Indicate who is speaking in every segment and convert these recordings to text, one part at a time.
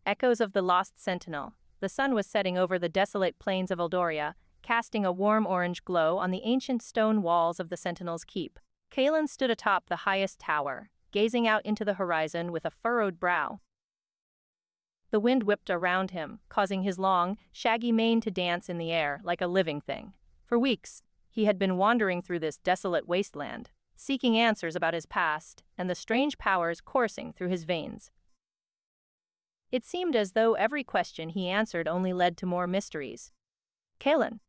Speaker 1: Echoes of the Lost-Sentinel. The sun was setting over the desolate plains of Eldoria, casting a warm orange glow on the ancient stone walls of the Sentinel's keep. Kalen stood atop the highest tower, gazing out into the horizon with a furrowed brow. The wind whipped around him, causing his long, shaggy mane to dance in the air like a living thing. For weeks, he had been wandering through this desolate wasteland, seeking answers about his past and the strange powers coursing through his veins. It seemed as though every question he answered only led to more mysteries. "Kalen,"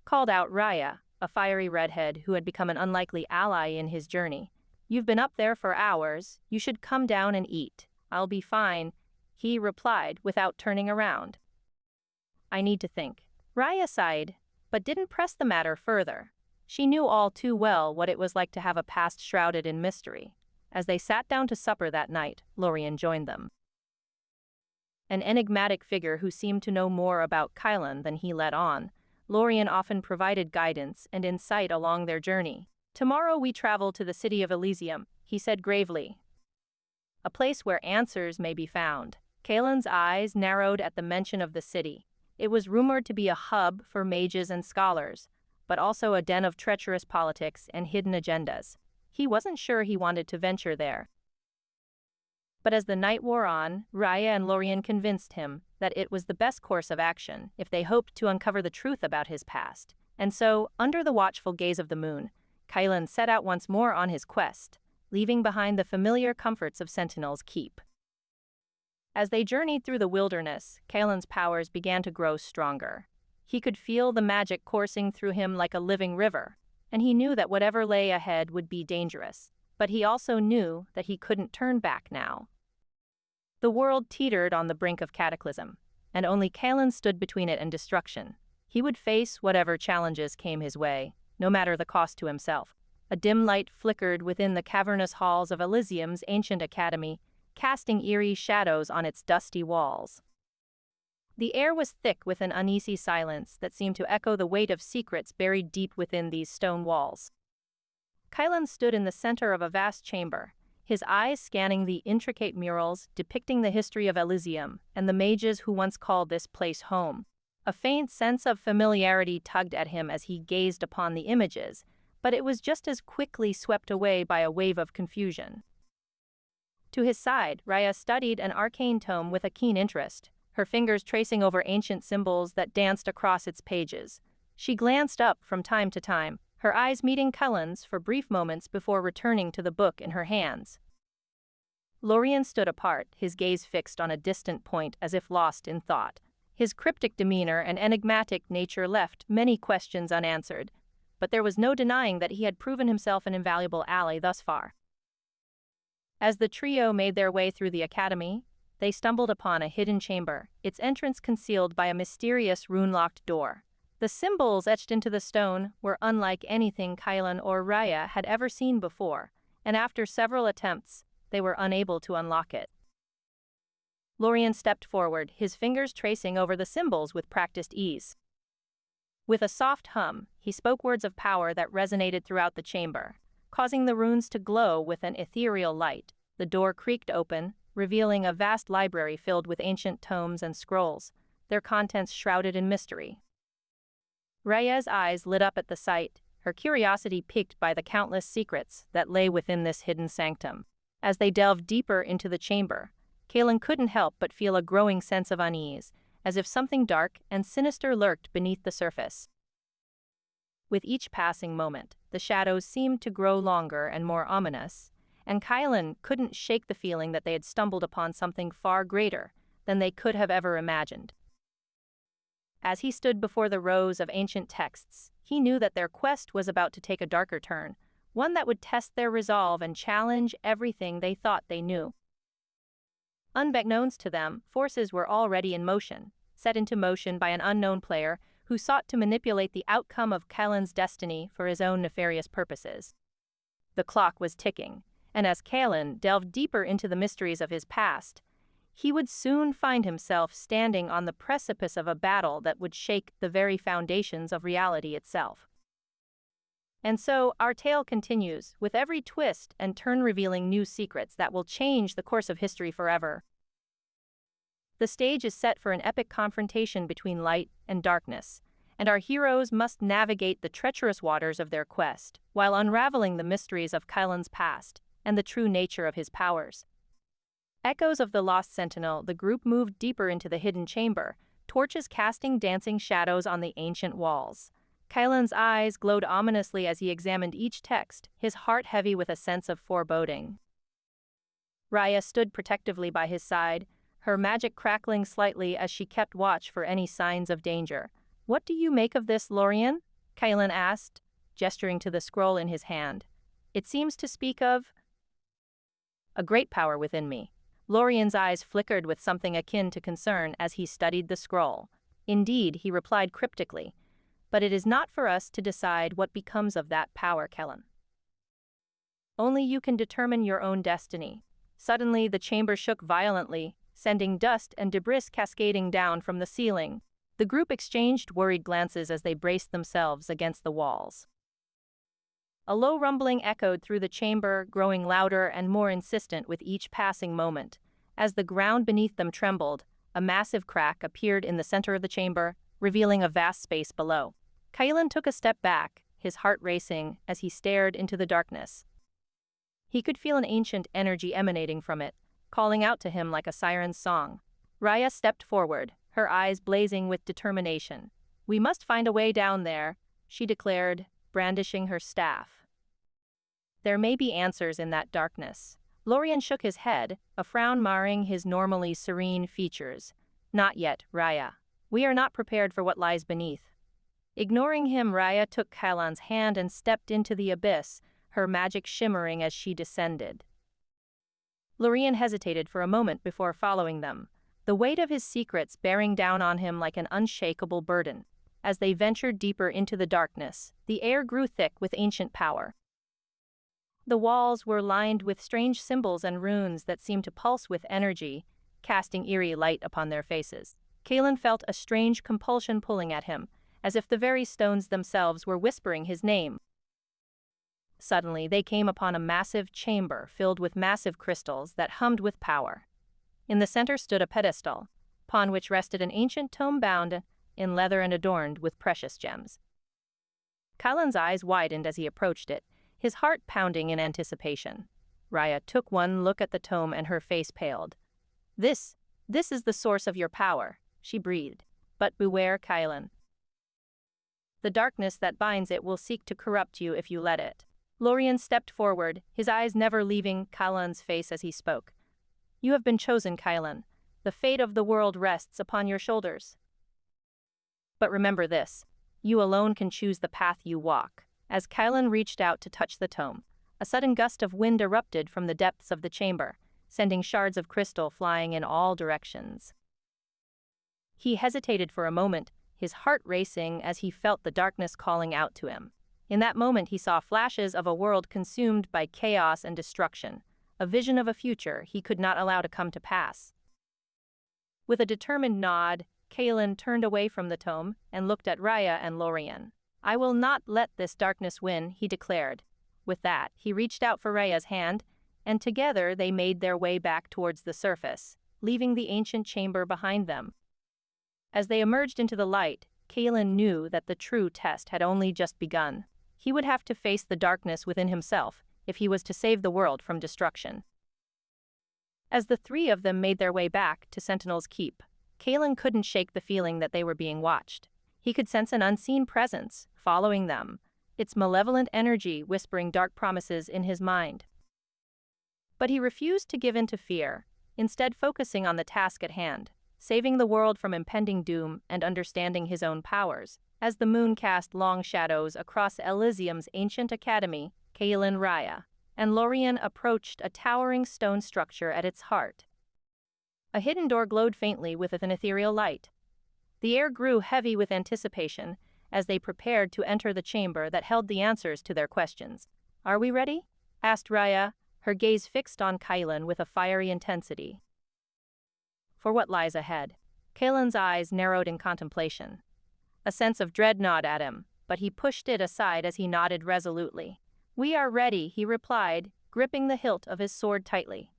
Speaker 1: called out Raya, a fiery redhead who had become an unlikely ally in his journey. "You've been up there for hours, you should come down and eat." "I'll be fine," he replied without turning around. "I need to think." Raya sighed, but didn't press the matter further. She knew all too well what it was like to have a past shrouded in mystery. As they sat down to supper that night, Lorien joined them. An enigmatic figure who seemed to know more about Kylan than he let on, Lorien often provided guidance and insight along their journey. "Tomorrow we travel to the city of Elysium," he said gravely. "A place where answers may be found." Kalen's eyes narrowed at the mention of the city. It was rumored to be a hub for mages and scholars, but also a den of treacherous politics and hidden agendas. He wasn't sure he wanted to venture there. But as the night wore on, Raya and Lorien convinced him that it was the best course of action if they hoped to uncover the truth about his past. And so, under the watchful gaze of the moon, Kylan set out once more on his quest, leaving behind the familiar comforts of Sentinel's keep. As they journeyed through the wilderness, Kylan's powers began to grow stronger. He could feel the magic coursing through him like a living river, and he knew that whatever lay ahead would be dangerous. But he also knew that he couldn't turn back now. The world teetered on the brink of cataclysm, and only Kylan stood between it and destruction. He would face whatever challenges came his way, no matter the cost to himself. A dim light flickered within the cavernous halls of Elysium's ancient academy, casting eerie shadows on its dusty walls. The air was thick with an uneasy silence that seemed to echo the weight of secrets buried deep within these stone walls. Kylan stood in the center of a vast chamber, his eyes scanning the intricate murals depicting the history of Elysium and the mages who once called this place home. A faint sense of familiarity tugged at him as he gazed upon the images, but it was just as quickly swept away by a wave of confusion. To his side, Raya studied an arcane tome with a keen interest, her fingers tracing over ancient symbols that danced across its pages. She glanced up from time to time, her eyes meeting Kylan's for brief moments before returning to the book in her hands. Lorien stood apart, his gaze fixed on a distant point as if lost in thought. His cryptic demeanor and enigmatic nature left many questions unanswered, but there was no denying that he had proven himself an invaluable ally thus far. As the trio made their way through the academy, they stumbled upon a hidden chamber, its entrance concealed by a mysterious rune-locked door. The symbols etched into the stone were unlike anything Kylan or Raya had ever seen before, and after several attempts, they were unable to unlock it. Lorien stepped forward, his fingers tracing over the symbols with practiced ease. With a soft hum, he spoke words of power that resonated throughout the chamber, causing the runes to glow with an ethereal light. The door creaked open, revealing a vast library filled with ancient tomes and scrolls, their contents shrouded in mystery. Raya's eyes lit up at the sight, her curiosity piqued by the countless secrets that lay within this hidden sanctum. As they delved deeper into the chamber, Kylan couldn't help but feel a growing sense of unease, as if something dark and sinister lurked beneath the surface. With each passing moment, the shadows seemed to grow longer and more ominous, and Kylan couldn't shake the feeling that they had stumbled upon something far greater than they could have ever imagined. As he stood before the rows of ancient texts, he knew that their quest was about to take a darker turn, one that would test their resolve and challenge everything they thought they knew. Unbeknownst to them, forces were already in motion, set into motion by an unknown player who sought to manipulate the outcome of Kylan's destiny for his own nefarious purposes. The clock was ticking, and as Kylan delved deeper into the mysteries of his past, he would soon find himself standing on the precipice of a battle that would shake the very foundations of reality itself. And so, our tale continues, with every twist and turn revealing new secrets that will change the course of history forever. The stage is set for an epic confrontation between light and darkness, and our heroes must navigate the treacherous waters of their quest while unraveling the mysteries of Kylan's past and the true nature of his powers. Echoes of the Lost Sentinel, the group moved deeper into the hidden chamber, torches casting dancing shadows on the ancient walls. Kylan's eyes glowed ominously as he examined each text, his heart heavy with a sense of foreboding. Raya stood protectively by his side, her magic crackling slightly as she kept watch for any signs of danger. "What do you make of this, Lorien?" Kylan asked, gesturing to the scroll in his hand. "It seems to speak of a great power within me." Lorien's eyes flickered with something akin to concern as he studied the scroll. "Indeed," he replied cryptically, "but it is not for us to decide what becomes of that power, Kylan. Only you can determine your own destiny." Suddenly, the chamber shook violently, sending dust and debris cascading down from the ceiling. The group exchanged worried glances as they braced themselves against the walls. A low rumbling echoed through the chamber, growing louder and more insistent with each passing moment. As the ground beneath them trembled, a massive crack appeared in the center of the chamber, revealing a vast space below. Kylan took a step back, his heart racing as he stared into the darkness. He could feel an ancient energy emanating from it, calling out to him like a siren's song. Raya stepped forward, her eyes blazing with determination. "We must find a way down there," she declared, brandishing her staff. "There may be answers in that darkness." Lorien shook his head, a frown marring his normally serene features. "Not yet, Raya. We are not prepared for what lies beneath." Ignoring him, Raya took Kylan's hand and stepped into the abyss, her magic shimmering as she descended. Lorien hesitated for a moment before following them, the weight of his secrets bearing down on him like an unshakable burden. As they ventured deeper into the darkness, the air grew thick with ancient power. The walls were lined with strange symbols and runes that seemed to pulse with energy, casting eerie light upon their faces. Kylan felt a strange compulsion pulling at him, as if the very stones themselves were whispering his name. Suddenly, they came upon a massive chamber filled with massive crystals that hummed with power. In the center stood a pedestal, upon which rested an ancient tome bound in leather and adorned with precious gems. Kylan's eyes widened as he approached it, his heart pounding in anticipation. Raya took one look at the tome and her face paled. This is the source of your power," she breathed. "But beware, Kylan. The darkness that binds it will seek to corrupt you if you let it." Lorien stepped forward, his eyes never leaving Kylan's face as he spoke. "You have been chosen, Kylan. The fate of the world rests upon your shoulders. But remember this, you alone can choose the path you walk." As Kylan reached out to touch the tome, a sudden gust of wind erupted from the depths of the chamber, sending shards of crystal flying in all directions. He hesitated for a moment, his heart racing as he felt the darkness calling out to him. In that moment he saw flashes of a world consumed by chaos and destruction, a vision of a future he could not allow to come to pass. With a determined nod, Kylan turned away from the tome and looked at Raya and Lorien. "I will not let this darkness win," he declared. With that, he reached out for Raya's hand, and together they made their way back towards the surface, leaving the ancient chamber behind them. As they emerged into the light, Kylan knew that the true test had only just begun. He would have to face the darkness within himself if he was to save the world from destruction. As the three of them made their way back to Sentinel's Keep, Kylan couldn't shake the feeling that they were being watched. He could sense an unseen presence following them, its malevolent energy whispering dark promises in his mind. But he refused to give in to fear, instead focusing on the task at hand, saving the world from impending doom and understanding his own powers. As the moon cast long shadows across Elysium's ancient academy, Kylan, Raya, and Lorien approached a towering stone structure at its heart. A hidden door glowed faintly with an ethereal light. The air grew heavy with anticipation as they prepared to enter the chamber that held the answers to their questions. "Are we ready?" asked Raya, her gaze fixed on Kylan with a fiery intensity. For what lies ahead? Kylan's eyes narrowed in contemplation. A sense of dread gnawed at him, but he pushed it aside as he nodded resolutely. "We are ready," he replied, gripping the hilt of his sword tightly.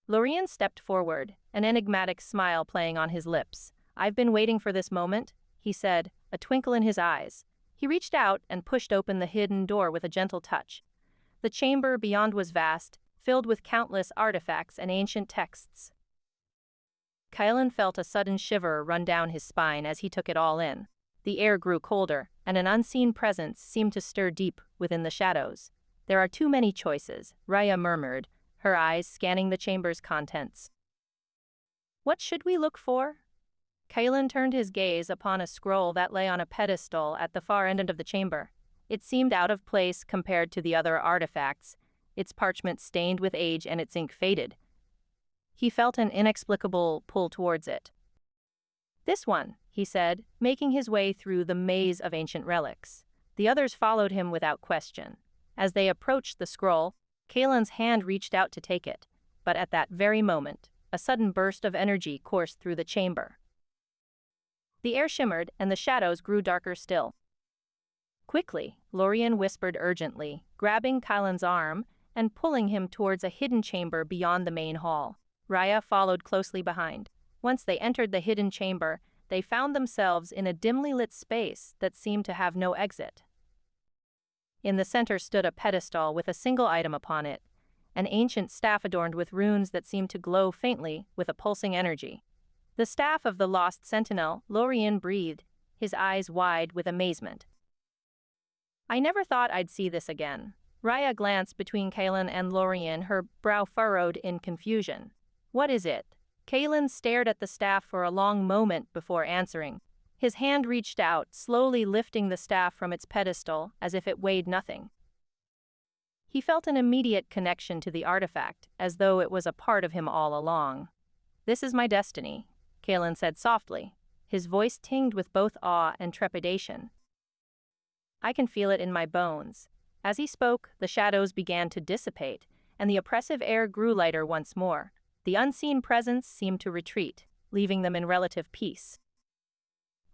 Speaker 1: Lorien stepped forward, an enigmatic smile playing on his lips. "I've been waiting for this moment," he said, a twinkle in his eyes. He reached out and pushed open the hidden door with a gentle touch. The chamber beyond was vast, filled with countless artifacts and ancient texts. Kylan felt a sudden shiver run down his spine as he took it all in. The air grew colder, and an unseen presence seemed to stir deep within the shadows. "There are too many choices," Raya murmured, her eyes scanning the chamber's contents. "What should we look for?" Kylan turned his gaze upon a scroll that lay on a pedestal at the far end of the chamber. It seemed out of place compared to the other artifacts, its parchment stained with age and its ink faded. He felt an inexplicable pull towards it. "This one," he said, making his way through the maze of ancient relics. The others followed him without question. As they approached the scroll, Kalen's hand reached out to take it, but at that very moment, a sudden burst of energy coursed through the chamber. The air shimmered and the shadows grew darker still. "Quickly," Lorien whispered urgently, grabbing Kalen's arm and pulling him towards a hidden chamber beyond the main hall. Raya followed closely behind. Once they entered the hidden chamber, they found themselves in a dimly lit space that seemed to have no exit. In the center stood a pedestal with a single item upon it, an ancient staff adorned with runes that seemed to glow faintly with a pulsing energy. "The staff of the lost sentinel," Lorien breathed, his eyes wide with amazement. "I never thought I'd see this again." Raya glanced between Kaelen and Lorien, her brow furrowed in confusion. "What is it?" Kaelen stared at the staff for a long moment before answering. His hand reached out, slowly lifting the staff from its pedestal as if it weighed nothing. He felt an immediate connection to the artifact, as though it was a part of him all along. "This is my destiny," Kaelen said softly, his voice tinged with both awe and trepidation. "I can feel it in my bones." As he spoke, the shadows began to dissipate, and the oppressive air grew lighter once more. The unseen presence seemed to retreat, leaving them in relative peace.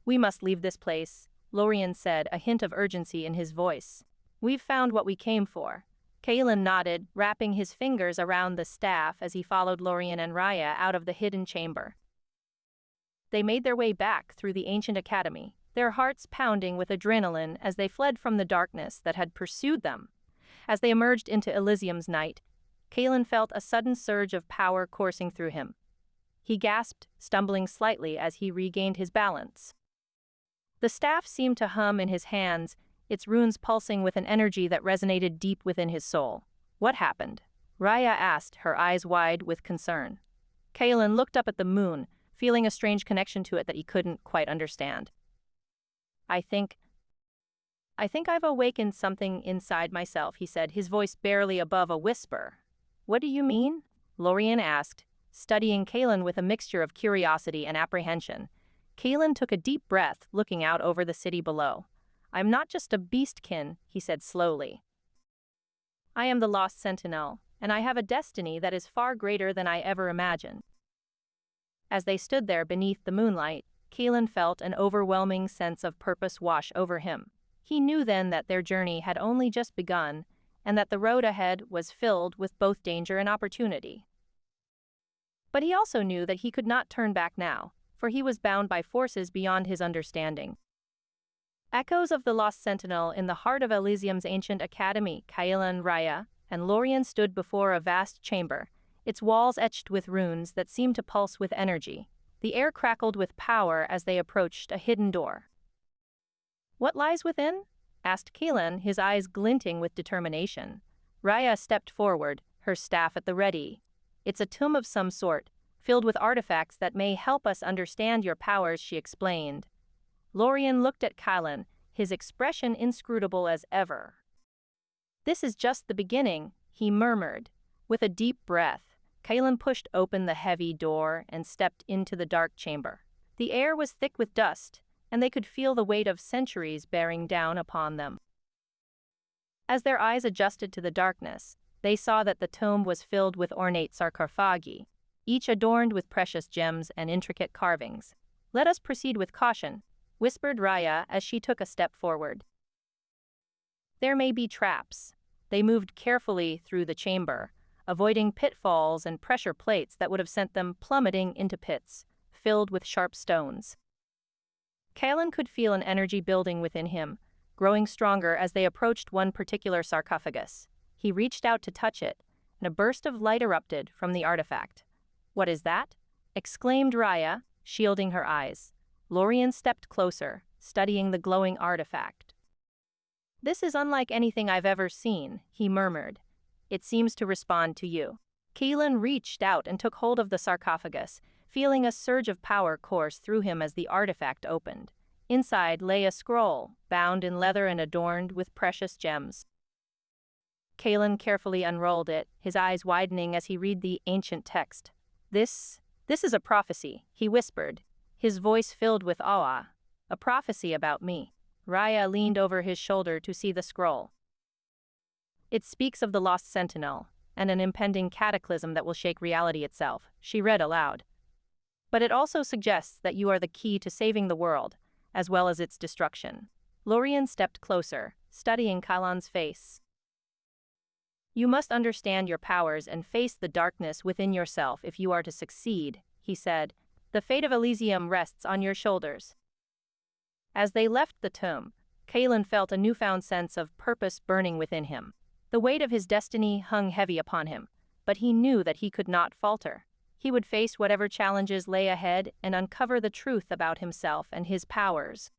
Speaker 1: "We must leave this place," Lorien said, a hint of urgency in his voice. "We've found what we came for." Kaelen nodded, wrapping his fingers around the staff as he followed Lorien and Raya out of the hidden chamber. They made their way back through the ancient academy, their hearts pounding with adrenaline as they fled from the darkness that had pursued them. As they emerged into Elysium's night, Kaelen felt a sudden surge of power coursing through him. He gasped, stumbling slightly as he regained his balance. The staff seemed to hum in his hands, its runes pulsing with an energy that resonated deep within his soul. "What happened?" Raya asked, her eyes wide with concern. Kaelen looked up at the moon, feeling a strange connection to it that he couldn't quite understand. I think I've awakened something inside myself," he said, his voice barely above a whisper. "What do you mean?" Lorien asked, studying Kaelen with a mixture of curiosity and apprehension. Kaelen took a deep breath, looking out over the city below. "I'm not just a beastkin," he said slowly. "I am the Lost Sentinel, and I have a destiny that is far greater than I ever imagined." As they stood there beneath the moonlight, Kaelen felt an overwhelming sense of purpose wash over him. He knew then that their journey had only just begun, and that the road ahead was filled with both danger and opportunity. But he also knew that he could not turn back now, for he was bound by forces beyond his understanding. Echoes of the Lost Sentinel in the heart of Elysium's ancient academy, Kaelen, Raya, and Lorien stood before a vast chamber, its walls etched with runes that seemed to pulse with energy. The air crackled with power as they approached a hidden door. "What lies within?" asked Kaelen, his eyes glinting with determination. Raya stepped forward, her staff at the ready. "It's a tomb of some sort, filled with artifacts that may help us understand your powers," she explained. Lorien looked at Kaelen, his expression inscrutable as ever. "This is just the beginning," he murmured. With a deep breath, Kaelen pushed open the heavy door and stepped into the dark chamber. The air was thick with dust, and they could feel the weight of centuries bearing down upon them. As their eyes adjusted to the darkness, they saw that the tomb was filled with ornate sarcophagi, each adorned with precious gems and intricate carvings. "Let us proceed with caution," whispered Raya as she took a step forward. "There may be traps." They moved carefully through the chamber, avoiding pitfalls and pressure plates that would have sent them plummeting into pits, filled with sharp stones. Kalen could feel an energy building within him, growing stronger as they approached one particular sarcophagus. He reached out to touch it, and a burst of light erupted from the artifact. "What is that?" exclaimed Raya, shielding her eyes. Lorien stepped closer, studying the glowing artifact. "This is unlike anything I've ever seen," he murmured. "It seems to respond to you." Keelan reached out and took hold of the sarcophagus, feeling a surge of power course through him as the artifact opened. Inside lay a scroll, bound in leather and adorned with precious gems. Kalen carefully unrolled it, his eyes widening as he read the ancient text. This is a prophecy," he whispered, his voice filled with awe. "A prophecy about me." Raya leaned over his shoulder to see the scroll. "It speaks of the lost Sentinel, and an impending cataclysm that will shake reality itself," she read aloud. "But it also suggests that you are the key to saving the world, as well as its destruction." Lorien stepped closer, studying Kalan's face. "You must understand your powers and face the darkness within yourself if you are to succeed," he said. "The fate of Elysium rests on your shoulders." As they left the tomb, Kalen felt a newfound sense of purpose burning within him. The weight of his destiny hung heavy upon him, but he knew that he could not falter. He would face whatever challenges lay ahead and uncover the truth about himself and his powers.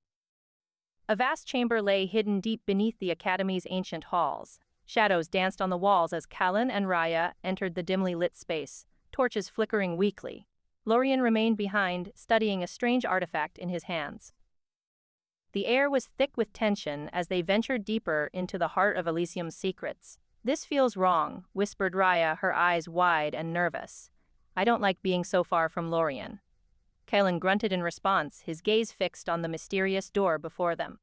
Speaker 1: A vast chamber lay hidden deep beneath the Academy's ancient halls. Shadows danced on the walls as Kalan and Raya entered the dimly lit space, torches flickering weakly. Lorien remained behind, studying a strange artifact in his hands. The air was thick with tension as they ventured deeper into the heart of Elysium's secrets. "This feels wrong," whispered Raya, her eyes wide and nervous. "I don't like being so far from Lorien." Kalen grunted in response, his gaze fixed on the mysterious door before them.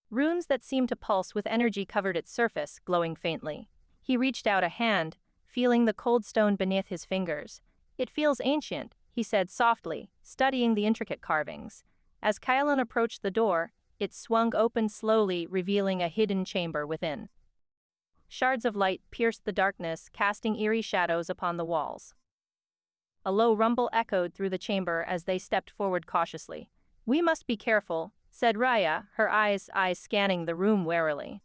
Speaker 1: Runes that seemed to pulse with energy covered its surface, glowing faintly. He reached out a hand, feeling the cold stone beneath his fingers. "It feels ancient," he said softly, studying the intricate carvings. As Kalen approached the door, it swung open slowly, revealing a hidden chamber within. Shards of light pierced the darkness, casting eerie shadows upon the walls. A low rumble echoed through the chamber as they stepped forward cautiously. "We must be careful," said Raya, her eyes scanning the room warily.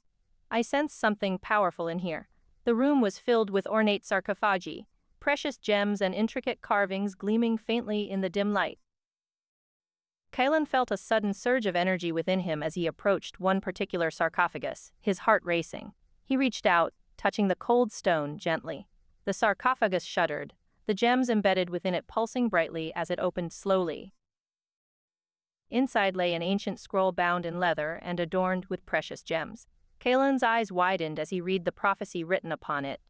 Speaker 1: "I sense something powerful in here." The room was filled with ornate sarcophagi, precious gems and intricate carvings gleaming faintly in the dim light. Kalen felt a sudden surge of energy within him as he approached one particular sarcophagus, his heart racing. He reached out, touching the cold stone gently. The sarcophagus shuddered, the gems embedded within it pulsing brightly as it opened slowly. Inside lay an ancient scroll bound in leather and adorned with precious gems. Kalen's eyes widened as he read the prophecy written upon it.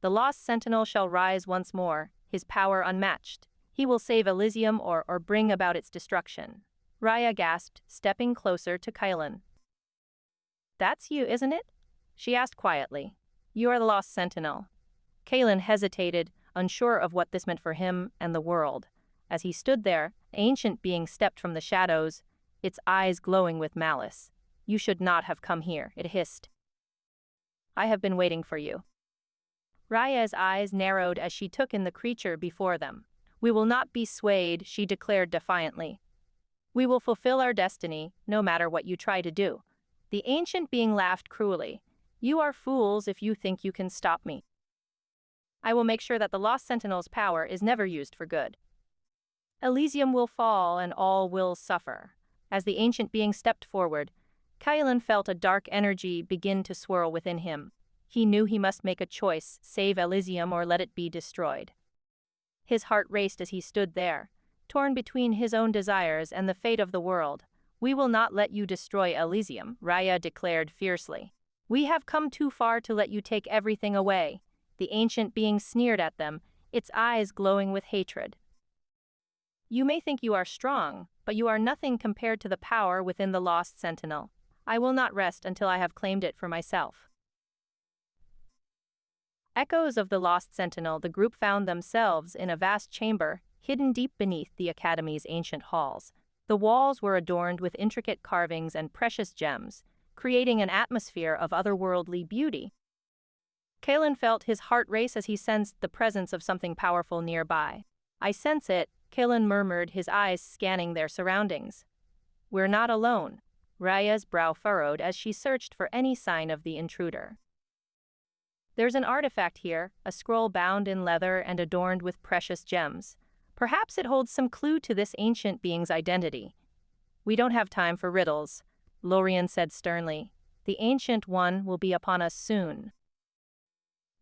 Speaker 1: "The lost Sentinel shall rise once more, his power unmatched. He will save Elysium or bring about its destruction." Raya gasped, stepping closer to Kalen. "That's you, isn't it?" she asked quietly. "You are the lost Sentinel." Kalen hesitated, unsure of what this meant for him and the world. As he stood there, the ancient being stepped from the shadows, its eyes glowing with malice. "You should not have come here," it hissed. "I have been waiting for you." Raya's eyes narrowed as she took in the creature before them. "We will not be swayed," she declared defiantly. "We will fulfill our destiny, no matter what you try to do." The ancient being laughed cruelly. "You are fools if you think you can stop me. I will make sure that the Lost Sentinel's power is never used for good. Elysium will fall and all will suffer." As the ancient being stepped forward, Kalen felt a dark energy begin to swirl within him. He knew he must make a choice, save Elysium or let it be destroyed. His heart raced as he stood there, torn between his own desires and the fate of the world. "We will not let you destroy Elysium," Raya declared fiercely. "We have come too far to let you take everything away." The ancient being sneered at them, its eyes glowing with hatred. "You may think you are strong, but you are nothing compared to the power within the Lost Sentinel. I will not rest until I have claimed it for myself." Echoes of the Lost Sentinel, the group found themselves in a vast chamber, hidden deep beneath the Academy's ancient halls. The walls were adorned with intricate carvings and precious gems, creating an atmosphere of otherworldly beauty. Kalen felt his heart race as he sensed the presence of something powerful nearby. "I sense it," Kalen murmured, his eyes scanning their surroundings. "We're not alone." Raya's brow furrowed as she searched for any sign of the intruder. "There's an artifact here, a scroll bound in leather and adorned with precious gems. Perhaps it holds some clue to this ancient being's identity." "We don't have time for riddles," Lorien said sternly. "The Ancient One will be upon us soon.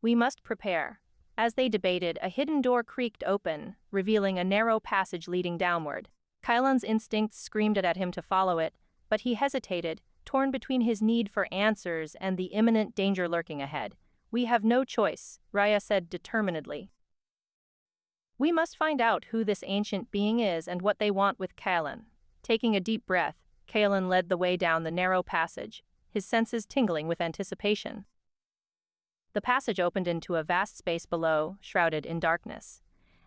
Speaker 1: We must prepare." As they debated, a hidden door creaked open, revealing a narrow passage leading downward. Kylan's instincts screamed at him to follow it, but he hesitated, torn between his need for answers and the imminent danger lurking ahead. "We have no choice," Raya said determinedly. "We must find out who this ancient being is and what they want with Kalan." Taking a deep breath, Kalan led the way down the narrow passage, his senses tingling with anticipation. The passage opened into a vast space below, shrouded in darkness.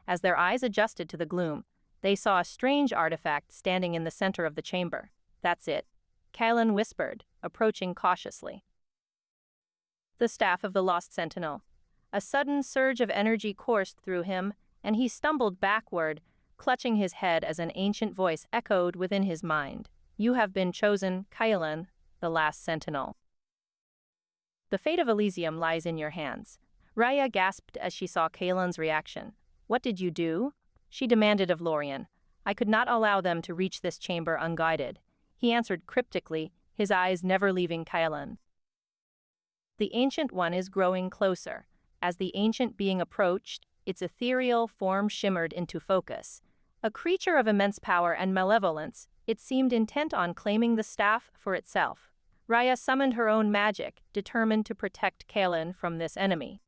Speaker 1: As their eyes adjusted to the gloom, they saw a strange artifact standing in the center of the chamber. "That's it," Kalan whispered, approaching cautiously. The staff of the Lost Sentinel. A sudden surge of energy coursed through him, and he stumbled backward, clutching his head as an ancient voice echoed within his mind. "You have been chosen, Kalan, the last sentinel. The fate of Elysium lies in your hands." Raya gasped as she saw Kalan's reaction. "What did you do?" she demanded of Lorien. "I could not allow them to reach this chamber unguided," he answered cryptically, his eyes never leaving Kalan. "The Ancient One is growing closer." As the ancient being approached, its ethereal form shimmered into focus. A creature of immense power and malevolence, it seemed intent on claiming the staff for itself. Raya summoned her own magic, determined to protect Kalan from this enemy.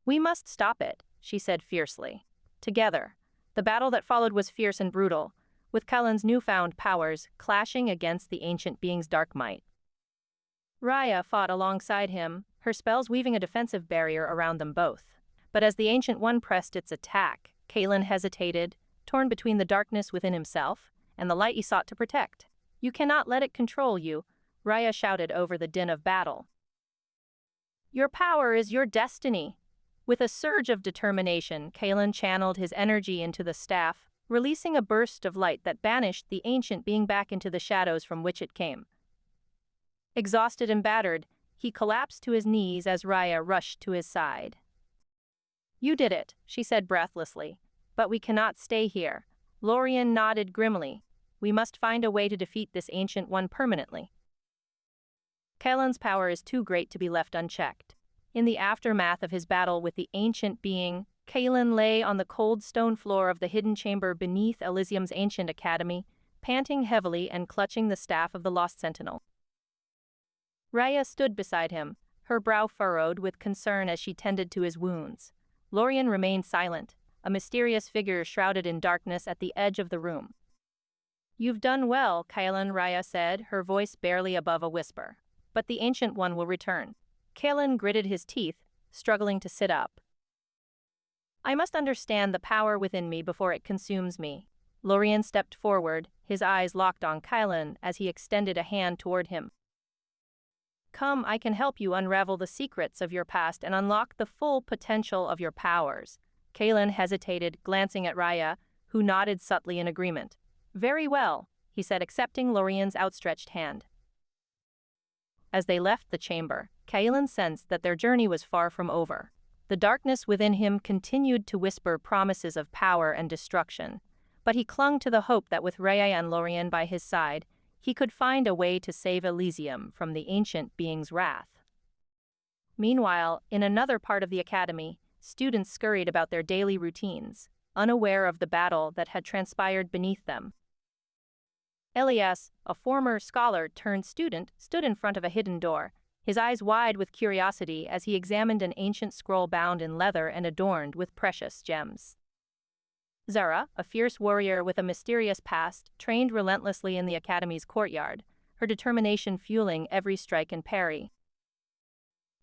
Speaker 1: "We must stop it," she said fiercely. Together, the battle that followed was fierce and brutal, with Kalan's newfound powers clashing against the ancient being's dark might. Raya fought alongside him, her spells weaving a defensive barrier around them both. But as the Ancient One pressed its attack, Kalan hesitated, torn between the darkness within himself and the light he sought to protect. "You cannot let it control you," Raya shouted over the din of battle. "Your power is your destiny." With a surge of determination, Kalan channeled his energy into the staff, releasing a burst of light that banished the ancient being back into the shadows from which it came. Exhausted and battered, he collapsed to his knees as Raya rushed to his side. "You did it," she said breathlessly. "But we cannot stay here." Lorien nodded grimly. "We must find a way to defeat this Ancient One permanently." Kalan's power is too great to be left unchecked. In the aftermath of his battle with the ancient being, Kalan lay on the cold stone floor of the hidden chamber beneath Elysium's ancient academy, panting heavily and clutching the staff of the Lost Sentinel. Raya stood beside him, her brow furrowed with concern as she tended to his wounds. Lorien remained silent, a mysterious figure shrouded in darkness at the edge of the room. "You've done well, Kalan," Raya said, her voice barely above a whisper. "But the Ancient One will return." Kalan gritted his teeth, struggling to sit up. "I must understand the power within me before it consumes me." Lorien stepped forward, his eyes locked on Kalan as he extended a hand toward him. "Come, I can help you unravel the secrets of your past and unlock the full potential of your powers." Kalan hesitated, glancing at Raya, who nodded subtly in agreement. "Very well," he said, accepting Lorien's outstretched hand. As they left the chamber, Kalan sensed that their journey was far from over. The darkness within him continued to whisper promises of power and destruction, but he clung to the hope that with Raya and Lorien by his side, he could find a way to save Elysium from the ancient being's wrath. Meanwhile, in another part of the academy, students scurried about their daily routines, unaware of the battle that had transpired beneath them. Elias, a former scholar-turned-student, stood in front of a hidden door, his eyes wide with curiosity as he examined an ancient scroll bound in leather and adorned with precious gems. Zara, a fierce warrior with a mysterious past, trained relentlessly in the academy's courtyard, her determination fueling every strike and parry.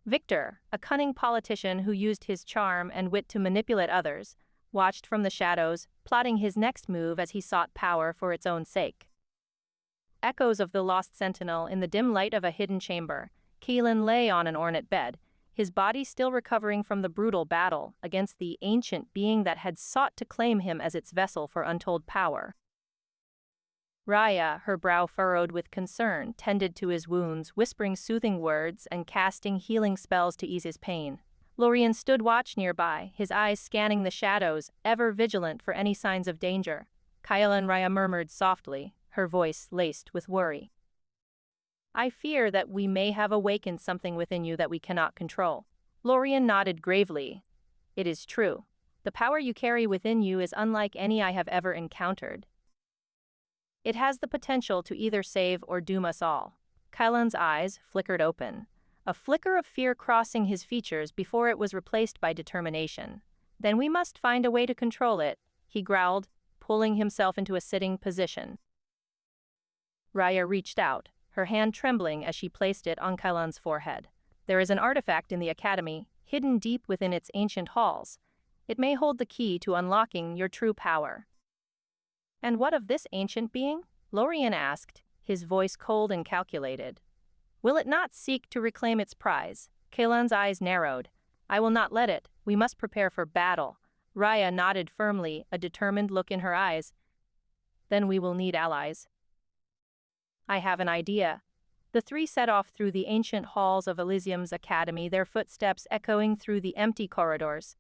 Speaker 1: Victor, a cunning politician who used his charm and wit to manipulate others, watched from the shadows, plotting his next move as he sought power for its own sake. Echoes of the Lost Sentinel. In the dim light of a hidden chamber, Keelan lay on an ornate bed, his body still recovering from the brutal battle against the ancient being that had sought to claim him as its vessel for untold power. Raya, her brow furrowed with concern, tended to his wounds, whispering soothing words and casting healing spells to ease his pain. Lorien stood watch nearby, his eyes scanning the shadows, ever vigilant for any signs of danger. Kylan, Raya murmured softly, her voice laced with worry. "I fear that we may have awakened something within you that we cannot control." Lorien nodded gravely. "It is true. The power you carry within you is unlike any I have ever encountered. It has the potential to either save or doom us all." Kylan's eyes flickered open, a flicker of fear crossing his features before it was replaced by determination. "Then we must find a way to control it," he growled, pulling himself into a sitting position. Raya reached out, her hand trembling as she placed it on Kylan's forehead. "There is an artifact in the academy, hidden deep within its ancient halls. It may hold the key to unlocking your true power." "And what of this ancient being?" Lorien asked, his voice cold and calculated. "Will it not seek to reclaim its prize?" Kylan's eyes narrowed. "I will not let it. We must prepare for battle." Raya nodded firmly, a determined look in her eyes. "Then we will need allies." "I have an idea." The three set off through the ancient halls of Elysium's academy, their footsteps echoing through the empty corridors.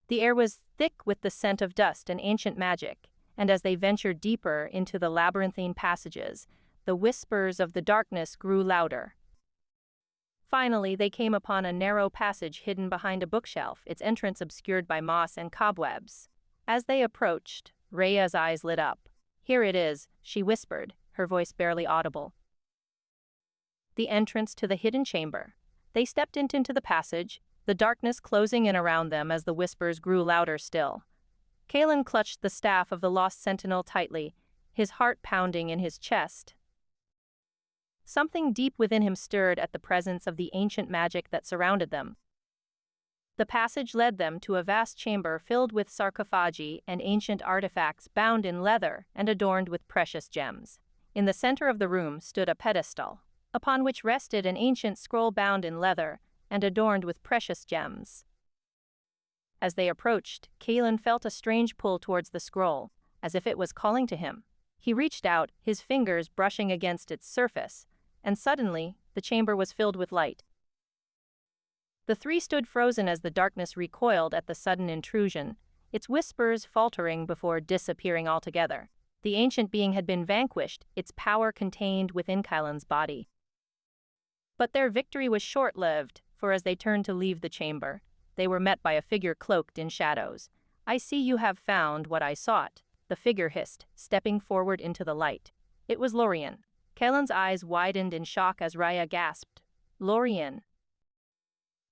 Speaker 1: The air was thick with the scent of dust and ancient magic, and as they ventured deeper into the labyrinthine passages, the whispers of the darkness grew louder. Finally, they came upon a narrow passage hidden behind a bookshelf, its entrance obscured by moss and cobwebs. As they approached, Raya's eyes lit up. "Here it is," she whispered, her voice barely audible. The entrance to the hidden chamber. They stepped into the passage, the darkness closing in around them as the whispers grew louder still. Kaelin clutched the staff of the lost sentinel tightly, his heart pounding in his chest. Something deep within him stirred at the presence of the ancient magic that surrounded them. The passage led them to a vast chamber filled with sarcophagi and ancient artifacts bound in leather and adorned with precious gems. In the center of the room stood a pedestal, upon which rested an ancient scroll bound in leather and adorned with precious gems. As they approached, Kaelin felt a strange pull towards the scroll, as if it was calling to him. He reached out, his fingers brushing against its surface, and suddenly, the chamber was filled with light. The three stood frozen as the darkness recoiled at the sudden intrusion, its whispers faltering before disappearing altogether. The ancient being had been vanquished, its power contained within Kylan's body. But their victory was short-lived, for as they turned to leave the chamber, they were met by a figure cloaked in shadows. "I see you have found what I sought," the figure hissed, stepping forward into the light. It was Lorien. Kaelin's eyes widened in shock as Raya gasped. "Lorien.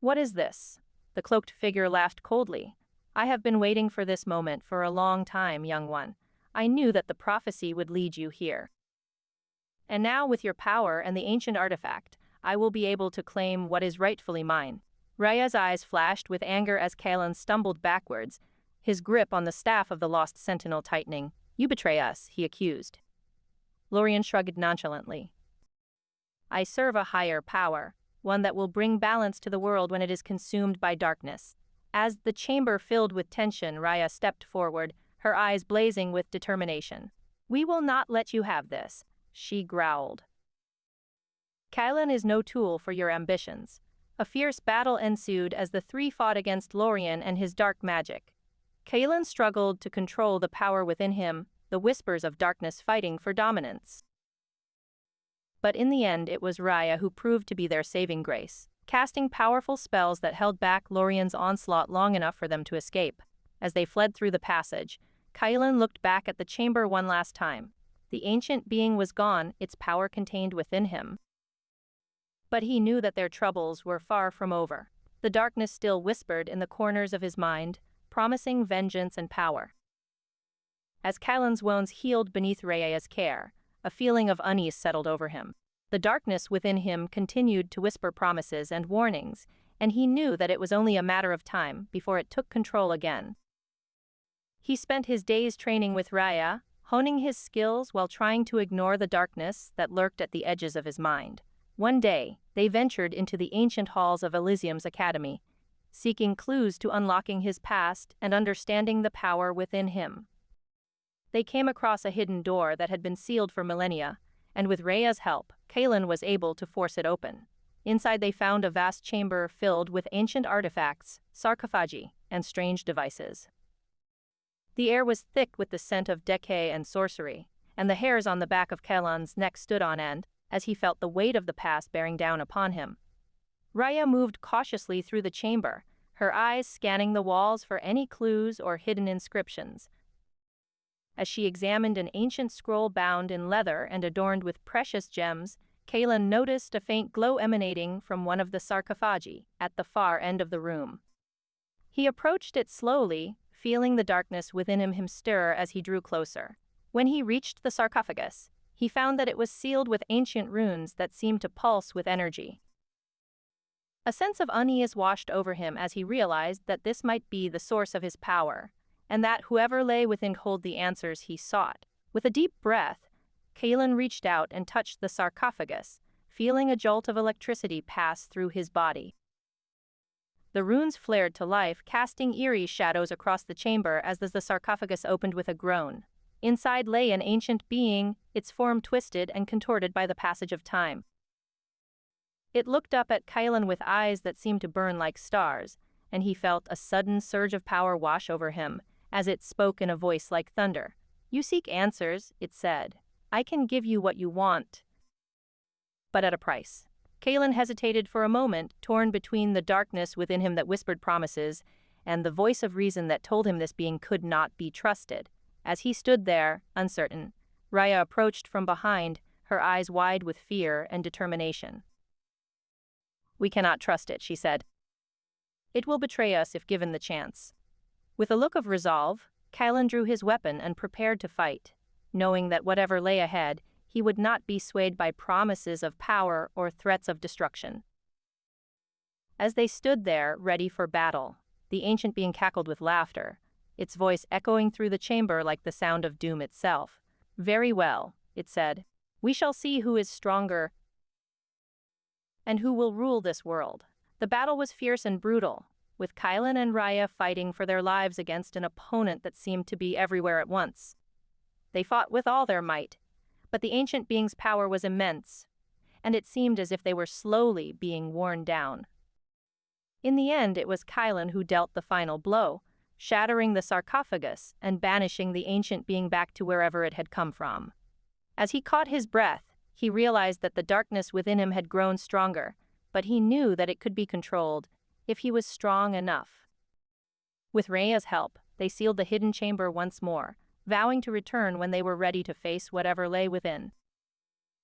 Speaker 1: What is this?" The cloaked figure laughed coldly. "I have been waiting for this moment for a long time, young one. I knew that the prophecy would lead you here. And now, with your power and the ancient artifact, I will be able to claim what is rightfully mine." Raya's eyes flashed with anger as Kaelin stumbled backwards, his grip on the staff of the lost sentinel tightening. "You betray us," he accused. Lorien shrugged nonchalantly. "I serve a higher power, one that will bring balance to the world when it is consumed by darkness." As the chamber filled with tension, Raya stepped forward, her eyes blazing with determination. "We will not let you have this," she growled. "Kaelin is no tool for your ambitions." A fierce battle ensued as the three fought against Lorien and his dark magic. Kaelin struggled to control the power within him, the whispers of darkness fighting for dominance. But in the end, it was Raya who proved to be their saving grace, casting powerful spells that held back Lorien's onslaught long enough for them to escape. As they fled through the passage, Kaelin looked back at the chamber one last time. The ancient being was gone, its power contained within him. But he knew that their troubles were far from over. The darkness still whispered in the corners of his mind, promising vengeance and power. As Kaelin's wounds healed beneath Raya's care, a feeling of unease settled over him. The darkness within him continued to whisper promises and warnings, and he knew that it was only a matter of time before it took control again. He spent his days training with Raya, honing his skills while trying to ignore the darkness that lurked at the edges of his mind. One day, they ventured into the ancient halls of Elysium's academy, seeking clues to unlocking his past and understanding the power within him. They came across a hidden door that had been sealed for millennia, and with Rhea's help, Kaelin was able to force it open. Inside they found a vast chamber filled with ancient artifacts, sarcophagi, and strange devices. The air was thick with the scent of decay and sorcery, and the hairs on the back of Kaelin's neck stood on end, as he felt the weight of the past bearing down upon him. Rhea moved cautiously through the chamber, her eyes scanning the walls for any clues or hidden inscriptions. As she examined an ancient scroll bound in leather and adorned with precious gems, Kaelin noticed a faint glow emanating from one of the sarcophagi at the far end of the room. He approached it slowly, feeling the darkness within him stir as he drew closer. When he reached the sarcophagus, he found that it was sealed with ancient runes that seemed to pulse with energy. A sense of unease washed over him as he realized that this might be the source of his power, and that whoever lay within could hold the answers he sought. With a deep breath, Kaelin reached out and touched the sarcophagus, feeling a jolt of electricity pass through his body. The runes flared to life, casting eerie shadows across the chamber as the sarcophagus opened with a groan. Inside lay an ancient being, its form twisted and contorted by the passage of time. It looked up at Kaelin with eyes that seemed to burn like stars, and he felt a sudden surge of power wash over him, as it spoke in a voice like thunder. "You seek answers," it said. "I can give you what you want, but at a price." Kaelin hesitated for a moment, torn between the darkness within him that whispered promises and the voice of reason that told him this being could not be trusted. As he stood there, uncertain, Rhea approached from behind, her eyes wide with fear and determination. "We cannot trust it," she said. "It will betray us if given the chance." With a look of resolve, Kaelin drew his weapon and prepared to fight, knowing that whatever lay ahead, he would not be swayed by promises of power or threats of destruction. As they stood there, ready for battle, the ancient being cackled with laughter, its voice echoing through the chamber like the sound of doom itself. "Very well," it said. "We shall see who is stronger and who will rule this world." The battle was fierce and brutal, with Kaelin and Rhea fighting for their lives against an opponent that seemed to be everywhere at once. They fought with all their might, but the ancient being's power was immense, and it seemed as if they were slowly being worn down. In the end, it was Kaelin who dealt the final blow, shattering the sarcophagus and banishing the ancient being back to wherever it had come from. As he caught his breath, he realized that the darkness within him had grown stronger, but he knew that it could be controlled if he was strong enough. With Rhea's help, they sealed the hidden chamber once more, vowing to return when they were ready to face whatever lay within.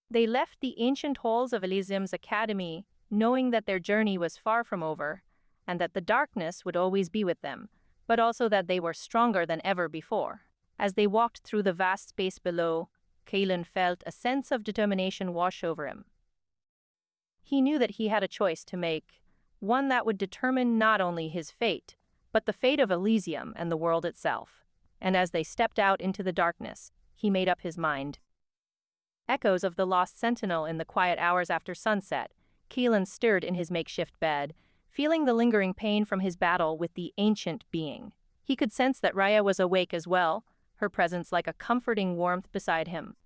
Speaker 1: They left the ancient halls of Elysium's academy, knowing that their journey was far from over, and that the darkness would always be with them, but also that they were stronger than ever before. As they walked through the vast space below, Kaelin felt a sense of determination wash over him. He knew that he had a choice to make, one that would determine not only his fate, but the fate of Elysium and the world itself. And as they stepped out into the darkness, he made up his mind. Echoes of the Lost-Sentinel. In the quiet hours after sunset, Kaelin stirred in his makeshift bed, feeling the lingering pain from his battle with the ancient being. He could sense that Rhea was awake as well, her presence like a comforting warmth beside him.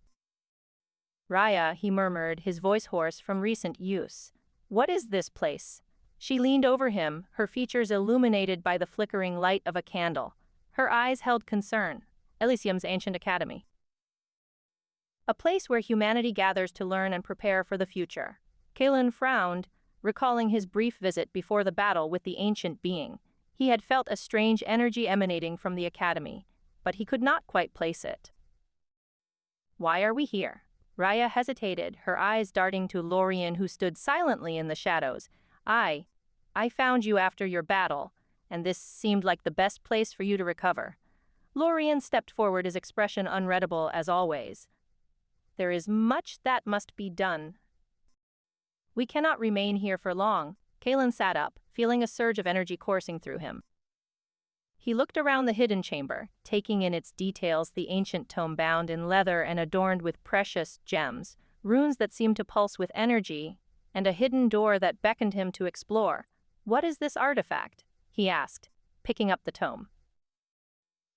Speaker 1: "Rhea," he murmured, his voice hoarse from recent use. "What is this place?" She leaned over him, her features illuminated by the flickering light of a candle. Her eyes held concern. "Elysium's ancient academy. A place where humanity gathers to learn and prepare for the future." Kaelin frowned, recalling his brief visit before the battle with the ancient being. He had felt a strange energy emanating from the academy, but he could not quite place it. "Why are we here?" Rhea hesitated, her eyes darting to Lorien, who stood silently in the shadows. I found you after your battle, and this seemed like the best place for you to recover." Lorien stepped forward, his expression unreadable as always. "There is much that must be done. We cannot remain here for long." Kaelin sat up, feeling a surge of energy coursing through him. He looked around the hidden chamber, taking in its details, the ancient tome bound in leather and adorned with precious gems, runes that seemed to pulse with energy, and a hidden door that beckoned him to explore. "What is this artifact?" he asked, picking up the tome.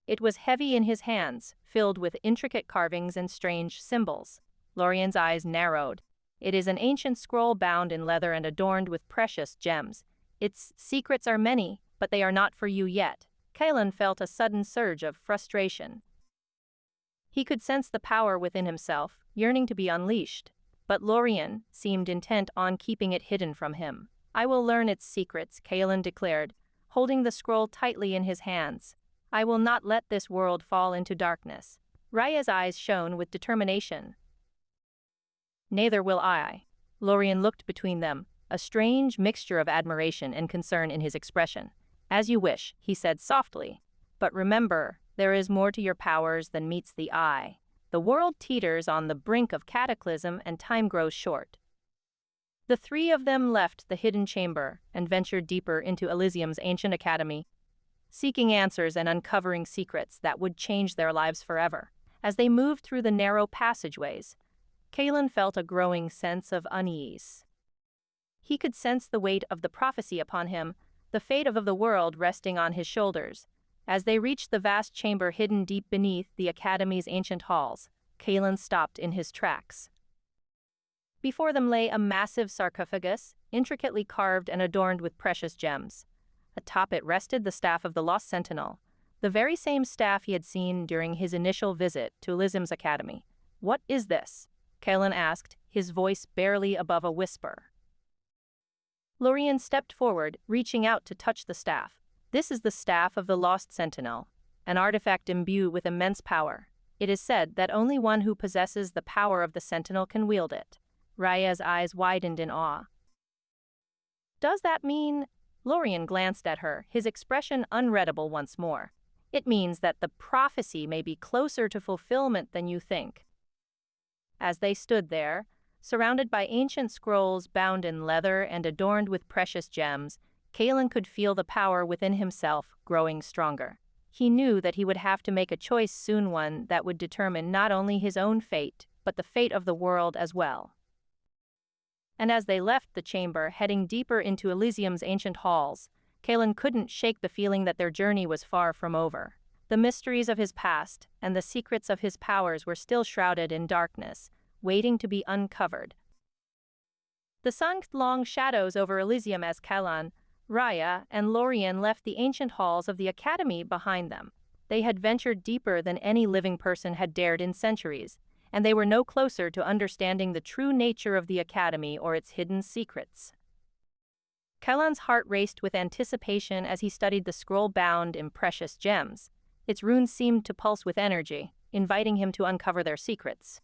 Speaker 1: It was heavy in his hands, filled with intricate carvings and strange symbols. Lorien's eyes narrowed. "It is an ancient scroll bound in leather and adorned with precious gems. Its secrets are many, but they are not for you yet." Kalen felt a sudden surge of frustration. He could sense the power within himself, yearning to be unleashed, but Lorien seemed intent on keeping it hidden from him. "I will learn its secrets," Kalen declared, holding the scroll tightly in his hands. "I will not let this world fall into darkness." Raya's eyes shone with determination. "Neither will I." Lorien looked between them, a strange mixture of admiration and concern in his expression. "As you wish," he said softly. "But remember, there is more to your powers than meets the eye. The world teeters on the brink of cataclysm and time grows short." The three of them left the hidden chamber and ventured deeper into Elysium's ancient academy, seeking answers and uncovering secrets that would change their lives forever. As they moved through the narrow passageways, Kalen felt a growing sense of unease. He could sense the weight of the prophecy upon him, the fate of the world resting on his shoulders. As they reached the vast chamber hidden deep beneath the Academy's ancient halls, Kalen stopped in his tracks. Before them lay a massive sarcophagus, intricately carved and adorned with precious gems. Atop it rested the staff of the Lost Sentinel, the very same staff he had seen during his initial visit to Elysium's Academy. "What is this?" Kalen asked, his voice barely above a whisper. Lorien stepped forward, reaching out to touch the staff. "This is the staff of the Lost Sentinel, an artifact imbued with immense power. It is said that only one who possesses the power of the Sentinel can wield it." Raya's eyes widened in awe. "Does that mean—" Lorien glanced at her, his expression unreadable once more. "It means that the prophecy may be closer to fulfillment than you think." As they stood there, surrounded by ancient scrolls bound in leather and adorned with precious gems, Kalen could feel the power within himself growing stronger. He knew that he would have to make a choice soon, one that would determine not only his own fate, but the fate of the world as well. And as they left the chamber, heading deeper into Elysium's ancient halls, Kalen couldn't shake the feeling that their journey was far from over. The mysteries of his past and the secrets of his powers were still shrouded in darkness, waiting to be uncovered. The sun cast long shadows over Elysium as Kalen, Raya, and Lorien left the ancient halls of the Academy behind them. They had ventured deeper than any living person had dared in centuries, and they were no closer to understanding the true nature of the Academy or its hidden secrets. Kalen's heart raced with anticipation as he studied the scroll bound in precious gems. Its runes seemed to pulse with energy, inviting him to uncover their secrets.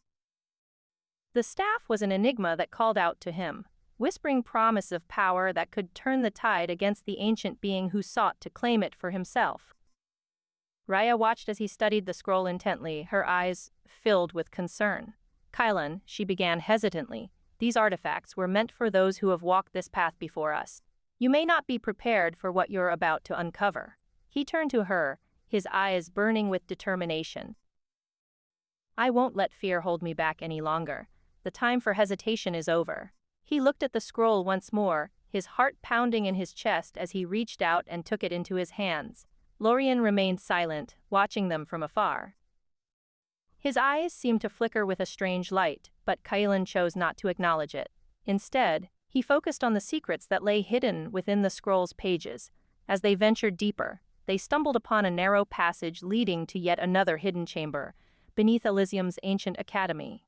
Speaker 1: The staff was an enigma that called out to him, whispering promise of power that could turn the tide against the ancient being who sought to claim it for himself. Raya watched as he studied the scroll intently, her eyes filled with concern. "Kalen," she began hesitantly, "these artifacts were meant for those who have walked this path before us. You may not be prepared for what you're about to uncover." He turned to her, his eyes burning with determination. "I won't let fear hold me back any longer. The time for hesitation is over." He looked at the scroll once more, his heart pounding in his chest as he reached out and took it into his hands. Lorien remained silent, watching them from afar. His eyes seemed to flicker with a strange light, but Kalen chose not to acknowledge it. Instead, he focused on the secrets that lay hidden within the scroll's pages. As they ventured deeper, they stumbled upon a narrow passage leading to yet another hidden chamber, beneath Elysium's ancient academy.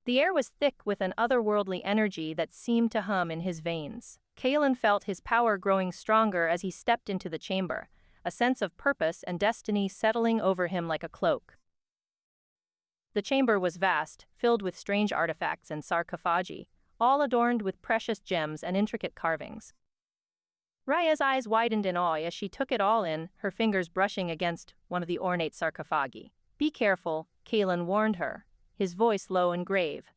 Speaker 1: The air was thick with an otherworldly energy that seemed to hum in his veins. Kalen felt his power growing stronger as he stepped into the chamber, a sense of purpose and destiny settling over him like a cloak. The chamber was vast, filled with strange artifacts and sarcophagi, all adorned with precious gems and intricate carvings. Raya's eyes widened in awe as she took it all in, her fingers brushing against one of the ornate sarcophagi. "Be careful," Kalen warned her, his voice low and grave.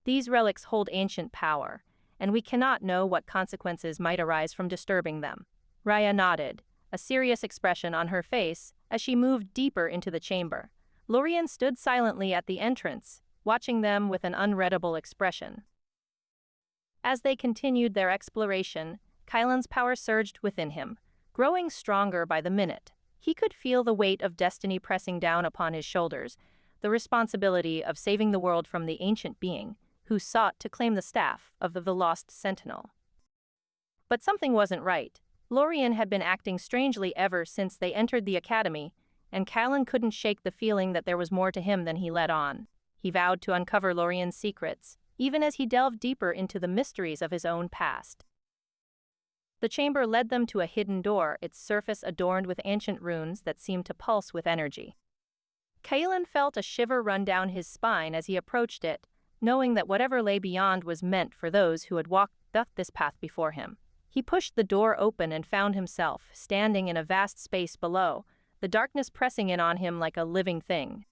Speaker 1: "These relics hold ancient power, and we cannot know what consequences might arise from disturbing them." Raya nodded, a serious expression on her face as she moved deeper into the chamber. Lorien stood silently at the entrance, watching them with an unreadable expression. As they continued their exploration, Kylan's power surged within him, growing stronger by the minute. He could feel the weight of destiny pressing down upon his shoulders, the responsibility of saving the world from the ancient being who sought to claim the staff of the Lost Sentinel. But something wasn't right. Lorien had been acting strangely ever since they entered the academy, and Kylan couldn't shake the feeling that there was more to him than he let on. He vowed to uncover Lorien's secrets, even as he delved deeper into the mysteries of his own past. The chamber led them to a hidden door, its surface adorned with ancient runes that seemed to pulse with energy. Kylan felt a shiver run down his spine as he approached it, knowing that whatever lay beyond was meant for those who had walked this path before him. He pushed the door open and found himself standing in a vast space below, the darkness pressing in on him like a living thing.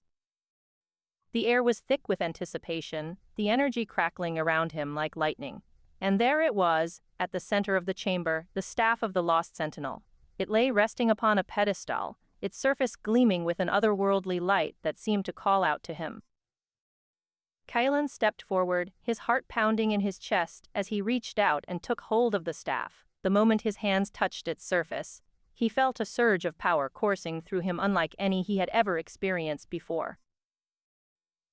Speaker 1: The air was thick with anticipation, the energy crackling around him like lightning. And there it was, at the center of the chamber, the staff of the Lost Sentinel. It lay resting upon a pedestal, its surface gleaming with an otherworldly light that seemed to call out to him. Kylan stepped forward, his heart pounding in his chest as he reached out and took hold of the staff. The moment his hands touched its surface, he felt a surge of power coursing through him unlike any he had ever experienced before.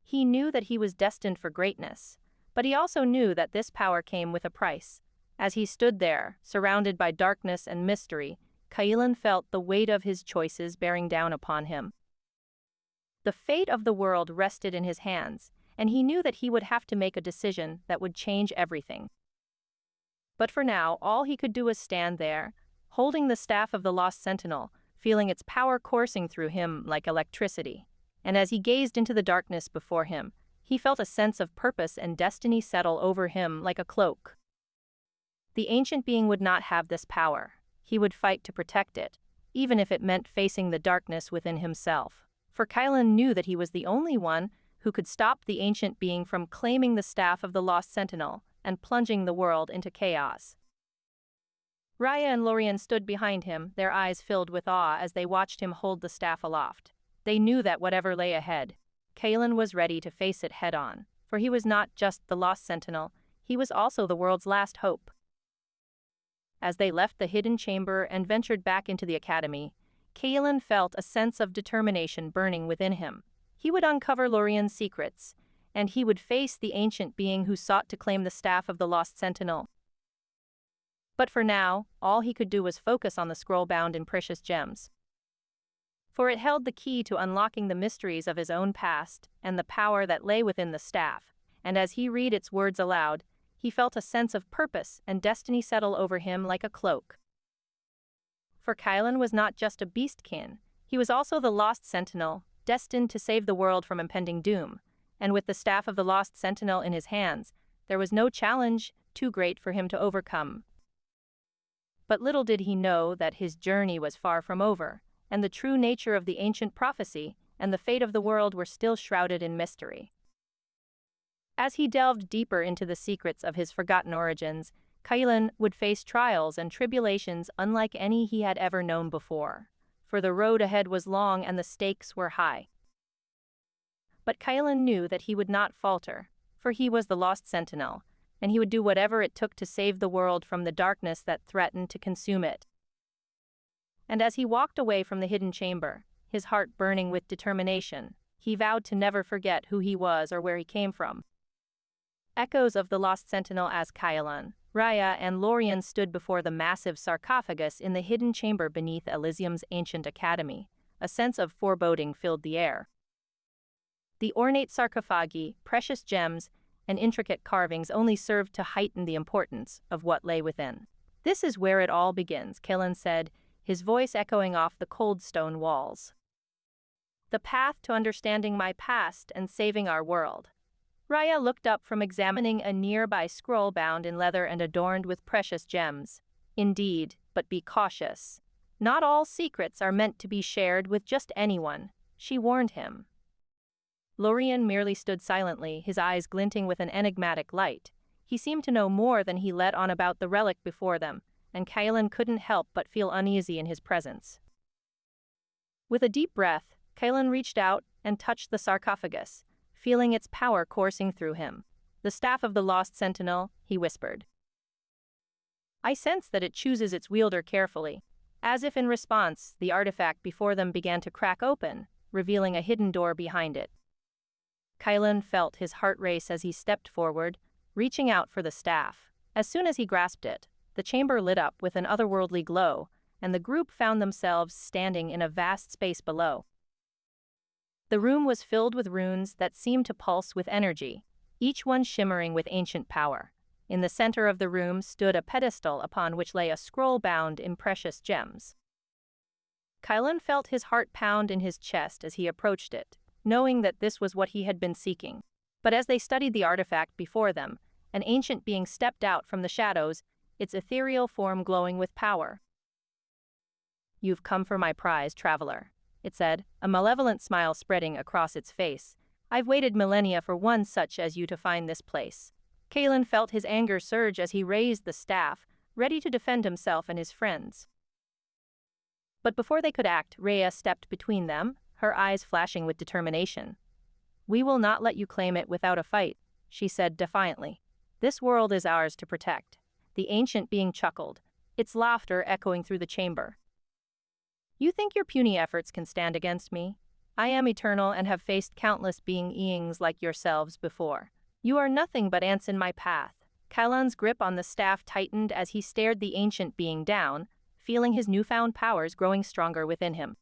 Speaker 1: He knew that he was destined for greatness, but he also knew that this power came with a price. As he stood there, surrounded by darkness and mystery, Kylan felt the weight of his choices bearing down upon him. The fate of the world rested in his hands, and he knew that he would have to make a decision that would change everything. But for now, all he could do was stand there, holding the staff of the Lost Sentinel, feeling its power coursing through him like electricity. And as he gazed into the darkness before him, he felt a sense of purpose and destiny settle over him like a cloak. The ancient being would not have this power. He would fight to protect it, even if it meant facing the darkness within himself. For Kylan knew that he was the only one who could stop the ancient being from claiming the staff of the Lost Sentinel and plunging the world into chaos. Raya and Lorien stood behind him, their eyes filled with awe as they watched him hold the staff aloft. They knew that whatever lay ahead, Kylan was ready to face it head-on, for he was not just the Lost Sentinel, he was also the world's last hope. As they left the hidden chamber and ventured back into the academy, Kylan felt a sense of determination burning within him. He would uncover Lorien's secrets, and he would face the ancient being who sought to claim the staff of the Lost Sentinel. But for now, all he could do was focus on the scroll bound in precious gems. For it held the key to unlocking the mysteries of his own past and the power that lay within the staff, and as he read its words aloud, he felt a sense of purpose and destiny settle over him like a cloak. For Kylan was not just a beastkin, he was also the Lost Sentinel, destined to save the world from impending doom, and with the staff of the Lost Sentinel in his hands, there was no challenge too great for him to overcome. But little did he know that his journey was far from over, and the true nature of the ancient prophecy and the fate of the world were still shrouded in mystery. As he delved deeper into the secrets of his forgotten origins, Kylan would face trials and tribulations unlike any he had ever known before, for the road ahead was long and the stakes were high. But Kylan knew that he would not falter, for he was the Lost Sentinel, and he would do whatever it took to save the world from the darkness that threatened to consume it. And as he walked away from the hidden chamber, his heart burning with determination, he vowed to never forget who he was or where he came from. Echoes of the Lost Sentinel as Kylan, Raya, and Lorien stood before the massive sarcophagus in the hidden chamber beneath Elysium's ancient academy. A sense of foreboding filled the air. The ornate sarcophagi, precious gems, and intricate carvings only served to heighten the importance of what lay within. "This is where it all begins," Kylan said, his voice echoing off the cold stone walls. "The path to understanding my past and saving our world." Raya looked up from examining a nearby scroll bound in leather and adorned with precious gems. "Indeed, but be cautious. Not all secrets are meant to be shared with just anyone," she warned him. Lorien merely stood silently, his eyes glinting with an enigmatic light. He seemed to know more than he let on about the relic before them, and Kylan couldn't help but feel uneasy in his presence. With a deep breath, Kylan reached out and touched the sarcophagus, feeling its power coursing through him. "The staff of the lost sentinel," he whispered. I sense that it chooses its wielder carefully. As if in response, the artifact before them began to crack open, revealing a hidden door behind it. Kylan felt his heart race as he stepped forward, reaching out for the staff. As soon as he grasped it, the chamber lit up with an otherworldly glow, and the group found themselves standing in a vast space below. The room was filled with runes that seemed to pulse with energy, each one shimmering with ancient power. In the center of the room stood a pedestal upon which lay a scroll bound in precious gems. Kylan felt his heart pound in his chest as he approached it, knowing that this was what he had been seeking. But as they studied the artifact before them, an ancient being stepped out from the shadows, its ethereal form glowing with power. "You've come for my prize, traveler," it said, a malevolent smile spreading across its face. "I've waited millennia for one such as you to find this place." Kylan felt his anger surge as he raised the staff, ready to defend himself and his friends. But before they could act, Rhea stepped between them, her eyes flashing with determination. "We will not let you claim it without a fight," she said defiantly. "This world is ours to protect." The ancient being chuckled, its laughter echoing through the chamber. "You think your puny efforts can stand against me? I am eternal and have faced countless beings like yourselves before. You are nothing but ants in my path." Kylan's grip on the staff tightened as he stared the ancient being down, feeling his newfound powers growing stronger within him.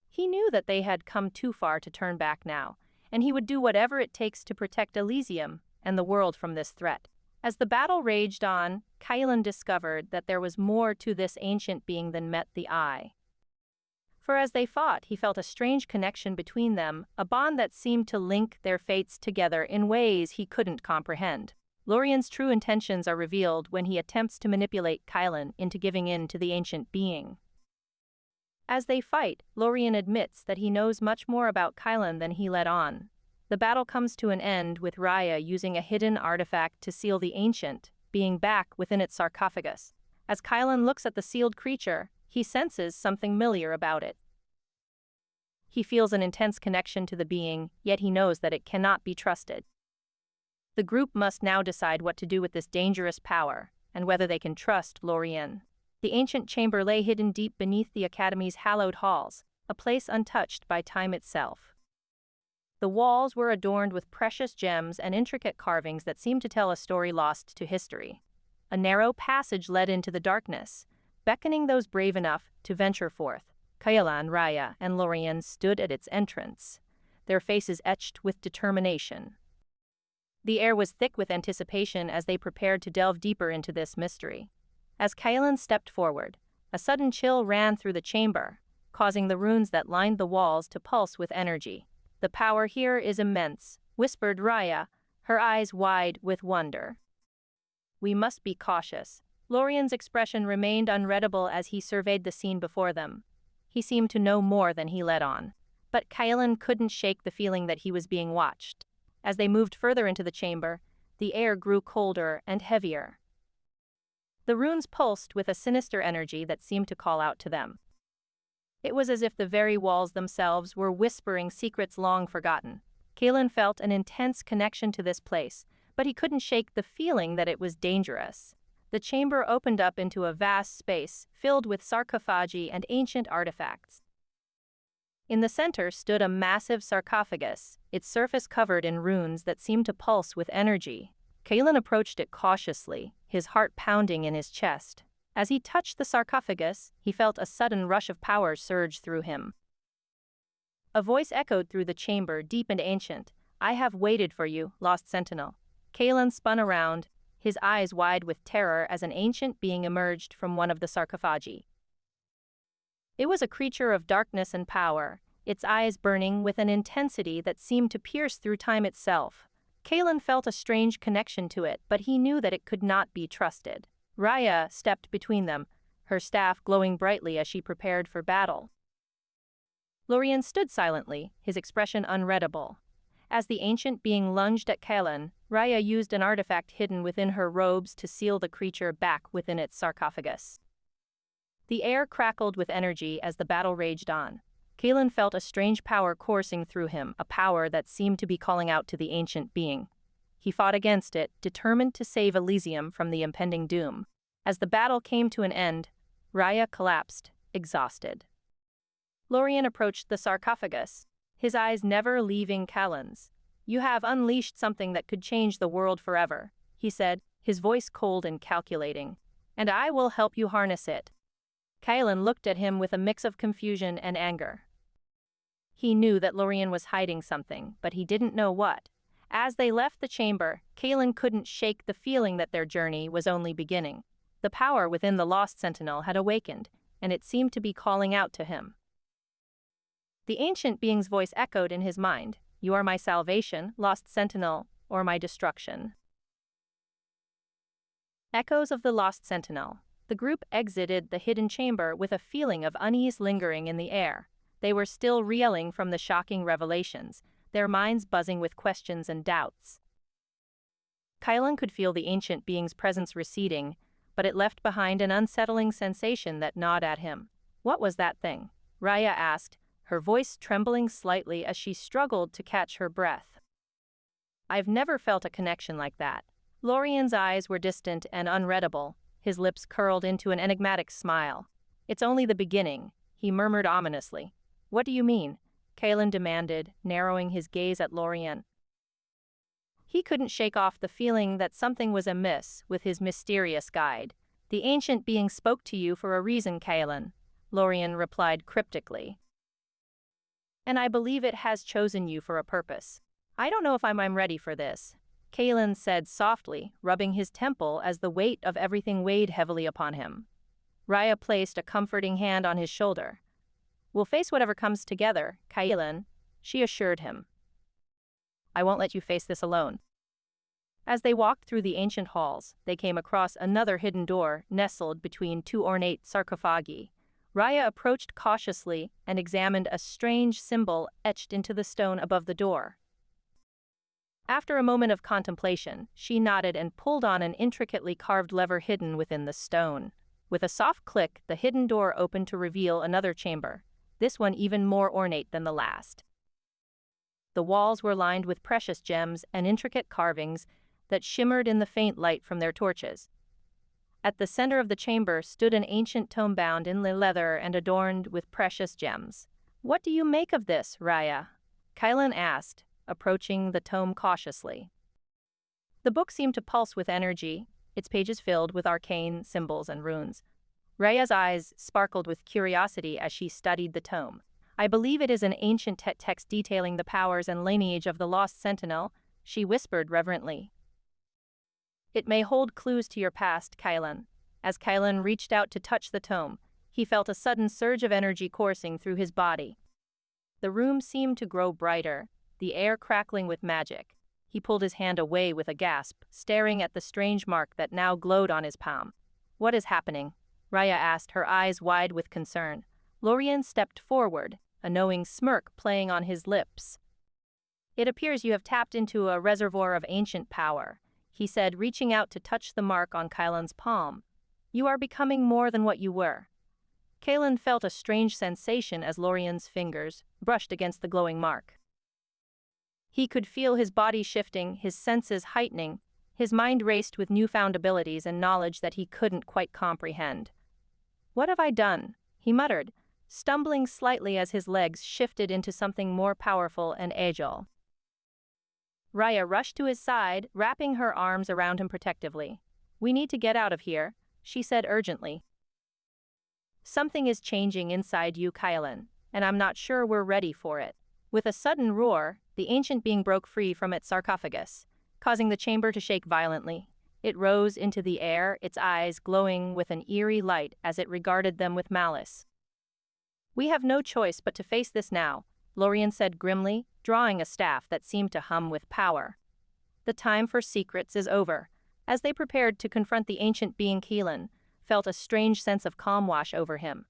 Speaker 1: He knew that they had come too far to turn back now, and he would do whatever it takes to protect Elysium and the world from this threat. As the battle raged on, Kylan discovered that there was more to this ancient being than met the eye. For as they fought, he felt a strange connection between them, a bond that seemed to link their fates together in ways he couldn't comprehend. Lorien's true intentions are revealed when he attempts to manipulate Kylan into giving in to the ancient being. As they fight, Lorien admits that he knows much more about Kylan than he let on. The battle comes to an end with Raya using a hidden artifact to seal the ancient being back within its sarcophagus. As Kylan looks at the sealed creature, he senses something familiar about it. He feels an intense connection to the being, yet he knows that it cannot be trusted. The group must now decide what to do with this dangerous power, and whether they can trust Lorien. The ancient chamber lay hidden deep beneath the Academy's hallowed halls, a place untouched by time itself. The walls were adorned with precious gems and intricate carvings that seemed to tell a story lost to history. A narrow passage led into the darkness, beckoning those brave enough to venture forth. Kylan, Raya, and Lorien stood at its entrance, their faces etched with determination. The air was thick with anticipation as they prepared to delve deeper into this mystery. As Kylan stepped forward, a sudden chill ran through the chamber, causing the runes that lined the walls to pulse with energy. "The power here is immense," whispered Raya, her eyes wide with wonder. "We must be cautious." Lorien's expression remained unreadable as he surveyed the scene before them. He seemed to know more than he let on. But Kylan couldn't shake the feeling that he was being watched. As they moved further into the chamber, the air grew colder and heavier. The runes pulsed with a sinister energy that seemed to call out to them. It was as if the very walls themselves were whispering secrets long forgotten. Kylan felt an intense connection to this place, but he couldn't shake the feeling that it was dangerous. The chamber opened up into a vast space filled with sarcophagi and ancient artifacts. In the center stood a massive sarcophagus, its surface covered in runes that seemed to pulse with energy. Kylan approached it cautiously, his heart pounding in his chest. As he touched the sarcophagus, he felt a sudden rush of power surge through him. A voice echoed through the chamber, deep and ancient. "I have waited for you, Lost Sentinel." Kylan spun around, his eyes wide with terror as an ancient being emerged from one of the sarcophagi. It was a creature of darkness and power, its eyes burning with an intensity that seemed to pierce through time itself. Kylan felt a strange connection to it, but he knew that it could not be trusted. Raya stepped between them, her staff glowing brightly as she prepared for battle. Lorien stood silently, his expression unreadable. As the ancient being lunged at Kylan, Raya used an artifact hidden within her robes to seal the creature back within its sarcophagus. The air crackled with energy as the battle raged on. Kylan felt a strange power coursing through him, a power that seemed to be calling out to the ancient being. He fought against it, determined to save Elysium from the impending doom. As the battle came to an end, Raya collapsed, exhausted. Lorien approached the sarcophagus, his eyes never leaving Callan's. "You have unleashed something that could change the world forever," he said, his voice cold and calculating. "And I will help you harness it." Callan looked at him with a mix of confusion and anger. He knew that Lorien was hiding something, but he didn't know what. As they left the chamber, Callan couldn't shake the feeling that their journey was only beginning. The power within the Lost Sentinel had awakened, and it seemed to be calling out to him. The ancient being's voice echoed in his mind. "You are my salvation, Lost Sentinel, or my destruction." Echoes of the Lost Sentinel. The group exited the hidden chamber with a feeling of unease lingering in the air. They were still reeling from the shocking revelations, their minds buzzing with questions and doubts. Kylan could feel the ancient being's presence receding, but it left behind an unsettling sensation that gnawed at him. "What was that thing?" Raya asked, her voice trembling slightly as she struggled to catch her breath. "I've never felt a connection like that." Lorien's eyes were distant and unreadable, his lips curled into an enigmatic smile. "It's only the beginning," he murmured ominously. "What do you mean?" Callan demanded, narrowing his gaze at Lorien. He couldn't shake off the feeling that something was amiss with his mysterious guide. "The ancient being spoke to you for a reason, Callan," Lorien replied cryptically. "And I believe it has chosen you for a purpose. I don't know if I'm ready for this," Callan said softly, rubbing his temple as the weight of everything weighed heavily upon him. Raya placed a comforting hand on his shoulder. "We'll face whatever comes together, Callan," she assured him. "I won't let you face this alone." As they walked through the ancient halls, they came across another hidden door nestled between two ornate sarcophagi. Raya approached cautiously and examined a strange symbol etched into the stone above the door. After a moment of contemplation, she nodded and pulled on an intricately carved lever hidden within the stone. With a soft click, the hidden door opened to reveal another chamber, this one even more ornate than the last. The walls were lined with precious gems and intricate carvings that shimmered in the faint light from their torches. At the center of the chamber stood an ancient tome bound in leather and adorned with precious gems. "What do you make of this, Raya?" Callan asked, approaching the tome cautiously. The book seemed to pulse with energy, its pages filled with arcane symbols and runes. Raya's eyes sparkled with curiosity as she studied the tome. "I believe it is an ancient text detailing the powers and lineage of the Lost Sentinel," she whispered reverently. "It may hold clues to your past, Callan." As Callan reached out to touch the tome, he felt a sudden surge of energy coursing through his body. The room seemed to grow brighter, the air crackling with magic. He pulled his hand away with a gasp, staring at the strange mark that now glowed on his palm. "What is happening?" Raya asked, her eyes wide with concern. Lorien stepped forward, a knowing smirk playing on his lips. "It appears you have tapped into a reservoir of ancient power," he said, reaching out to touch the mark on Callan's palm. "You are becoming more than what you were." Callan felt a strange sensation as Lorien's fingers brushed against the glowing mark. He could feel his body shifting, his senses heightening. His mind raced with newfound abilities and knowledge that he couldn't quite comprehend. "What have I done?" he muttered, stumbling slightly as his legs shifted into something more powerful and agile. Raya rushed to his side, wrapping her arms around him protectively. "We need to get out of here," she said urgently. "Something is changing inside you, Callan, and I'm not sure we're ready for it." With a sudden roar, the ancient being broke free from its sarcophagus, causing the chamber to shake violently. It rose into the air, its eyes glowing with an eerie light as it regarded them with malice. "We have no choice but to face this now," Lorien said grimly, drawing a staff that seemed to hum with power. "The time for secrets is over." As they prepared to confront the ancient being, Callan felt a strange sense of calm wash over him.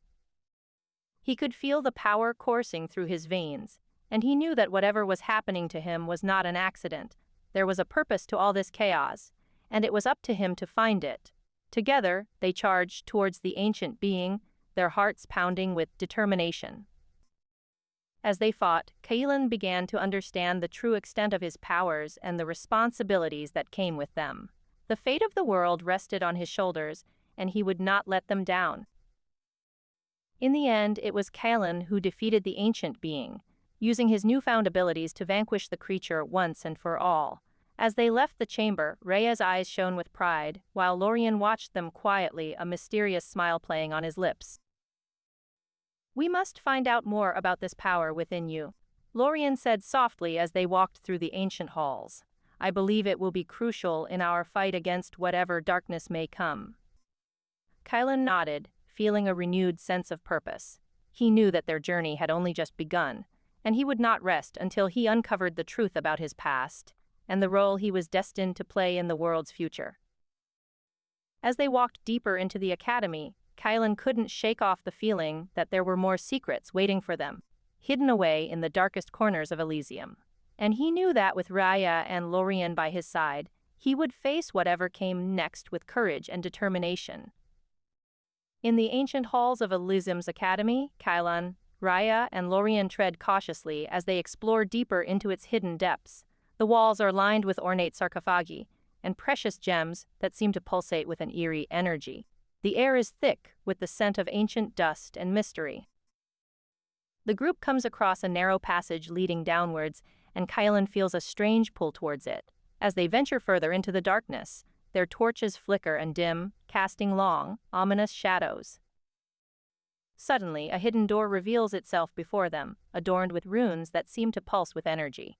Speaker 1: He could feel the power coursing through his veins, and he knew that whatever was happening to him was not an accident. There was a purpose to all this chaos, and it was up to him to find it. Together, they charged towards the ancient being, their hearts pounding with determination. As they fought, Kaelan began to understand the true extent of his powers and the responsibilities that came with them. The fate of the world rested on his shoulders, and he would not let them down. In the end, it was Kaelan who defeated the ancient being, using his newfound abilities to vanquish the creature once and for all. As they left the chamber, Rhea's eyes shone with pride, while Lorien watched them quietly, a mysterious smile playing on his lips. "We must find out more about this power within you," Lorien said softly as they walked through the ancient halls. "I believe it will be crucial in our fight against whatever darkness may come." Kaelan nodded, feeling a renewed sense of purpose. He knew that their journey had only just begun, and he would not rest until he uncovered the truth about his past and the role he was destined to play in the world's future. As they walked deeper into the academy, Kaelan couldn't shake off the feeling that there were more secrets waiting for them, hidden away in the darkest corners of Elysium. And he knew that with Rhea and Lorien by his side, he would face whatever came next with courage and determination. In the ancient halls of Elysium's academy, Kaelan, Rhea, and Lorien tread cautiously as they explore deeper into its hidden depths. The walls are lined with ornate sarcophagi and precious gems that seem to pulsate with an eerie energy. The air is thick with the scent of ancient dust and mystery. The group comes across a narrow passage leading downwards, and Kaelan feels a strange pull towards it. As they venture further into the darkness, their torches flicker and dim, casting long, ominous shadows. Suddenly, a hidden door reveals itself before them, adorned with runes that seem to pulse with energy.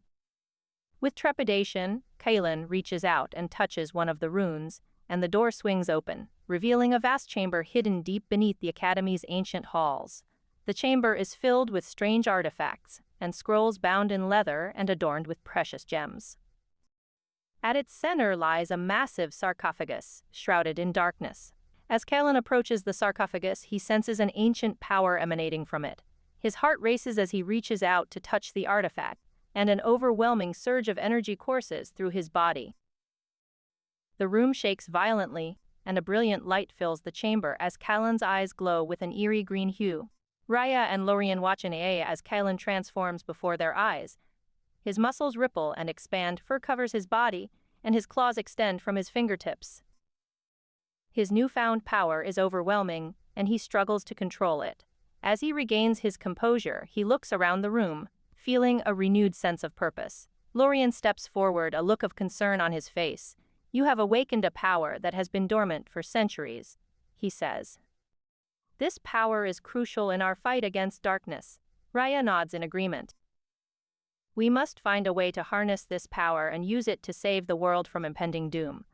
Speaker 1: With trepidation, Kaelan reaches out and touches one of the runes, and the door swings open, revealing a vast chamber hidden deep beneath the Academy's ancient halls. The chamber is filled with strange artifacts, and scrolls bound in leather and adorned with precious gems. At its center lies a massive sarcophagus, shrouded in darkness. As Kaelan approaches the sarcophagus, he senses an ancient power emanating from it. His heart races as he reaches out to touch the artifact, and an overwhelming surge of energy courses through his body. The room shakes violently, and a brilliant light fills the chamber as Kaelan's eyes glow with an eerie green hue. Rhea and Lorien watch in awe as Kaelan transforms before their eyes. His muscles ripple and expand, fur covers his body, and his claws extend from his fingertips. His newfound power is overwhelming, and he struggles to control it. As he regains his composure, he looks around the room, feeling a renewed sense of purpose. Lorien steps forward, a look of concern on his face. "You have awakened a power that has been dormant for centuries," he says. "This power is crucial in our fight against darkness." Rhea nods in agreement. "We must find a way to harness this power and use it to save the world from impending doom."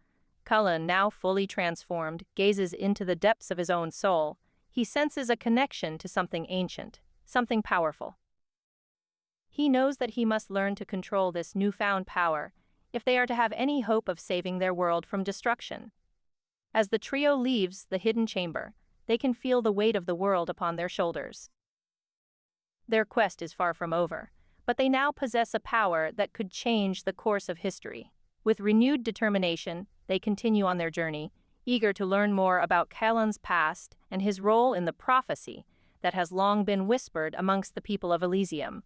Speaker 1: Kaelan, now fully transformed, gazes into the depths of his own soul. He senses a connection to something ancient, something powerful. He knows that he must learn to control this newfound power if they are to have any hope of saving their world from destruction. As the trio leaves the hidden chamber, they can feel the weight of the world upon their shoulders. Their quest is far from over, but they now possess a power that could change the course of history. With renewed determination, they continue on their journey, eager to learn more about Kaelan's past and his role in the prophecy that has long been whispered amongst the people of Elysium.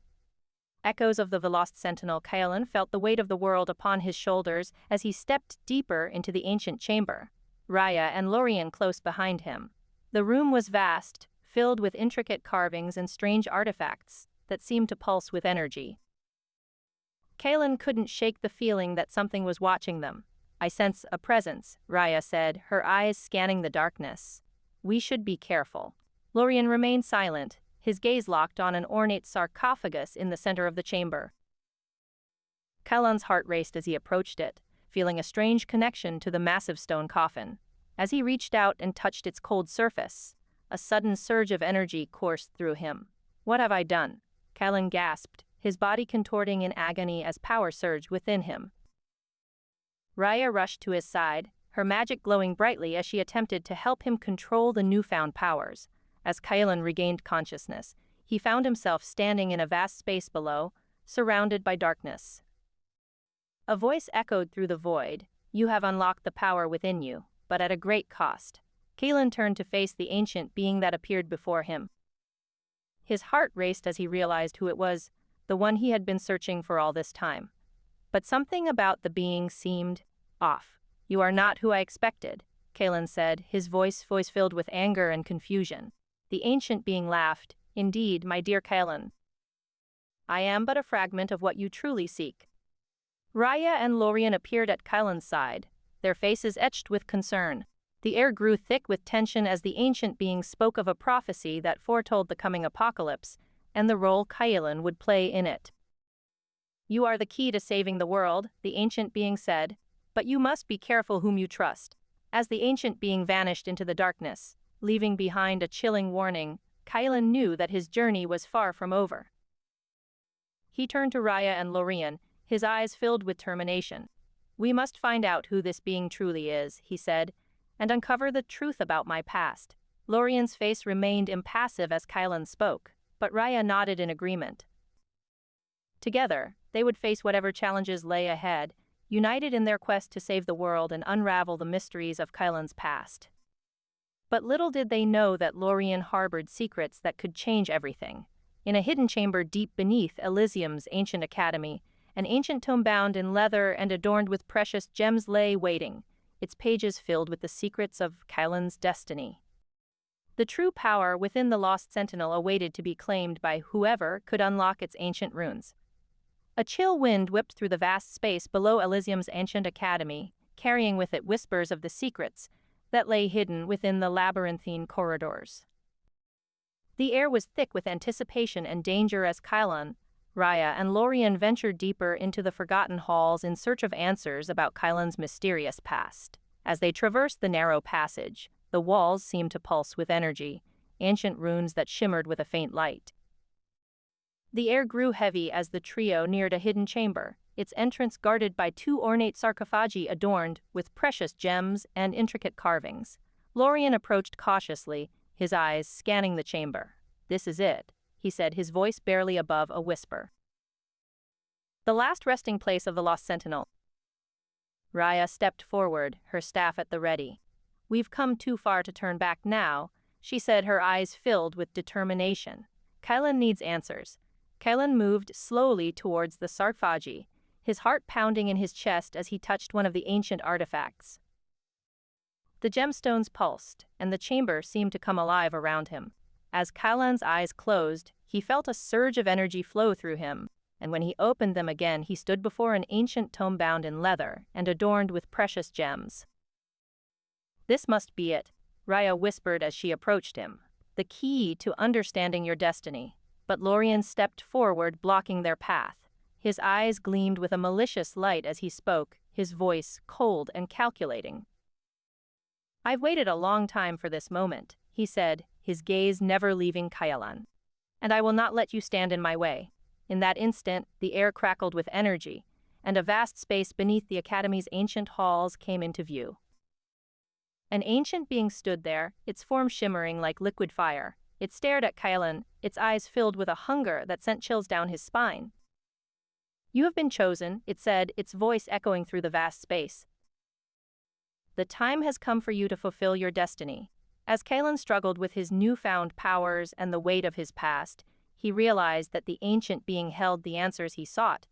Speaker 1: Echoes-of-the-Lost-Sentinel, Kaelan felt the weight of the world upon his shoulders as he stepped deeper into the ancient chamber, Rhea and Lorien close behind him. The room was vast, filled with intricate carvings and strange artifacts that seemed to pulse with energy. Kaelan couldn't shake the feeling that something was watching them. "I sense a presence," Rhea said, her eyes scanning the darkness. "We should be careful." Lorien remained silent, his gaze locked on an ornate sarcophagus in the center of the chamber. Kaelan's heart raced as he approached it, feeling a strange connection to the massive stone coffin. As he reached out and touched its cold surface, a sudden surge of energy coursed through him. "What have I done?" Kaelan gasped, his body contorting in agony as power surged within him. Rhea rushed to his side, her magic glowing brightly as she attempted to help him control the newfound powers. As Kaelan regained consciousness, he found himself standing in a vast space below, surrounded by darkness. A voice echoed through the void, "You have unlocked the power within you, but at a great cost." Kaelan turned to face the ancient being that appeared before him. His heart raced as he realized who it was, the one he had been searching for all this time. But something about the being seemed off. "You are not who I expected," Kalen said, his voice filled with anger and confusion. The ancient being laughed. "Indeed, my dear Kalen. I am but a fragment of what you truly seek." Raya and Lorien appeared at Kylan's side, their faces etched with concern. The air grew thick with tension as the ancient being spoke of a prophecy that foretold the coming apocalypse, and the role Kylan would play in it. "You are the key to saving the world," the ancient being said, "but you must be careful whom you trust." As the ancient being vanished into the darkness, leaving behind a chilling warning, Kylan knew that his journey was far from over. He turned to Raya and Lorien, his eyes filled with determination. "We must find out who this being truly is," he said, "and uncover the truth about my past." Lorien's face remained impassive as Kylan spoke, but Raya nodded in agreement. Together, they would face whatever challenges lay ahead, united in their quest to save the world and unravel the mysteries of Kylan's past. But little did they know that Lorien harbored secrets that could change everything. In a hidden chamber deep beneath Elysium's ancient academy, an ancient tome bound in leather and adorned with precious gems lay waiting, its pages filled with the secrets of Kylan's destiny. The true power within the Lost Sentinel awaited to be claimed by whoever could unlock its ancient runes. A chill wind whipped through the vast space below Elysium's ancient academy, carrying with it whispers of the secrets that lay hidden within the labyrinthine corridors. The air was thick with anticipation and danger as Kylan, Raya, and Lorien ventured deeper into the forgotten halls in search of answers about Kylan's mysterious past. As they traversed the narrow passage, the walls seemed to pulse with energy, ancient runes that shimmered with a faint light. The air grew heavy as the trio neared a hidden chamber, its entrance guarded by two ornate sarcophagi adorned with precious gems and intricate carvings. Lorien approached cautiously, his eyes scanning the chamber. "This is it," he said, his voice barely above a whisper. "The last resting place of the Lost Sentinel." Raya stepped forward, her staff at the ready. "We've come too far to turn back now," she said, her eyes filled with determination. "Kylan needs answers." Kylan moved slowly towards the sarcophagi, his heart pounding in his chest as he touched one of the ancient artifacts. The gemstones pulsed, and the chamber seemed to come alive around him. As Kylan's eyes closed, he felt a surge of energy flow through him, and when he opened them again he stood before an ancient tome bound in leather and adorned with precious gems. "This must be it," Raya whispered as she approached him. "The key to understanding your destiny." But Lorien stepped forward, blocking their path. His eyes gleamed with a malicious light as he spoke, his voice cold and calculating. "I've waited a long time for this moment," he said, his gaze never leaving Kylan. "And I will not let you stand in my way." In that instant, the air crackled with energy, and a vast space beneath the Academy's ancient halls came into view. An ancient being stood there, its form shimmering like liquid fire. It stared at Kylan, its eyes filled with a hunger that sent chills down his spine. "You have been chosen," it said, its voice echoing through the vast space. "The time has come for you to fulfill your destiny." As Kylan struggled with his newfound powers and the weight of his past, he realized that the ancient being held the answers he sought,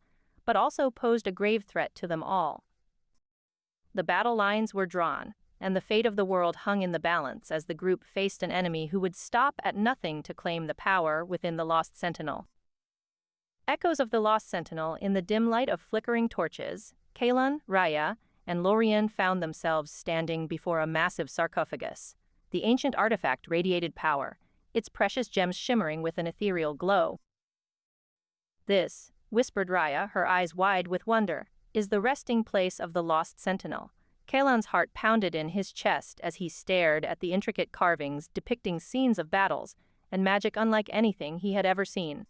Speaker 1: but also posed a grave threat to them all. The battle lines were drawn, and the fate of the world hung in the balance as the group faced an enemy who would stop at nothing to claim the power within the Lost Sentinel. Echoes of the Lost Sentinel. In the dim light of flickering torches, Kylan, Raya, and Lorien found themselves standing before a massive sarcophagus. The ancient artifact radiated power, its precious gems shimmering with an ethereal glow. "This," whispered Raya, her eyes wide with wonder, "is the resting place of the Lost Sentinel." Kylan's heart pounded in his chest as he stared at the intricate carvings depicting scenes of battles and magic unlike anything he had ever seen.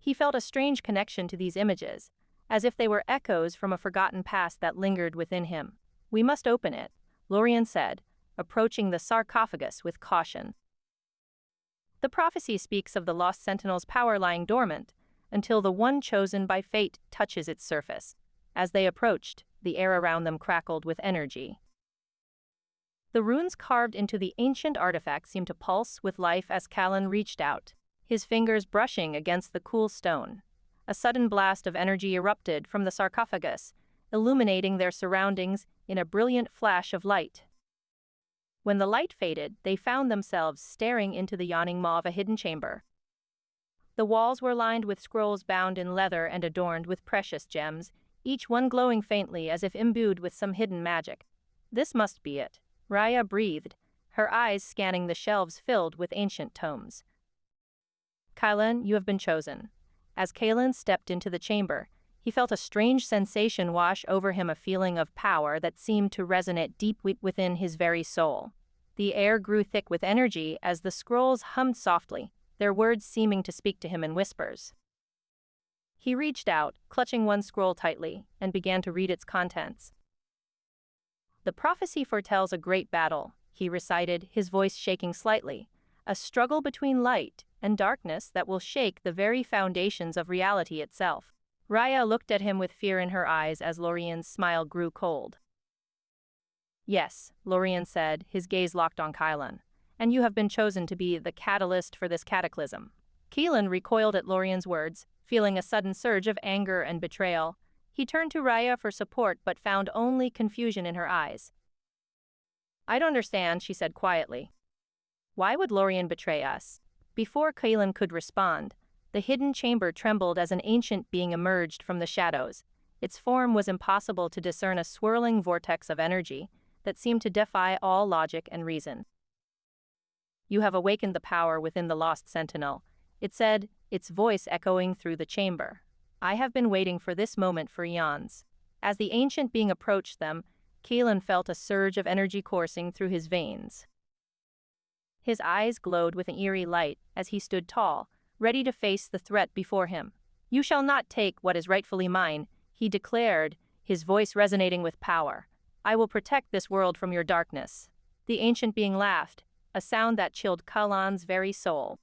Speaker 1: He felt a strange connection to these images, as if they were echoes from a forgotten past that lingered within him. "We must open it," Lorien said, approaching the sarcophagus with caution. "The prophecy speaks of the Lost Sentinel's power lying dormant until the one chosen by fate touches its surface." As they approached, the air around them crackled with energy. The runes carved into the ancient artifact seemed to pulse with life as Kylan reached out, his fingers brushing against the cool stone. A sudden blast of energy erupted from the sarcophagus, illuminating their surroundings in a brilliant flash of light. When the light faded, they found themselves staring into the yawning maw of a hidden chamber. The walls were lined with scrolls bound in leather and adorned with precious gems, each one glowing faintly as if imbued with some hidden magic. "This must be it," Raya breathed, her eyes scanning the shelves filled with ancient tomes. "Kylan, you have been chosen." As Kaelin stepped into the chamber, he felt a strange sensation wash over him, a feeling of power that seemed to resonate deep within his very soul. The air grew thick with energy as the scrolls hummed softly, their words seeming to speak to him in whispers. He reached out, clutching one scroll tightly, and began to read its contents. "The prophecy foretells a great battle," he recited, his voice shaking slightly, "a struggle between light and darkness that will shake the very foundations of reality itself." Raya looked at him with fear in her eyes as Lorien's smile grew cold. "Yes," Lorien said, his gaze locked on Kylan, "and you have been chosen to be the catalyst for this cataclysm." Keelan recoiled at Lorien's words, feeling a sudden surge of anger and betrayal. He turned to Raya for support but found only confusion in her eyes. "I don't understand," she said quietly. "Why would Lorien betray us?" Before Keelan could respond, the hidden chamber trembled as an ancient being emerged from the shadows. Its form was impossible to discern, a swirling vortex of energy that seemed to defy all logic and reason. "You have awakened the power within the Lost Sentinel," it said, its voice echoing through the chamber. "I have been waiting for this moment for eons." As the ancient being approached them, Keelan felt a surge of energy coursing through his veins. His eyes glowed with an eerie light as he stood tall, ready to face the threat before him. "You shall not take what is rightfully mine," he declared, his voice resonating with power. "I will protect this world from your darkness." The ancient being laughed, a sound that chilled Kalan's very soul.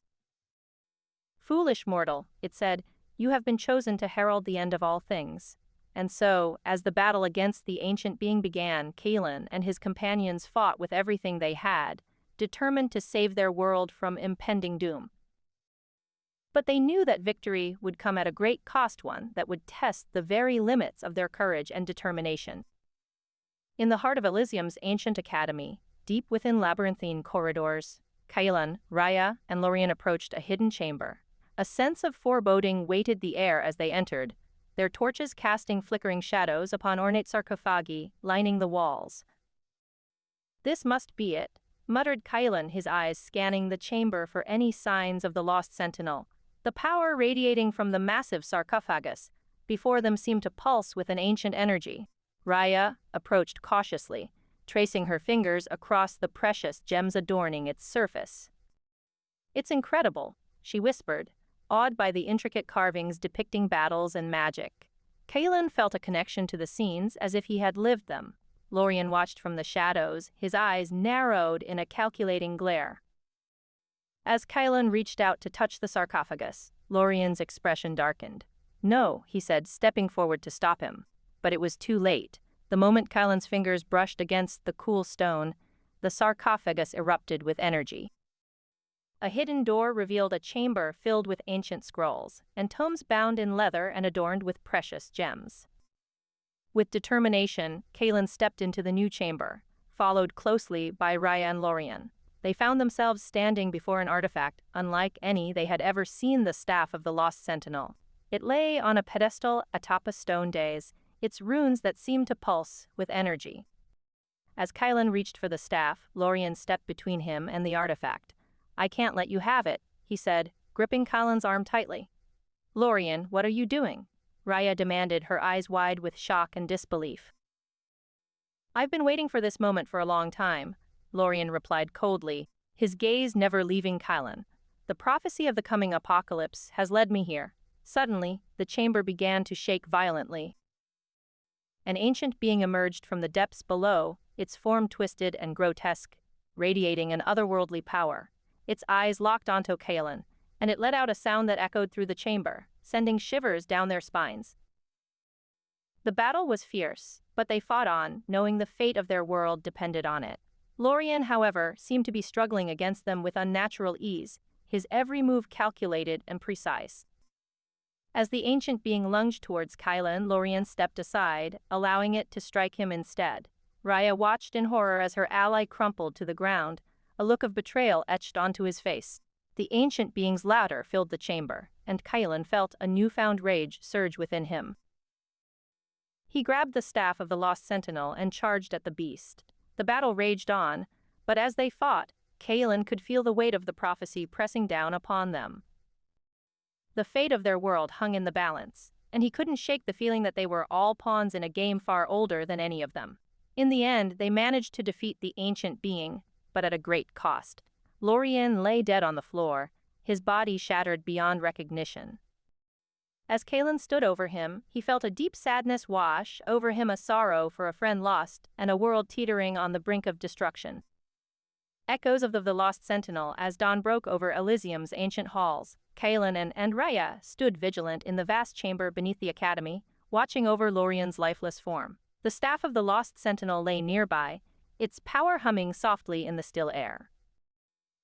Speaker 1: "Foolish mortal," it said, "you have been chosen to herald the end of all things." And so, as the battle against the ancient being began, Kalan and his companions fought with everything they had, determined to save their world from impending doom. But they knew that victory would come at a great cost, one that would test the very limits of their courage and determination. In the heart of Elysium's ancient academy, deep within labyrinthine corridors, Kaelan, Raya, and Lorien approached a hidden chamber. A sense of foreboding weighted the air as they entered, their torches casting flickering shadows upon ornate sarcophagi lining the walls. "This must be it," muttered Kaelan, his eyes scanning the chamber for any signs of the Lost Sentinel. The power radiating from the massive sarcophagus before them seemed to pulse with an ancient energy. Raya approached cautiously, tracing her fingers across the precious gems adorning its surface. "It's incredible," she whispered, awed by the intricate carvings depicting battles and magic. Kaelan felt a connection to the scenes as if he had lived them. Lorien watched from the shadows, his eyes narrowed in a calculating glare. As Kaelan reached out to touch the sarcophagus, Lorien's expression darkened. "No," he said, stepping forward to stop him. But it was too late. The moment Kaelan's fingers brushed against the cool stone, the sarcophagus erupted with energy. A hidden door revealed a chamber filled with ancient scrolls, and tomes bound in leather and adorned with precious gems. With determination, Kaelan stepped into the new chamber, followed closely by Raya and Lorien. They found themselves standing before an artifact unlike any they had ever seen, the staff of the Lost Sentinel. It lay on a pedestal atop a stone dais, its runes that seemed to pulse with energy. As Kaelan reached for the staff, Lorien stepped between him and the artifact. "I can't let you have it," he said, gripping Kaelan's arm tightly. "Lorien, what are you doing?" Raya demanded, her eyes wide with shock and disbelief. "I've been waiting for this moment for a long time," Lorien replied coldly, his gaze never leaving Kaelan. "The prophecy of the coming apocalypse has led me here." Suddenly, the chamber began to shake violently. An ancient being emerged from the depths below, its form twisted and grotesque, radiating an otherworldly power. Its eyes locked onto Kaelan, and it let out a sound that echoed through the chamber, sending shivers down their spines. The battle was fierce, but they fought on, knowing the fate of their world depended on it. Lorien, however, seemed to be struggling against them with unnatural ease, his every move calculated and precise. As the ancient being lunged towards Kylan, Lorien stepped aside, allowing it to strike him instead. Raya watched in horror as her ally crumpled to the ground, a look of betrayal etched onto his face. The ancient being's laughter filled the chamber, and Kylan felt a newfound rage surge within him. He grabbed the staff of the Lost Sentinel and charged at the beast. The battle raged on, but as they fought, Kylan could feel the weight of the prophecy pressing down upon them. The fate of their world hung in the balance, and he couldn't shake the feeling that they were all pawns in a game far older than any of them. In the end, they managed to defeat the ancient being, but at a great cost. Lorien lay dead on the floor, his body shattered beyond recognition. As Kylan stood over him, he felt a deep sadness wash over him, a sorrow for a friend lost and a world teetering on the brink of destruction. Echoes of the Lost-Sentinel. As dawn broke over Elysium's ancient halls, Kylan and Raya stood vigilant in the vast chamber beneath the academy, watching over Lorien's lifeless form. The staff of the Lost-Sentinel lay nearby, its power humming softly in the still air.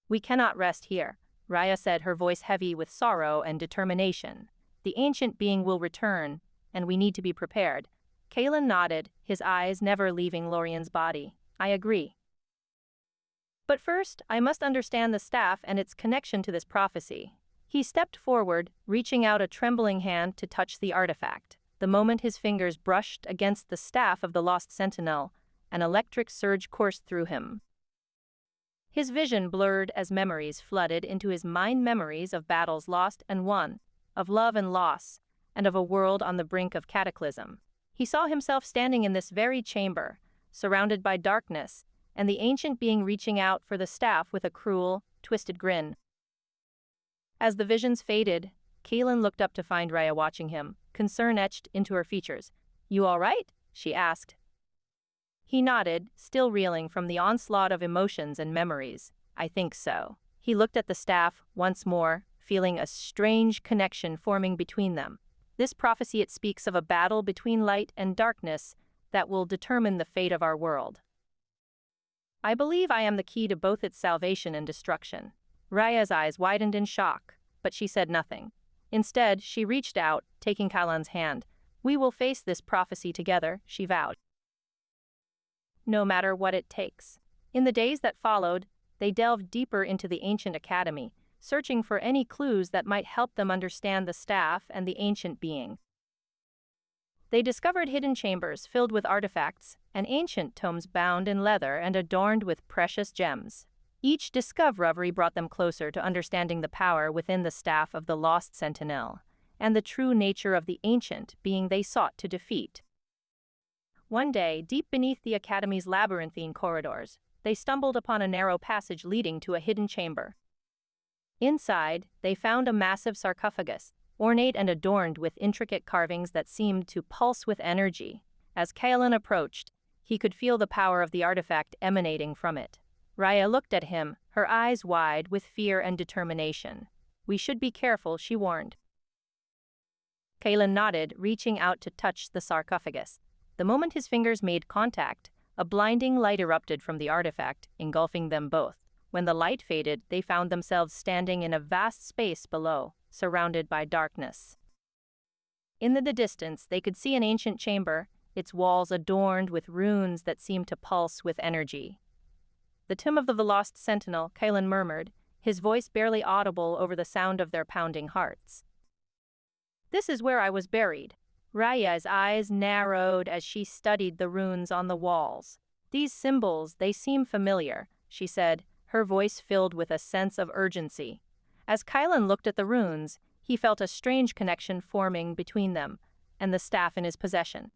Speaker 1: "We cannot rest here," Raya said, her voice heavy with sorrow and determination. "The ancient being will return, and we need to be prepared." Kylan nodded, his eyes never leaving Lorien's body. "I agree. But first, I must understand the staff and its connection to this prophecy." He stepped forward, reaching out a trembling hand to touch the artifact. The moment his fingers brushed against the staff of the Lost Sentinel, an electric surge coursed through him. His vision blurred as memories flooded into his mind, memories of battles lost and won, of love and loss, and of a world on the brink of cataclysm. He saw himself standing in this very chamber, surrounded by darkness, and the ancient being reaching out for the staff with a cruel, twisted grin. As the visions faded, Kylan looked up to find Raya watching him, concern etched into her features. "You all right?" she asked. He nodded, still reeling from the onslaught of emotions and memories. "I think so." He looked at the staff once more, feeling a strange connection forming between them. This prophecy, it speaks of a battle between light and darkness that will determine the fate of our world. "I believe I am the key to both its salvation and destruction." Raya's eyes widened in shock, but she said nothing. Instead, she reached out, taking Kylan's hand. "We will face this prophecy together," she vowed. "No matter what it takes." In the days that followed, they delved deeper into the ancient academy, searching for any clues that might help them understand the staff and the ancient being. They discovered hidden chambers filled with artifacts, and ancient tomes bound in leather and adorned with precious gems. Each discovery brought them closer to understanding the power within the staff of the Lost Sentinel, and the true nature of the ancient being they sought to defeat. One day, deep beneath the Academy's labyrinthine corridors, they stumbled upon a narrow passage leading to a hidden chamber. Inside, they found a massive sarcophagus, ornate and adorned with intricate carvings that seemed to pulse with energy. As Kylan approached, he could feel the power of the artifact emanating from it. Raya looked at him, her eyes wide with fear and determination. "We should be careful," she warned. Kylan nodded, reaching out to touch the sarcophagus. The moment his fingers made contact, a blinding light erupted from the artifact, engulfing them both. When the light faded, they found themselves standing in a vast space below, surrounded by darkness. In the distance, they could see an ancient chamber, its walls adorned with runes that seemed to pulse with energy. "The tomb of the Lost Sentinel," Kylan murmured, his voice barely audible over the sound of their pounding hearts. "This is where I was buried." Raya's eyes narrowed as she studied the runes on the walls. "These symbols, they seem familiar," she said, her voice filled with a sense of urgency. As Kylan looked at the runes, he felt a strange connection forming between them and the staff in his possession.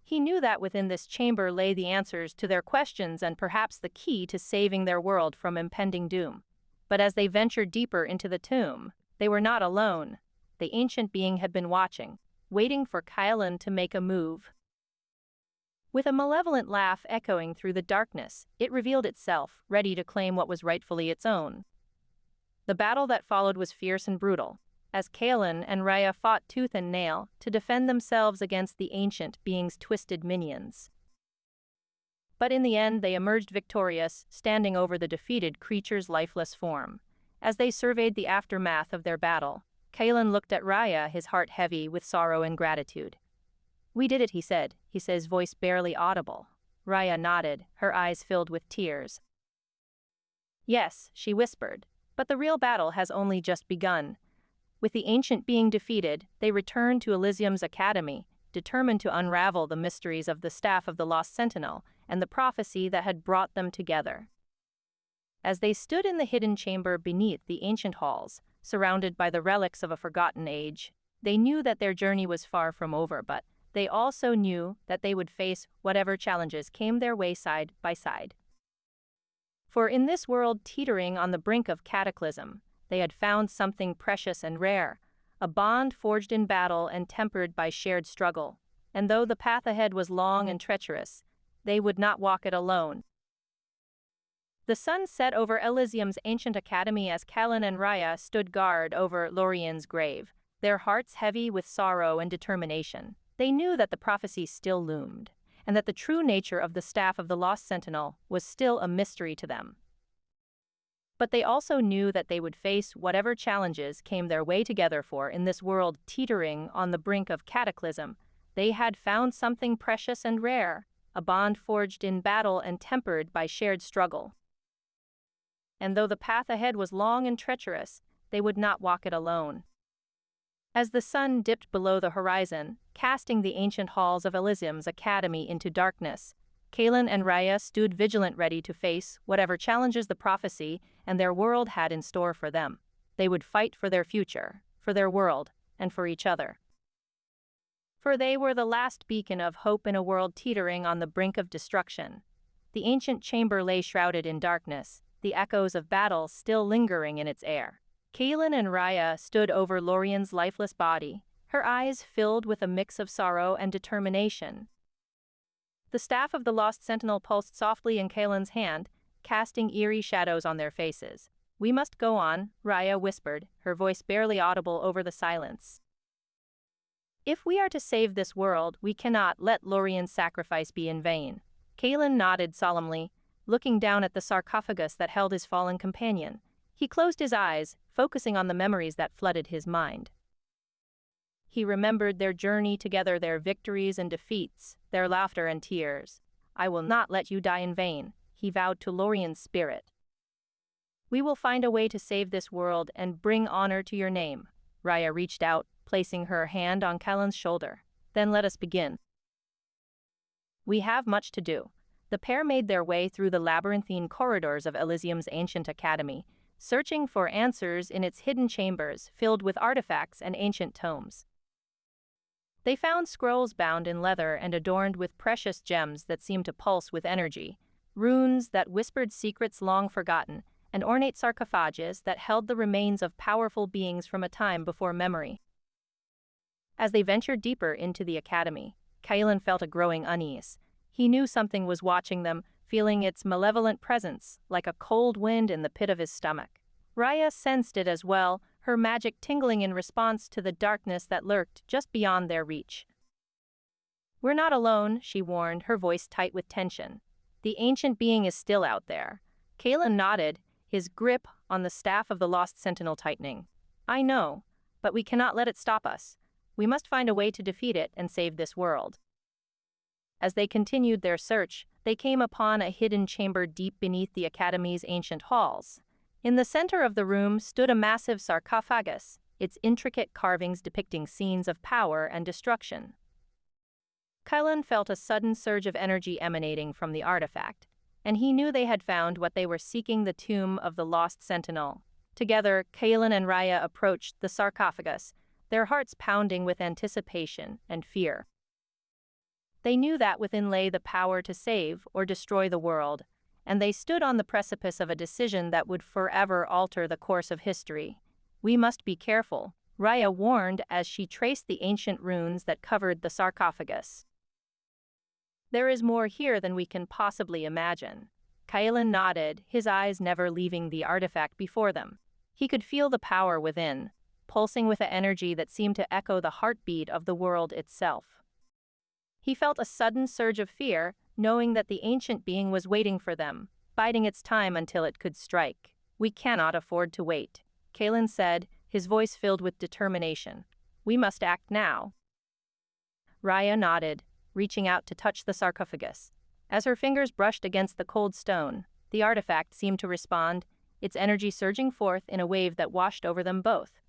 Speaker 1: He knew that within this chamber lay the answers to their questions and perhaps the key to saving their world from impending doom. But as they ventured deeper into the tomb, they were not alone. The ancient being had been watching, waiting for Kylan to make a move. With a malevolent laugh echoing through the darkness, it revealed itself, ready to claim what was rightfully its own. The battle that followed was fierce and brutal, as Kylan and Raya fought tooth and nail to defend themselves against the ancient being's twisted minions. But in the end, they emerged victorious, standing over the defeated creature's lifeless form. As they surveyed the aftermath of their battle, Kalen looked at Raya, his heart heavy with sorrow and gratitude. "We did it," he said, his voice barely audible. Raya nodded, her eyes filled with tears. "Yes," she whispered, "but the real battle has only just begun." With the ancient being defeated, they returned to Elysium's academy, determined to unravel the mysteries of the staff of the Lost Sentinel and the prophecy that had brought them together. As they stood in the hidden chamber beneath the ancient halls, surrounded by the relics of a forgotten age, they knew that their journey was far from over, but they also knew that they would face whatever challenges came their way side by side. For in this world teetering on the brink of cataclysm, they had found something precious and rare, a bond forged in battle and tempered by shared struggle. And though the path ahead was long and treacherous, they would not walk it alone. The sun set over Elysium's ancient academy as Kalen and Raya stood guard over Lorien's grave, their hearts heavy with sorrow and determination. They knew that the prophecy still loomed, and that the true nature of the staff of the Lost Sentinel was still a mystery to them. But they also knew that they would face whatever challenges came their way together, for in this world teetering on the brink of cataclysm, they had found something precious and rare, a bond forged in battle and tempered by shared struggle. And though the path ahead was long and treacherous, they would not walk it alone. As the sun dipped below the horizon, casting the ancient halls of Elysium's academy into darkness, Kalen and Raya stood vigilant, ready to face whatever challenges the prophecy and their world had in store for them. They would fight for their future, for their world, and for each other. For they were the last beacon of hope in a world teetering on the brink of destruction. The ancient chamber lay shrouded in darkness, the echoes of battle still lingering in its air. Kalen and Raya stood over Lorien's lifeless body, her eyes filled with a mix of sorrow and determination. The staff of the Lost Sentinel pulsed softly in Kalen's hand, casting eerie shadows on their faces. "We must go on," Raya whispered, her voice barely audible over the silence. "If we are to save this world, we cannot let Lorien's sacrifice be in vain." Kalen nodded solemnly, looking down at the sarcophagus that held his fallen companion. He closed his eyes, focusing on the memories that flooded his mind. He remembered their journey together, their victories and defeats, their laughter and tears. "I will not let you die in vain," he vowed to Lorien's spirit. "We will find a way to save this world and bring honor to your name." Raya reached out, placing her hand on Kalen's shoulder. "Then let us begin. We have much to do." The pair made their way through the labyrinthine corridors of Elysium's ancient academy, searching for answers in its hidden chambers filled with artifacts and ancient tomes. They found scrolls bound in leather and adorned with precious gems that seemed to pulse with energy, runes that whispered secrets long forgotten, and ornate sarcophages that held the remains of powerful beings from a time before memory. As they ventured deeper into the academy, Kalen felt a growing unease. He knew something was watching them, feeling its malevolent presence like a cold wind in the pit of his stomach. Raya sensed it as well, her magic tingling in response to the darkness that lurked just beyond their reach. "We're not alone," she warned, her voice tight with tension. "The ancient being is still out there." Kalen nodded, his grip on the staff of the Lost Sentinel tightening. "I know, but we cannot let it stop us. We must find a way to defeat it and save this world." As they continued their search, they came upon a hidden chamber deep beneath the Academy's ancient halls. In the center of the room stood a massive sarcophagus, its intricate carvings depicting scenes of power and destruction. Kalen felt a sudden surge of energy emanating from the artifact, and he knew they had found what they were seeking: the tomb of the Lost Sentinel. Together, Kalen and Raya approached the sarcophagus, their hearts pounding with anticipation and fear. They knew that within lay the power to save or destroy the world, and they stood on the precipice of a decision that would forever alter the course of history. "We must be careful," Raya warned as she traced the ancient runes that covered the sarcophagus. "There is more here than we can possibly imagine." Kalen nodded, his eyes never leaving the artifact before them. He could feel the power within, pulsing with an energy that seemed to echo the heartbeat of the world itself. He felt a sudden surge of fear, knowing that the ancient being was waiting for them, biding its time until it could strike. We cannot afford to wait, Kalen said, his voice filled with determination. We must act now. Raya nodded, reaching out to touch the sarcophagus. As her fingers brushed against the cold stone, the artifact seemed to respond, its energy surging forth in a wave that washed over them both.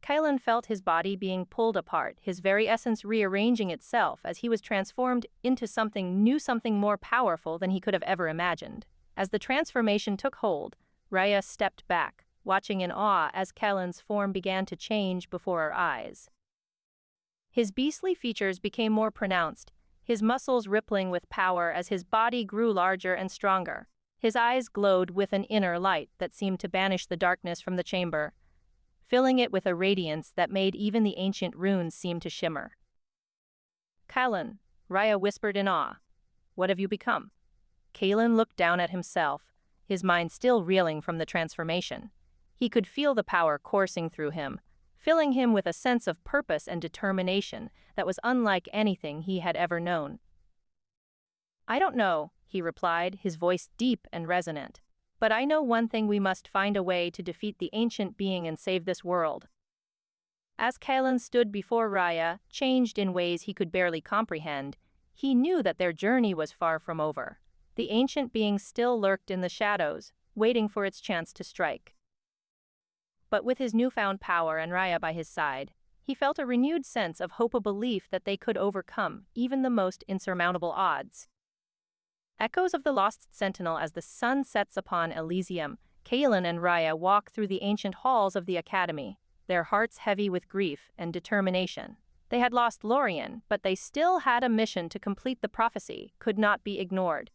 Speaker 1: Kylan felt his body being pulled apart, his very essence rearranging itself as he was transformed into something new, something more powerful than he could have ever imagined. As the transformation took hold, Raya stepped back, watching in awe as Kylan's form began to change before her eyes. His beastly features became more pronounced, his muscles rippling with power as his body grew larger and stronger. His eyes glowed with an inner light that seemed to banish the darkness from the chamber, filling it with a radiance that made even the ancient runes seem to shimmer. Kylan, Raya whispered in awe. What have you become? Kylan looked down at himself, his mind still reeling from the transformation. He could feel the power coursing through him, filling him with a sense of purpose and determination that was unlike anything he had ever known. I don't know, he replied, his voice deep and resonant. But I know one thing: we must find a way to defeat the ancient being and save this world. As Kylan stood before Raya, changed in ways he could barely comprehend, he knew that their journey was far from over. The ancient being still lurked in the shadows, waiting for its chance to strike. But with his newfound power and Raya by his side, he felt a renewed sense of hope, a belief that they could overcome even the most insurmountable odds. Echoes of the Lost Sentinel. As the sun sets upon Elysium, Kylan and Raya walk through the ancient halls of the Academy, their hearts heavy with grief and determination. They had lost Lorien, but they still had a mission to complete. The prophecy could not be ignored.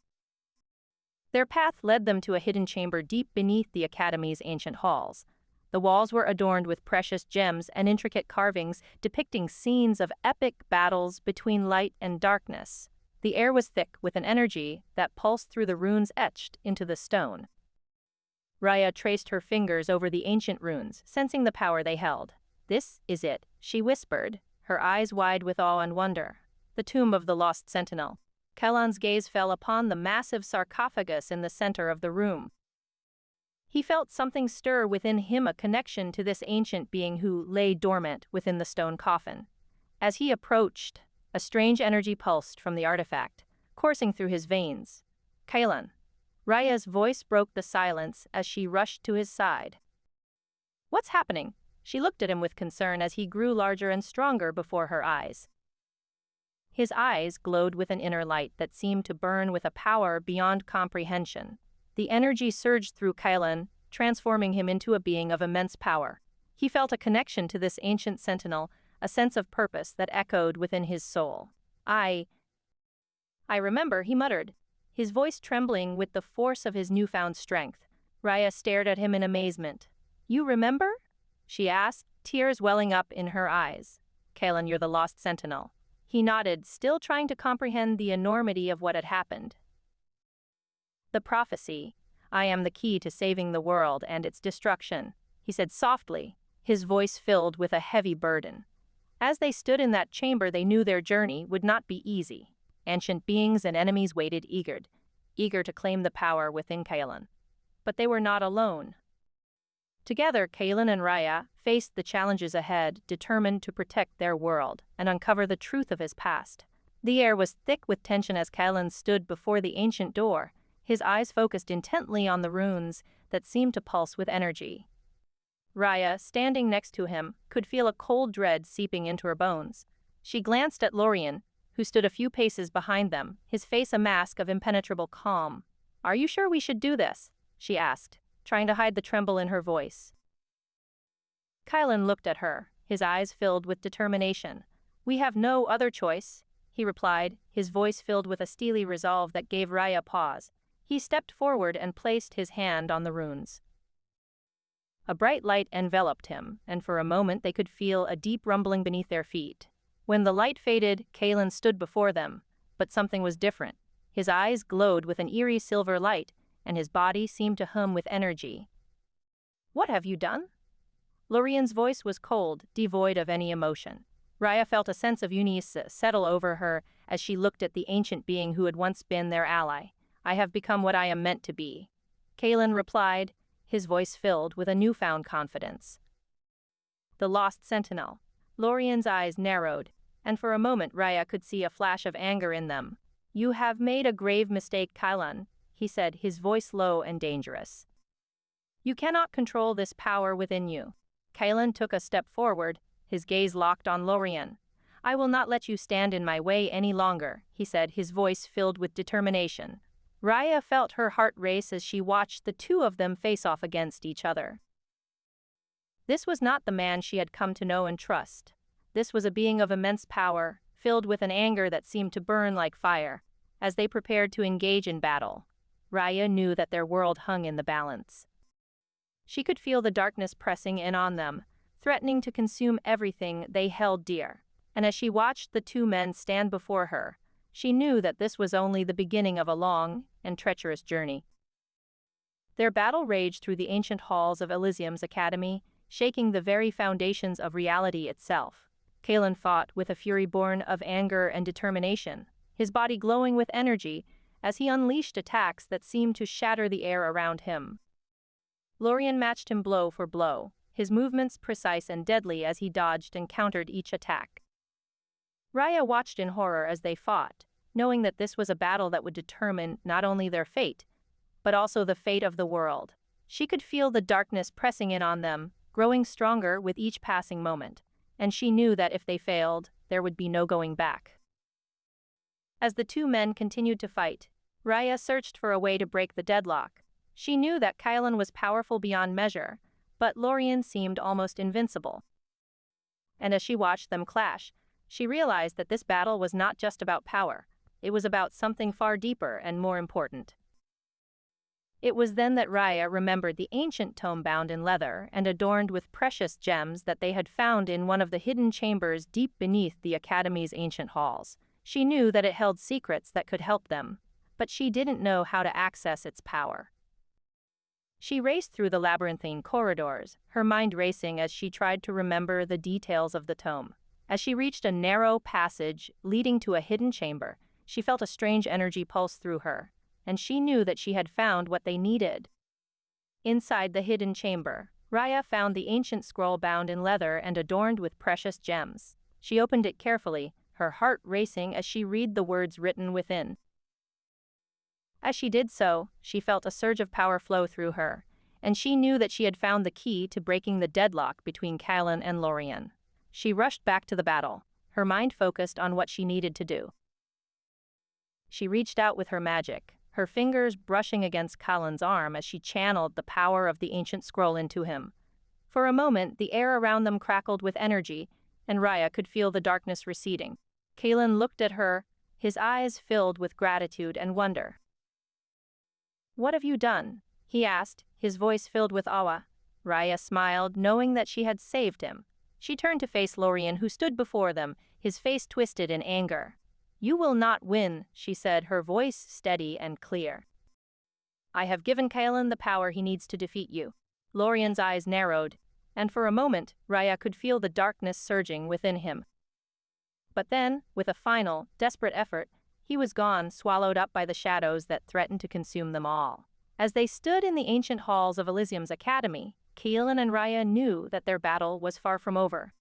Speaker 1: Their path led them to a hidden chamber deep beneath the Academy's ancient halls. The walls were adorned with precious gems and intricate carvings depicting scenes of epic battles between light and darkness. The air was thick with an energy that pulsed through the runes etched into the stone. Raya traced her fingers over the ancient runes, sensing the power they held. This is it, she whispered, her eyes wide with awe and wonder. The tomb of the Lost Sentinel. Kylan's gaze fell upon the massive sarcophagus in the center of the room. He felt something stir within him, a connection to this ancient being who lay dormant within the stone coffin. As he approached, a strange energy pulsed from the artifact, coursing through his veins. Kylan. Raya's voice broke the silence as she rushed to his side. What's happening? She looked at him with concern as he grew larger and stronger before her eyes. His eyes glowed with an inner light that seemed to burn with a power beyond comprehension. The energy surged through Kylan, transforming him into a being of immense power. He felt a connection to this ancient sentinel, a sense of purpose that echoed within his soul. I remember, he muttered, his voice trembling with the force of his newfound strength. Raya stared at him in amazement. You remember? She asked, tears welling up in her eyes. Kylan, you're the Lost Sentinel. He nodded, still trying to comprehend the enormity of what had happened. The prophecy. I am the key to saving the world and its destruction, he said softly, his voice filled with a heavy burden. As they stood in that chamber, they knew their journey would not be easy. Ancient beings and enemies waited eager to claim the power within Kylan. But they were not alone. Together, Kylan and Raya faced the challenges ahead, determined to protect their world and uncover the truth of his past. The air was thick with tension as Kylan stood before the ancient door, his eyes focused intently on the runes that seemed to pulse with energy. Raya, standing next to him, could feel a cold dread seeping into her bones. She glanced at Lorien, who stood a few paces behind them, his face a mask of impenetrable calm. Are you sure we should do this? She asked, trying to hide the tremble in her voice. Kylan looked at her, his eyes filled with determination. We have no other choice, he replied, his voice filled with a steely resolve that gave Raya pause. He stepped forward and placed his hand on the runes. A bright light enveloped him, and for a moment they could feel a deep rumbling beneath their feet. When the light faded, Kylan stood before them, but something was different. His eyes glowed with an eerie silver light, and his body seemed to hum with energy. What have you done? Lorien's voice was cold, devoid of any emotion. Raya felt a sense of unease settle over her as she looked at the ancient being who had once been their ally. I have become what I am meant to be, Kalen replied, his voice filled with a newfound confidence. The Lost Sentinel. Lorian's eyes narrowed, and for a moment Raya could see a flash of anger in them. You have made a grave mistake, Kailan, he said, his voice low and dangerous. You cannot control this power within you. Kailan took a step forward, his gaze locked on Lorian. I will not let you stand in my way any longer, he said, his voice filled with determination. Raya felt her heart race as she watched the two of them face off against each other. This was not the man she had come to know and trust. This was a being of immense power, filled with an anger that seemed to burn like fire. As they prepared to engage in battle, Raya knew that their world hung in the balance. She could feel the darkness pressing in on them, threatening to consume everything they held dear. And as she watched the two men stand before her, she knew that this was only the beginning of a long and treacherous journey. Their battle raged through the ancient halls of Elysium's academy, shaking the very foundations of reality itself. Kalen fought with a fury born of anger and determination, his body glowing with energy as he unleashed attacks that seemed to shatter the air around him. Lorian matched him blow for blow, his movements precise and deadly as he dodged and countered each attack. Raya watched in horror as they fought, knowing that this was a battle that would determine not only their fate, but also the fate of the world. She could feel the darkness pressing in on them, growing stronger with each passing moment, and she knew that if they failed, there would be no going back. As the two men continued to fight, Raya searched for a way to break the deadlock. She knew that Kailan was powerful beyond measure, but Lorian seemed almost invincible. And as she watched them clash, she realized that this battle was not just about power, it was about something far deeper and more important. It was then that Raya remembered the ancient tome bound in leather and adorned with precious gems that they had found in one of the hidden chambers deep beneath the Academy's ancient halls. She knew that it held secrets that could help them, but she didn't know how to access its power. She raced through the labyrinthine corridors, her mind racing as she tried to remember the details of the tome. As she reached a narrow passage leading to a hidden chamber, she felt a strange energy pulse through her, and she knew that she had found what they needed. Inside the hidden chamber, Raya found the ancient scroll bound in leather and adorned with precious gems. She opened it carefully, her heart racing as she read the words written within. As she did so, she felt a surge of power flow through her, and she knew that she had found the key to breaking the deadlock between Kailan and Lorian. She rushed back to the battle, her mind focused on what she needed to do. She reached out with her magic, her fingers brushing against Kailan's arm as she channeled the power of the ancient scroll into him. For a moment, the air around them crackled with energy, and Raya could feel the darkness receding. Kailan looked at her, his eyes filled with gratitude and wonder. "What have you done?" he asked, his voice filled with awe. Raya smiled, knowing that she had saved him. She turned to face Lorian, who stood before them, his face twisted in anger. "You will not win," she said, her voice steady and clear. "I have given Kailan the power he needs to defeat you." Lorian's eyes narrowed, and for a moment, Raya could feel the darkness surging within him. But then, with a final, desperate effort, he was gone, swallowed up by the shadows that threatened to consume them all. As they stood in the ancient halls of Elysium's academy, Kailan and Raya knew that their battle was far from over.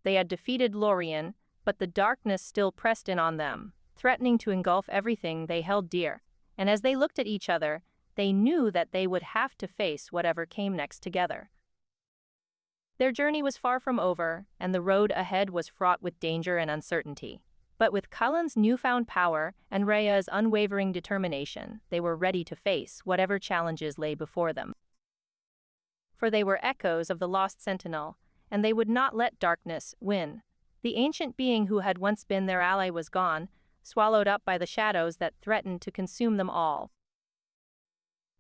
Speaker 1: They had defeated Lorian, but the darkness still pressed in on them, threatening to engulf everything they held dear. And as they looked at each other, they knew that they would have to face whatever came next together. Their journey was far from over, and the road ahead was fraught with danger and uncertainty. But with Kailan's newfound power and Raya's unwavering determination, they were ready to face whatever challenges lay before them. For they were echoes of the lost Sentinel, and they would not let darkness win. The ancient being who had once been their ally was gone, swallowed up by the shadows that threatened to consume them all.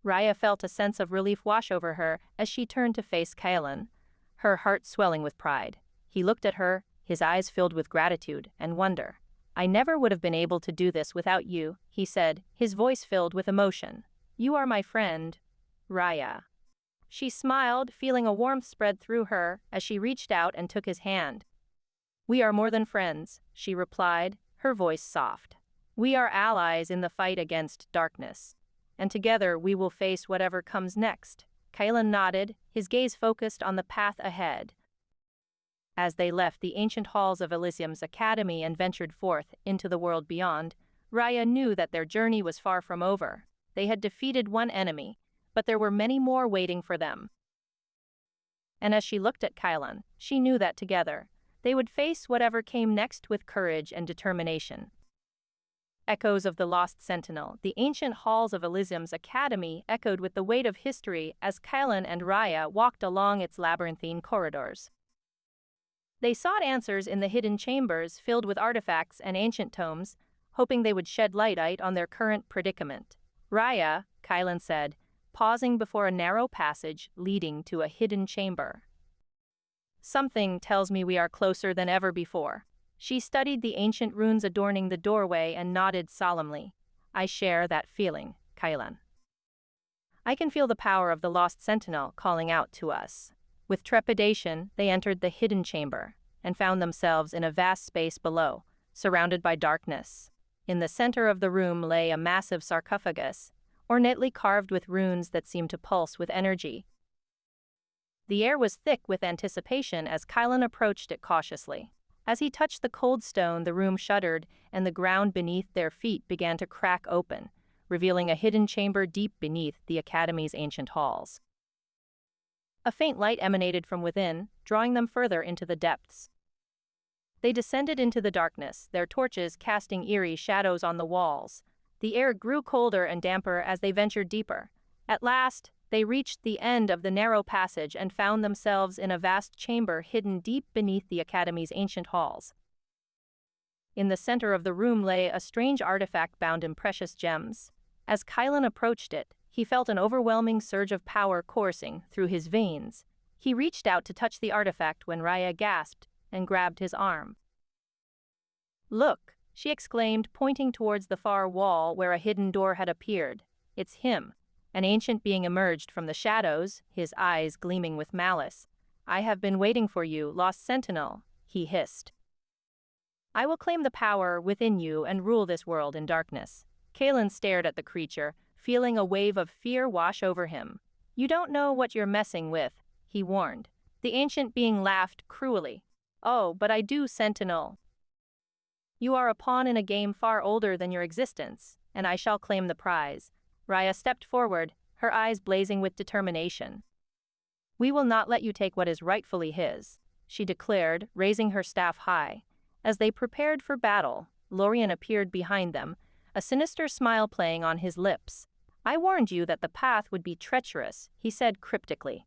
Speaker 1: Raya felt a sense of relief wash over her as she turned to face Kailan, her heart swelling with pride. He looked at her, his eyes filled with gratitude and wonder. "I never would have been able to do this without you," he said, his voice filled with emotion. "You are my friend, Raya." She smiled, feeling a warmth spread through her as she reached out and took his hand. "We are more than friends," she replied, her voice soft. "We are allies in the fight against darkness." and together we will face whatever comes next. Kaelan nodded, his gaze focused on the path ahead. As they left the ancient halls of Elysium's academy and ventured forth into the world beyond, Raya knew that their journey was far from over. They had defeated one enemy, but there were many more waiting for them. And as she looked at Kaelan, she knew that together, they would face whatever came next with courage and determination. Echoes of the Lost Sentinel, the ancient halls of Elysium's academy echoed with the weight of history as Kaelan and Raya walked along its labyrinthine corridors. They sought answers in the hidden chambers filled with artifacts and ancient tomes, hoping they would shed light on their current predicament. Raya, Kaelan said, pausing before a narrow passage leading to a hidden chamber. Something tells me we are closer than ever before. She studied the ancient runes adorning the doorway and nodded solemnly. I share that feeling, Kaelan. I can feel the power of the Lost Sentinel calling out to us. With trepidation, they entered the hidden chamber and found themselves in a vast space below, surrounded by darkness. In the center of the room lay a massive sarcophagus, ornately carved with runes that seemed to pulse with energy. The air was thick with anticipation as Kaelan approached it cautiously. As he touched the cold stone, the room shuddered, and the ground beneath their feet began to crack open, revealing a hidden chamber deep beneath the Academy's ancient halls. A faint light emanated from within, drawing them further into the depths. They descended into the darkness, their torches casting eerie shadows on the walls. The air grew colder and damper as they ventured deeper. At last, they reached the end of the narrow passage and found themselves in a vast chamber hidden deep beneath the Academy's ancient halls. In the center of the room lay a strange artifact bound in precious gems. As Kaelan approached it, he felt an overwhelming surge of power coursing through his veins. He reached out to touch the artifact when Raya gasped and grabbed his arm. "Look," she exclaimed, pointing towards the far wall where a hidden door had appeared. "It's him." An ancient being emerged from the shadows, his eyes gleaming with malice. "I have been waiting for you, Lost Sentinel," he hissed. "I will claim the power within you and rule this world in darkness." Kaelan stared at the creature, feeling a wave of fear wash over him. "You don't know what you're messing with," he warned. The ancient being laughed cruelly. "Oh, but I do, Sentinel. You are a pawn in a game far older than your existence, and I shall claim the prize." Raya stepped forward, her eyes blazing with determination. "We will not let you take what is rightfully his," she declared, raising her staff high. As they prepared for battle, Lorien appeared behind them, a sinister smile playing on his lips. "I warned you that the path would be treacherous," he said cryptically.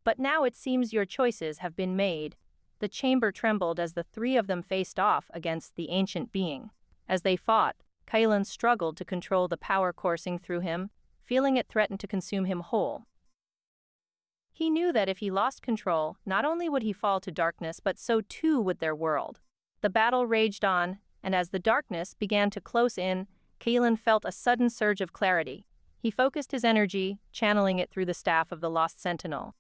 Speaker 1: "But now it seems your choices have been made." The chamber trembled as the three of them faced off against the ancient being. As they fought, Kaelan struggled to control the power coursing through him, feeling it threatened to consume him whole. He knew that if he lost control, not only would he fall to darkness but so too would their world. The battle raged on, and as the darkness began to close in, Kaelan felt a sudden surge of clarity. He focused his energy, channeling it through the staff of the Lost Sentinel.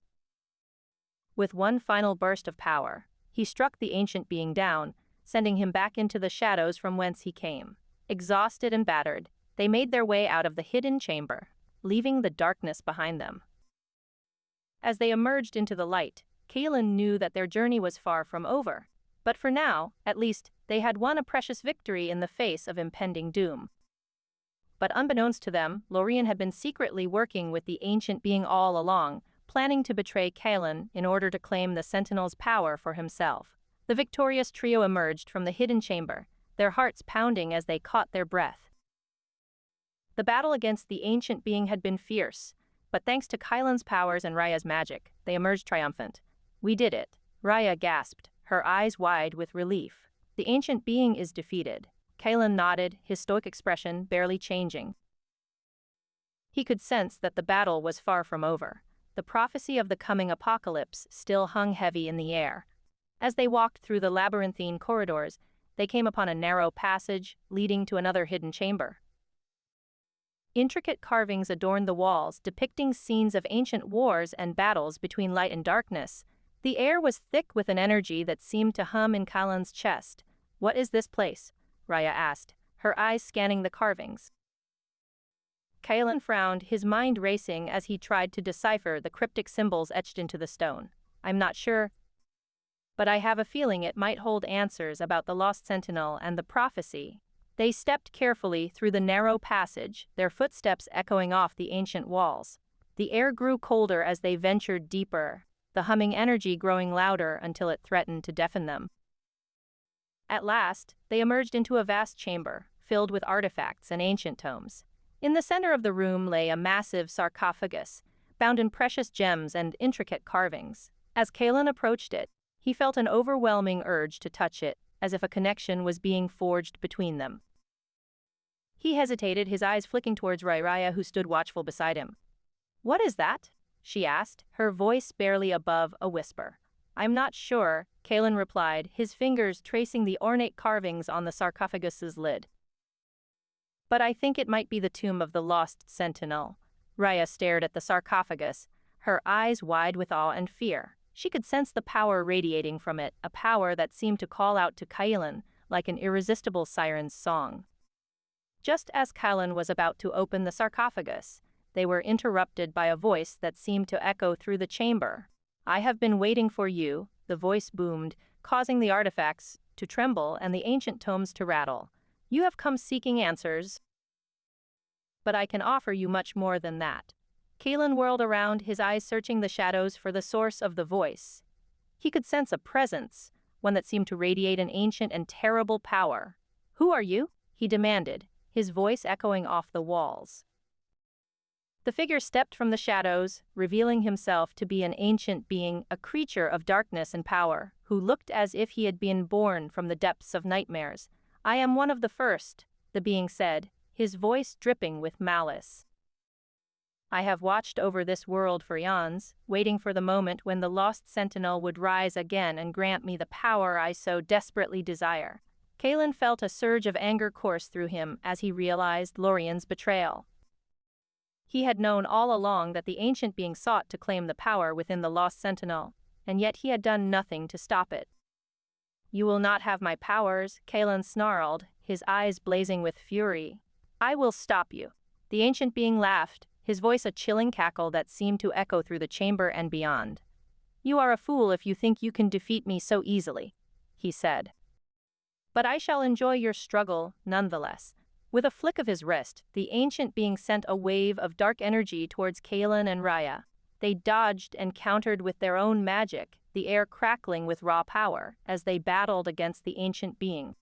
Speaker 1: With one final burst of power, he struck the ancient being down, sending him back into the shadows from whence he came. Exhausted and battered, they made their way out of the hidden chamber, leaving the darkness behind them. As they emerged into the light, Kaelan knew that their journey was far from over. But for now, at least, they had won a precious victory in the face of impending doom. But unbeknownst to them, Lorien had been secretly working with the ancient being all along, planning to betray Kaelan in order to claim the Sentinel's power for himself. The victorious trio emerged from the hidden chamber, their hearts pounding as they caught their breath. The battle against the ancient being had been fierce, but thanks to Kaelan's powers and Raya's magic, they emerged triumphant. "We did it," Raya gasped, her eyes wide with relief. "The ancient being is defeated." Kaelan nodded, his stoic expression barely changing. He could sense that the battle was far from over. The prophecy of the coming apocalypse still hung heavy in the air. As they walked through the labyrinthine corridors, they came upon a narrow passage leading to another hidden chamber. Intricate carvings adorned the walls, depicting scenes of ancient wars and battles between light and darkness. The air was thick with an energy that seemed to hum in Kaelan's chest. "What is this place?" Raya asked, her eyes scanning the carvings. Kaelin frowned, his mind racing as he tried to decipher the cryptic symbols etched into the stone. I'm not sure, but I have a feeling it might hold answers about the Lost Sentinel and the prophecy. They stepped carefully through the narrow passage, their footsteps echoing off the ancient walls. The air grew colder as they ventured deeper, the humming energy growing louder until it threatened to deafen them. At last, they emerged into a vast chamber, filled with artifacts and ancient tomes. In the center of the room lay a massive sarcophagus, bound in precious gems and intricate carvings. As Kaelin approached it, he felt an overwhelming urge to touch it, as if a connection was being forged between them. He hesitated, his eyes flicking towards Raya, who stood watchful beside him. "What is that?" she asked, her voice barely above a whisper. "I'm not sure," Kaelin replied, his fingers tracing the ornate carvings on the sarcophagus's lid. "But I think it might be the tomb of the Lost Sentinel." Raya stared at the sarcophagus, her eyes wide with awe and fear. She could sense the power radiating from it, a power that seemed to call out to Kaelin like an irresistible siren's song. Just as Kaelin was about to open the sarcophagus, they were interrupted by a voice that seemed to echo through the chamber. "I have been waiting for you," the voice boomed, causing the artifacts to tremble and the ancient tomes to rattle. "You have come seeking answers, but I can offer you much more than that." Kaelin whirled around, his eyes searching the shadows for the source of the voice. He could sense a presence, one that seemed to radiate an ancient and terrible power. "Who are you?" he demanded, his voice echoing off the walls. The figure stepped from the shadows, revealing himself to be an ancient being, a creature of darkness and power, who looked as if he had been born from the depths of nightmares. "I am one of the first," the being said, his voice dripping with malice. "I have watched over this world for eons, waiting for the moment when the Lost Sentinel would rise again and grant me the power I so desperately desire." Kaelin felt a surge of anger course through him as he realized Lorien's betrayal. He had known all along that the ancient being sought to claim the power within the Lost Sentinel, and yet he had done nothing to stop it. "You will not have my powers," Kaelin snarled, his eyes blazing with fury. "I will stop you." The ancient being laughed, his voice a chilling cackle that seemed to echo through the chamber and beyond. "You are a fool if you think you can defeat me so easily," he said. "But I shall enjoy your struggle, nonetheless." With a flick of his wrist, the ancient being sent a wave of dark energy towards Kaelin and Raya. They dodged and countered with their own magic, the air crackling with raw power, as they battled against the ancient being.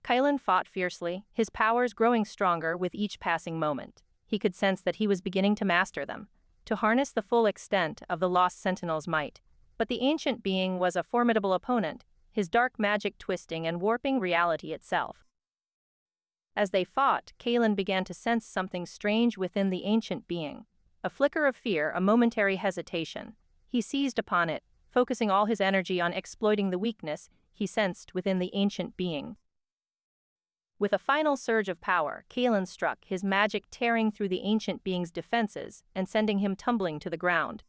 Speaker 1: Kaelin fought fiercely, his powers growing stronger with each passing moment. He could sense that he was beginning to master them, to harness the full extent of the Lost Sentinel's might. But the ancient being was a formidable opponent, his dark magic twisting and warping reality itself. As they fought, Kaelin began to sense something strange within the ancient being. A flicker of fear, a momentary hesitation. He seized upon it, focusing all his energy on exploiting the weakness he sensed within the ancient being. With a final surge of power, Kaelin struck, his magic tearing through the ancient being's defenses and sending him tumbling to the ground.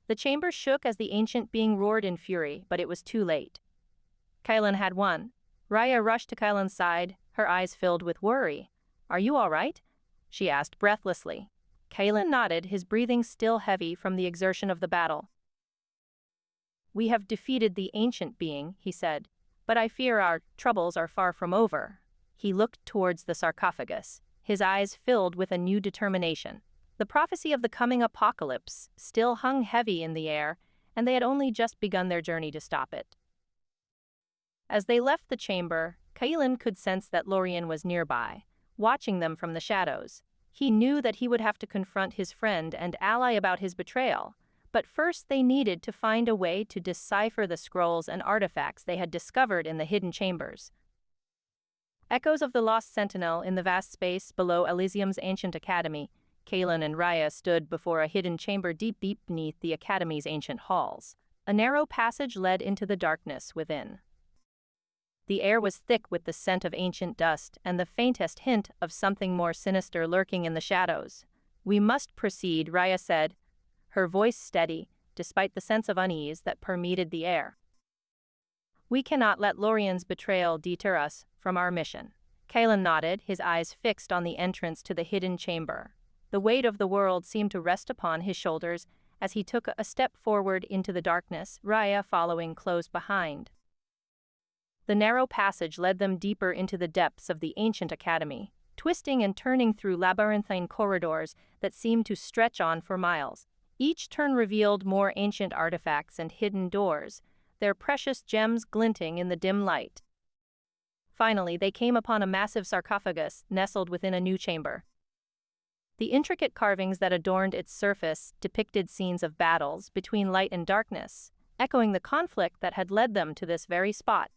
Speaker 1: The chamber shook as the ancient being roared in fury, but it was too late. Kaelin had won. Raya rushed to Kaelin's side, her eyes filled with worry. "Are you all right?" she asked breathlessly. Kaelin nodded, his breathing still heavy from the exertion of the battle. "We have defeated the ancient being," he said, "but I fear our troubles are far from over." He looked towards the sarcophagus, his eyes filled with a new determination. The prophecy of the coming apocalypse still hung heavy in the air, and they had only just begun their journey to stop it. As they left the chamber, Kaelin could sense that Lorien was nearby, watching them from the shadows. He knew that he would have to confront his friend and ally about his betrayal, but first they needed to find a way to decipher the scrolls and artifacts they had discovered in the hidden chambers. Echoes of the Lost-Sentinel in the vast space below Elysium's ancient academy, Kaelin and Raya stood before a hidden chamber deep beneath the academy's ancient halls. A narrow passage led into the darkness within. The air was thick with the scent of ancient dust and the faintest hint of something more sinister lurking in the shadows. "We must proceed," Raya said, her voice steady, despite the sense of unease that permeated the air. "We cannot let Lorien's betrayal deter us from our mission." Kalen nodded, his eyes fixed on the entrance to the hidden chamber. The weight of the world seemed to rest upon his shoulders as he took a step forward into the darkness, Raya following close behind. The narrow passage led them deeper into the depths of the ancient academy, twisting and turning through labyrinthine corridors that seemed to stretch on for miles. Each turn revealed more ancient artifacts and hidden doors, their precious gems glinting in the dim light. Finally, they came upon a massive sarcophagus nestled within a new chamber. The intricate carvings that adorned its surface depicted scenes of battles between light and darkness, echoing the conflict that had led them to this very spot.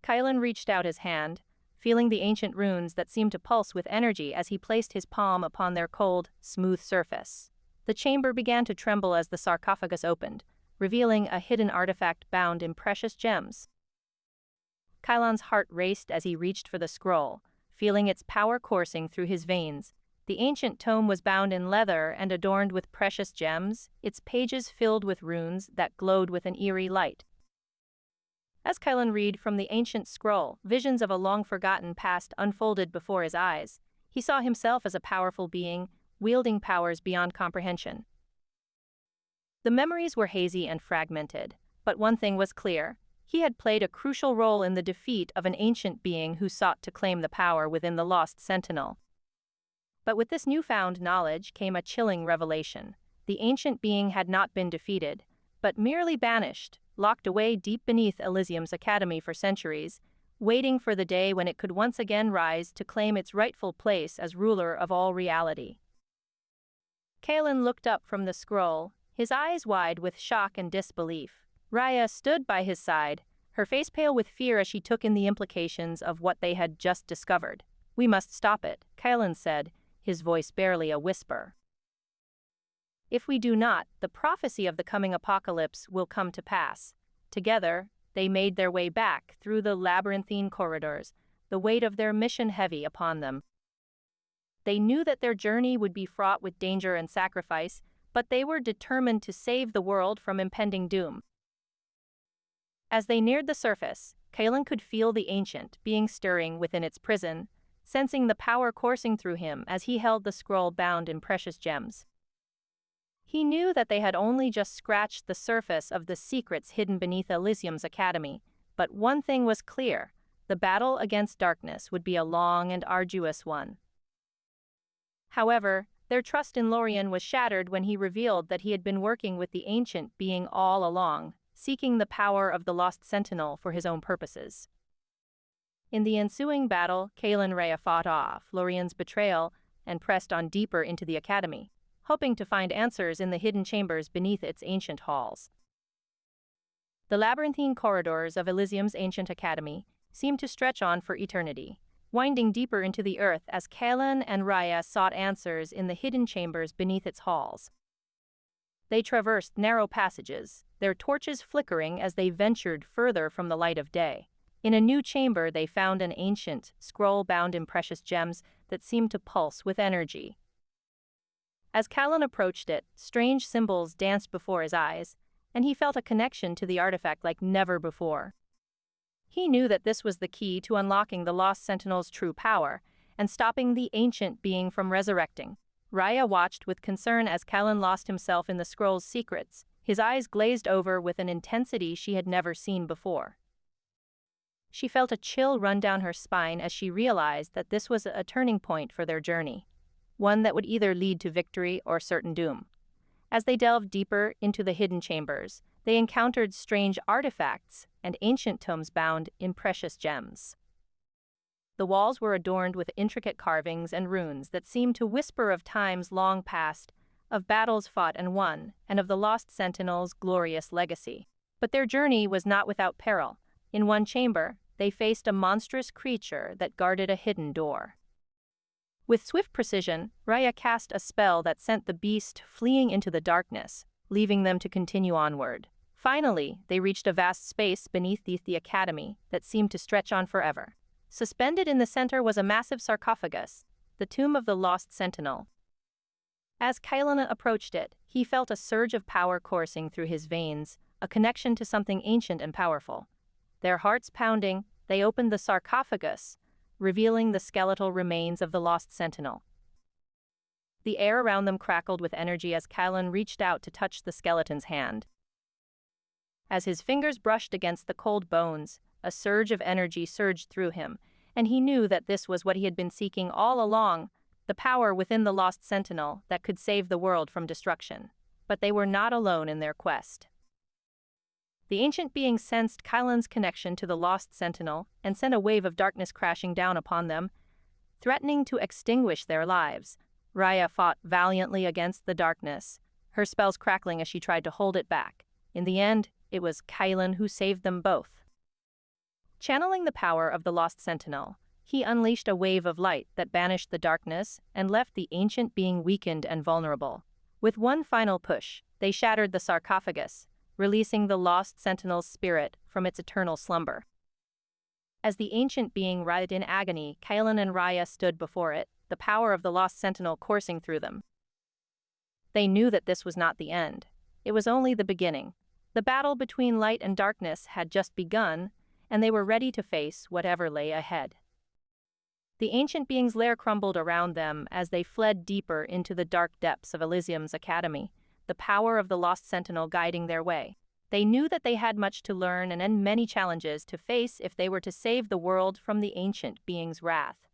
Speaker 1: Kylan reached out his hand, feeling the ancient runes that seemed to pulse with energy as he placed his palm upon their cold, smooth surface. The chamber began to tremble as the sarcophagus opened, revealing a hidden artifact bound in precious gems. Kylan's heart raced as he reached for the scroll, feeling its power coursing through his veins. The ancient tome was bound in leather and adorned with precious gems, its pages filled with runes that glowed with an eerie light. As Kylan read from the ancient scroll, visions of a long-forgotten past unfolded before his eyes. He saw himself as a powerful being, wielding powers beyond comprehension. The memories were hazy and fragmented, but one thing was clear. He had played a crucial role in the defeat of an ancient being who sought to claim the power within the Lost Sentinel. But with this newfound knowledge came a chilling revelation. The ancient being had not been defeated, but merely banished, locked away deep beneath Elysium's academy for centuries, waiting for the day when it could once again rise to claim its rightful place as ruler of all reality. Kalen looked up from the scroll, his eyes wide with shock and disbelief. Raya stood by his side, her face pale with fear as she took in the implications of what they had just discovered. "We must stop it," Kalen said, his voice barely a whisper. "If we do not, the prophecy of the coming apocalypse will come to pass." Together, they made their way back through the labyrinthine corridors, the weight of their mission heavy upon them. They knew that their journey would be fraught with danger and sacrifice, but they were determined to save the world from impending doom. As they neared the surface, Kalen could feel the ancient being stirring within its prison, sensing the power coursing through him as he held the scroll bound in precious gems. He knew that they had only just scratched the surface of the secrets hidden beneath Elysium's academy, but one thing was clear: the battle against darkness would be a long and arduous one. However, their trust in Lorien was shattered when he revealed that he had been working with the ancient being all along, seeking the power of the Lost Sentinel for his own purposes. In the ensuing battle, Kalen Raya fought off Lorien's betrayal and pressed on deeper into the academy, hoping to find answers in the hidden chambers beneath its ancient halls. The labyrinthine corridors of Elysium's ancient academy seemed to stretch on for eternity, winding deeper into the earth as Kalen and Raya sought answers in the hidden chambers beneath its halls. They traversed narrow passages, their torches flickering as they ventured further from the light of day. In a new chamber they found an ancient scroll bound in precious gems that seemed to pulse with energy. As Kalen approached it, strange symbols danced before his eyes, and he felt a connection to the artifact like never before. He knew that this was the key to unlocking the Lost Sentinel's true power and stopping the ancient being from resurrecting. Raya watched with concern as Kalen lost himself in the scroll's secrets, his eyes glazed over with an intensity she had never seen before. She felt a chill run down her spine as she realized that this was a turning point for their journey, one that would either lead to victory or certain doom. As they delved deeper into the hidden chambers, they encountered strange artifacts and ancient tomes bound in precious gems. The walls were adorned with intricate carvings and runes that seemed to whisper of times long past, of battles fought and won, and of the Lost Sentinel's glorious legacy. But their journey was not without peril. In one chamber, they faced a monstrous creature that guarded a hidden door. With swift precision, Raya cast a spell that sent the beast fleeing into the darkness, leaving them to continue onward. Finally, they reached a vast space beneath the academy that seemed to stretch on forever. Suspended in the center was a massive sarcophagus, the tomb of the Lost Sentinel. As Kalen approached it, he felt a surge of power coursing through his veins, a connection to something ancient and powerful. Their hearts pounding, they opened the sarcophagus, revealing the skeletal remains of the lost sentinel. The air around them crackled with energy as Kylan reached out to touch the skeleton's hand. As his fingers brushed against the cold bones, a surge of energy surged through him, and he knew that this was what he had been seeking all along, the power within the lost sentinel that could save the world from destruction. But they were not alone in their quest. The ancient being sensed Kylan's connection to the lost sentinel and sent a wave of darkness crashing down upon them, threatening to extinguish their lives. Raya fought valiantly against the darkness, her spells crackling as she tried to hold it back. In the end, it was Kylan who saved them both. Channeling the power of the lost sentinel, he unleashed a wave of light that banished the darkness and left the ancient being weakened and vulnerable. With one final push, they shattered the sarcophagus, releasing the lost sentinel's spirit from its eternal slumber. As the ancient being writhed in agony, Kylan and Raya stood before it, the power of the lost sentinel coursing through them. They knew that this was not the end. It was only the beginning. The battle between light and darkness had just begun, and they were ready to face whatever lay ahead. The ancient being's lair crumbled around them as they fled deeper into the dark depths of Elysium's academy, the power of the lost sentinel guiding their way. They knew that they had much to learn and many challenges to face if they were to save the world from the ancient being's wrath.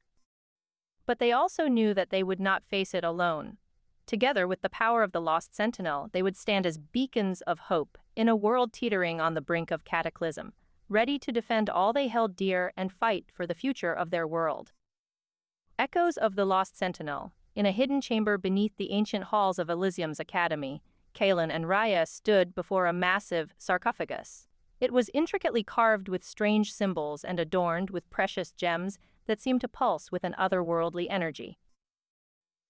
Speaker 1: But they also knew that they would not face it alone. Together with the power of the lost sentinel, they would stand as beacons of hope in a world teetering on the brink of cataclysm, ready to defend all they held dear and fight for the future of their world. Echoes of the Lost-Sentinel. In a hidden chamber beneath the ancient halls of Elysium's academy, Kylan and Raya stood before a massive sarcophagus. It was intricately carved with strange symbols and adorned with precious gems that seemed to pulse with an otherworldly energy.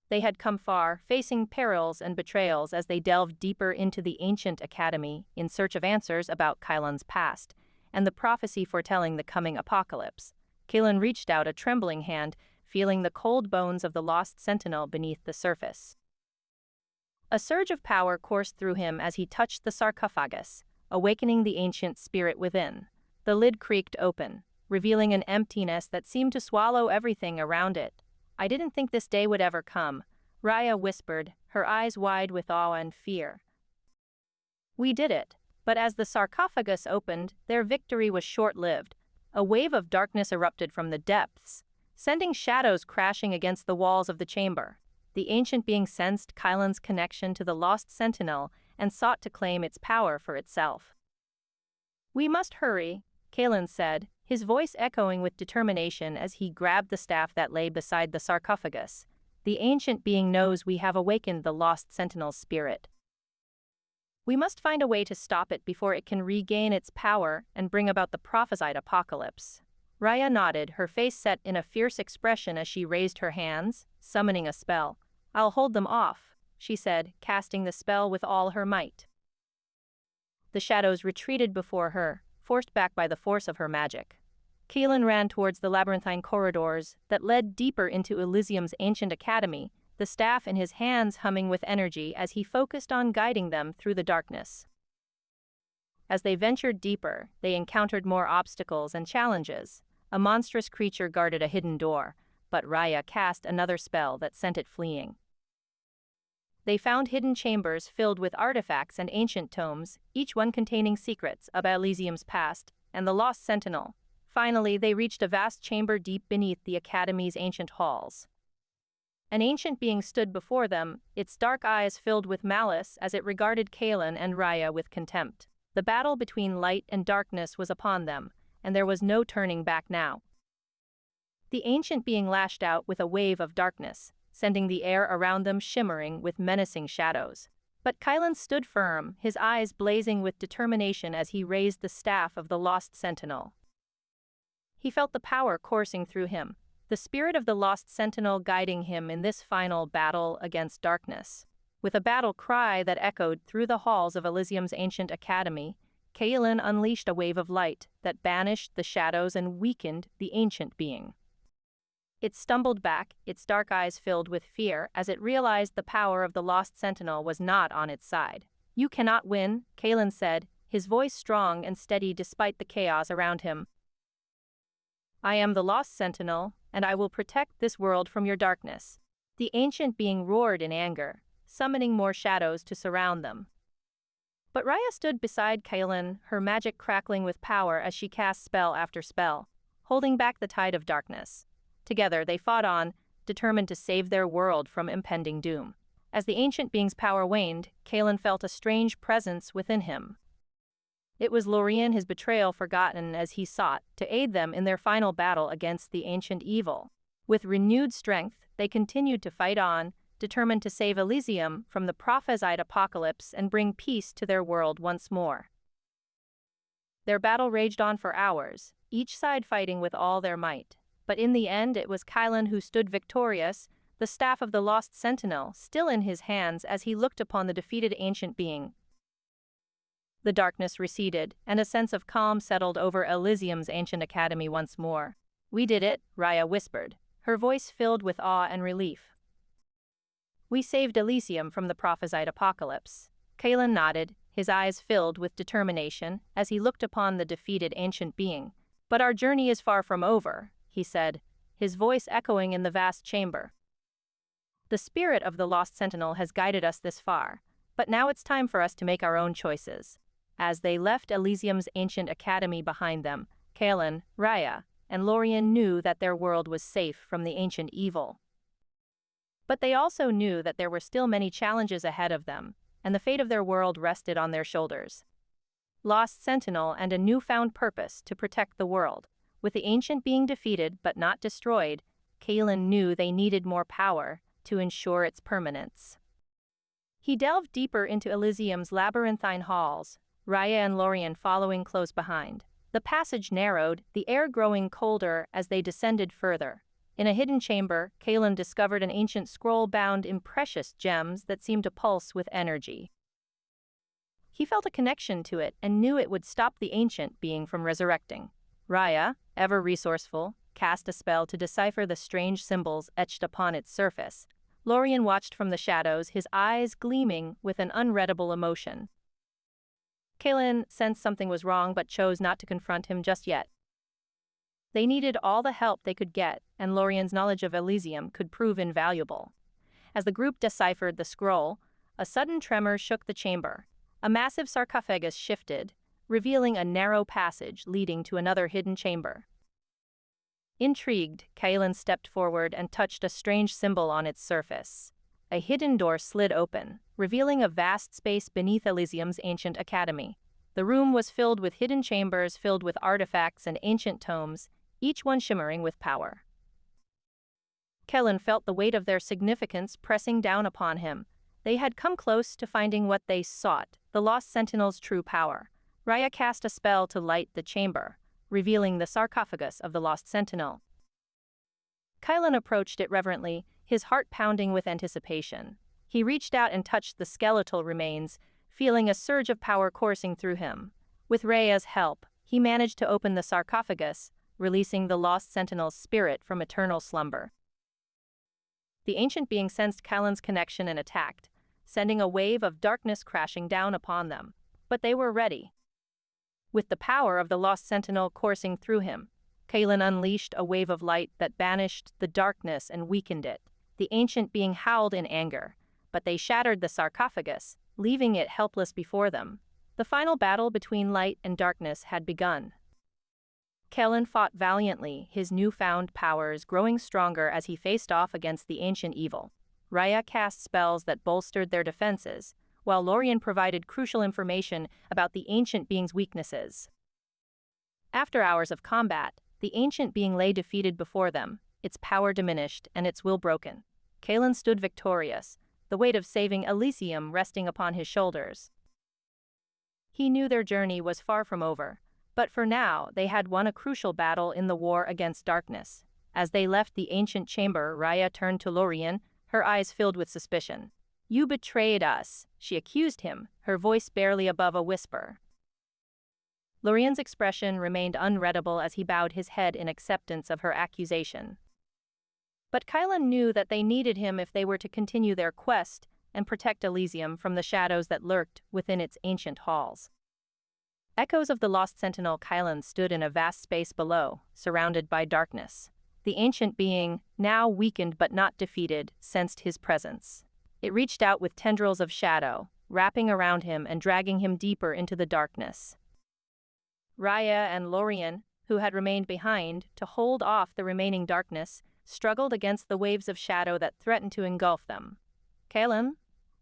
Speaker 1: They had come far, facing perils and betrayals as they delved deeper into the ancient academy in search of answers about Kylan's past and the prophecy foretelling the coming apocalypse. Kylan reached out a trembling hand, feeling the cold bones of the lost sentinel beneath the surface. A surge of power coursed through him as he touched the sarcophagus, awakening the ancient spirit within. The lid creaked open, revealing an emptiness that seemed to swallow everything around it. "I didn't think this day would ever come," Raya whispered, her eyes wide with awe and fear. "We did it." But as the sarcophagus opened, their victory was short-lived. A wave of darkness erupted from the depths, sending shadows crashing against the walls of the chamber. The ancient being sensed Kylan's connection to the lost sentinel and sought to claim its power for itself. "We must hurry," Kylan said, his voice echoing with determination as he grabbed the staff that lay beside the sarcophagus. "The ancient being knows we have awakened the lost sentinel's spirit. We must find a way to stop it before it can regain its power and bring about the prophesied apocalypse." Raya nodded, her face set in a fierce expression as she raised her hands, summoning a spell. "I'll hold them off," she said, casting the spell with all her might. The shadows retreated before her, forced back by the force of her magic. Kylan ran towards the labyrinthine corridors that led deeper into Elysium's ancient academy, the staff in his hands humming with energy as he focused on guiding them through the darkness. As they ventured deeper, they encountered more obstacles and challenges. A monstrous creature guarded a hidden door, but Raya cast another spell that sent it fleeing. They found hidden chambers filled with artifacts and ancient tomes, each one containing secrets about Elysium's past and the lost sentinel. Finally, they reached a vast chamber deep beneath the academy's ancient halls. An ancient being stood before them, its dark eyes filled with malice as it regarded Kylan and Raya with contempt. The battle between light and darkness was upon them, and there was no turning back now. The ancient being lashed out with a wave of darkness, sending the air around them shimmering with menacing shadows. But Kylan stood firm, his eyes blazing with determination as he raised the staff of the lost sentinel. He felt the power coursing through him, the spirit of the lost sentinel guiding him in this final battle against darkness. With a battle cry that echoed through the halls of Elysium's ancient academy, Kylan unleashed a wave of light that banished the shadows and weakened the ancient being. It stumbled back, its dark eyes filled with fear as it realized the power of the lost sentinel was not on its side. "You cannot win," Kylan said, his voice strong and steady despite the chaos around him. "I am the lost sentinel," and I will protect this world from your darkness." The ancient being roared in anger, summoning more shadows to surround them. But Raya stood beside Kaelin, her magic crackling with power as she cast spell after spell, holding back the tide of darkness. Together they fought on, determined to save their world from impending doom. As the ancient being's power waned, Kaelin felt a strange presence within him. It was Lorien, his betrayal forgotten as he sought to aid them in their final battle against the ancient evil. With renewed strength, they continued to fight on, determined to save Elysium from the prophesied apocalypse and bring peace to their world once more. Their battle raged on for hours, each side fighting with all their might. But in the end it was Kaelin who stood victorious, the staff of the lost sentinel still in his hands as he looked upon the defeated ancient being. The darkness receded, and a sense of calm settled over Elysium's ancient academy once more. "We did it," Raya whispered, her voice filled with awe and relief. "We saved Elysium from the prophesied apocalypse." Kaelin nodded, his eyes filled with determination as he looked upon the defeated ancient being. "But our journey is far from over," he said, his voice echoing in the vast chamber. "The spirit of the lost sentinel has guided us this far, but now it's time for us to make our own choices." As they left Elysium's ancient academy behind them, Kaelin, Raya, and Lorien knew that their world was safe from the ancient evil. But they also knew that there were still many challenges ahead of them, and the fate of their world rested on their shoulders. Lost Sentinel and a newfound purpose to protect the world. With the ancient being defeated but not destroyed, Kaelin knew they needed more power to ensure its permanence. He delved deeper into Elysium's labyrinthine halls, Raya and Lorien following close behind. The passage narrowed, the air growing colder as they descended further. In a hidden chamber, Kaelin discovered an ancient scroll bound in precious gems that seemed to pulse with energy. He felt a connection to it and knew it would stop the ancient being from resurrecting. Raya, ever resourceful, cast a spell to decipher the strange symbols etched upon its surface. Lorien watched from the shadows, his eyes gleaming with an unreadable emotion. Kaelin sensed something was wrong but chose not to confront him just yet. They needed all the help they could get, and Lorien's knowledge of Elysium could prove invaluable. As the group deciphered the scroll, a sudden tremor shook the chamber. A massive sarcophagus shifted, revealing a narrow passage leading to another hidden chamber. Intrigued, Kaelin stepped forward and touched a strange symbol on its surface. A hidden door slid open, revealing a vast space beneath Elysium's ancient academy. The room was filled with hidden chambers filled with artifacts and ancient tomes, each one shimmering with power. Kaelin felt the weight of their significance pressing down upon him. They had come close to finding what they sought, the Lost Sentinel's true power. Raya cast a spell to light the chamber, revealing the sarcophagus of the Lost Sentinel. Kaelin approached it reverently, his heart pounding with anticipation. He reached out and touched the skeletal remains, feeling a surge of power coursing through him. With Raya's help, he managed to open the sarcophagus, releasing the Lost Sentinel's spirit from eternal slumber. The ancient being sensed Kaelin's connection and attacked, sending a wave of darkness crashing down upon them. But they were ready. With the power of the Lost Sentinel coursing through him, Kaelin unleashed a wave of light that banished the darkness and weakened it. The ancient being howled in anger, but they shattered the sarcophagus, leaving it helpless before them. The final battle between light and darkness had begun. Kaelin fought valiantly, his newfound powers growing stronger as he faced off against the ancient evil. Raya cast spells that bolstered their defenses, while Lorien provided crucial information about the ancient being's weaknesses. After hours of combat, the ancient being lay defeated before them, its power diminished and its will broken. Kaelin stood victorious, the weight of saving Elysium resting upon his shoulders. He knew their journey was far from over, but for now they had won a crucial battle in the war against darkness. As they left the ancient chamber, Raya turned to Lorien, her eyes filled with suspicion. "You betrayed us," she accused him, her voice barely above a whisper. Lorien's expression remained unreadable as he bowed his head in acceptance of her accusation. But Kaelin knew that they needed him if they were to continue their quest and protect Elysium from the shadows that lurked within its ancient halls. Echoes of the Lost Sentinel. Kaelin stood in a vast space below, surrounded by darkness. The ancient being, now weakened but not defeated, sensed his presence. It reached out with tendrils of shadow, wrapping around him and dragging him deeper into the darkness. Raya and Lorien, who had remained behind to hold off the remaining darkness, struggled against the waves of shadow that threatened to engulf them. "Kaelin?"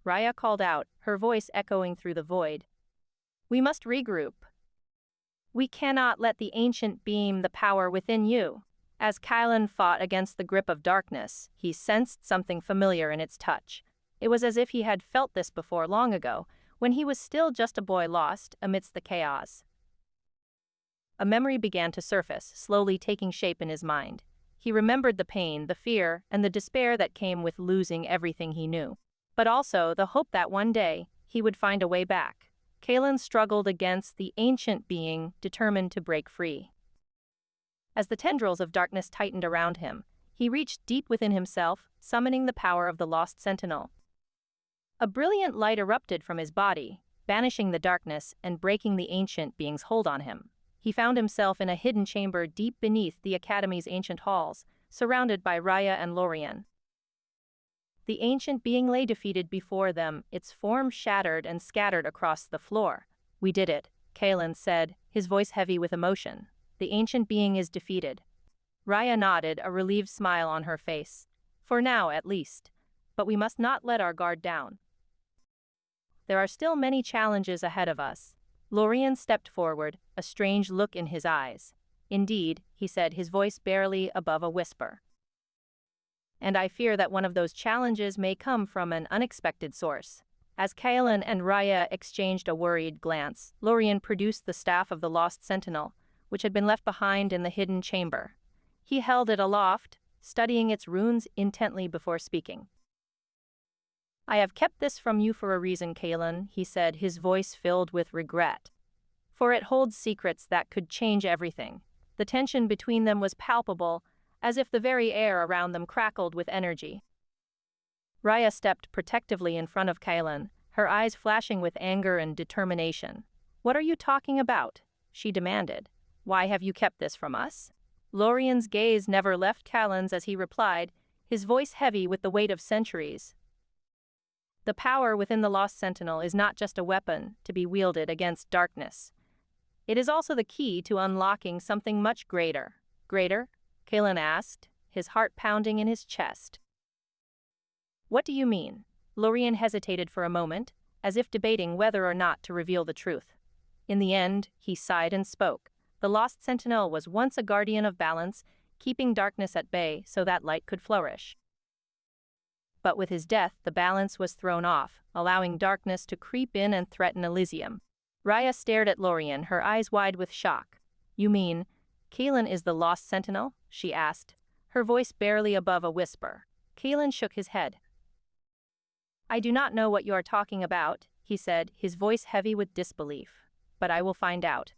Speaker 1: Raya called out, her voice echoing through the void. "We must regroup. We cannot let the ancient beam the power within you." As Kaelin fought against the grip of darkness, he sensed something familiar in its touch. It was as if he had felt this before long ago, when he was still just a boy lost amidst the chaos. A memory began to surface, slowly taking shape in his mind. He remembered the pain, the fear, and the despair that came with losing everything he knew. But also the hope that one day, he would find a way back. Kaelin struggled against the ancient being, determined to break free. As the tendrils of darkness tightened around him, he reached deep within himself, summoning the power of the Lost Sentinel. A brilliant light erupted from his body, banishing the darkness and breaking the ancient being's hold on him. He found himself in a hidden chamber deep beneath the Academy's ancient halls, surrounded by Raya and Lorien. The ancient being lay defeated before them, its form shattered and scattered across the floor. "We did it," Kaelin said, his voice heavy with emotion. "The ancient being is defeated." Raya nodded, a relieved smile on her face. "For now, at least. But we must not let our guard down. There are still many challenges ahead of us." Lorien stepped forward, a strange look in his eyes. "Indeed," he said, his voice barely above a whisper. "And I fear that one of those challenges may come from an unexpected source." As Kaelin and Raya exchanged a worried glance, Lorien produced the staff of the Lost Sentinel, which had been left behind in the hidden chamber. He held it aloft, studying its runes intently before speaking. "I have kept this from you for a reason, Kaelin," he said, his voice filled with regret. "For it holds secrets that could change everything." The tension between them was palpable, as if the very air around them crackled with energy. Raya stepped protectively in front of Kaelin, her eyes flashing with anger and determination. "What are you talking about?" she demanded. "Why have you kept this from us?" Lorien's gaze never left Kaelin's as he replied, his voice heavy with the weight of centuries. "The power within the Lost Sentinel is not just a weapon to be wielded against darkness. It is also the key to unlocking something much greater." "Greater?" Kaelin asked, his heart pounding in his chest. "What do you mean?" Lorien hesitated for a moment, as if debating whether or not to reveal the truth. In the end, he sighed and spoke. "The Lost Sentinel was once a guardian of balance, keeping darkness at bay so that light could flourish. But with his death, the balance was thrown off, allowing darkness to creep in and threaten Elysium." Raya stared at Lorien, her eyes wide with shock. "You mean, Kaelin is the Lost Sentinel?" she asked, her voice barely above a whisper. Kaelin shook his head. "I do not know what you are talking about," he said, his voice heavy with disbelief. "But I will find out."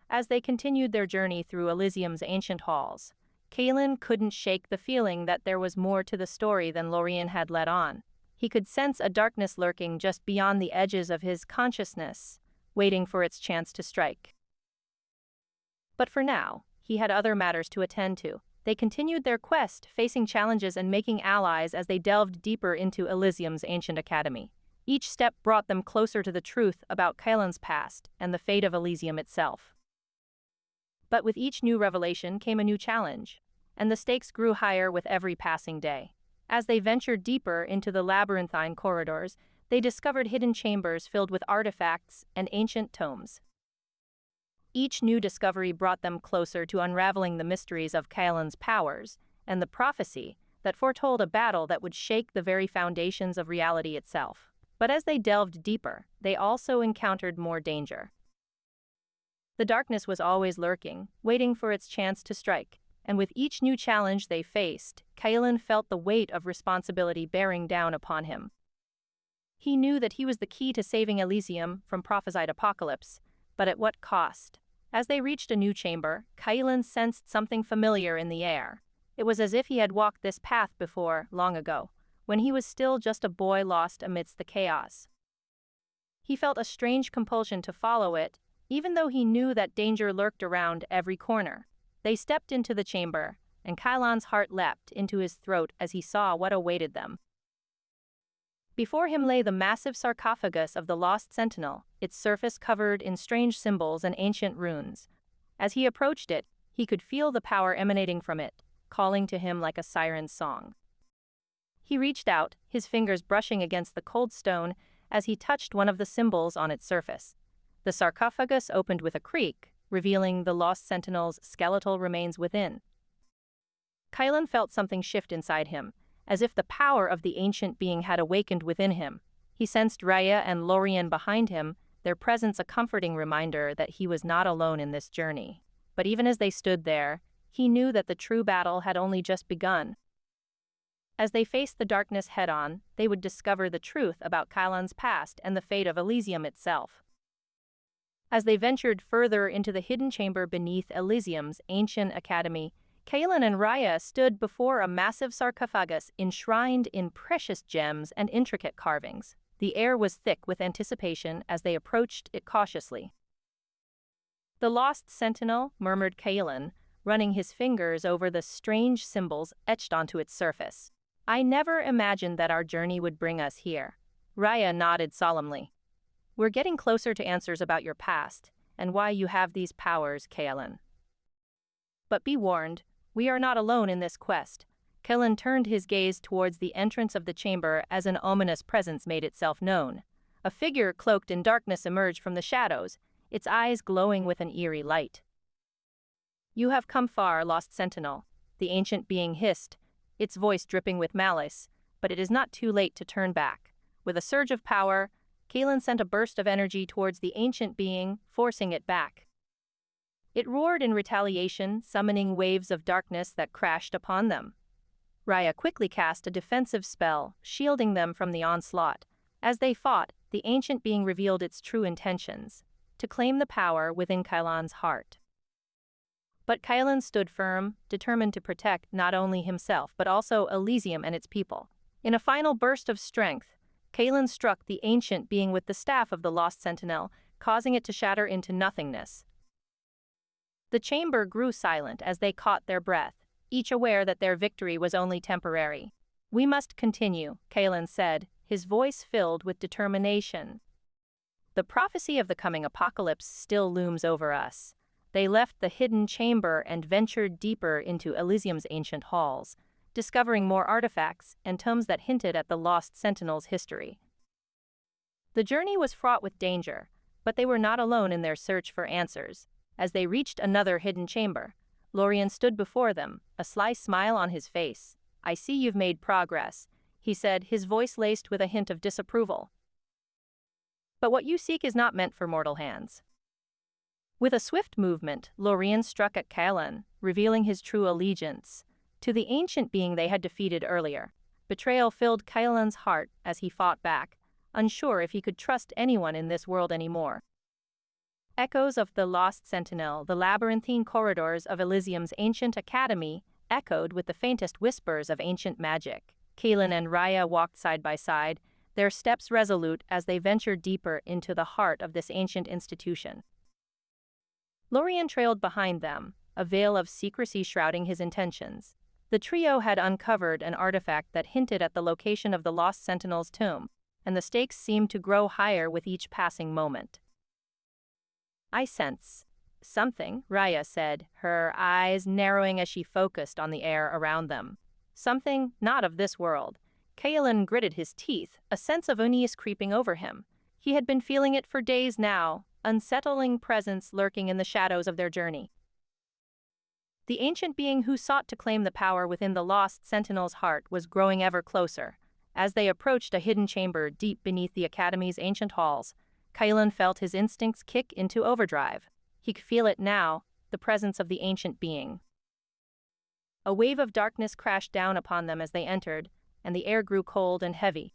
Speaker 1: As they continued their journey through Elysium's ancient halls, Kaelin couldn't shake the feeling that there was more to the story than Lorien had let on. He could sense a darkness lurking just beyond the edges of his consciousness, waiting for its chance to strike. But for now, he had other matters to attend to. They continued their quest, facing challenges and making allies as they delved deeper into Elysium's ancient academy. Each step brought them closer to the truth about Kaelin's past and the fate of Elysium itself. But with each new revelation came a new challenge, and the stakes grew higher with every passing day. As they ventured deeper into the labyrinthine corridors, they discovered hidden chambers filled with artifacts and ancient tomes. Each new discovery brought them closer to unraveling the mysteries of Kaelin's powers and the prophecy that foretold a battle that would shake the very foundations of reality itself. But as they delved deeper, they also encountered more danger. The darkness was always lurking, waiting for its chance to strike, and with each new challenge they faced, Kaelin felt the weight of responsibility bearing down upon him. He knew that he was the key to saving Elysium from prophesied apocalypse, but at what cost? As they reached a new chamber, Kaelin sensed something familiar in the air. It was as if he had walked this path before, long ago, when he was still just a boy lost amidst the chaos. He felt a strange compulsion to follow it, even though he knew that danger lurked around every corner. They stepped into the chamber, and Kylon's heart leapt into his throat as he saw what awaited them. Before him lay the massive sarcophagus of the Lost Sentinel, its surface covered in strange symbols and ancient runes. As he approached it, he could feel the power emanating from it, calling to him like a siren's song. He reached out, his fingers brushing against the cold stone as he touched one of the symbols on its surface. The sarcophagus opened with a creak, revealing the Lost Sentinel's skeletal remains within. Kylon felt something shift inside him, as if the power of the ancient being had awakened within him. He sensed Raya and Lorien behind him, their presence a comforting reminder that he was not alone in this journey. But even as they stood there, he knew that the true battle had only just begun. As they faced the darkness head-on, they would discover the truth about Kylon's past and the fate of Elysium itself. As they ventured further into the hidden chamber beneath Elysium's ancient academy, Kylon and Raya stood before a massive sarcophagus enshrined in precious gems and intricate carvings. The air was thick with anticipation as they approached it cautiously. "The Lost Sentinel," murmured Kylon, running his fingers over the strange symbols etched onto its surface. "I never imagined that our journey would bring us here." Raya nodded solemnly. "We're getting closer to answers about your past, and why you have these powers, Kylon. But be warned, we are not alone in this quest." Kylon turned his gaze towards the entrance of the chamber as an ominous presence made itself known. A figure cloaked in darkness emerged from the shadows, its eyes glowing with an eerie light. "You have come far, Lost Sentinel," the ancient being hissed, its voice dripping with malice, "but it is not too late to turn back." With a surge of power, Kylon sent a burst of energy towards the ancient being, forcing it back. It roared in retaliation, summoning waves of darkness that crashed upon them. Raya quickly cast a defensive spell, shielding them from the onslaught. As they fought, the ancient being revealed its true intentions: to claim the power within Kylon's heart. But Kylon stood firm, determined to protect not only himself but also Elysium and its people. In a final burst of strength, Kylon struck the ancient being with the staff of the Lost Sentinel, causing it to shatter into nothingness. The chamber grew silent as they caught their breath, each aware that their victory was only temporary. "We must continue," Kylon said, his voice filled with determination. "The prophecy of the coming apocalypse still looms over us." They left the hidden chamber and ventured deeper into Elysium's ancient halls, discovering more artifacts and tomes that hinted at the Lost Sentinel's history. The journey was fraught with danger, but they were not alone in their search for answers. As they reached another hidden chamber, Lorien stood before them, a sly smile on his face. "I see you've made progress," he said, his voice laced with a hint of disapproval. "But what you seek is not meant for mortal hands." With a swift movement, Lorien struck at Kylon, revealing his true allegiance to the ancient being they had defeated earlier. Betrayal filled Kylon's heart as he fought back, unsure if he could trust anyone in this world anymore. Echoes of the Lost-Sentinel, the labyrinthine corridors of Elysium's ancient academy, echoed with the faintest whispers of ancient magic. Kylon and Raya walked side by side, their steps resolute as they ventured deeper into the heart of this ancient institution. Lorien trailed behind them, a veil of secrecy shrouding his intentions. The trio had uncovered an artifact that hinted at the location of the Lost Sentinel's tomb, and the stakes seemed to grow higher with each passing moment. "I sense something," Raya said, her eyes narrowing as she focused on the air around them. "Something not of this world." Kylon gritted his teeth, a sense of unease creeping over him. He had been feeling it for days now, unsettling presence lurking in the shadows of their journey. The ancient being who sought to claim the power within the Lost Sentinel's heart was growing ever closer. As they approached a hidden chamber deep beneath the Academy's ancient halls, Kylon felt his instincts kick into overdrive. He could feel it now, the presence of the ancient being. A wave of darkness crashed down upon them as they entered, and the air grew cold and heavy.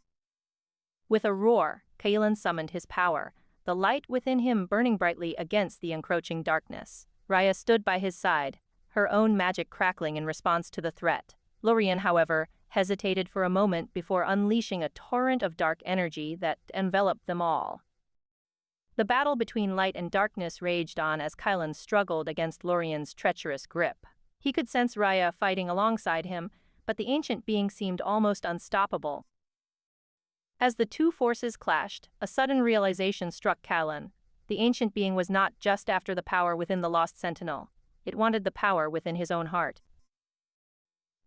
Speaker 1: With a roar, Kylon summoned his power, the light within him burning brightly against the encroaching darkness. Raya stood by his side, her own magic crackling in response to the threat. Lorien, however, hesitated for a moment before unleashing a torrent of dark energy that enveloped them all. The battle between light and darkness raged on as Kylon struggled against Lorien's treacherous grip. He could sense Raya fighting alongside him, but the ancient being seemed almost unstoppable. As the two forces clashed, a sudden realization struck Callan. The ancient being was not just after the power within the Lost Sentinel. It wanted the power within his own heart.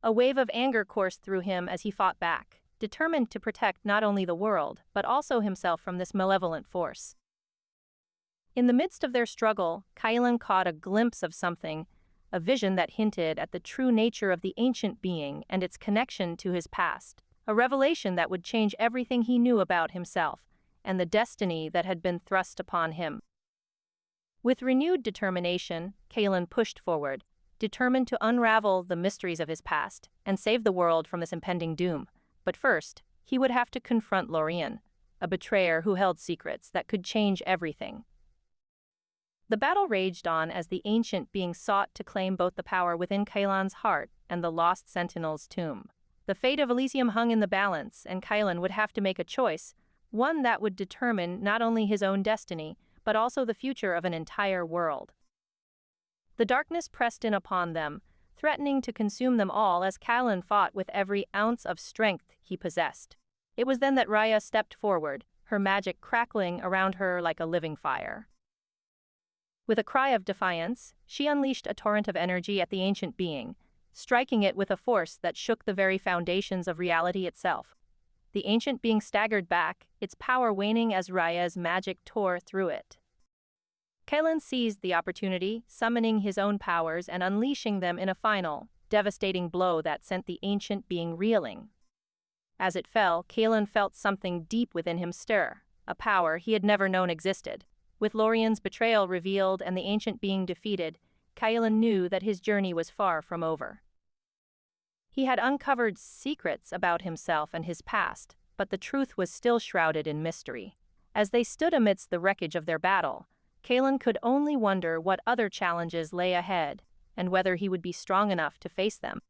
Speaker 1: A wave of anger coursed through him as he fought back, determined to protect not only the world, but also himself from this malevolent force. In the midst of their struggle, Kylan caught a glimpse of something, a vision that hinted at the true nature of the ancient being and its connection to his past, a revelation that would change everything he knew about himself and the destiny that had been thrust upon him. With renewed determination, Kylan pushed forward, determined to unravel the mysteries of his past and save the world from this impending doom. But first, he would have to confront Lorien, a betrayer who held secrets that could change everything. The battle raged on as the ancient being sought to claim both the power within Kylan's heart and the Lost Sentinel's tomb. The fate of Elysium hung in the balance, and Kylan would have to make a choice, one that would determine not only his own destiny, but also the future of an entire world. The darkness pressed in upon them, threatening to consume them all as Kylan fought with every ounce of strength he possessed. It was then that Raya stepped forward, her magic crackling around her like a living fire. With a cry of defiance, she unleashed a torrent of energy at the ancient being, striking it with a force that shook the very foundations of reality itself. The ancient being staggered back, its power waning as Raya's magic tore through it. Kylan seized the opportunity, summoning his own powers and unleashing them in a final, devastating blow that sent the ancient being reeling. As it fell, Kylan felt something deep within him stir, a power he had never known existed. With Lorien's betrayal revealed and the ancient being defeated, Kylan knew that his journey was far from over. He had uncovered secrets about himself and his past, but the truth was still shrouded in mystery. As they stood amidst the wreckage of their battle, Kylan could only wonder what other challenges lay ahead, and whether he would be strong enough to face them.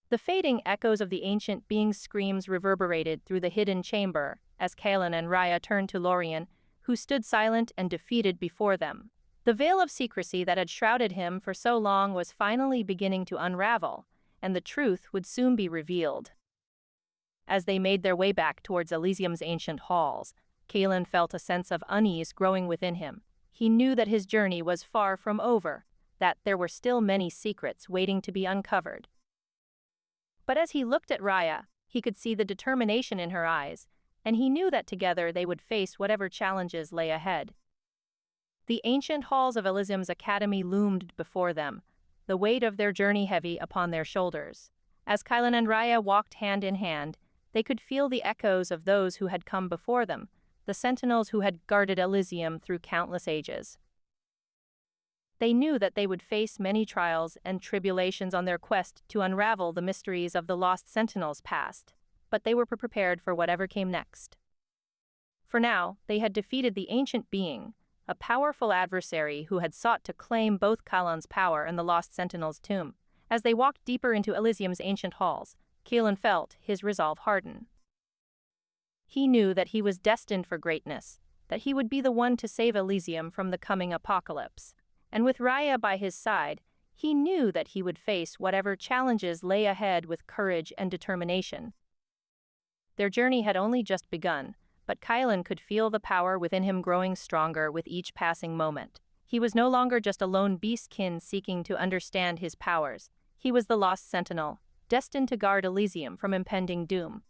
Speaker 1: The fading echoes of the ancient being's screams reverberated through the hidden chamber, as Kylan and Raya turned to Lorien, who stood silent and defeated before them. The veil of secrecy that had shrouded him for so long was finally beginning to unravel, and the truth would soon be revealed. As they made their way back towards Elysium's ancient halls, Kylan felt a sense of unease growing within him. He knew that his journey was far from over, that there were still many secrets waiting to be uncovered. But as he looked at Raya, he could see the determination in her eyes, and he knew that together they would face whatever challenges lay ahead. The ancient halls of Elysium's academy loomed before them, the weight of their journey heavy upon their shoulders. As Kylan and Raya walked hand in hand, they could feel the echoes of those who had come before them, the sentinels who had guarded Elysium through countless ages. They knew that they would face many trials and tribulations on their quest to unravel the mysteries of the Lost Sentinel's past, but they were prepared for whatever came next. For now, they had defeated the ancient being, a powerful adversary who had sought to claim both Kylan's power and the Lost Sentinel's tomb. As they walked deeper into Elysium's ancient halls, Kylan felt his resolve harden. He knew that he was destined for greatness, that he would be the one to save Elysium from the coming apocalypse. And with Raya by his side, he knew that he would face whatever challenges lay ahead with courage and determination. Their journey had only just begun, but Kylan could feel the power within him growing stronger with each passing moment. He was no longer just a lone beastkin seeking to understand his powers. He was the Lost Sentinel, destined to guard Elysium from impending doom.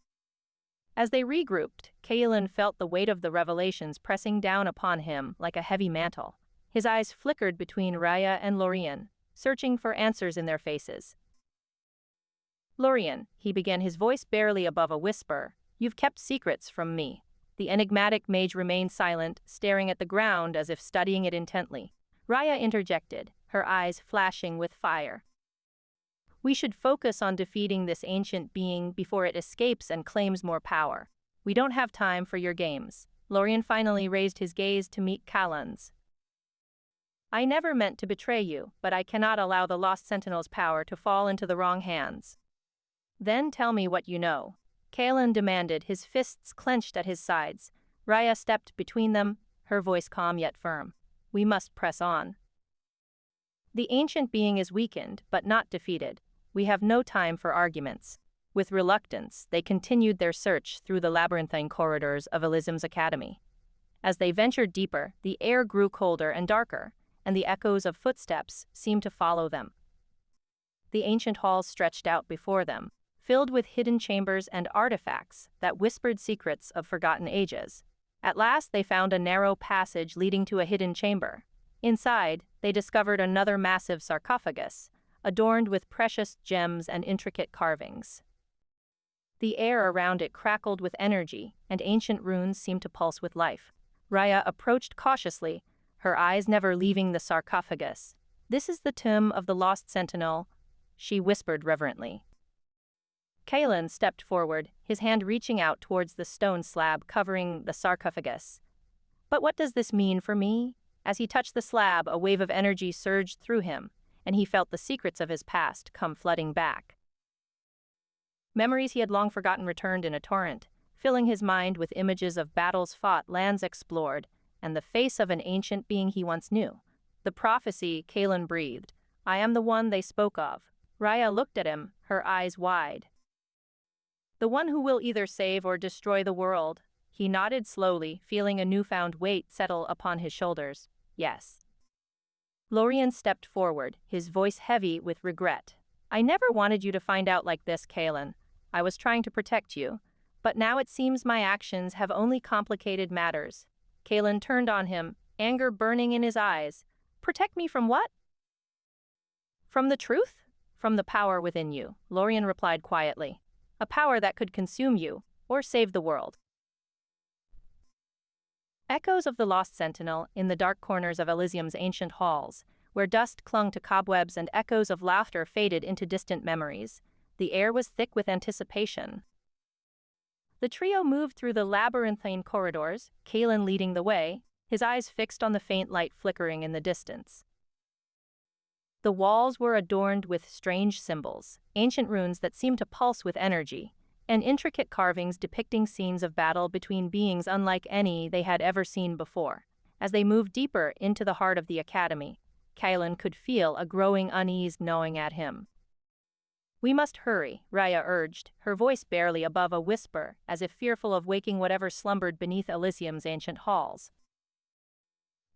Speaker 1: As they regrouped, Kylan felt the weight of the revelations pressing down upon him like a heavy mantle. His eyes flickered between Raya and Lorien, searching for answers in their faces. "Lorien," he began, his voice barely above a whisper, "you've kept secrets from me." The enigmatic mage remained silent, staring at the ground as if studying it intently. Raya interjected, her eyes flashing with fire. "We should focus on defeating this ancient being before it escapes and claims more power. We don't have time for your games." Lorien finally raised his gaze to meet Kylan's. "I never meant to betray you, but I cannot allow the Lost Sentinel's power to fall into the wrong hands." "Then tell me what you know," Kylan demanded, his fists clenched at his sides. Raya stepped between them, her voice calm yet firm. "We must press on." The ancient being is weakened, but not defeated. We have no time for arguments. With reluctance, they continued their search through the labyrinthine corridors of Elysium's academy. As they ventured deeper, the air grew colder and darker, and the echoes of footsteps seemed to follow them. The ancient halls stretched out before them, filled with hidden chambers and artifacts that whispered secrets of forgotten ages. At last they found a narrow passage leading to a hidden chamber. Inside, they discovered another massive sarcophagus, adorned with precious gems and intricate carvings. The air around it crackled with energy, and ancient runes seemed to pulse with life. Raya approached cautiously, her eyes never leaving the sarcophagus. "This is the tomb of the lost sentinel," she whispered reverently. Kalen stepped forward, his hand reaching out towards the stone slab covering the sarcophagus. "But what does this mean for me?" As he touched the slab, a wave of energy surged through him, and he felt the secrets of his past come flooding back. Memories he had long forgotten returned in a torrent, filling his mind with images of battles fought, lands explored, and the face of an ancient being he once knew. The prophecy, Kalen breathed. "I am the one they spoke of." Raya looked at him, her eyes wide. "The one who will either save or destroy the world." He nodded slowly, feeling a newfound weight settle upon his shoulders. "Yes." Lorien stepped forward, his voice heavy with regret. "I never wanted you to find out like this, Kalen. I was trying to protect you, but now it seems my actions have only complicated matters." Kalen turned on him, anger burning in his eyes. "Protect me from what?" "From the truth? From the power within you," Lorien replied quietly. "A power that could consume you, or save the world." Echoes of the Lost Sentinel in the dark corners of Elysium's ancient halls, where dust clung to cobwebs and echoes of laughter faded into distant memories. The air was thick with anticipation. The trio moved through the labyrinthine corridors, Kalen leading the way, his eyes fixed on the faint light flickering in the distance. The walls were adorned with strange symbols, ancient runes that seemed to pulse with energy, and intricate carvings depicting scenes of battle between beings unlike any they had ever seen before. As they moved deeper into the heart of the academy, Kalen could feel a growing unease gnawing at him. "We must hurry," Raya urged, her voice barely above a whisper, as if fearful of waking whatever slumbered beneath Elysium's ancient halls.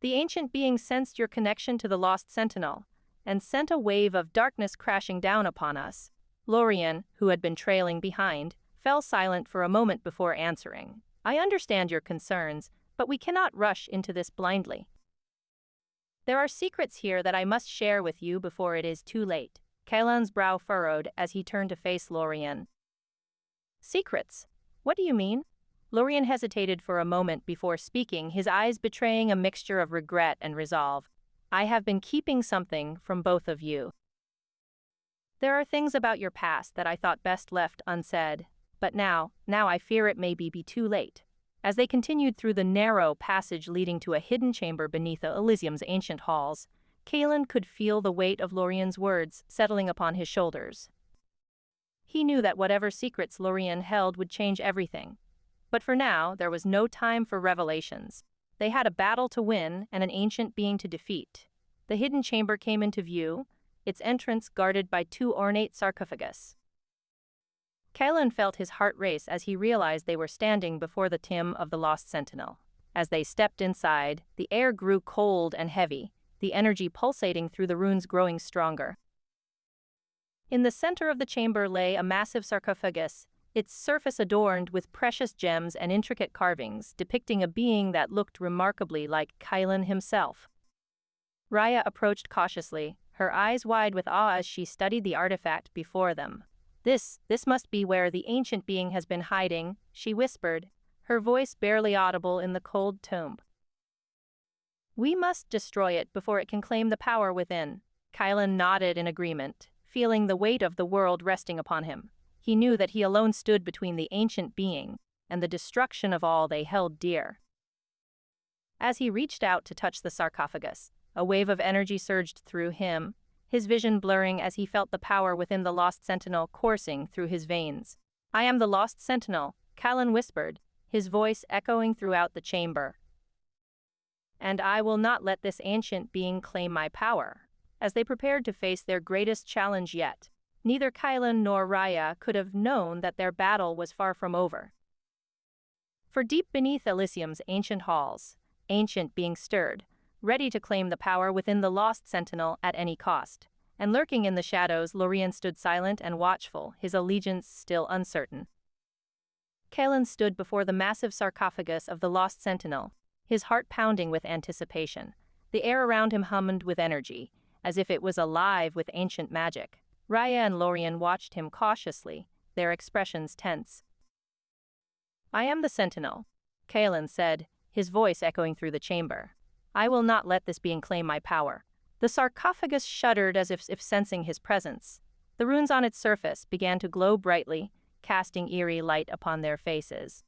Speaker 1: "The ancient being sensed your connection to the lost sentinel, and sent a wave of darkness crashing down upon us." Lorien, who had been trailing behind, fell silent for a moment before answering. "I understand your concerns, but we cannot rush into this blindly. There are secrets here that I must share with you before it is too late." Kalen's brow furrowed as he turned to face Lorien. "Secrets? What do you mean?" Lorien hesitated for a moment before speaking, his eyes betraying a mixture of regret and resolve. "I have been keeping something from both of you. There are things about your past that I thought best left unsaid, but now I fear it may be too late." As they continued through the narrow passage leading to a hidden chamber beneath Elysium's ancient halls, Kalen could feel the weight of Lorien's words settling upon his shoulders. He knew that whatever secrets Lorien held would change everything. But for now, there was no time for revelations. They had a battle to win and an ancient being to defeat. The hidden chamber came into view, its entrance guarded by two ornate sarcophagus. Kalen felt his heart race as he realized they were standing before the tomb of the lost sentinel. As they stepped inside, the air grew cold and heavy, the energy pulsating through the runes growing stronger. In the center of the chamber lay a massive sarcophagus, its surface adorned with precious gems and intricate carvings depicting a being that looked remarkably like Kalen himself. Raya approached cautiously, her eyes wide with awe as she studied the artifact before them. This must be where the ancient being has been hiding," she whispered, her voice barely audible in the cold tomb. "We must destroy it before it can claim the power within." Kalen nodded in agreement, feeling the weight of the world resting upon him. He knew that he alone stood between the ancient being and the destruction of all they held dear. As he reached out to touch the sarcophagus, a wave of energy surged through him, his vision blurring as he felt the power within the lost sentinel coursing through his veins. "I am the lost sentinel," Kalen whispered, his voice echoing throughout the chamber. "And I will not let this ancient being claim my power." as they prepared to face their greatest challenge yet. Neither Kylan nor Raya could have known that their battle was far from over. For deep beneath Elysium's ancient halls, ancient being stirred, ready to claim the power within the lost sentinel at any cost. And lurking in the shadows, Lorien stood silent and watchful, his allegiance still uncertain. Kylan stood before the massive sarcophagus of the lost sentinel, his heart pounding with anticipation. The air around him hummed with energy, as if it was alive with ancient magic. Raya and Lorien watched him cautiously, their expressions tense. "I am the sentinel," Kylan said, his voice echoing through the chamber. "I will not let this being claim my power." The sarcophagus shuddered as if sensing his presence. The runes on its surface began to glow brightly, casting eerie light upon their faces.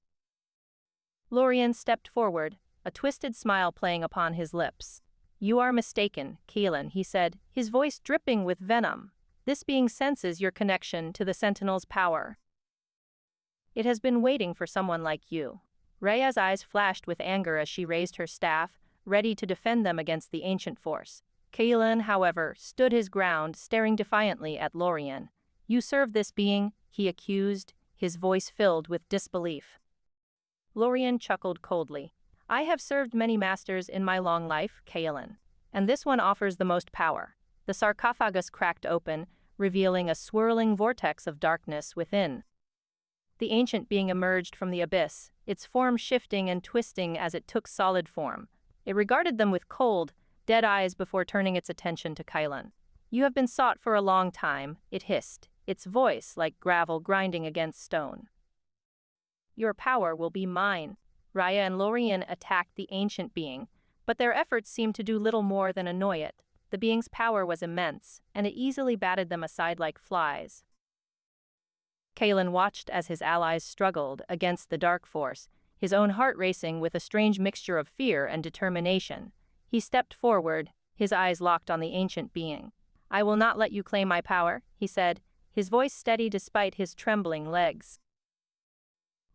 Speaker 1: Lorien stepped forward, a twisted smile playing upon his lips. "You are mistaken, Kylan," he said, his voice dripping with venom. "This being senses your connection to the Sentinel's power. It has been waiting for someone like you." Raya's eyes flashed with anger as she raised her staff, ready to defend them against the ancient force. Kylan, however, stood his ground, staring defiantly at Lorien. "You serve this being?" he accused, his voice filled with disbelief. Lorien chuckled coldly. "I have served many masters in my long life, Kylan, and this one offers the most power." The sarcophagus cracked open, revealing a swirling vortex of darkness within. The ancient being emerged from the abyss, its form shifting and twisting as it took solid form. It regarded them with cold, dead eyes before turning its attention to Kylan. "You have been sought for a long time," it hissed, its voice like gravel grinding against stone. "Your power will be mine." Raya and Lorien attacked the ancient being, but their efforts seemed to do little more than annoy it. The being's power was immense, and it easily batted them aside like flies. Kylan watched as his allies struggled against the dark force, his own heart racing with a strange mixture of fear and determination. He stepped forward, his eyes locked on the ancient being. "I will not let you claim my power," he said, his voice steady despite his trembling legs.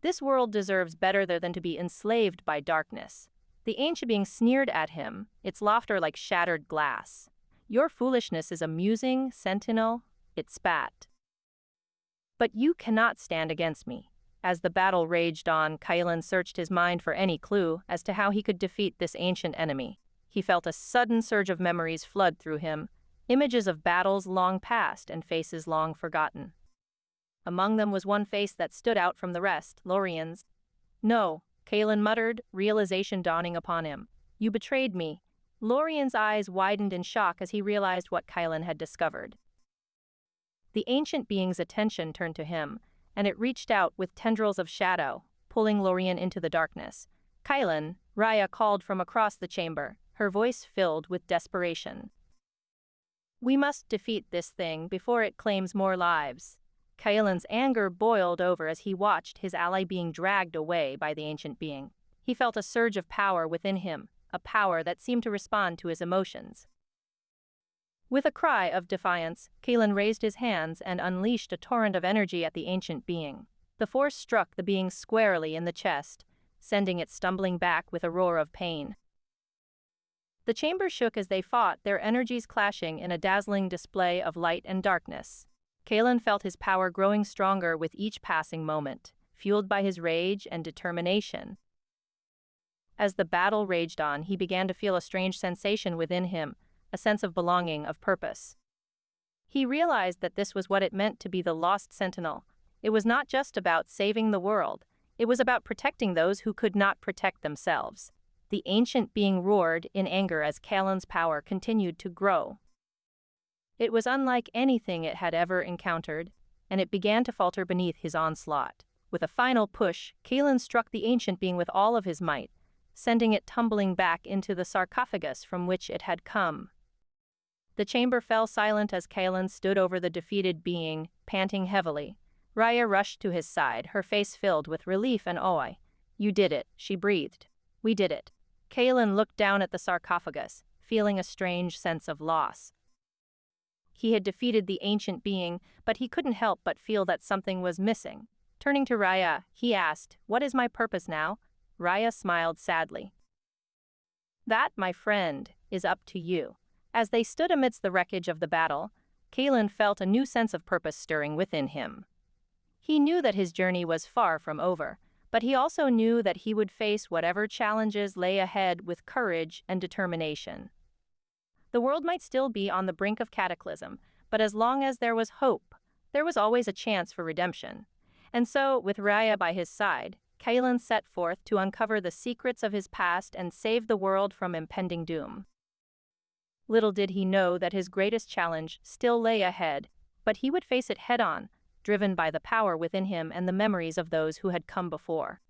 Speaker 1: "This world deserves better than to be enslaved by darkness." The ancient being sneered at him, its laughter like shattered glass. "Your foolishness is amusing, Sentinel," it spat. "But you cannot stand against me." As the battle raged on, Kylan searched his mind for any clue as to how he could defeat this ancient enemy. He felt a sudden surge of memories flood through him, images of battles long past and faces long forgotten. Among them was one face that stood out from the rest, Lorien's. "No," Kylan muttered, realization dawning upon him. "You betrayed me." Lorien's eyes widened in shock as he realized what Kylan had discovered. The ancient being's attention turned to him, and it reached out with tendrils of shadow, pulling Lorien into the darkness. "Kylan," Raya called from across the chamber, her voice filled with desperation. "We must defeat this thing before it claims more lives." Kylan's anger boiled over as he watched his ally being dragged away by the ancient being. He felt a surge of power within him, a power that seemed to respond to his emotions. With a cry of defiance, Kylan raised his hands and unleashed a torrent of energy at the ancient being. The force struck the being squarely in the chest, sending it stumbling back with a roar of pain. The chamber shook as they fought, their energies clashing in a dazzling display of light and darkness. Kylan felt his power growing stronger with each passing moment, fueled by his rage and determination. As the battle raged on, he began to feel a strange sensation within him, a sense of belonging, of purpose. He realized that this was what it meant to be the Lost Sentinel. It was not just about saving the world, it was about protecting those who could not protect themselves. The ancient being roared in anger as Kylan's power continued to grow. It was unlike anything it had ever encountered, and it began to falter beneath his onslaught. With a final push, Kylan struck the ancient being with all of his might, sending it tumbling back into the sarcophagus from which it had come. The chamber fell silent as Kylan stood over the defeated being, panting heavily. Raya rushed to his side, her face filled with relief and awe. "You did it," she breathed. "We did it." Kylan looked down at the sarcophagus, feeling a strange sense of loss. He had defeated the ancient being, but he couldn't help but feel that something was missing. Turning to Raya, he asked, "What is my purpose now?" Raya smiled sadly. "That, my friend, is up to you." As they stood amidst the wreckage of the battle, Kalen felt a new sense of purpose stirring within him. He knew that his journey was far from over, but he also knew that he would face whatever challenges lay ahead with courage and determination. The world might still be on the brink of cataclysm, but as long as there was hope, there was always a chance for redemption. And so, with Raya by his side, Kalen set forth to uncover the secrets of his past and save the world from impending doom. Little did he know that his greatest challenge still lay ahead, but he would face it head-on, driven by the power within him and the memories of those who had come before.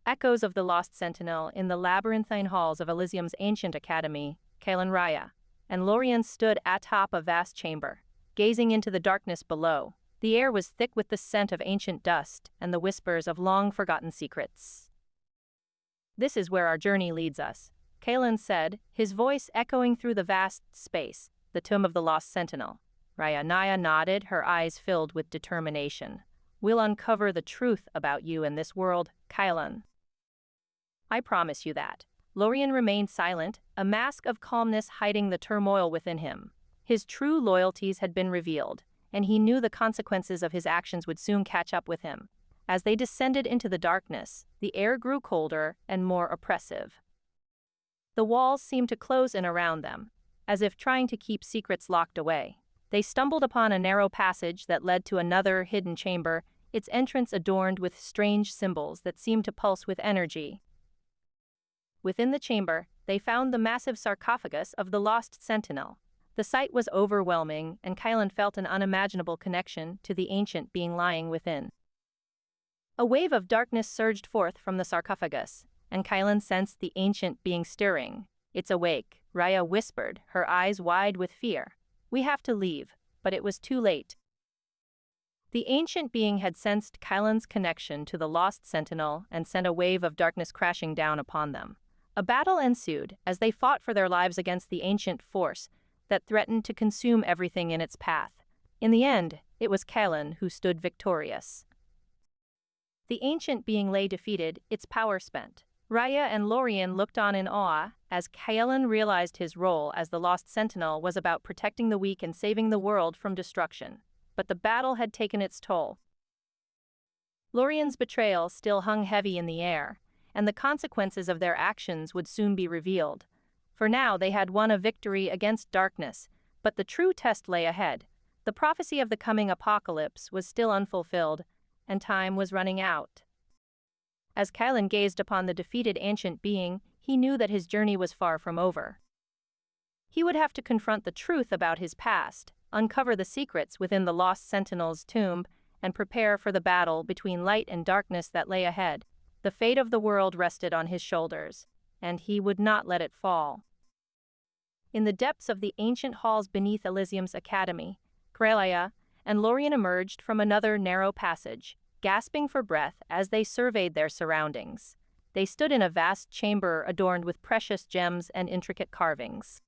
Speaker 1: Echoes of the Lost Sentinel in the labyrinthine halls of Elysium's ancient academy, Kalen, Raya, and Lorien stood atop a vast chamber, gazing into the darkness below. The air was thick with the scent of ancient dust and the whispers of long-forgotten secrets. "This is where our journey leads us," Kalen said, his voice echoing through the vast space, the tomb of the Lost Sentinel. Raya nodded, her eyes filled with determination. "We'll uncover the truth about you in this world, Kalen. I promise you that." Lorien remained silent, a mask of calmness hiding the turmoil within him. His true loyalties had been revealed, and he knew the consequences of his actions would soon catch up with him. As they descended into the darkness, the air grew colder and more oppressive. The walls seemed to close in around them, as if trying to keep secrets locked away. They stumbled upon a narrow passage that led to another hidden chamber, its entrance adorned with strange symbols that seemed to pulse with energy. Within the chamber, they found the massive sarcophagus of the Lost Sentinel. The sight was overwhelming, and Kalen felt an unimaginable connection to the ancient being lying within. A wave of darkness surged forth from the sarcophagus, and Kalen sensed the ancient being stirring. "It's awake," Raya whispered, her eyes wide with fear. "We have to leave," but it was too late. The ancient being had sensed Kylan's connection to the Lost Sentinel and sent a wave of darkness crashing down upon them. A battle ensued as they fought for their lives against the ancient force that threatened to consume everything in its path. In the end, it was Kylan who stood victorious. The ancient being lay defeated, its power spent. Raya and Lorien looked on in awe as Kylan realized his role as the Lost Sentinel was about protecting the weak and saving the world from destruction. But the battle had taken its toll. Lorien's betrayal still hung heavy in the air, and the consequences of their actions would soon be revealed. For now they had won a victory against darkness, but the true test lay ahead. The prophecy of the coming apocalypse was still unfulfilled, and time was running out. As Kylan gazed upon the defeated ancient being, he knew that his journey was far from over. He would have to confront the truth about his past, uncover the secrets within the Lost Sentinel's tomb, and prepare for the battle between light and darkness that lay ahead. The fate of the world rested on his shoulders, and he would not let it fall. In the depths of the ancient halls beneath Elysium's academy, Raya and Lorien emerged from another narrow passage, gasping for breath as they surveyed their surroundings. They stood in a vast chamber adorned with precious gems and intricate carvings.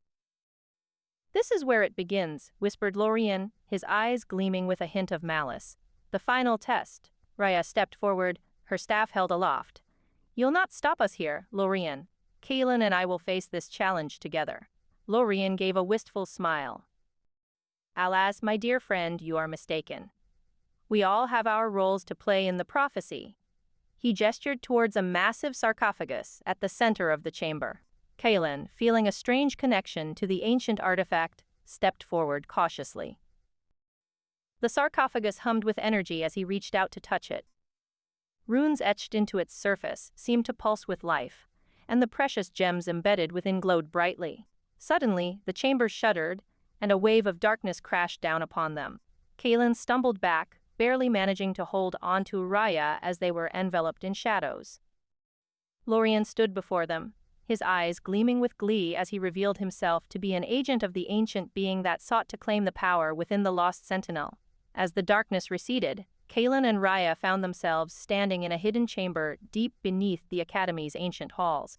Speaker 1: "This is where it begins," whispered Lorien, his eyes gleaming with a hint of malice. "The final test." Raya stepped forward, her staff held aloft. "You'll not stop us here, Lorien. Kalen and I will face this challenge together." Lorien gave a wistful smile. "Alas, my dear friend, you are mistaken. We all have our roles to play in the prophecy." He gestured towards a massive sarcophagus at the center of the chamber. Kalen, feeling a strange connection to the ancient artifact, stepped forward cautiously. The sarcophagus hummed with energy as he reached out to touch it. Runes etched into its surface seemed to pulse with life, and the precious gems embedded within glowed brightly. Suddenly, the chamber shuddered, and a wave of darkness crashed down upon them. Kalen stumbled back, barely managing to hold onto Raya as they were enveloped in shadows. Lorien stood before them, his eyes gleaming with glee as he revealed himself to be an agent of the ancient being that sought to claim the power within the Lost Sentinel. As the darkness receded, Kalen and Raya found themselves standing in a hidden chamber deep beneath the Academy's ancient halls.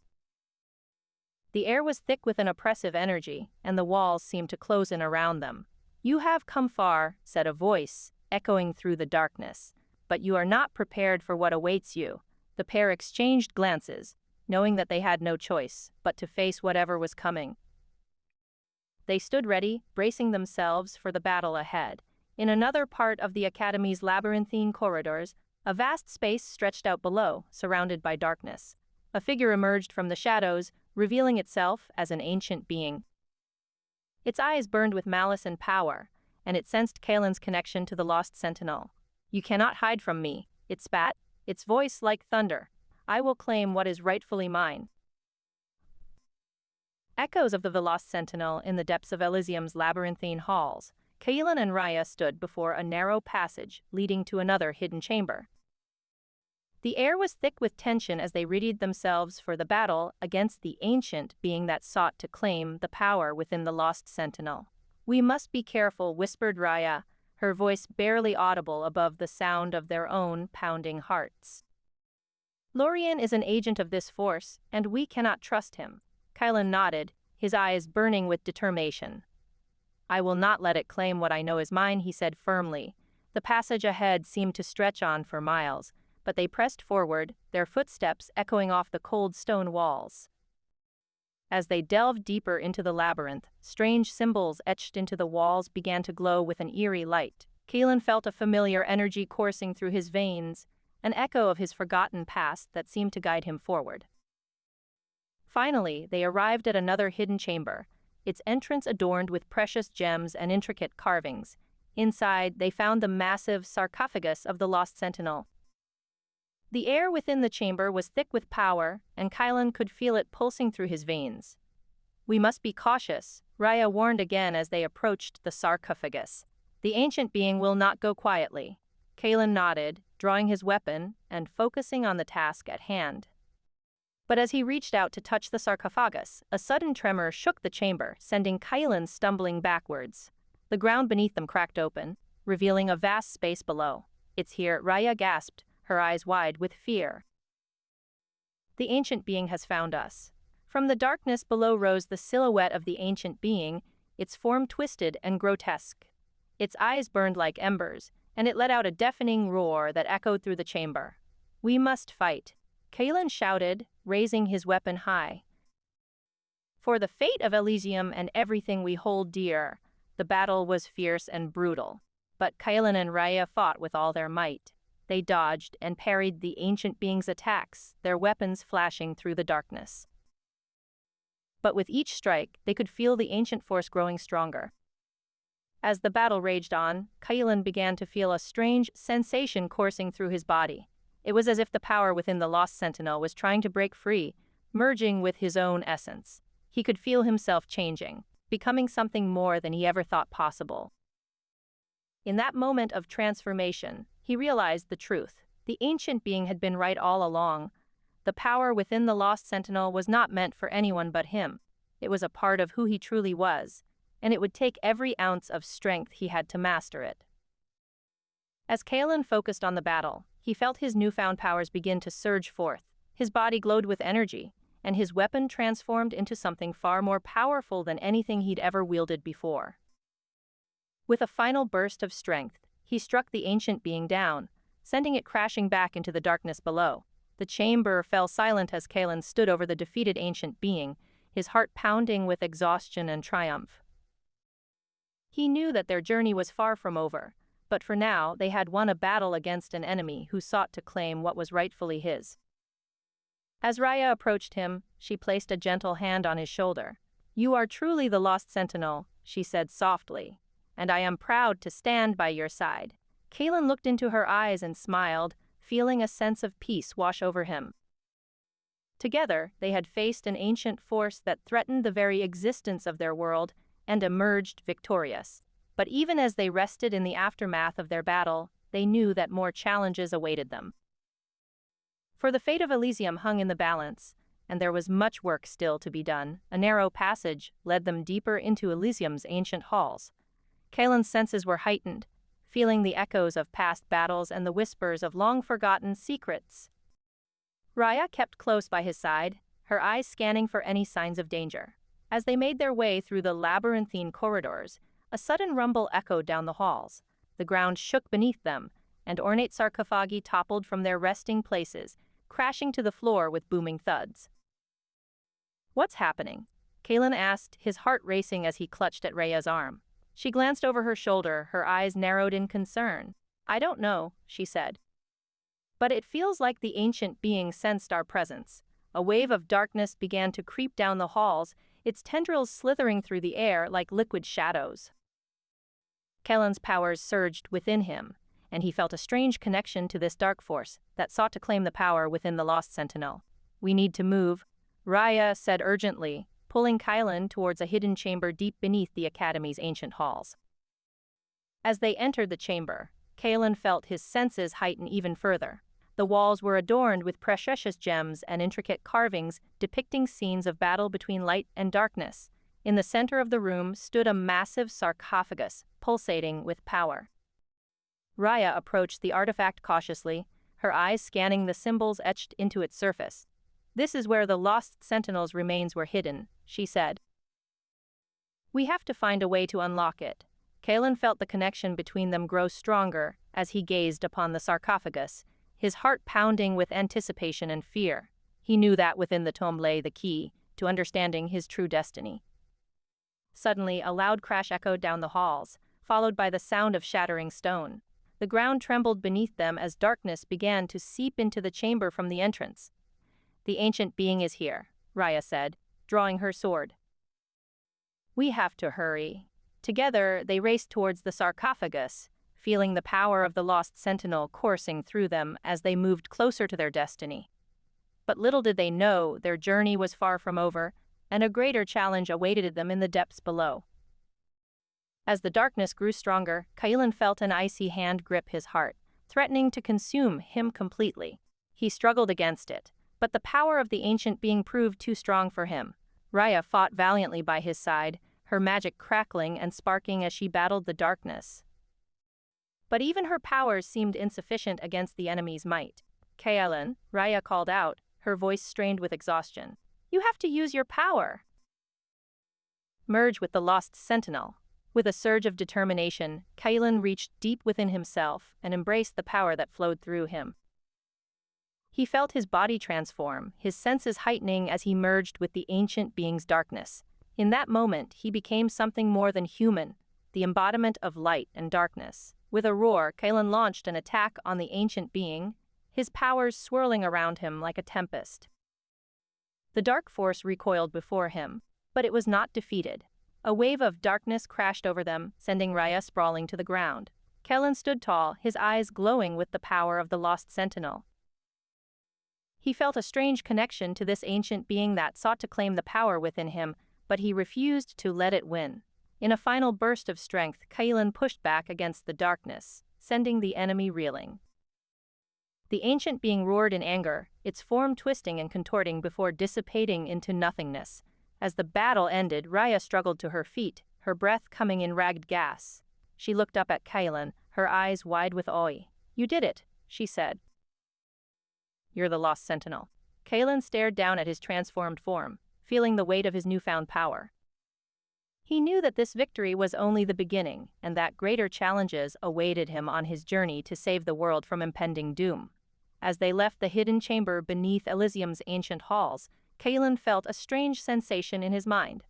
Speaker 1: The air was thick with an oppressive energy, and the walls seemed to close in around them. "You have come far," said a voice, echoing through the darkness, "but you are not prepared for what awaits you." The pair exchanged glances, knowing that they had no choice but to face whatever was coming. They stood ready, bracing themselves for the battle ahead. In another part of the Academy's labyrinthine corridors, a vast space stretched out below, surrounded by darkness. A figure emerged from the shadows, revealing itself as an ancient being. Its eyes burned with malice and power, and it sensed Kaelin's connection to the Lost Sentinel. "You cannot hide from me," it spat, its voice like thunder. "I will claim what is rightfully mine." Echoes of the Lost-Sentinel in the depths of Elysium's labyrinthine halls, Kaelin and Raya stood before a narrow passage leading to another hidden chamber. The air was thick with tension as they readied themselves for the battle against the ancient being that sought to claim the power within the Lost Sentinel. "We must be careful," whispered Raya, her voice barely audible above the sound of their own pounding hearts. "Lorien is an agent of this force, and we cannot trust him." Kaelin nodded, his eyes burning with determination. "I will not let it claim what I know is mine," he said firmly. The passage ahead seemed to stretch on for miles, but they pressed forward, their footsteps echoing off the cold stone walls. As they delved deeper into the labyrinth, strange symbols etched into the walls began to glow with an eerie light. Kaelin felt a familiar energy coursing through his veins, an echo of his forgotten past that seemed to guide him forward. Finally, they arrived at another hidden chamber, its entrance adorned with precious gems and intricate carvings. Inside, they found the massive sarcophagus of the Lost Sentinel. The air within the chamber was thick with power, and Kaelin could feel it pulsing through his veins. "We must be cautious," Raya warned again as they approached the sarcophagus. "The ancient being will not go quietly." Kaelin nodded, drawing his weapon and focusing on the task at hand. But as he reached out to touch the sarcophagus, a sudden tremor shook the chamber, sending Kaelin stumbling backwards. The ground beneath them cracked open, revealing a vast space below. "It's here," Raya gasped, her eyes wide with fear. "The ancient being has found us." From the darkness below rose the silhouette of the ancient being, its form twisted and grotesque. Its eyes burned like embers, and it let out a deafening roar that echoed through the chamber. "We must fight," Kaelin shouted, raising his weapon high. "For the fate of Elysium and everything we hold dear." The battle was fierce and brutal, but Kaelin and Raya fought with all their might. They dodged and parried the ancient being's attacks, their weapons flashing through the darkness. But with each strike, they could feel the ancient force growing stronger. As the battle raged on, Kaelin began to feel a strange sensation coursing through his body. It was as if the power within the Lost Sentinel was trying to break free, merging with his own essence. He could feel himself changing, becoming something more than he ever thought possible. In that moment of transformation, he realized the truth. The ancient being had been right all along. The power within the Lost Sentinel was not meant for anyone but him. It was a part of who he truly was, and it would take every ounce of strength he had to master it. As Kaelin focused on the battle, he felt his newfound powers begin to surge forth. His body glowed with energy, and his weapon transformed into something far more powerful than anything he'd ever wielded before. With a final burst of strength, he struck the ancient being down, sending it crashing back into the darkness below. The chamber fell silent as Kaelin stood over the defeated ancient being, his heart pounding with exhaustion and triumph. He knew that their journey was far from over, but for now they had won a battle against an enemy who sought to claim what was rightfully his. As Raya approached him, she placed a gentle hand on his shoulder. "You are truly the Lost Sentinel," she said softly, "and I am proud to stand by your side." Kaelin looked into her eyes and smiled, feeling a sense of peace wash over him. Together, they had faced an ancient force that threatened the very existence of their world and emerged victorious. But even as they rested in the aftermath of their battle, they knew that more challenges awaited them. For the fate of Elysium hung in the balance, and there was much work still to be done. A narrow passage led them deeper into Elysium's ancient halls. Kaelin's senses were heightened, feeling the echoes of past battles and the whispers of long-forgotten secrets. Raya kept close by his side, her eyes scanning for any signs of danger. As they made their way through the labyrinthine corridors, a sudden rumble echoed down the halls. The ground shook beneath them, and ornate sarcophagi toppled from their resting places, crashing to the floor with booming thuds. "What's happening?" Kaelin asked, his heart racing as he clutched at Rhea's arm. She glanced over her shoulder, her eyes narrowed in concern. I don't know, she said. But it feels like the ancient being sensed our presence. A wave of darkness began to creep down the halls, its tendrils slithering through the air like liquid shadows. Kaelin's powers surged within him, and he felt a strange connection to this dark force that sought to claim the power within the Lost Sentinel. We need to move, Rhea said urgently, pulling Kaelin towards a hidden chamber deep beneath the Academy's ancient halls. As they entered the chamber, Kaelin felt his senses heighten even further. The walls were adorned with precious gems and intricate carvings depicting scenes of battle between light and darkness. In the center of the room stood a massive sarcophagus, pulsating with power. Rhea approached the artifact cautiously, her eyes scanning the symbols etched into its surface. This is where the Lost Sentinel's remains were hidden, she said. We have to find a way to unlock it. Kaelin felt the connection between them grow stronger as he gazed upon the sarcophagus, his heart pounding with anticipation and fear. He knew that within the tomb lay the key to understanding his true destiny. Suddenly, a loud crash echoed down the halls, followed by the sound of shattering stone. The ground trembled beneath them as darkness began to seep into the chamber from the entrance. The ancient being is here, Rhea said, drawing her sword. We have to hurry. Together, they raced towards the sarcophagus, feeling the power of the Lost Sentinel coursing through them as they moved closer to their destiny. But little did they know their journey was far from over, and a greater challenge awaited them in the depths below. As the darkness grew stronger, Kaelin felt an icy hand grip his heart, threatening to consume him completely. He struggled against it, but the power of the ancient being proved too strong for him. Rhea fought valiantly by his side, her magic crackling and sparking as she battled the darkness. But even her powers seemed insufficient against the enemy's might. Kaelin, Rhea called out, her voice strained with exhaustion. You have to use your power. Merge with the Lost Sentinel. With a surge of determination, Kaelin reached deep within himself and embraced the power that flowed through him. He felt his body transform, his senses heightening as he merged with the ancient being's darkness. In that moment, he became something more than human, the embodiment of light and darkness. With a roar, Kaelin launched an attack on the ancient being, his powers swirling around him like a tempest. The dark force recoiled before him, but it was not defeated. A wave of darkness crashed over them, sending Rhea sprawling to the ground. Kaelin stood tall, his eyes glowing with the power of the Lost Sentinel. He felt a strange connection to this ancient being that sought to claim the power within him, but he refused to let it win. In a final burst of strength, Kaelin pushed back against the darkness, sending the enemy reeling. The ancient being roared in anger, its form twisting and contorting before dissipating into nothingness. As the battle ended, Rhea struggled to her feet, her breath coming in ragged gas. She looked up at Kaelin, her eyes wide with awe. You did it, she said. You're the Lost Sentinel. Kaelin stared down at his transformed form, feeling the weight of his newfound power. He knew that this victory was only the beginning, and that greater challenges awaited him on his journey to save the world from impending doom. As they left the hidden chamber beneath Elysium's ancient halls, Kaelin felt a strange sensation in his mind.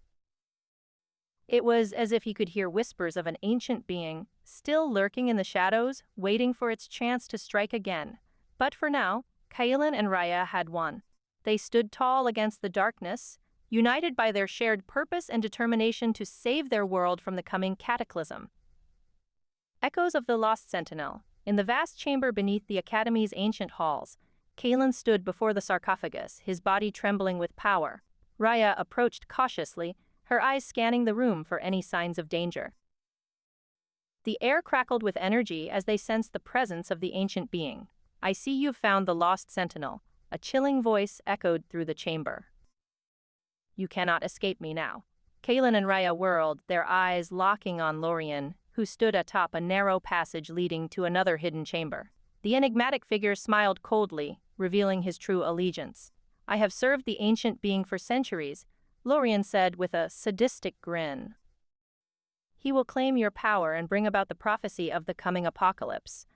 Speaker 1: It was as if he could hear whispers of an ancient being, still lurking in the shadows, waiting for its chance to strike again. But for now, Kaelin and Rhea had won. They stood tall against the darkness, united by their shared purpose and determination to save their world from the coming cataclysm. Echoes of the Lost-Sentinel. In the vast chamber beneath the Academy's ancient halls, Kaelin stood before the sarcophagus, his body trembling with power. Rhea approached cautiously, her eyes scanning the room for any signs of danger. The air crackled with energy as they sensed the presence of the ancient being. I see you've found the Lost Sentinel, a chilling voice echoed through the chamber. You cannot escape me now. Kaelin and Rhea whirled, their eyes locking on Lorien, who stood atop a narrow passage leading to another hidden chamber. The enigmatic figure smiled coldly, revealing his true allegiance. I have served the ancient being for centuries, Lorien said with a sadistic grin. He will claim your power and bring about the prophecy of the coming apocalypse.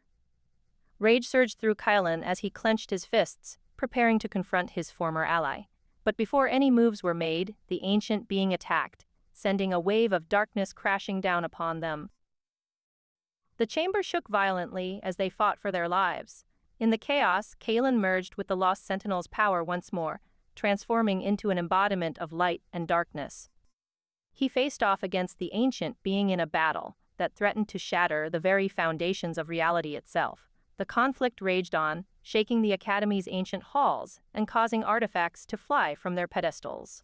Speaker 1: Rage surged through Kaelin as he clenched his fists, preparing to confront his former ally. But before any moves were made, the ancient being attacked, sending a wave of darkness crashing down upon them. The chamber shook violently as they fought for their lives. In the chaos, Kalen merged with the Lost Sentinel's power once more, transforming into an embodiment of light and darkness. He faced off against the ancient being in a battle that threatened to shatter the very foundations of reality itself. The conflict raged on, shaking the Academy's ancient halls and causing artifacts to fly from their pedestals.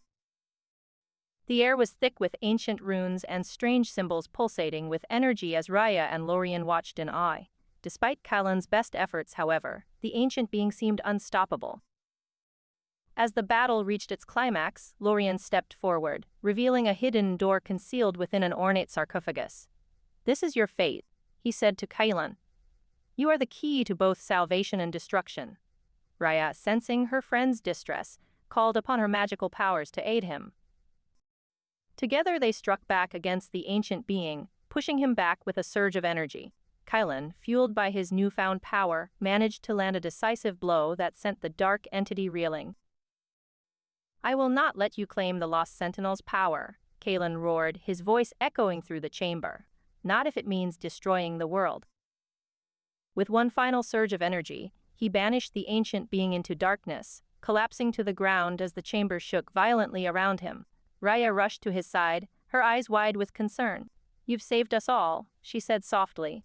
Speaker 1: The air was thick with ancient runes and strange symbols pulsating with energy as Raya and Lorien watched in awe. Despite Kalen's best efforts, however, the ancient being seemed unstoppable. As the battle reached its climax, Lorien stepped forward, revealing a hidden door concealed within an ornate sarcophagus. "This is your fate," he said to Kalen. "You are the key to both salvation and destruction." Raya, sensing her friend's distress, called upon her magical powers to aid him. Together they struck back against the ancient being, pushing him back with a surge of energy. Kalen, fueled by his newfound power, managed to land a decisive blow that sent the dark entity reeling. "I will not let you claim the Lost Sentinel's power," Kalen roared, his voice echoing through the chamber. "Not if it means destroying the world." With one final surge of energy, he banished the ancient being into darkness, collapsing to the ground as the chamber shook violently around him. Raya rushed to his side, her eyes wide with concern. "You've saved us all," she said softly.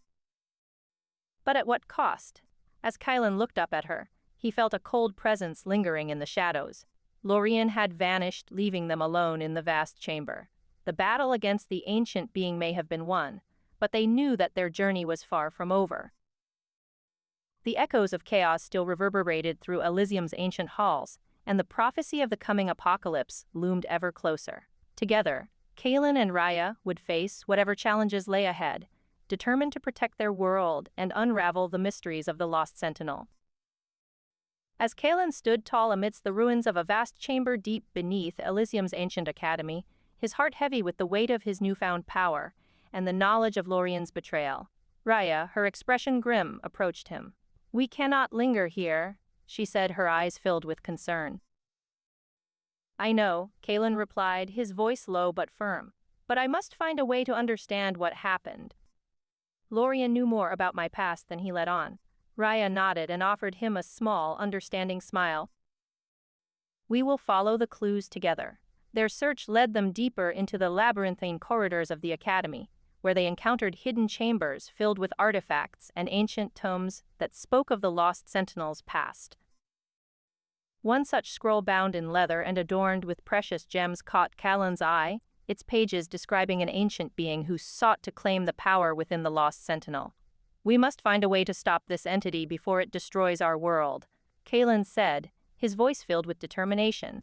Speaker 1: "But at what cost?" As Kalen looked up at her, he felt a cold presence lingering in the shadows. Lorien had vanished, leaving them alone in the vast chamber. The battle against the ancient being may have been won, but they knew that their journey was far from over. The echoes of chaos still reverberated through Elysium's ancient halls, and the prophecy of the coming apocalypse loomed ever closer. Together, Kalen and Raya would face whatever challenges lay ahead, determined to protect their world and unravel the mysteries of the Lost Sentinel. As Kalen stood tall amidst the ruins of a vast chamber deep beneath Elysium's ancient academy, his heart heavy with the weight of his newfound power and the knowledge of Lorien's betrayal, Raya, her expression grim, approached him. "We cannot linger here," she said, her eyes filled with concern. "I know," Kalen replied, his voice low but firm. "But I must find a way to understand what happened. Lorien knew more about my past than he let on." Raya nodded and offered him a small, understanding smile. "We will follow the clues together." Their search led them deeper into the labyrinthine corridors of the Academy, where they encountered hidden chambers filled with artifacts and ancient tomes that spoke of the Lost Sentinel's past. One such scroll bound in leather and adorned with precious gems caught Kalen's eye, its pages describing an ancient being who sought to claim the power within the Lost Sentinel. "We must find a way to stop this entity before it destroys our world," Kalen said, his voice filled with determination.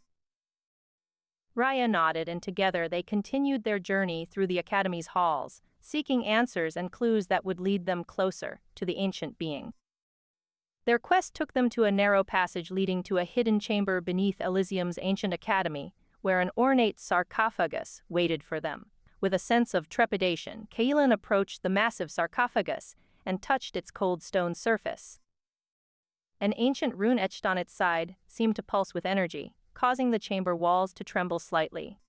Speaker 1: Raya nodded, and together they continued their journey through the Academy's halls, seeking answers and clues that would lead them closer to the ancient being. Their quest took them to a narrow passage leading to a hidden chamber beneath Elysium's ancient academy, where an ornate sarcophagus waited for them. With a sense of trepidation, Kalen approached the massive sarcophagus and touched its cold stone surface. An ancient rune etched on its side seemed to pulse with energy, causing the chamber walls to tremble slightly.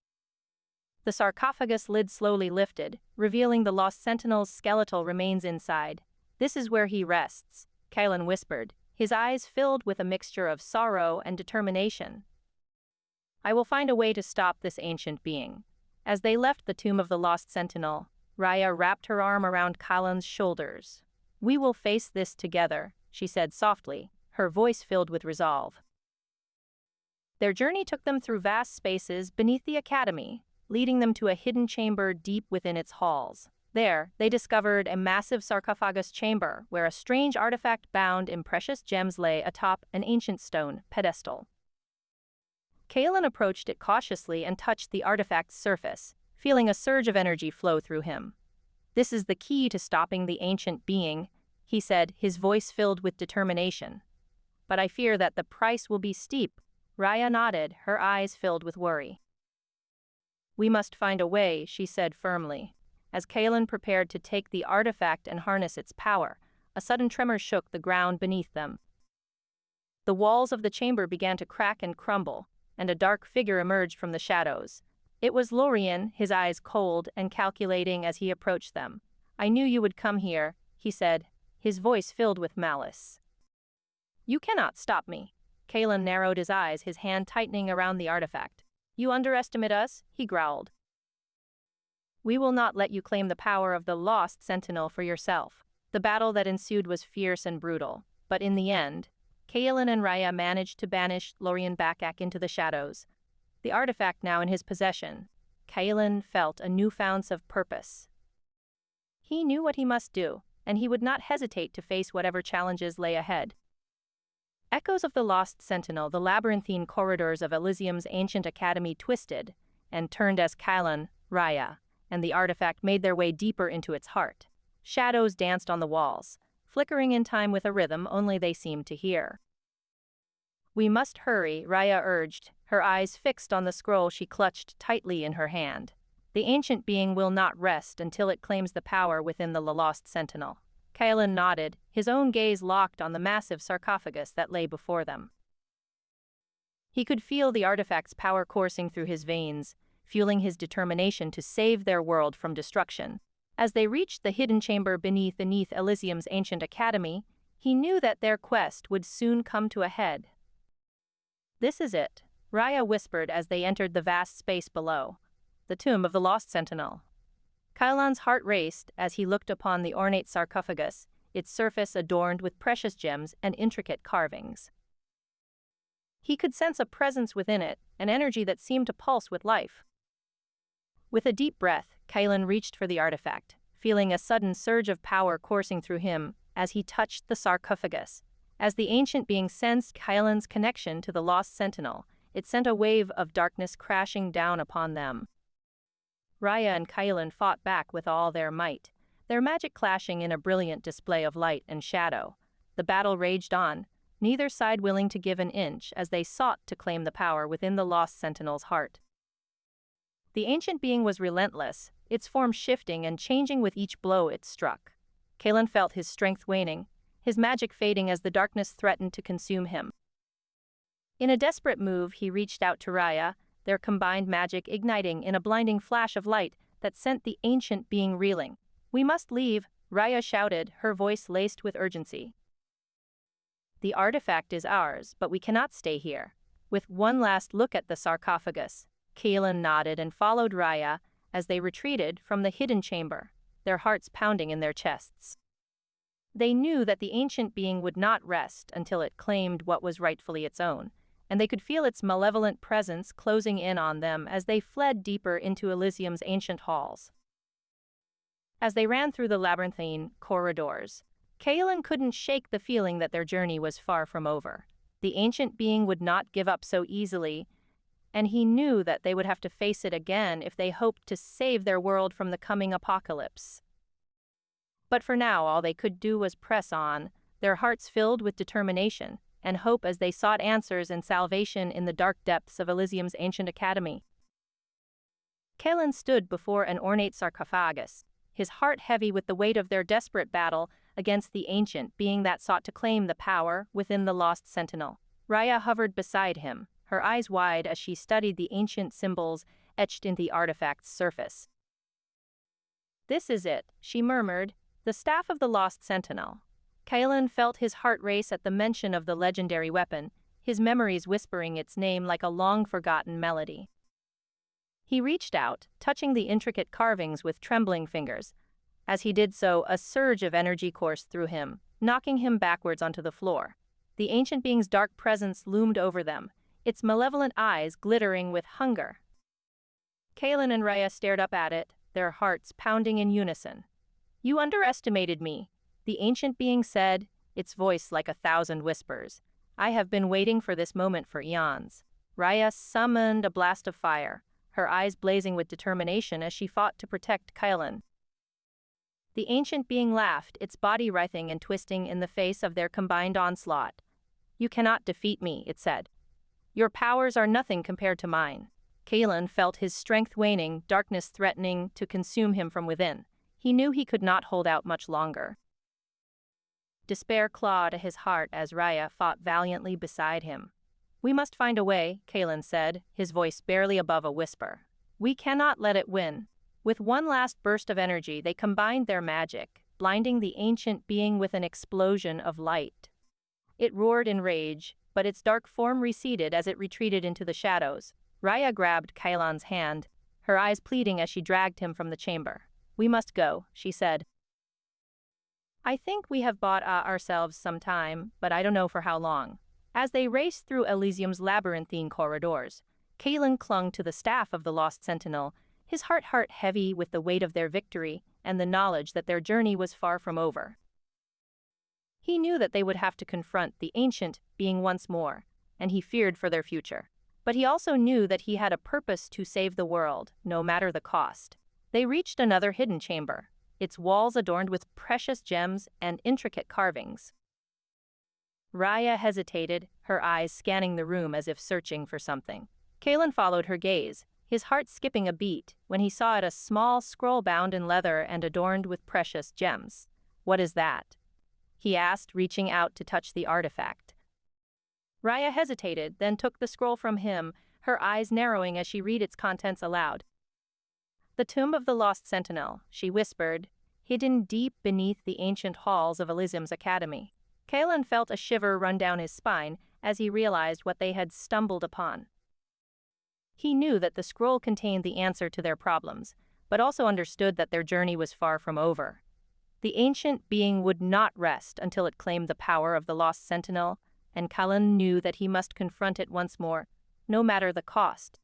Speaker 1: The sarcophagus lid slowly lifted, revealing the Lost Sentinel's skeletal remains inside. "This is where he rests," Kalen whispered, his eyes filled with a mixture of sorrow and determination. "I will find a way to stop this ancient being." As they left the tomb of the Lost Sentinel, Raya wrapped her arm around Kalen's shoulders. "We will face this together," she said softly, her voice filled with resolve. Their journey took them through vast spaces beneath the academy, leading them to a hidden chamber deep within its halls. There, they discovered a massive sarcophagus chamber where a strange artifact bound in precious gems lay atop an ancient stone pedestal. Kalen approached it cautiously and touched the artifact's surface, feeling a surge of energy flow through him. "This is the key to stopping the ancient being," he said, his voice filled with determination. "But I fear that the price will be steep." Raya nodded, her eyes filled with worry. "We must find a way," she said firmly. As Kalen prepared to take the artifact and harness its power, a sudden tremor shook the ground beneath them. The walls of the chamber began to crack and crumble, and a dark figure emerged from the shadows. It was Lorien, his eyes cold and calculating as he approached them. "I knew you would come here," he said, his voice filled with malice. "You cannot stop me." Kalen narrowed his eyes, his hand tightening around the artifact. "You underestimate us," he growled. "We will not let you claim the power of the Lost Sentinel for yourself." The battle that ensued was fierce and brutal, but in the end, Kalen and Raya managed to banish Lorien back into the shadows. The artifact now in his possession, Kalen felt a newfound sense of purpose. He knew what he must do, and he would not hesitate to face whatever challenges lay ahead. Echoes of the Lost Sentinel, the labyrinthine corridors of Elysium's ancient academy twisted and turned as Kalen, Raya, and the artifact made their way deeper into its heart. Shadows danced on the walls, flickering in time with a rhythm only they seemed to hear. "We must hurry," Raya urged, her eyes fixed on the scroll she clutched tightly in her hand. "The ancient being will not rest until it claims the power within the Lost Sentinel." Kalen nodded, his own gaze locked on the massive sarcophagus that lay before them. He could feel the artifact's power coursing through his veins, fueling his determination to save their world from destruction. As they reached the hidden chamber beneath Elysium's ancient academy, he knew that their quest would soon come to a head. "This is it," Raya whispered as they entered the vast space below. "The tomb of the Lost Sentinel." Kylan's heart raced as he looked upon the ornate sarcophagus, its surface adorned with precious gems and intricate carvings. He could sense a presence within it, an energy that seemed to pulse with life. With a deep breath, Kylan reached for the artifact, feeling a sudden surge of power coursing through him as he touched the sarcophagus. As the ancient being sensed Kylan's connection to the Lost Sentinel, it sent a wave of darkness crashing down upon them. Raya and Kylan fought back with all their might, their magic clashing in a brilliant display of light and shadow. The battle raged on, neither side willing to give an inch as they sought to claim the power within the Lost Sentinel's heart. The ancient being was relentless, its form shifting and changing with each blow it struck. Kalen felt his strength waning, his magic fading as the darkness threatened to consume him. In a desperate move, he reached out to Raya, their combined magic igniting in a blinding flash of light that sent the ancient being reeling. "We must leave," Raya shouted, her voice laced with urgency. "The artifact is ours, but we cannot stay here." With one last look at the sarcophagus, Kalen nodded and followed Raya as they retreated from the hidden chamber, their hearts pounding in their chests. They knew that the ancient being would not rest until it claimed what was rightfully its own, and they could feel its malevolent presence closing in on them as they fled deeper into Elysium's ancient halls. As they ran through the labyrinthine corridors, Kalen couldn't shake the feeling that their journey was far from over. The ancient being would not give up so easily, and he knew that they would have to face it again if they hoped to save their world from the coming apocalypse. But for now, all they could do was press on, their hearts filled with determination and hope as they sought answers and salvation in the dark depths of Elysium's ancient academy. Kalen stood before an ornate sarcophagus, his heart heavy with the weight of their desperate battle against the ancient being that sought to claim the power within the Lost Sentinel. Raya hovered beside him, her eyes wide as she studied the ancient symbols etched in the artifact's surface. "This is it," she murmured, "the staff of the Lost Sentinel." Kalen felt his heart race at the mention of the legendary weapon, his memories whispering its name like a long-forgotten melody. He reached out, touching the intricate carvings with trembling fingers. As he did so, a surge of energy coursed through him, knocking him backwards onto the floor. The ancient being's dark presence loomed over them, its malevolent eyes glittering with hunger. Kalen and Raya stared up at it, their hearts pounding in unison. "You underestimated me," the ancient being said, its voice like 1,000 whispers. "I have been waiting for this moment for eons." Raya summoned a blast of fire, her eyes blazing with determination as she fought to protect Kalen. The ancient being laughed, its body writhing and twisting in the face of their combined onslaught. "You cannot defeat me," it said. "Your powers are nothing compared to mine." Kalen felt his strength waning, darkness threatening to consume him from within. He knew he could not hold out much longer. Despair clawed at his heart as Raya fought valiantly beside him. We must find a way, Kalen said, his voice barely above a whisper. We cannot let it win. With one last burst of energy, they combined their magic, blinding the ancient being with an explosion of light. It roared in rage, but its dark form receded as it retreated into the shadows. Raya grabbed Kalan's hand, her eyes pleading as she dragged him from the chamber. We must go, she said. I think we have bought ourselves some time, but I don't know for how long. As they raced through Elysium's labyrinthine corridors, Kalan clung to the staff of the Lost Sentinel, his heart heavy with the weight of their victory and the knowledge that their journey was far from over. He knew that they would have to confront the ancient being once more, and he feared for their future. But he also knew that he had a purpose to save the world, no matter the cost. They reached another hidden chamber, its walls adorned with precious gems and intricate carvings. Raya hesitated, her eyes scanning the room as if searching for something. Kalan followed her gaze, his heart skipping a beat when he saw it a small scroll bound in leather and adorned with precious gems. What is that? He asked, reaching out to touch the artifact. Raya hesitated, then took the scroll from him, her eyes narrowing as she read its contents aloud. The tomb of the Lost Sentinel, she whispered, hidden deep beneath the ancient halls of Elysium's academy. Kalan felt a shiver run down his spine as he realized what they had stumbled upon. He knew that the scroll contained the answer to their problems, but also understood that their journey was far from over. The ancient being would not rest until it claimed the power of the Lost Sentinel, and Kalan knew that he must confront it once more, no matter the cost.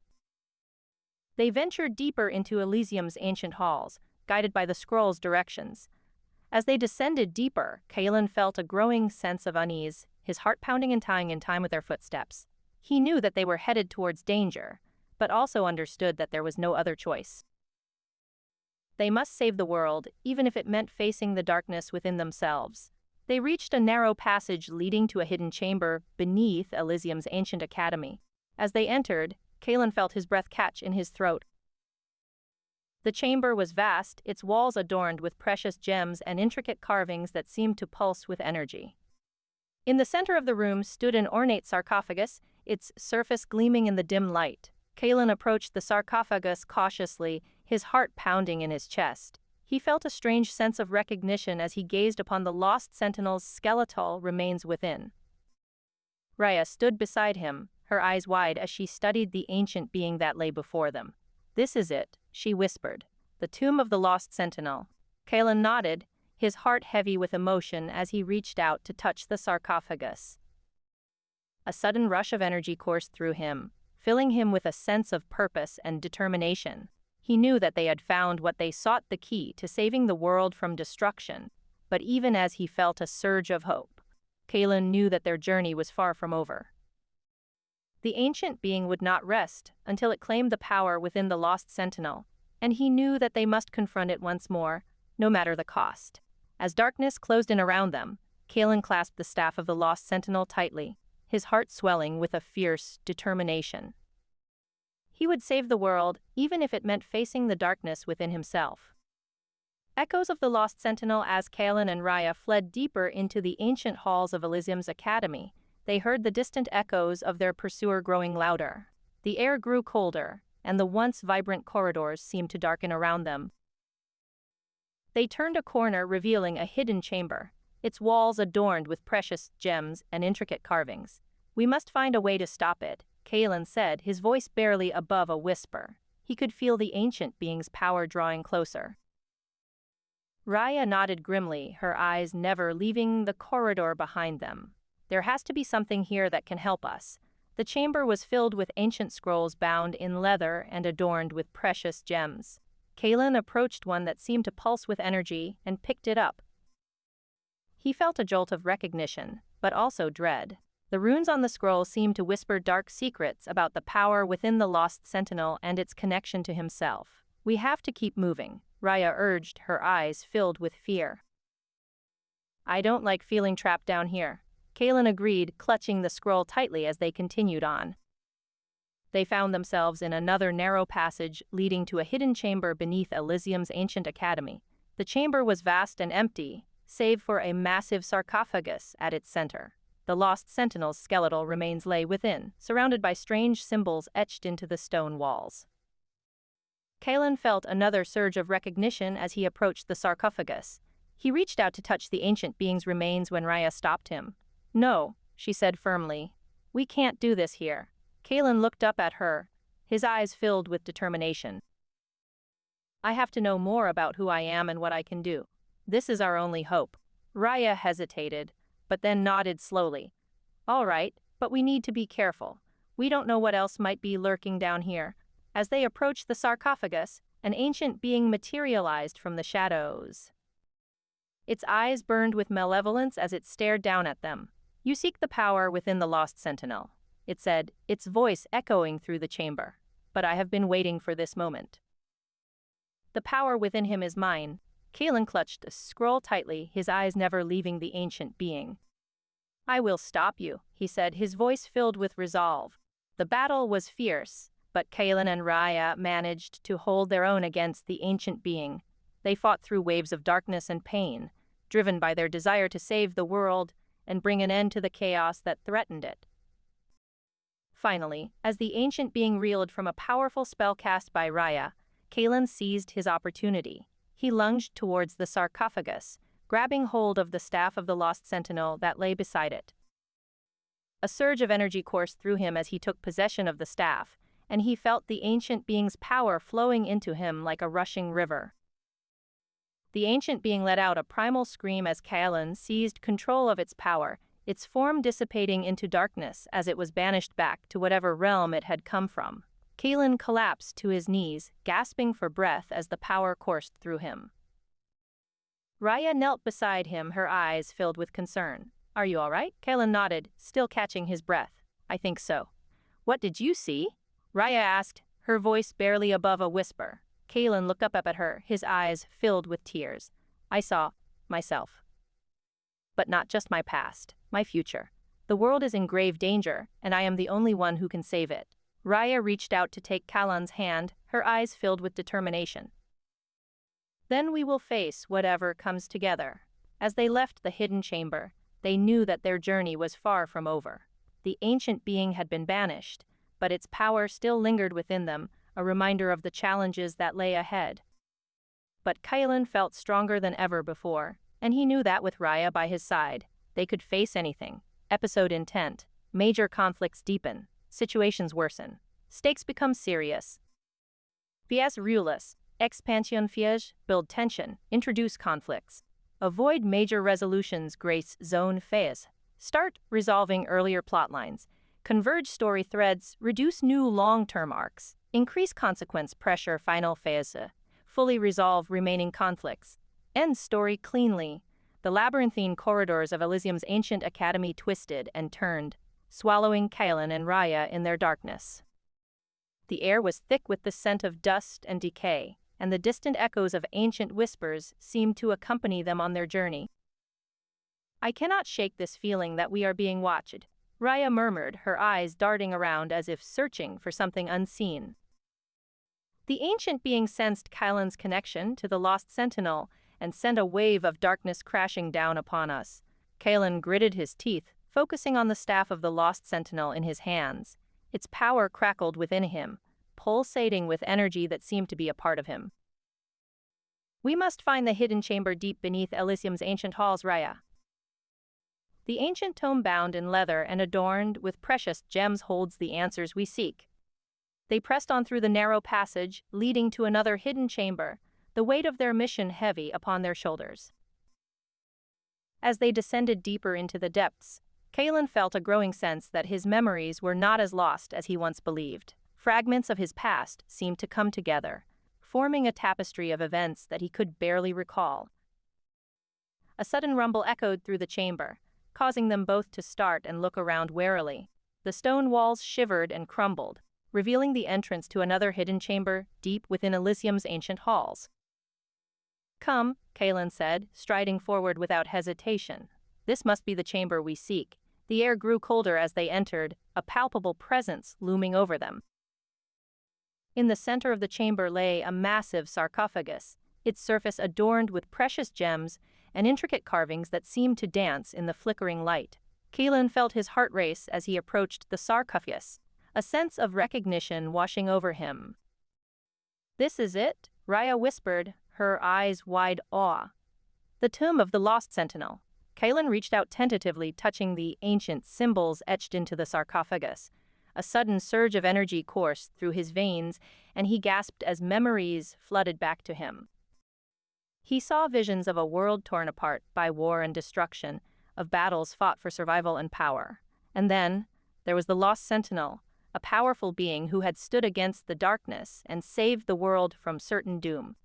Speaker 1: They ventured deeper into Elysium's ancient halls, guided by the scroll's directions. As they descended deeper, Kalan felt a growing sense of unease, his heart pounding and tying in time with their footsteps. He knew that they were headed towards danger, but also understood that there was no other choice. They must save the world, even if it meant facing the darkness within themselves. They reached a narrow passage leading to a hidden chamber beneath Elysium's ancient academy. As they entered, Kalan felt his breath catch in his throat. The chamber was vast, its walls adorned with precious gems and intricate carvings that seemed to pulse with energy. In the center of the room stood an ornate sarcophagus, its surface gleaming in the dim light. Kalan approached the sarcophagus cautiously, his heart pounding in his chest. He felt a strange sense of recognition as he gazed upon the Lost Sentinel's skeletal remains within. Raya stood beside him, her eyes wide as she studied the ancient being that lay before them. This is it, she whispered. The tomb of the Lost Sentinel. Kalan nodded, his heart heavy with emotion as he reached out to touch the sarcophagus. A sudden rush of energy coursed through him, filling him with a sense of purpose and determination. He knew that they had found what they sought, the key to saving the world from destruction, but even as he felt a surge of hope, Kalan knew that their journey was far from over. The ancient being would not rest until it claimed the power within the Lost Sentinel, and he knew that they must confront it once more, no matter the cost. As darkness closed in around them, Kalan clasped the staff of the Lost Sentinel tightly, his heart swelling with a fierce determination. He would save the world, even if it meant facing the darkness within himself. Echoes of the Lost Sentinel. As Kalan and Raya fled deeper into the ancient halls of Elysium's academy, they heard the distant echoes of their pursuer growing louder. The air grew colder, and the once vibrant corridors seemed to darken around them. They turned a corner, revealing a hidden chamber, its walls adorned with precious gems and intricate carvings. We must find a way to stop it, Kalan said, his voice barely above a whisper. He could feel the ancient being's power drawing closer. Raya nodded grimly, her eyes never leaving the corridor behind them. There has to be something here that can help us. The chamber was filled with ancient scrolls bound in leather and adorned with precious gems. Kalan approached one that seemed to pulse with energy and picked it up. He felt a jolt of recognition, but also dread. The runes on the scroll seemed to whisper dark secrets about the power within the Lost Sentinel and its connection to himself. We have to keep moving, Raya urged, her eyes filled with fear. I don't like feeling trapped down here, Kalan agreed, clutching the scroll tightly as they continued on. They found themselves in another narrow passage leading to a hidden chamber beneath Elysium's ancient academy. The chamber was vast and empty, save for a massive sarcophagus at its center. The lost sentinel's skeletal remains lay within, surrounded by strange symbols etched into the stone walls. Kalen felt another surge of recognition as he approached the sarcophagus. He reached out to touch the ancient being's remains when Raya stopped him. "No," she said firmly. "We can't do this here." Kalen looked up at her, his eyes filled with determination. "I have to know more about who I am and what I can do. This is our only hope." Raya hesitated, but then nodded slowly. "All right, but we need to be careful. We don't know what else might be lurking down here." As they approached the sarcophagus, an ancient being materialized from the shadows. Its eyes burned with malevolence as it stared down at them. "You seek the power within the lost sentinel," it said, its voice echoing through the chamber. "But I have been waiting for this moment. The power within him is mine." Kalen clutched the scroll tightly, his eyes never leaving the ancient being. "I will stop you," he said, his voice filled with resolve. The battle was fierce, but Kalen and Raya managed to hold their own against the ancient being. They fought through waves of darkness and pain, driven by their desire to save the world and bring an end to the chaos that threatened it. Finally, as the ancient being reeled from a powerful spell cast by Raya, Kalen seized his opportunity. He lunged towards the sarcophagus, grabbing hold of the staff of the lost sentinel that lay beside it. A surge of energy coursed through him as he took possession of the staff, and he felt the ancient being's power flowing into him like a rushing river. The ancient being let out a primal scream as Kalen seized control of its power, its form dissipating into darkness as it was banished back to whatever realm it had come from. Kalen collapsed to his knees, gasping for breath as the power coursed through him. Raya knelt beside him, her eyes filled with concern. "Are you all right?" Kalen nodded, still catching his breath. "I think so." "What did you see?" Raya asked, her voice barely above a whisper. Kalen looked up at her, his eyes filled with tears. "I saw myself. But not just my past, my future. The world is in grave danger, and I am the only one who can save it." Raya reached out to take Kalan's hand, her eyes filled with determination. "Then we will face whatever comes together." As they left the hidden chamber, they knew that their journey was far from over. The ancient being had been banished, but its power still lingered within them, a reminder of the challenges that lay ahead. But Kalen felt stronger than ever before, and he knew that with Raya by his side, they could face anything. Episode intent: major conflicts deepen, situations worsen, stakes become serious. Pièce Rules, expansion piège, build tension, introduce conflicts. Avoid major resolutions, grace zone phase. Start resolving earlier plotlines. Converge story threads, reduce new long-term arcs. Increase consequence pressure, final phase. Fully resolve remaining conflicts. End story cleanly. The labyrinthine corridors of Elysium's ancient academy twisted and turned, swallowing Kalen and Raya in their darkness. The air was thick with the scent of dust and decay, and the distant echoes of ancient whispers seemed to accompany them on their journey. "I cannot shake this feeling that we are being watched," Raya murmured, her eyes darting around as if searching for something unseen. The ancient being sensed Kalen's connection to the lost sentinel and sent a wave of darkness crashing down upon us. Kalen gritted his teeth, focusing on the staff of the lost sentinel in his hands. Its power crackled within him, pulsating with energy that seemed to be a part of him. "We must find the hidden chamber deep beneath Elysium's ancient halls, Raya." The ancient tome bound in leather and adorned with precious gems holds the answers we seek. They pressed on through the narrow passage, leading to another hidden chamber, the weight of their mission heavy upon their shoulders. As they descended deeper into the depths, Kalen felt a growing sense that his memories were not as lost as he once believed. Fragments of his past seemed to come together, forming a tapestry of events that he could barely recall. A sudden rumble echoed through the chamber, causing them both to start and look around warily. The stone walls shivered and crumbled, revealing the entrance to another hidden chamber deep within Elysium's ancient halls. "Come," Kalen said, striding forward without hesitation. "This must be the chamber we seek." The air grew colder as they entered, a palpable presence looming over them. In the center of the chamber lay a massive sarcophagus, its surface adorned with precious gems and intricate carvings that seemed to dance in the flickering light. Kaelan felt his heart race as he approached the sarcophagus, a sense of recognition washing over him. "This is it," Raya whispered, her eyes wide awe. "The tomb of the lost sentinel." Kaelan reached out tentatively, touching the ancient symbols etched into the sarcophagus. A sudden surge of energy coursed through his veins, and he gasped as memories flooded back to him. He saw visions of a world torn apart by war and destruction, of battles fought for survival and power. And then, there was the lost sentinel, a powerful being who had stood against the darkness and saved the world from certain doom.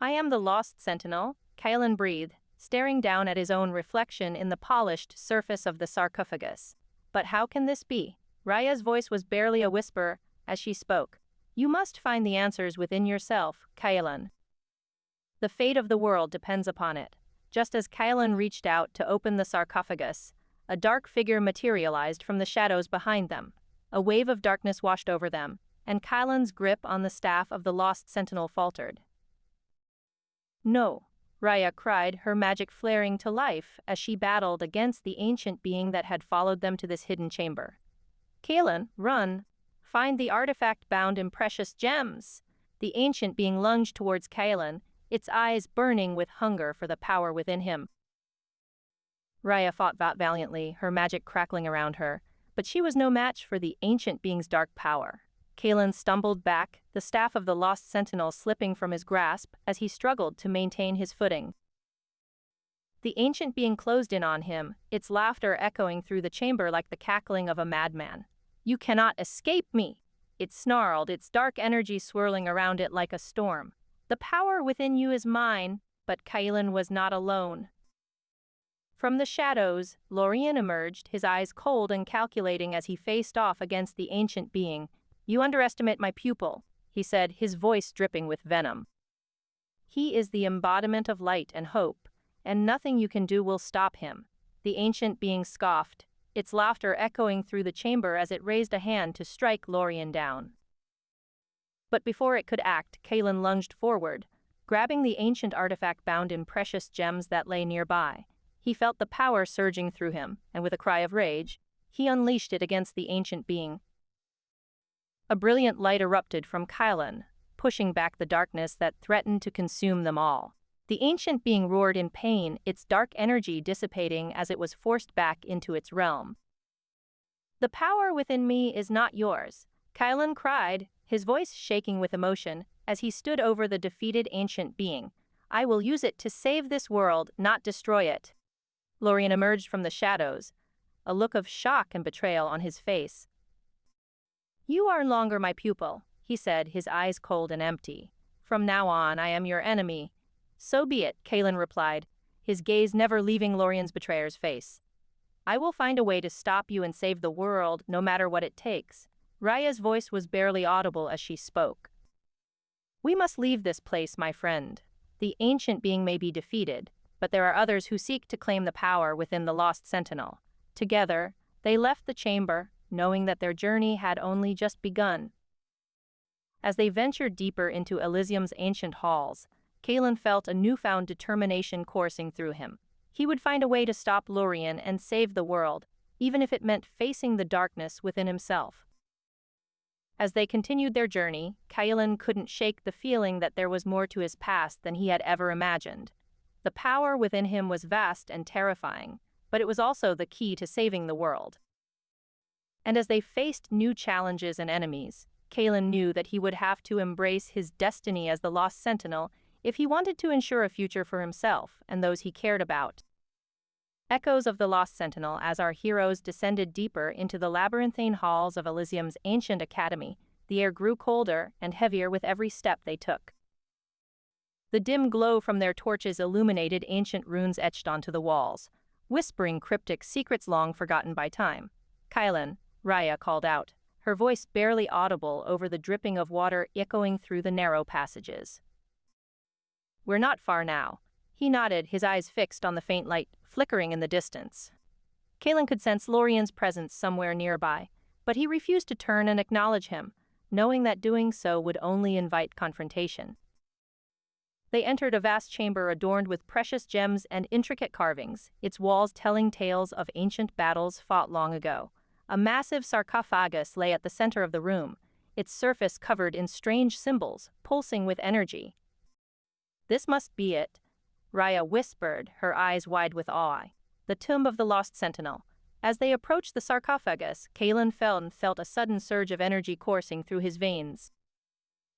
Speaker 1: "I am the lost sentinel," Kaelan breathed, staring down at his own reflection in the polished surface of the sarcophagus. "But how can this be?" Raya's voice was barely a whisper as she spoke. "You must find the answers within yourself, Kaelan. The fate of the world depends upon it." Just as Kaelan reached out to open the sarcophagus, a dark figure materialized from the shadows behind them. A wave of darkness washed over them, and Kaelan's grip on the staff of the lost sentinel faltered. "No," Raya cried, her magic flaring to life as she battled against the ancient being that had followed them to this hidden chamber. "Kaelan, run! Find the artifact bound in precious gems!" The ancient being lunged towards Kaelan, its eyes burning with hunger for the power within him. Raya fought valiantly, her magic crackling around her, but she was no match for the ancient being's dark power. Kaelan stumbled back, the staff of the lost sentinel slipping from his grasp as he struggled to maintain his footing. The ancient being closed in on him, its laughter echoing through the chamber like the cackling of a madman. "You cannot escape me!" It snarled, its dark energy swirling around it like a storm. "The power within you is mine," but Kaelan was not alone. From the shadows, Lorien emerged, his eyes cold and calculating as he faced off against the ancient being. "You underestimate my pupil," he said, his voice dripping with venom. "He is the embodiment of light and hope, and nothing you can do will stop him." The ancient being scoffed, its laughter echoing through the chamber as it raised a hand to strike Lorien down. But before it could act, Kaelan lunged forward, grabbing the ancient artifact bound in precious gems that lay nearby. He felt the power surging through him, and with a cry of rage, he unleashed it against the ancient being. A brilliant light erupted from Kaelan, pushing back the darkness that threatened to consume them all. The ancient being roared in pain, its dark energy dissipating as it was forced back into its realm. "The power within me is not yours," Kaelan cried, his voice shaking with emotion as he stood over the defeated ancient being. "I will use it to save this world, not destroy it." Lorien emerged from the shadows, a look of shock and betrayal on his face. "You are no longer my pupil," he said, his eyes cold and empty. "From now on, I am your enemy." "So be it," Kaelan replied, his gaze never leaving Lorien's betrayer's face. "I will find a way to stop you and save the world, no matter what it takes." Raya's voice was barely audible as she spoke. "We must leave this place, my friend. The ancient being may be defeated, but there are others who seek to claim the power within the lost sentinel." Together, they left the chamber, knowing that their journey had only just begun. As they ventured deeper into Elysium's ancient halls, Kaelan felt a newfound determination coursing through him. He would find a way to stop Lorien and save the world, even if it meant facing the darkness within himself. As they continued their journey, Kaelan couldn't shake the feeling that there was more to his past than he had ever imagined. The power within him was vast and terrifying, but it was also the key to saving the world. And as they faced new challenges and enemies, Kaelan knew that he would have to embrace his destiny as the Lost Sentinel if he wanted to ensure a future for himself and those he cared about. Echoes of the Lost Sentinel. As our heroes descended deeper into the labyrinthine halls of Elysium's ancient academy, the air grew colder and heavier with every step they took. The dim glow from their torches illuminated ancient runes etched onto the walls, whispering cryptic secrets long forgotten by time. "Kaelan," Raya called out, her voice barely audible over the dripping of water echoing through the narrow passages. "We're not far now." He nodded, his eyes fixed on the faint light flickering in the distance. Kaelan could sense Lorien's presence somewhere nearby, but he refused to turn and acknowledge him, knowing that doing so would only invite confrontation. They entered a vast chamber adorned with precious gems and intricate carvings, its walls telling tales of ancient battles fought long ago. A massive sarcophagus lay at the center of the room, its surface covered in strange symbols, pulsing with energy. "This must be it," Raya whispered, her eyes wide with awe. "The tomb of the lost sentinel." As they approached the sarcophagus, Kalen felt a sudden surge of energy coursing through his veins.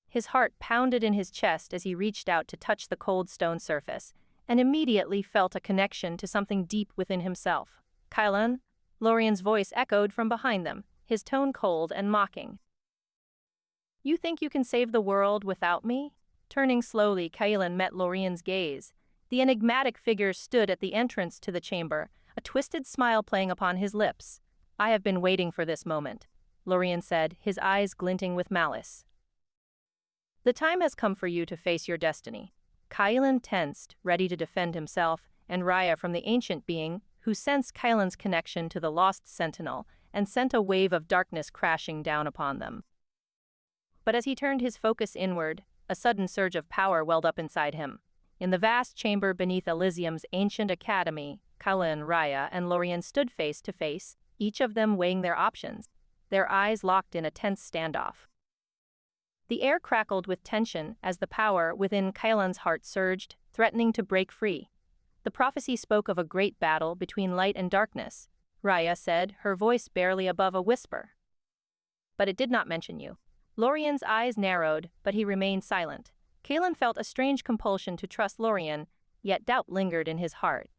Speaker 1: His heart pounded in his chest as he reached out to touch the cold stone surface, and immediately felt a connection to something deep within himself. "Kylan?" Lorian's voice echoed from behind them, his tone cold and mocking. "You think you can save the world without me?" Turning slowly, Kylan met Lorian's gaze. The enigmatic figure stood at the entrance to the chamber, a twisted smile playing upon his lips. "I have been waiting for this moment," Lorian said, his eyes glinting with malice. "The time has come for you to face your destiny." Kylan tensed, ready to defend himself, and Raya from the ancient being, who sensed Kylan's connection to the lost sentinel and sent a wave of darkness crashing down upon them. But as he turned his focus inward, a sudden surge of power welled up inside him. In the vast chamber beneath Elysium's ancient academy, Kylan, Raya, and Lorian stood face to face, each of them weighing their options, their eyes locked in a tense standoff. The air crackled with tension as the power within Kylan's heart surged, threatening to break free. "The prophecy spoke of a great battle between light and darkness," Raya said, her voice barely above a whisper. "But it did not mention you." Lorian's eyes narrowed, but he remained silent. Kylan felt a strange compulsion to trust Lorian, yet doubt lingered in his heart.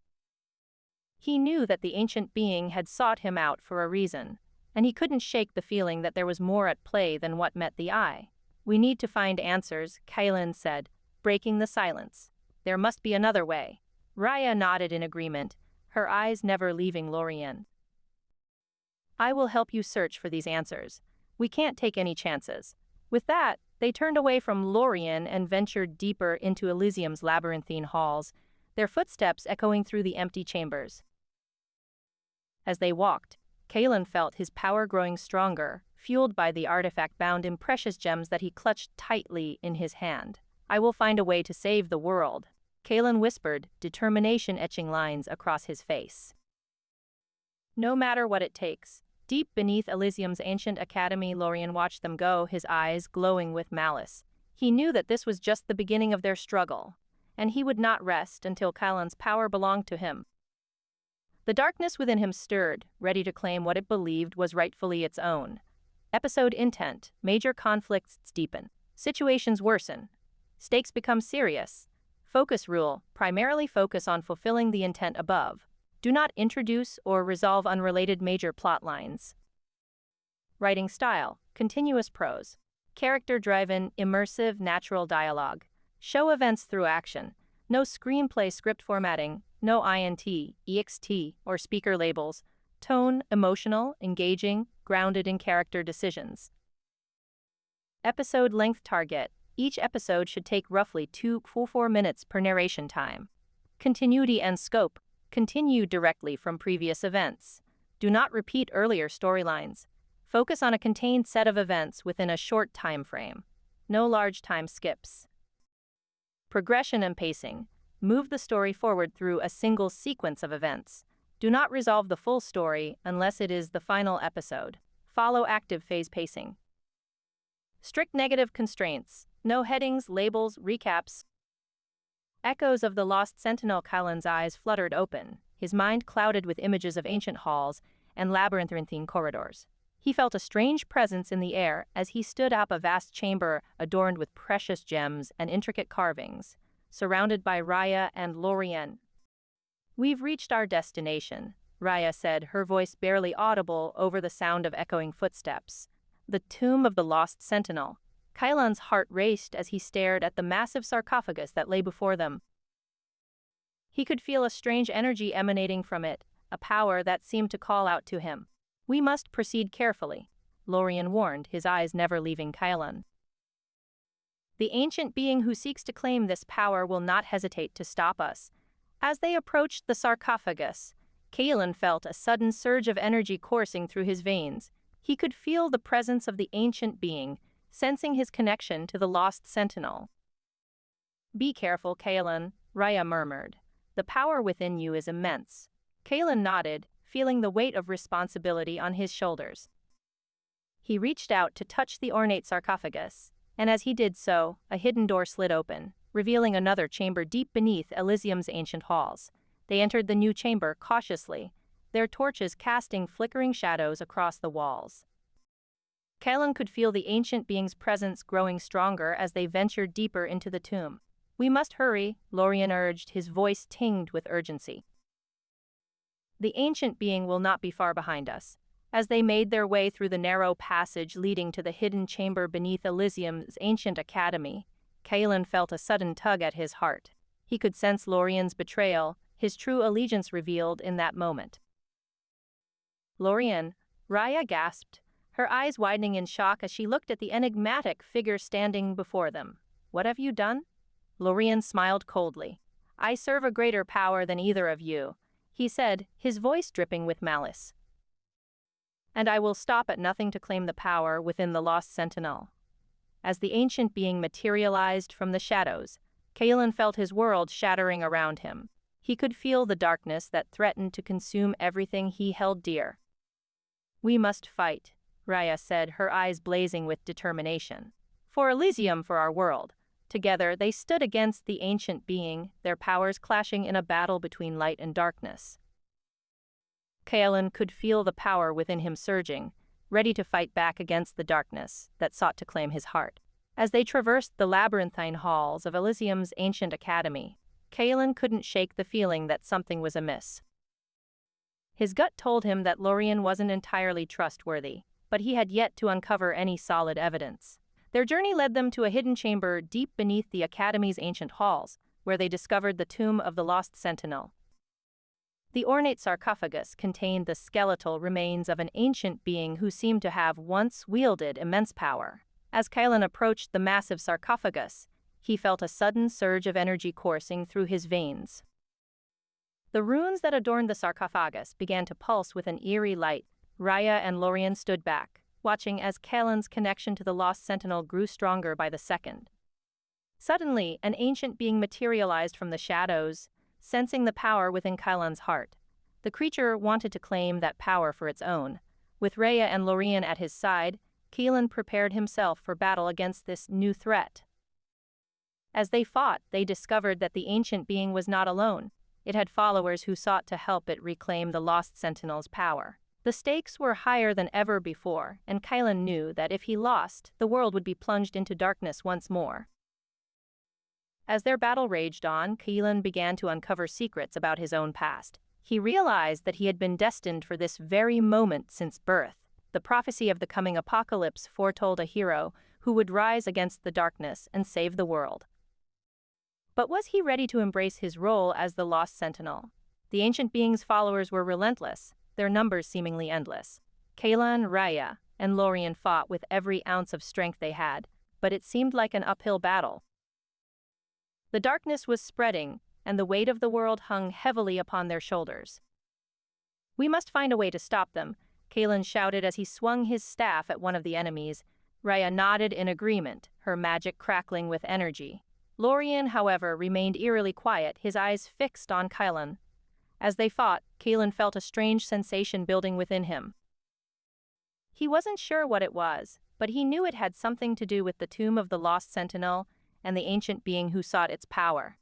Speaker 1: He knew that the ancient being had sought him out for a reason, and he couldn't shake the feeling that there was more at play than what met the eye. "We need to find answers," Kylan said, breaking the silence. "There must be another way." Raya nodded in agreement, her eyes never leaving Lorian. "I will help you search for these answers. We can't take any chances." With that, they turned away from Lorian and ventured deeper into Elysium's labyrinthine halls, their footsteps echoing through the empty chambers. As they walked, Kylan felt his power growing stronger, fueled by the artifact bound in precious gems that he clutched tightly in his hand. "I will find a way to save the world," Kylan whispered, determination etching lines across his face. "No matter what it takes." Deep beneath Elysium's ancient academy, Lorian watched them go, his eyes glowing with malice. He knew that this was just the beginning of their struggle, and he would not rest until Kylan's power belonged to him. The darkness within him stirred, ready to claim what it believed was rightfully its own. Episode intent: major conflicts deepen. Situations worsen. Stakes become serious. Focus rule: primarily focus on fulfilling the intent above. Do not introduce or resolve unrelated major plot lines. Writing style: continuous prose. Character-driven, immersive, natural dialogue. Show events through action. No screenplay script formatting, no INT, EXT, or speaker labels. Tone: emotional, engaging, grounded in character decisions. Episode length target: each episode should take roughly 2-4 minutes per narration time. Continuity and scope: continue directly from previous events. Do not repeat earlier storylines. Focus on a contained set of events within a short time frame. No large time skips. Progression and pacing: move the story forward through a single sequence of events. Do not resolve the full story unless it is the final episode. Follow active phase pacing. Strict negative constraints: no headings, labels, recaps. Echoes of the Lost Sentinel. Kylan's eyes fluttered open, his mind clouded with images of ancient halls and labyrinthine corridors. He felt a strange presence in the air as he stood up a vast chamber adorned with precious gems and intricate carvings, surrounded by Raya and Lorian. "We've reached our destination," Raya said, her voice barely audible over the sound of echoing footsteps. "The tomb of the lost sentinel." Kylan's heart raced as he stared at the massive sarcophagus that lay before them. He could feel a strange energy emanating from it, a power that seemed to call out to him. "We must proceed carefully," Lorian warned, his eyes never leaving Kylan. "The ancient being who seeks to claim this power will not hesitate to stop us." As they approached the sarcophagus, Kylan felt a sudden surge of energy coursing through his veins. He could feel the presence of the ancient being, sensing his connection to the lost sentinel. Be careful, Kaelin, Raya murmured. The power within you is immense. Kaelin nodded, feeling the weight of responsibility on his shoulders. He reached out to touch the ornate sarcophagus, and as he did so, a hidden door slid open, revealing another chamber deep beneath Elysium's ancient halls. They entered the new chamber cautiously, their torches casting flickering shadows across the walls. Kaelin could feel the ancient being's presence growing stronger as they ventured deeper into the tomb. "We must hurry," Lorien urged, his voice tinged with urgency. "The ancient being will not be far behind us." As they made their way through the narrow passage leading to the hidden chamber beneath Elysium's ancient academy, Kaelin felt a sudden tug at his heart. He could sense Lorien's betrayal, his true allegiance revealed in that moment. "Lorien," Raya gasped, her eyes widening in shock as she looked at the enigmatic figure standing before them. "What have you done?" Lorien smiled coldly. "I serve a greater power than either of you," he said, his voice dripping with malice. "And I will stop at nothing to claim the power within the Lost Sentinel." As the ancient being materialized from the shadows, Kaelin felt his world shattering around him. He could feel the darkness that threatened to consume everything he held dear. "We must fight," Raya said, her eyes blazing with determination. "For Elysium, for our world." Together, they stood against the ancient being, their powers clashing in a battle between light and darkness. Kaelin could feel the power within him surging, ready to fight back against the darkness that sought to claim his heart. As they traversed the labyrinthine halls of Elysium's ancient academy, Kaelin couldn't shake the feeling that something was amiss. His gut told him that Lorien wasn't entirely trustworthy, but he had yet to uncover any solid evidence. Their journey led them to a hidden chamber deep beneath the academy's ancient halls, where they discovered the tomb of the Lost Sentinel. The ornate sarcophagus contained the skeletal remains of an ancient being who seemed to have once wielded immense power. As Kaelin approached the massive sarcophagus, he felt a sudden surge of energy coursing through his veins. The runes that adorned the sarcophagus began to pulse with an eerie light. Raya and Lorien stood back, watching as Kaelin's connection to the Lost Sentinel grew stronger by the second. Suddenly, an ancient being materialized from the shadows, sensing the power within Kaelin's heart. The creature wanted to claim that power for its own. With Raya and Lorien at his side, Kaelin prepared himself for battle against this new threat. As they fought, they discovered that the ancient being was not alone. It had followers who sought to help it reclaim the Lost Sentinel's power. The stakes were higher than ever before, and Kaelin knew that if he lost, the world would be plunged into darkness once more. As their battle raged on, Kaelin began to uncover secrets about his own past. He realized that he had been destined for this very moment since birth. The prophecy of the coming apocalypse foretold a hero who would rise against the darkness and save the world. But was he ready to embrace his role as the Lost Sentinel? The ancient being's followers were relentless, their numbers seemingly endless. Kaelin, Raya, and Lorien fought with every ounce of strength they had, but it seemed like an uphill battle. The darkness was spreading, and the weight of the world hung heavily upon their shoulders. "We must find a way to stop them," Kaelin shouted as he swung his staff at one of the enemies. Raya nodded in agreement, her magic crackling with energy. Lorien, however, remained eerily quiet, his eyes fixed on Kaelin. As they fought, Kaelin felt a strange sensation building within him. He wasn't sure what it was, but he knew it had something to do with the tomb of the Lost Sentinel and the ancient being who sought its power.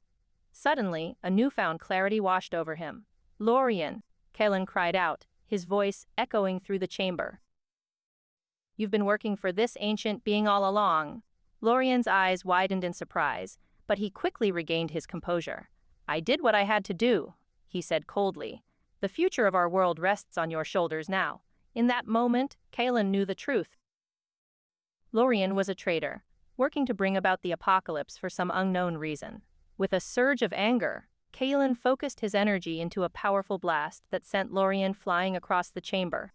Speaker 1: Suddenly, a newfound clarity washed over him. "Lorien," Kaelin cried out, his voice echoing through the chamber. "You've been working for this ancient being all along." Lorien's eyes widened in surprise, but he quickly regained his composure. "I did what I had to do," he said coldly. "The future of our world rests on your shoulders now." In that moment, Kaelin knew the truth. Lorien was a traitor, working to bring about the apocalypse for some unknown reason. With a surge of anger, Kaelin focused his energy into a powerful blast that sent Lorien flying across the chamber.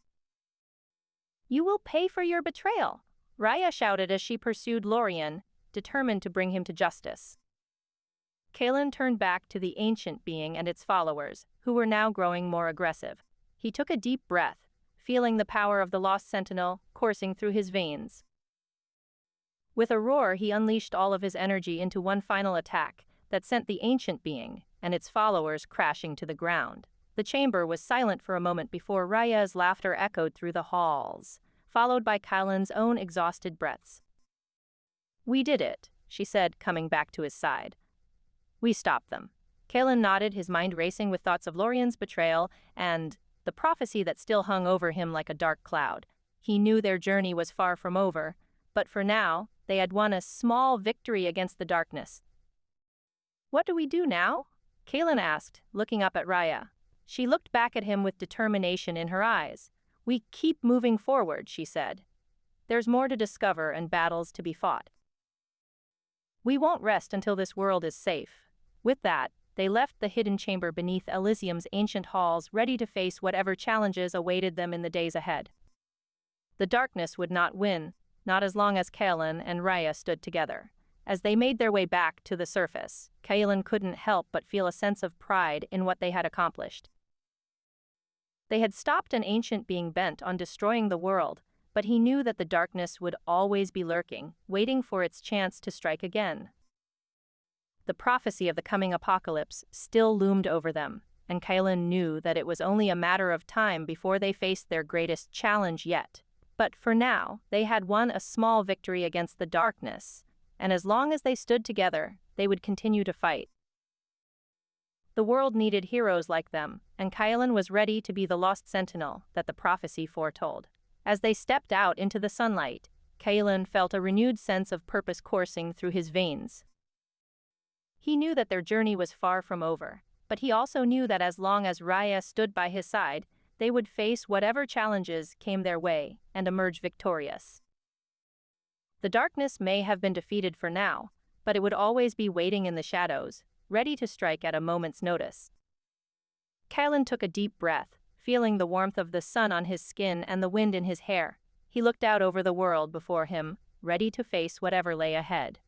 Speaker 1: "You will pay for your betrayal," Raya shouted as she pursued Lorien, determined to bring him to justice. Kaelin turned back to the ancient being and its followers, who were now growing more aggressive. He took a deep breath, feeling the power of the Lost Sentinel coursing through his veins. With a roar, he unleashed all of his energy into one final attack that sent the ancient being and its followers crashing to the ground. The chamber was silent for a moment before Raya's laughter echoed through the halls, followed by Kylan's own exhausted breaths. "We did it," she said, coming back to his side. "We stopped them." Kalan nodded, his mind racing with thoughts of Lorien's betrayal and the prophecy that still hung over him like a dark cloud. He knew their journey was far from over, but for now, they had won a small victory against the darkness. "What do we do now?" Kalan asked, looking up at Raya. She looked back at him with determination in her eyes. "We keep moving forward," she said. "There's more to discover and battles to be fought. We won't rest until this world is safe." With that, they left the hidden chamber beneath Elysium's ancient halls, ready to face whatever challenges awaited them in the days ahead. The darkness would not win, not as long as Kaelan and Raya stood together. As they made their way back to the surface, Kaelan couldn't help but feel a sense of pride in what they had accomplished. They had stopped an ancient being bent on destroying the world, but he knew that the darkness would always be lurking, waiting for its chance to strike again. The prophecy of the coming apocalypse still loomed over them, and Kaelan knew that it was only a matter of time before they faced their greatest challenge yet. But for now, they had won a small victory against the darkness, and as long as they stood together, they would continue to fight. The world needed heroes like them, and Kaelan was ready to be the lost sentinel that the prophecy foretold. As they stepped out into the sunlight, Kaelan felt a renewed sense of purpose coursing through his veins. He knew that their journey was far from over, but he also knew that as long as Raya stood by his side, they would face whatever challenges came their way and emerge victorious. The darkness may have been defeated for now, but it would always be waiting in the shadows, ready to strike at a moment's notice. Kaelan took a deep breath, feeling the warmth of the sun on his skin and the wind in his hair. He looked out over the world before him, ready to face whatever lay ahead.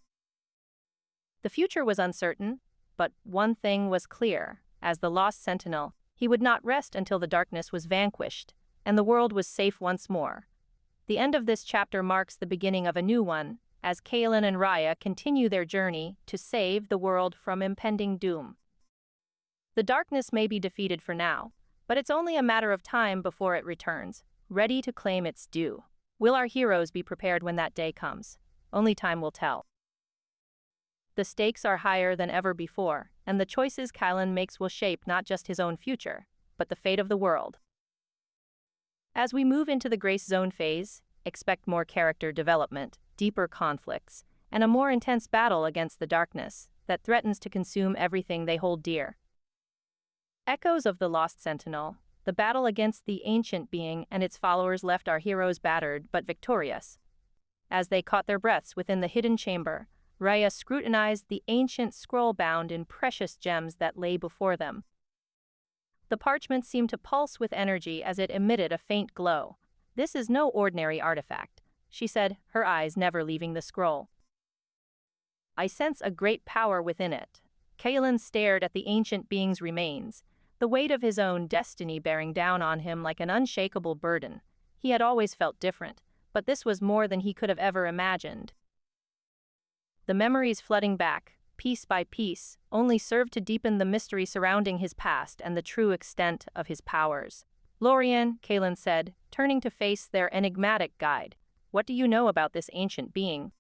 Speaker 1: The future was uncertain, but one thing was clear. As the lost sentinel, he would not rest until the darkness was vanquished, and the world was safe once more. The end of this chapter marks the beginning of a new one, as Kaelan and Raya continue their journey to save the world from impending doom. The darkness may be defeated for now, but it's only a matter of time before it returns, ready to claim its due. Will our heroes be prepared when that day comes? Only time will tell. The stakes are higher than ever before, and the choices Kaelan makes will shape not just his own future, but the fate of the world. As we move into the Grace Zone phase, expect more character development, deeper conflicts, and a more intense battle against the darkness that threatens to consume everything they hold dear. Echoes of the Lost Sentinel, the battle against the ancient being and its followers left our heroes battered but victorious. As they caught their breaths within the hidden chamber, Raya scrutinized the ancient scroll bound in precious gems that lay before them. The parchment seemed to pulse with energy as it emitted a faint glow. "This is no ordinary artifact," she said, her eyes never leaving the scroll. "I sense a great power within it." Kaelan stared at the ancient being's remains, the weight of his own destiny bearing down on him like an unshakable burden. He had always felt different, but this was more than he could have ever imagined. The memories flooding back, piece by piece, only served to deepen the mystery surrounding his past and the true extent of his powers. "Lorien," Kaelan said, turning to face their enigmatic guide, "what do you know about this ancient being?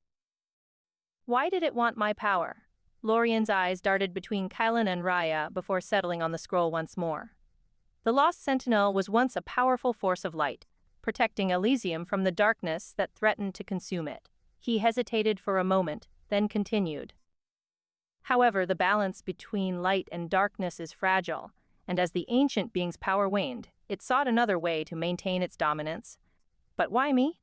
Speaker 1: Why did it want my power?" Lorien's eyes darted between Kaelan and Raya before settling on the scroll once more. The Lost Sentinel was once a powerful force of light, protecting Elysium from the darkness that threatened to consume it. He hesitated for a moment, then continued. "However, the balance between light and darkness is fragile, and as the ancient being's power waned, it sought another way to maintain its dominance." "But why me?"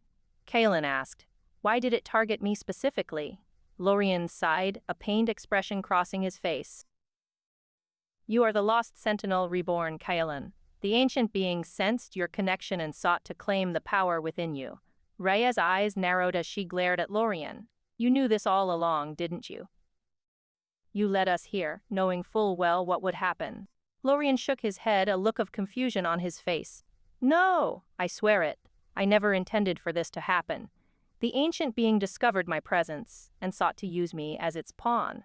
Speaker 1: Kaelan asked. "Why did it target me specifically?" Lorien sighed, a pained expression crossing his face. "You are the Lost Sentinel reborn, Kaelan. The ancient being sensed your connection and sought to claim the power within you." Raya's eyes narrowed as she glared at Lorien. "You knew this all along, didn't you? You led us here, knowing full well what would happen." Lorien shook his head, a look of confusion on his face. "No, I swear it. I never intended for this to happen. The ancient being discovered my presence and sought to use me as its pawn.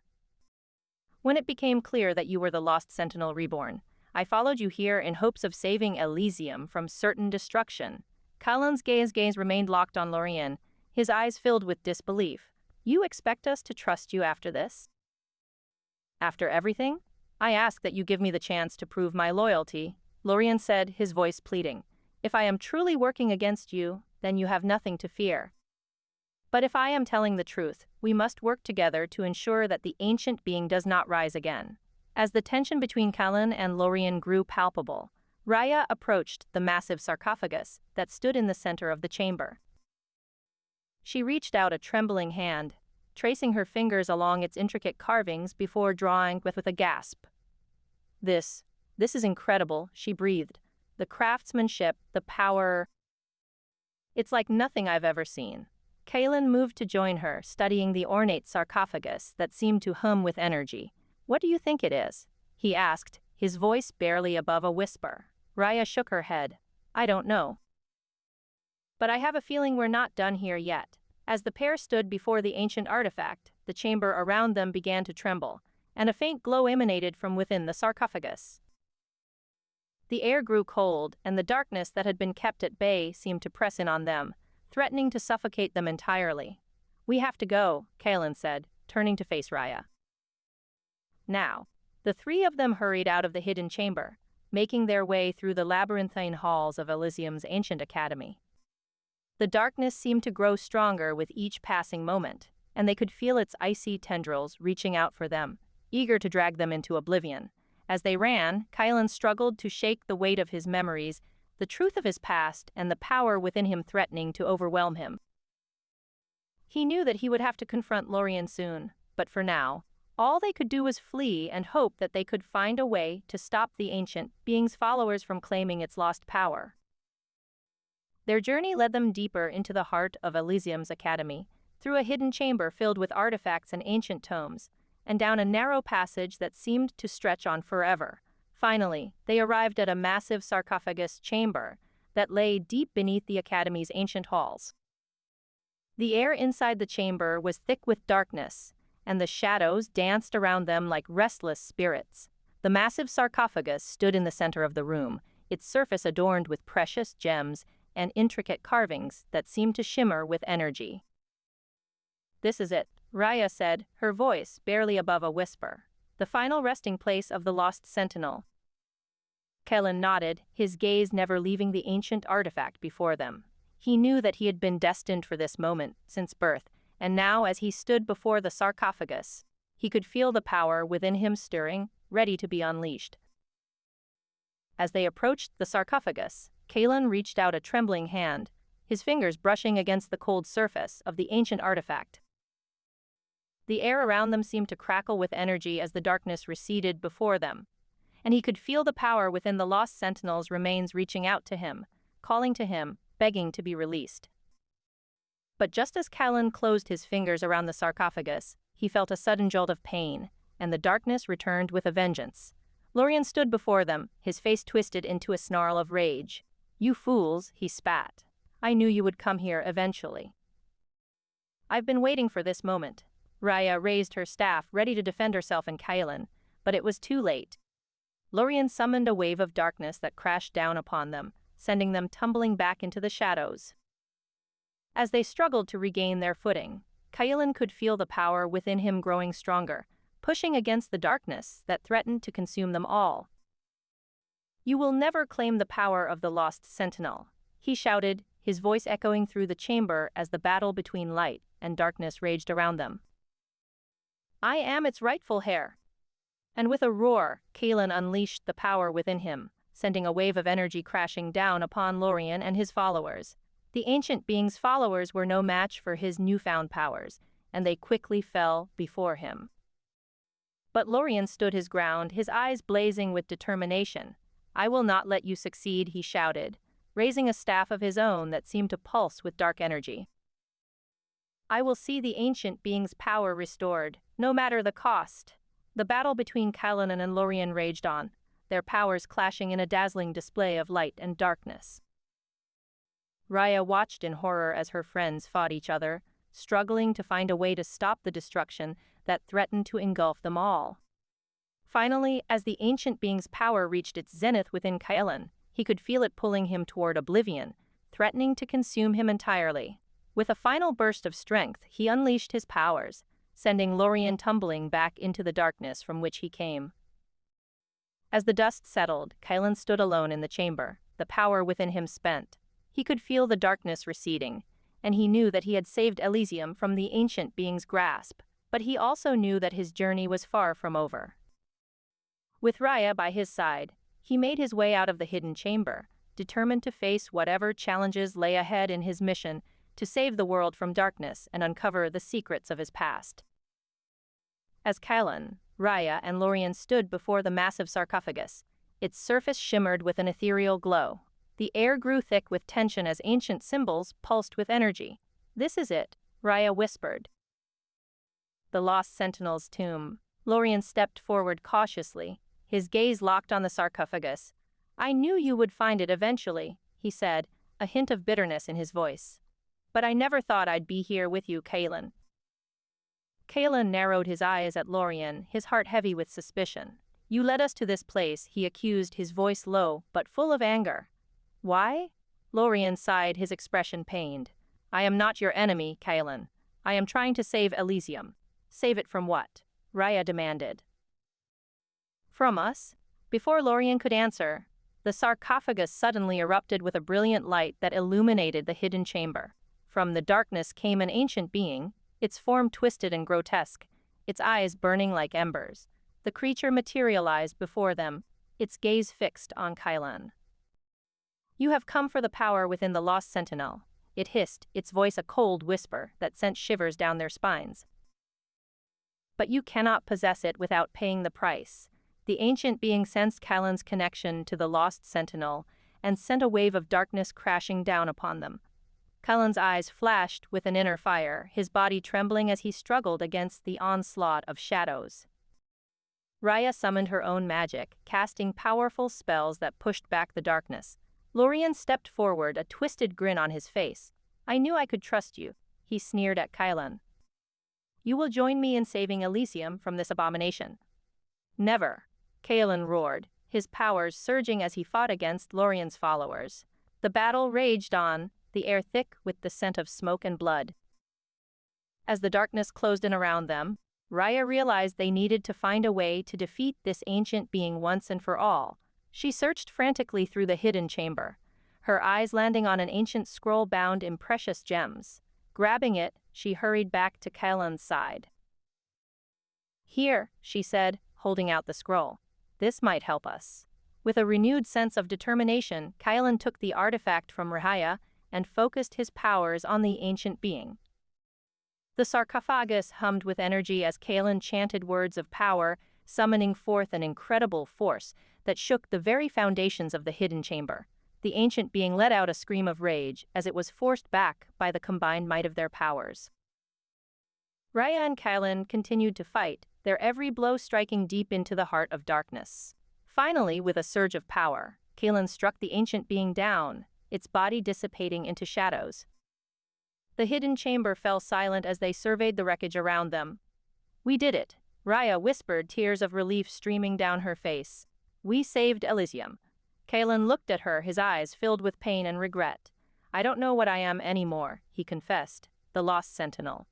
Speaker 1: When it became clear that you were the Lost Sentinel reborn, I followed you here in hopes of saving Elysium from certain destruction. Cullen's gaze remained locked on Lorien, his eyes filled with disbelief. You expect us to trust you after this? After everything? I ask that you give me the chance to prove my loyalty, Lorien said, his voice pleading. If I am truly working against you, then you have nothing to fear. But if I am telling the truth, we must work together to ensure that the ancient being does not rise again. As the tension between Cullen and Lorien grew palpable, Raya approached the massive sarcophagus that stood in the center of the chamber. She reached out a trembling hand, tracing her fingers along its intricate carvings before drawing with a gasp. This is incredible, she breathed. The craftsmanship, the power. It's like nothing I've ever seen. Kaelin moved to join her, studying the ornate sarcophagus that seemed to hum with energy. What do you think it is? He asked, his voice barely above a whisper. Raya shook her head. I don't know. But I have a feeling we're not done here yet. As the pair stood before the ancient artifact, the chamber around them began to tremble, and a faint glow emanated from within the sarcophagus. The air grew cold, and the darkness that had been kept at bay seemed to press in on them, threatening to suffocate them entirely. We have to go, Kaelin said, turning to face Raya. Now, the three of them hurried out of the hidden chamber, making their way through the labyrinthine halls of Elysium's ancient academy. The darkness seemed to grow stronger with each passing moment, and they could feel its icy tendrils reaching out for them, eager to drag them into oblivion. As they ran, Kaelin struggled to shake the weight of his memories, the truth of his past, and the power within him threatening to overwhelm him. He knew that he would have to confront Lorien soon, but for now, all they could do was flee and hope that they could find a way to stop the ancient being's followers from claiming its lost power. Their journey led them deeper into the heart of Elysium's academy, through a hidden chamber filled with artifacts and ancient tomes, and down a narrow passage that seemed to stretch on forever. Finally, they arrived at a massive sarcophagus chamber that lay deep beneath the academy's ancient halls. The air inside the chamber was thick with darkness, and the shadows danced around them like restless spirits. The massive sarcophagus stood in the center of the room, its surface adorned with precious gems and intricate carvings that seemed to shimmer with energy. This is it, Raya said, her voice barely above a whisper. The final resting place of the Lost Sentinel. Kaelin nodded, his gaze never leaving the ancient artifact before them. He knew that he had been destined for this moment since birth, and now as he stood before the sarcophagus, he could feel the power within him stirring, ready to be unleashed. As they approached the sarcophagus, Kaelin reached out a trembling hand, his fingers brushing against the cold surface of the ancient artifact. The air around them seemed to crackle with energy as the darkness receded before them, and he could feel the power within the Lost Sentinel's remains reaching out to him, calling to him, begging to be released. But just as Kaelin closed his fingers around the sarcophagus, he felt a sudden jolt of pain, and the darkness returned with a vengeance. Lorien stood before them, his face twisted into a snarl of rage. "You fools," he spat. "I knew you would come here eventually. I've been waiting for this moment." Raya raised her staff, ready to defend herself and Kaelin, but it was too late. Lorien summoned a wave of darkness that crashed down upon them, sending them tumbling back into the shadows. As they struggled to regain their footing, Kaelin could feel the power within him growing stronger, pushing against the darkness that threatened to consume them all. "You will never claim the power of the Lost Sentinel," he shouted, his voice echoing through the chamber as the battle between light and darkness raged around them. "I am its rightful heir." And with a roar, Kaelin unleashed the power within him, sending a wave of energy crashing down upon Lorien and his followers. The ancient being's followers were no match for his newfound powers, and they quickly fell before him. But Lorien stood his ground, his eyes blazing with determination. "I will not let you succeed," he shouted, raising a staff of his own that seemed to pulse with dark energy. "I will see the ancient being's power restored, no matter the cost." The battle between Kaelin and Lorien raged on, their powers clashing in a dazzling display of light and darkness. Raya watched in horror as her friends fought each other, struggling to find a way to stop the destruction that threatened to engulf them all. Finally, as the ancient being's power reached its zenith within Kailan, he could feel it pulling him toward oblivion, threatening to consume him entirely. With a final burst of strength, he unleashed his powers, sending Lorien tumbling back into the darkness from which he came. As the dust settled, Kailan stood alone in the chamber, the power within him spent. He could feel the darkness receding, and he knew that he had saved Elysium from the ancient being's grasp, but he also knew that his journey was far from over. With Raya by his side, he made his way out of the hidden chamber, determined to face whatever challenges lay ahead in his mission to save the world from darkness and uncover the secrets of his past. As Kailan, Raya, and Lorien stood before the massive sarcophagus, its surface shimmered with an ethereal glow. The air grew thick with tension as ancient symbols pulsed with energy. "This is it," Raya whispered. The Lost Sentinel's tomb. Lorien stepped forward cautiously, his gaze locked on the sarcophagus. "I knew you would find it eventually," he said, a hint of bitterness in his voice. "But I never thought I'd be here with you, Kailan." Kailan narrowed his eyes at Lorien, his heart heavy with suspicion. "You led us to this place," he accused, his voice low, but full of anger. "Why?" Lorien sighed, his expression pained. "I am not your enemy, Kailan. I am trying to save Elysium." "Save it from what?" Raya demanded. "From us?" Before Lorien could answer, the sarcophagus suddenly erupted with a brilliant light that illuminated the hidden chamber. From the darkness came an ancient being, its form twisted and grotesque, its eyes burning like embers. The creature materialized before them, its gaze fixed on Kailan. "You have come for the power within the Lost Sentinel," it hissed, its voice a cold whisper that sent shivers down their spines. "But you cannot possess it without paying the price." The ancient being sensed Kailan's connection to the Lost Sentinel and sent a wave of darkness crashing down upon them. Kailan's eyes flashed with an inner fire, his body trembling as he struggled against the onslaught of shadows. Raya summoned her own magic, casting powerful spells that pushed back the darkness. Lorien stepped forward, a twisted grin on his face. "I knew I could trust you," he sneered at Kailan. "You will join me in saving Elysium from this abomination." "Never," Kailan roared, his powers surging as he fought against Lorien's followers. The battle raged on, the air thick with the scent of smoke and blood. As the darkness closed in around them, Raya realized they needed to find a way to defeat this ancient being once and for all. She searched frantically through the hidden chamber, her eyes landing on an ancient scroll bound in precious gems. Grabbing it, she hurried back to Kailan's side. "Here," she said, holding out the scroll. "This might help us." With a renewed sense of determination, Kailan took the artifact from Raya and focused his powers on the ancient being. The sarcophagus hummed with energy as Kailan chanted words of power, summoning forth an incredible force that shook the very foundations of the hidden chamber. The ancient being let out a scream of rage as it was forced back by the combined might of their powers. Raya and Kailan continued to fight, their every blow striking deep into the heart of darkness. Finally, with a surge of power, Kailan struck the ancient being down, its body dissipating into shadows. The hidden chamber fell silent as they surveyed the wreckage around them. "We did it," Raya whispered, tears of relief streaming down her face. "We saved Elysium." Kailan looked at her, his eyes filled with pain and regret. "I don't know what I am anymore," he confessed, "the Lost Sentinel.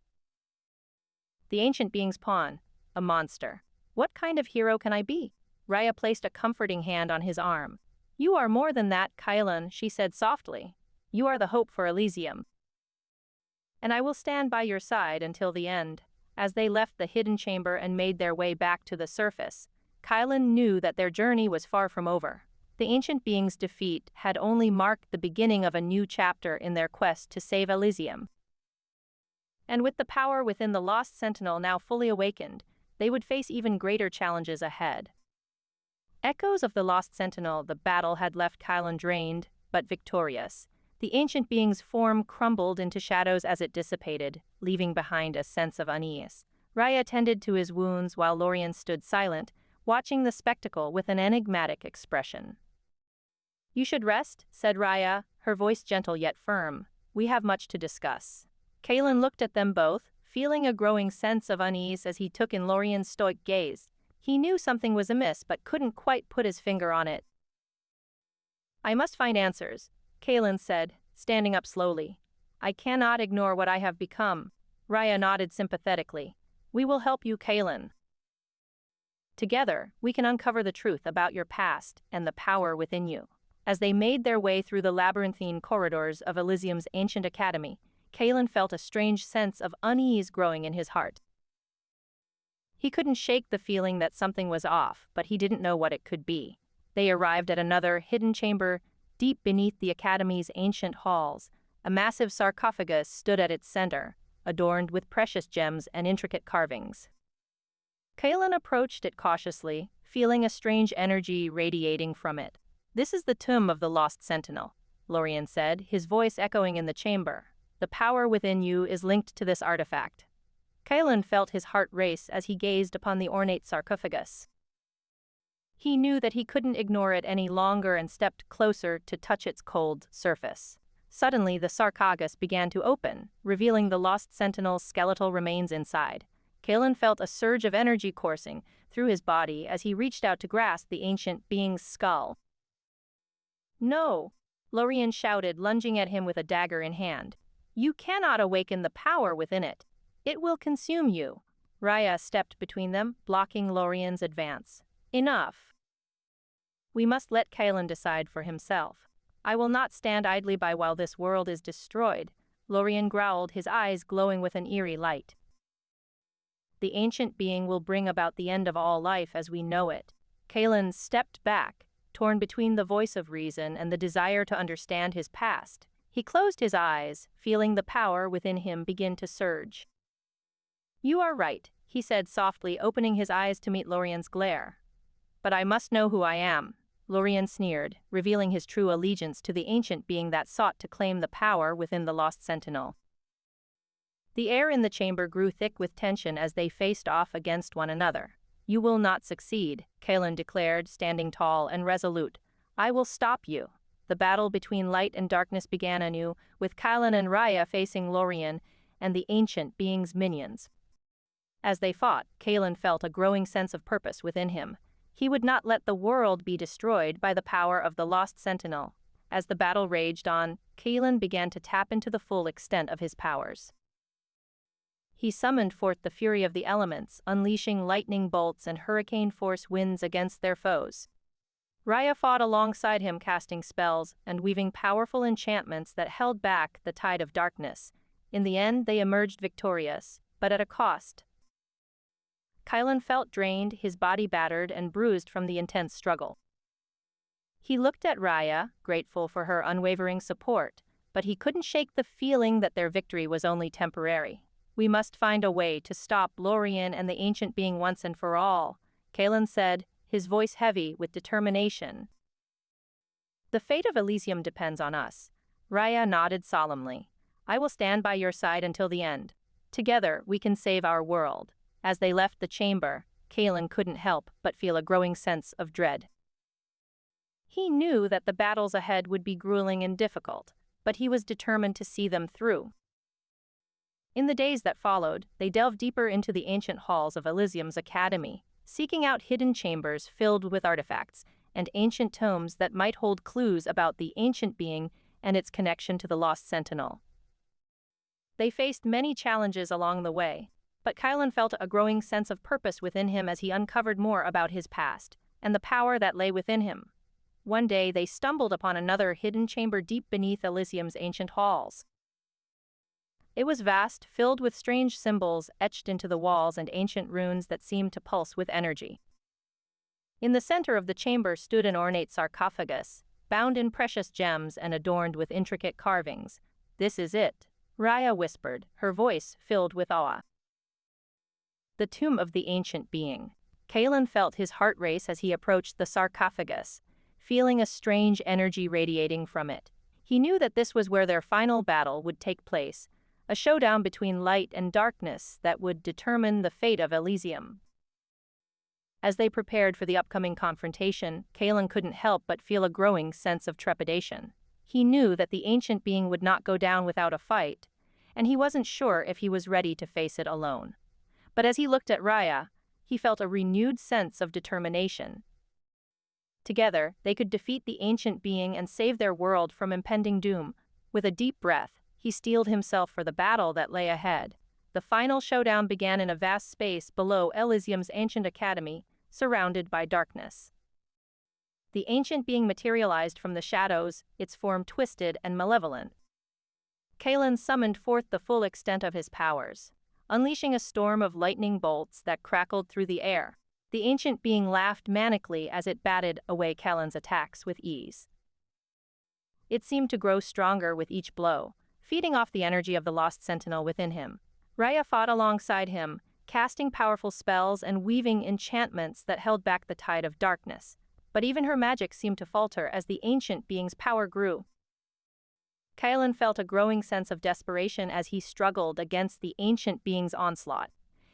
Speaker 1: The ancient being's pawn, a monster. What kind of hero can I be?" Raya placed a comforting hand on his arm. "You are more than that, Kailan," she said softly. "You are the hope for Elysium. And I will stand by your side until the end." As they left the hidden chamber and made their way back to the surface, Kailan knew that their journey was far from over. The ancient being's defeat had only marked the beginning of a new chapter in their quest to save Elysium. And with the power within the Lost Sentinel now fully awakened, they would face even greater challenges ahead. Echoes of the Lost Sentinel, the battle had left Kailan drained, but victorious. The ancient being's form crumbled into shadows as it dissipated, leaving behind a sense of unease. Raya tended to his wounds while Lorien stood silent, watching the spectacle with an enigmatic expression. "You should rest," said Raya, her voice gentle yet firm. "We have much to discuss." Kalen looked at them both, feeling a growing sense of unease as he took in Lorien's stoic gaze. He knew something was amiss but couldn't quite put his finger on it. "I must find answers," Kalen said, standing up slowly. "I cannot ignore what I have become." Raya nodded sympathetically. "We will help you, Kalen. Together, we can uncover the truth about your past and the power within you." As they made their way through the labyrinthine corridors of Elysium's ancient academy, Kalen felt a strange sense of unease growing in his heart. He couldn't shake the feeling that something was off, but he didn't know what it could be. They arrived at another hidden chamber deep beneath the academy's ancient halls. A massive sarcophagus stood at its center, adorned with precious gems and intricate carvings. Kalen approached it cautiously, feeling a strange energy radiating from it. "This is the tomb of the Lost Sentinel," Lorien said, his voice echoing in the chamber. "The power within you is linked to this artifact." Kalen felt his heart race as he gazed upon the ornate sarcophagus. He knew that he couldn't ignore it any longer and stepped closer to touch its cold surface. Suddenly, the sarcophagus began to open, revealing the Lost Sentinel's skeletal remains inside. Kalen felt a surge of energy coursing through his body as he reached out to grasp the ancient being's skull. "No!" Lorien shouted, lunging at him with a dagger in hand. "You cannot awaken the power within it. It will consume you." Raya stepped between them, blocking Lorien's advance. "Enough. We must let Kalen decide for himself. I will not stand idly by while this world is destroyed," Lorien growled, his eyes glowing with an eerie light. "The ancient being will bring about the end of all life as we know it." Kalen stepped back, torn between the voice of reason and the desire to understand his past. He closed his eyes, feeling the power within him begin to surge. "You are right," he said softly, opening his eyes to meet Lorien's glare. "But I must know who I am," Lorien sneered, revealing his true allegiance to the ancient being that sought to claim the power within the Lost Sentinel. The air in the chamber grew thick with tension as they faced off against one another. "You will not succeed," Kalen declared, standing tall and resolute. "I will stop you." The battle between light and darkness began anew, with Kalen and Raya facing Lorien and the ancient being's minions. As they fought, Kalen felt a growing sense of purpose within him. He would not let the world be destroyed by the power of the Lost Sentinel. As the battle raged on, Kalen began to tap into the full extent of his powers. He summoned forth the fury of the elements, unleashing lightning bolts and hurricane-force winds against their foes. Raya fought alongside him, casting spells and weaving powerful enchantments that held back the tide of darkness. In the end, they emerged victorious, but at a cost. Kalen felt drained, his body battered and bruised from the intense struggle. He looked at Raya, grateful for her unwavering support, but he couldn't shake the feeling that their victory was only temporary. "We must find a way to stop Lorien and the ancient being once and for all," Kalen said, his voice heavy with determination. "The fate of Elysium depends on us." Raya nodded solemnly. "I will stand by your side until the end. Together, we can save our world." As they left the chamber, Kalen couldn't help but feel a growing sense of dread. He knew that the battles ahead would be grueling and difficult, but he was determined to see them through. In the days that followed, they delved deeper into the ancient halls of Elysium's academy, seeking out hidden chambers filled with artifacts and ancient tomes that might hold clues about the ancient being and its connection to the Lost Sentinel. They faced many challenges along the way, but Kalen felt a growing sense of purpose within him as he uncovered more about his past and the power that lay within him. One day, they stumbled upon another hidden chamber deep beneath Elysium's ancient halls. It was vast, filled with strange symbols etched into the walls and ancient runes that seemed to pulse with energy. In the center of the chamber stood an ornate sarcophagus, bound in precious gems and adorned with intricate carvings. "This is it," Raya whispered, her voice filled with awe. The tomb of the ancient being. Kalen felt his heart race as he approached the sarcophagus, feeling a strange energy radiating from it. He knew that this was where their final battle would take place, a showdown between light and darkness that would determine the fate of Elysium. As they prepared for the upcoming confrontation, Kalen couldn't help but feel a growing sense of trepidation. He knew that the ancient being would not go down without a fight, and he wasn't sure if he was ready to face it alone. But as he looked at Raya, he felt a renewed sense of determination. Together, they could defeat the ancient being and save their world from impending doom. With a deep breath, he steeled himself for the battle that lay ahead. The final showdown began in a vast space below Elysium's ancient academy, surrounded by darkness. The ancient being materialized from the shadows, its form twisted and malevolent. Kalen summoned forth the full extent of his powers, unleashing a storm of lightning bolts that crackled through the air. The ancient being laughed manically as it batted away Kalen's attacks with ease. It seemed to grow stronger with each blow, feeding off the energy of the lost sentinel within him. Raya fought alongside him, casting powerful spells and weaving enchantments that held back the tide of darkness. But even her magic seemed to falter as the ancient being's power grew. Kalen felt a growing sense of desperation as he struggled against the ancient being's onslaught.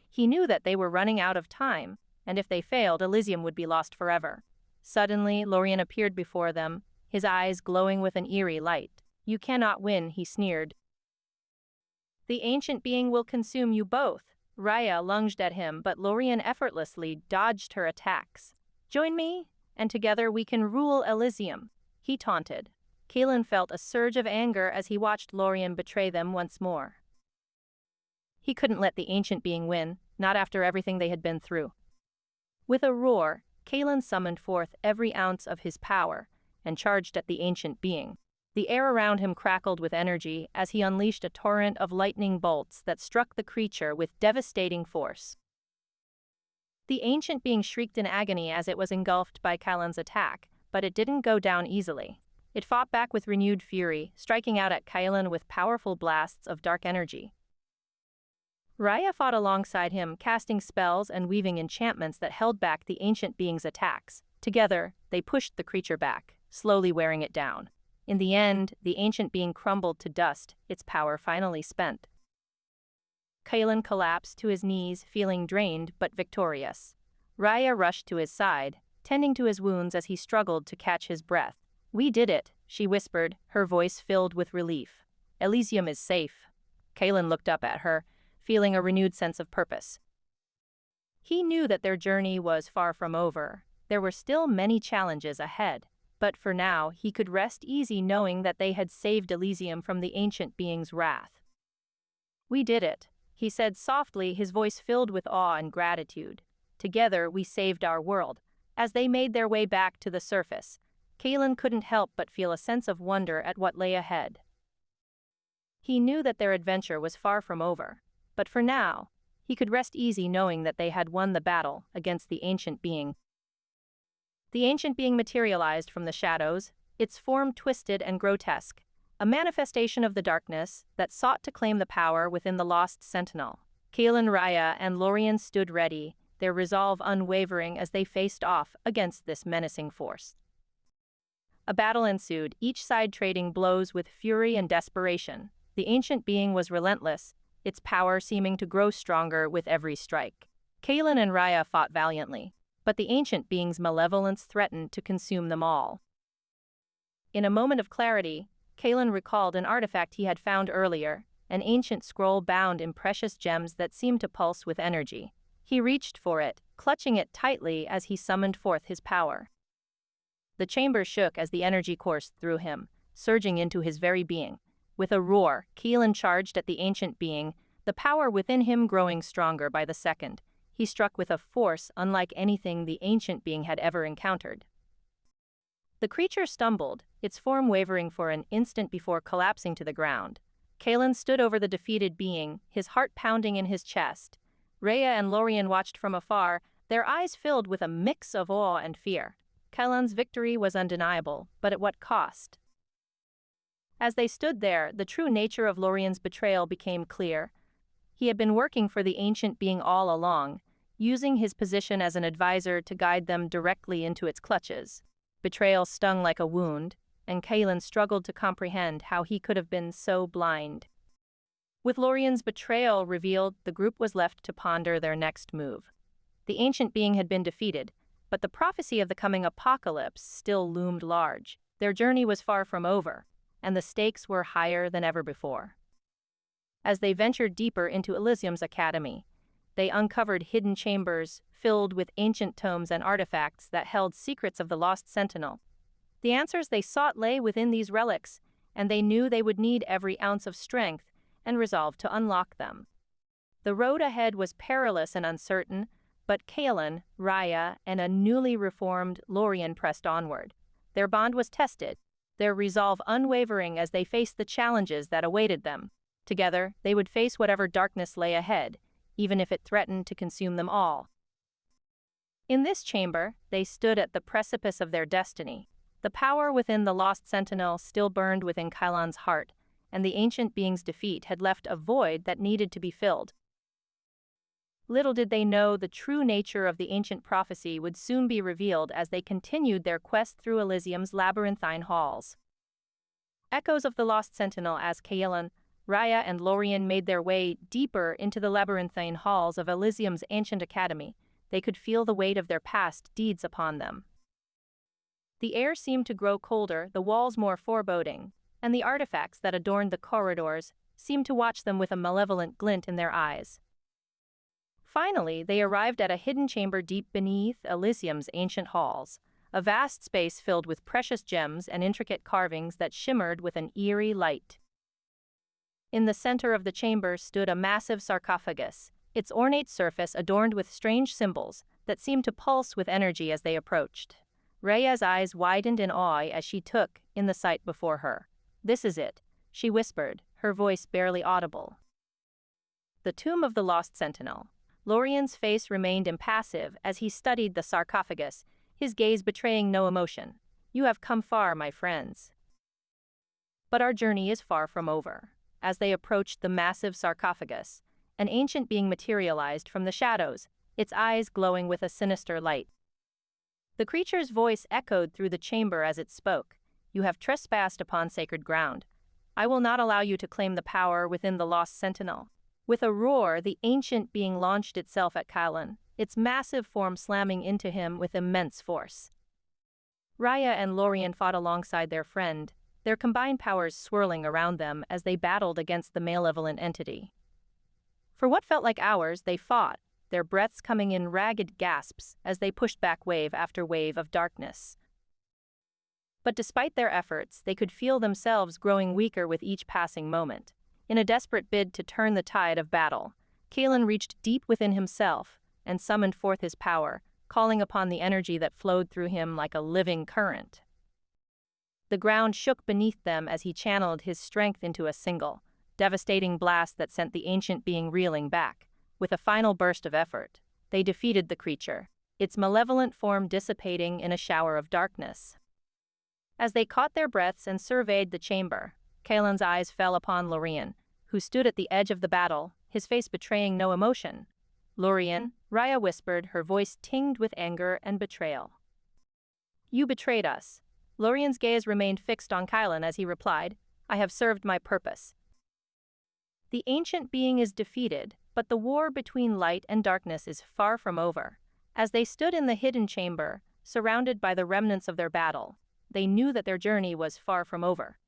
Speaker 1: He knew that they were running out of time, and if they failed, Elysium would be lost forever. Suddenly, Lorien appeared before them, his eyes glowing with an eerie light. "You cannot win," he sneered. "The ancient being will consume you both." Raya lunged at him, but Lorien effortlessly dodged her attacks. "Join me, and together we can rule Elysium," he taunted. Kalen felt a surge of anger as he watched Lorien betray them once more. He couldn't let the ancient being win, not after everything they had been through. With a roar, Kalen summoned forth every ounce of his power and charged at the ancient being. The air around him crackled with energy as he unleashed a torrent of lightning bolts that struck the creature with devastating force. The ancient being shrieked in agony as it was engulfed by Kalen's attack, but it didn't go down easily. It fought back with renewed fury, striking out at Kalen with powerful blasts of dark energy. Raya fought alongside him, casting spells and weaving enchantments that held back the ancient being's attacks. Together, they pushed the creature back, slowly wearing it down. In the end, the ancient being crumbled to dust, its power finally spent. Kalen collapsed to his knees, feeling drained but victorious. Raya rushed to his side, tending to his wounds as he struggled to catch his breath. "We did it," she whispered, her voice filled with relief. "Elysium is safe." Kalen looked up at her, feeling a renewed sense of purpose. He knew that their journey was far from over. There were still many challenges ahead, but for now he could rest easy knowing that they had saved Elysium from the ancient being's wrath. "We did it," he said softly, his voice filled with awe and gratitude. "Together we saved our world." As they made their way back to the surface, Kalen couldn't help but feel a sense of wonder at what lay ahead. He knew that their adventure was far from over, but for now, he could rest easy knowing that they had won the battle against the ancient being. The ancient being materialized from the shadows, its form twisted and grotesque, a manifestation of the darkness that sought to claim the power within the lost sentinel. Kalen, Raya, and Lorien stood ready, their resolve unwavering as they faced off against this menacing force. A battle ensued, each side trading blows with fury and desperation. The ancient being was relentless, its power seeming to grow stronger with every strike. Kalen and Raya fought valiantly, but the ancient being's malevolence threatened to consume them all. In a moment of clarity, Kalen recalled an artifact he had found earlier, an ancient scroll bound in precious gems that seemed to pulse with energy. He reached for it, clutching it tightly as he summoned forth his power. The chamber shook as the energy coursed through him, surging into his very being. With a roar, Kalen charged at the ancient being, the power within him growing stronger by the second. He struck with a force unlike anything the ancient being had ever encountered. The creature stumbled, its form wavering for an instant before collapsing to the ground. Kalen stood over the defeated being, his heart pounding in his chest. Raya and Lorien watched from afar, their eyes filled with a mix of awe and fear. Kalen's victory was undeniable, but at what cost? As they stood there, the true nature of Lorien's betrayal became clear. He had been working for the ancient being all along, using his position as an advisor to guide them directly into its clutches. Betrayal stung like a wound, and Kalen struggled to comprehend how he could have been so blind. With Lorien's betrayal revealed, the group was left to ponder their next move. The ancient being had been defeated, but the prophecy of the coming apocalypse still loomed large. Their journey was far from over, and the stakes were higher than ever before. As they ventured deeper into Elysium's academy, they uncovered hidden chambers filled with ancient tomes and artifacts that held secrets of the lost Sentinel. The answers they sought lay within these relics, and they knew they would need every ounce of strength and resolve to unlock them. The road ahead was perilous and uncertain, but Kaelin, Raya, and a newly reformed Lorien pressed onward. Their bond was tested, their resolve unwavering as they faced the challenges that awaited them. Together, they would face whatever darkness lay ahead, even if it threatened to consume them all. In this chamber, they stood at the precipice of their destiny. The power within the lost Sentinel still burned within Kailan's heart, and the ancient being's defeat had left a void that needed to be filled. Little did they know the true nature of the ancient prophecy would soon be revealed as they continued their quest through Elysium's labyrinthine halls. Echoes of the Lost Sentinel as Kaelin, Raya, and Lorien made their way deeper into the labyrinthine halls of Elysium's ancient academy. They could feel the weight of their past deeds upon them. The air seemed to grow colder, the walls more foreboding, and the artifacts that adorned the corridors seemed to watch them with a malevolent glint in their eyes. Finally, they arrived at a hidden chamber deep beneath Elysium's ancient halls, a vast space filled with precious gems and intricate carvings that shimmered with an eerie light. In the center of the chamber stood a massive sarcophagus, its ornate surface adorned with strange symbols that seemed to pulse with energy as they approached. Raya's eyes widened in awe as she took in the sight before her. "This is it," she whispered, her voice barely audible. The tomb of the lost Sentinel. Lorien's face remained impassive as he studied the sarcophagus, his gaze betraying no emotion. "You have come far, my friends. But our journey is far from over." As they approached the massive sarcophagus, an ancient being materialized from the shadows, its eyes glowing with a sinister light. The creature's voice echoed through the chamber as it spoke. "You have trespassed upon sacred ground. I will not allow you to claim the power within the lost Sentinel." With a roar, the ancient being launched itself at Kaelin, its massive form slamming into him with immense force. Raya and Lorien fought alongside their friend, their combined powers swirling around them as they battled against the malevolent entity. For what felt like hours, they fought, their breaths coming in ragged gasps as they pushed back wave after wave of darkness. But despite their efforts, they could feel themselves growing weaker with each passing moment. In a desperate bid to turn the tide of battle, Kaelin reached deep within himself and summoned forth his power, calling upon the energy that flowed through him like a living current. The ground shook beneath them as he channeled his strength into a single, devastating blast that sent the ancient being reeling back. With a final burst of effort, they defeated the creature, its malevolent form dissipating in a shower of darkness. As they caught their breaths and surveyed the chamber, Kaelin's eyes fell upon Lorien, who stood at the edge of the battle, his face betraying no emotion. "Lorien," Raya whispered, her voice tinged with anger and betrayal. "You betrayed us." Lorien's gaze remained fixed on Kaelin as he replied, "I have served my purpose." The ancient being is defeated, but the war between light and darkness is far from over. As they stood in the hidden chamber, surrounded by the remnants of their battle, they knew that their journey was far from over.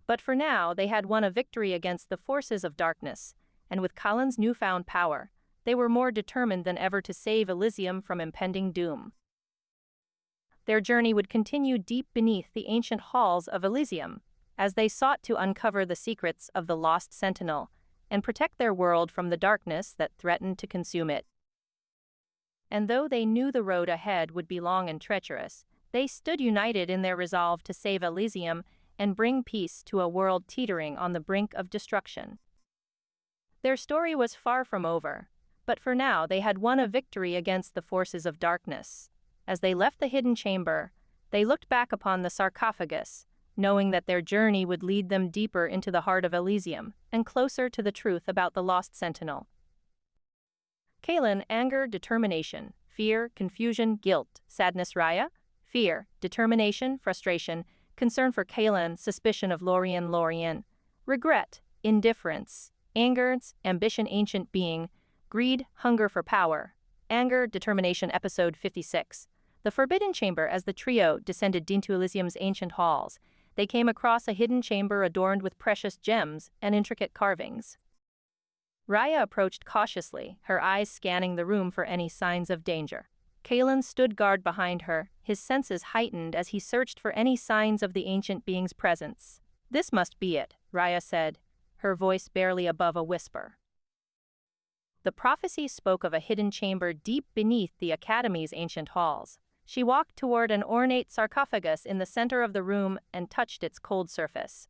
Speaker 1: But for now, they had won a victory against the forces of darkness, and with Kaelin's newfound power, they were more determined than ever to save Elysium from impending doom. Their journey would continue deep beneath the ancient halls of Elysium, as they sought to uncover the secrets of the lost Sentinel and protect their world from the darkness that threatened to consume it. And though they knew the road ahead would be long and treacherous, they stood united in their resolve to save Elysium and bring peace to a world teetering on the brink of destruction. Their story was far from over, but for now they had won a victory against the forces of darkness. As they left the hidden chamber, they looked back upon the sarcophagus, knowing that their journey would lead them deeper into the heart of Elysium and closer to the truth about the lost Sentinel. Kaelin, anger, determination, fear, confusion, guilt, sadness. Raya, fear, determination, frustration, concern for Kaelin, suspicion of Lorien, regret, indifference, anger, ambition. Ancient being, greed, hunger for power, Anger, Determination, Episode 56. The Forbidden Chamber. As the trio descended into Elysium's ancient halls, they came across a hidden chamber adorned with precious gems and intricate carvings. Raya approached cautiously, her eyes scanning the room for any signs of danger. Kalen stood guard behind her, his senses heightened as he searched for any signs of the ancient being's presence. "This must be it," Raya said, her voice barely above a whisper. The prophecy spoke of a hidden chamber deep beneath the Academy's ancient halls. She walked toward an ornate sarcophagus in the center of the room and touched its cold surface.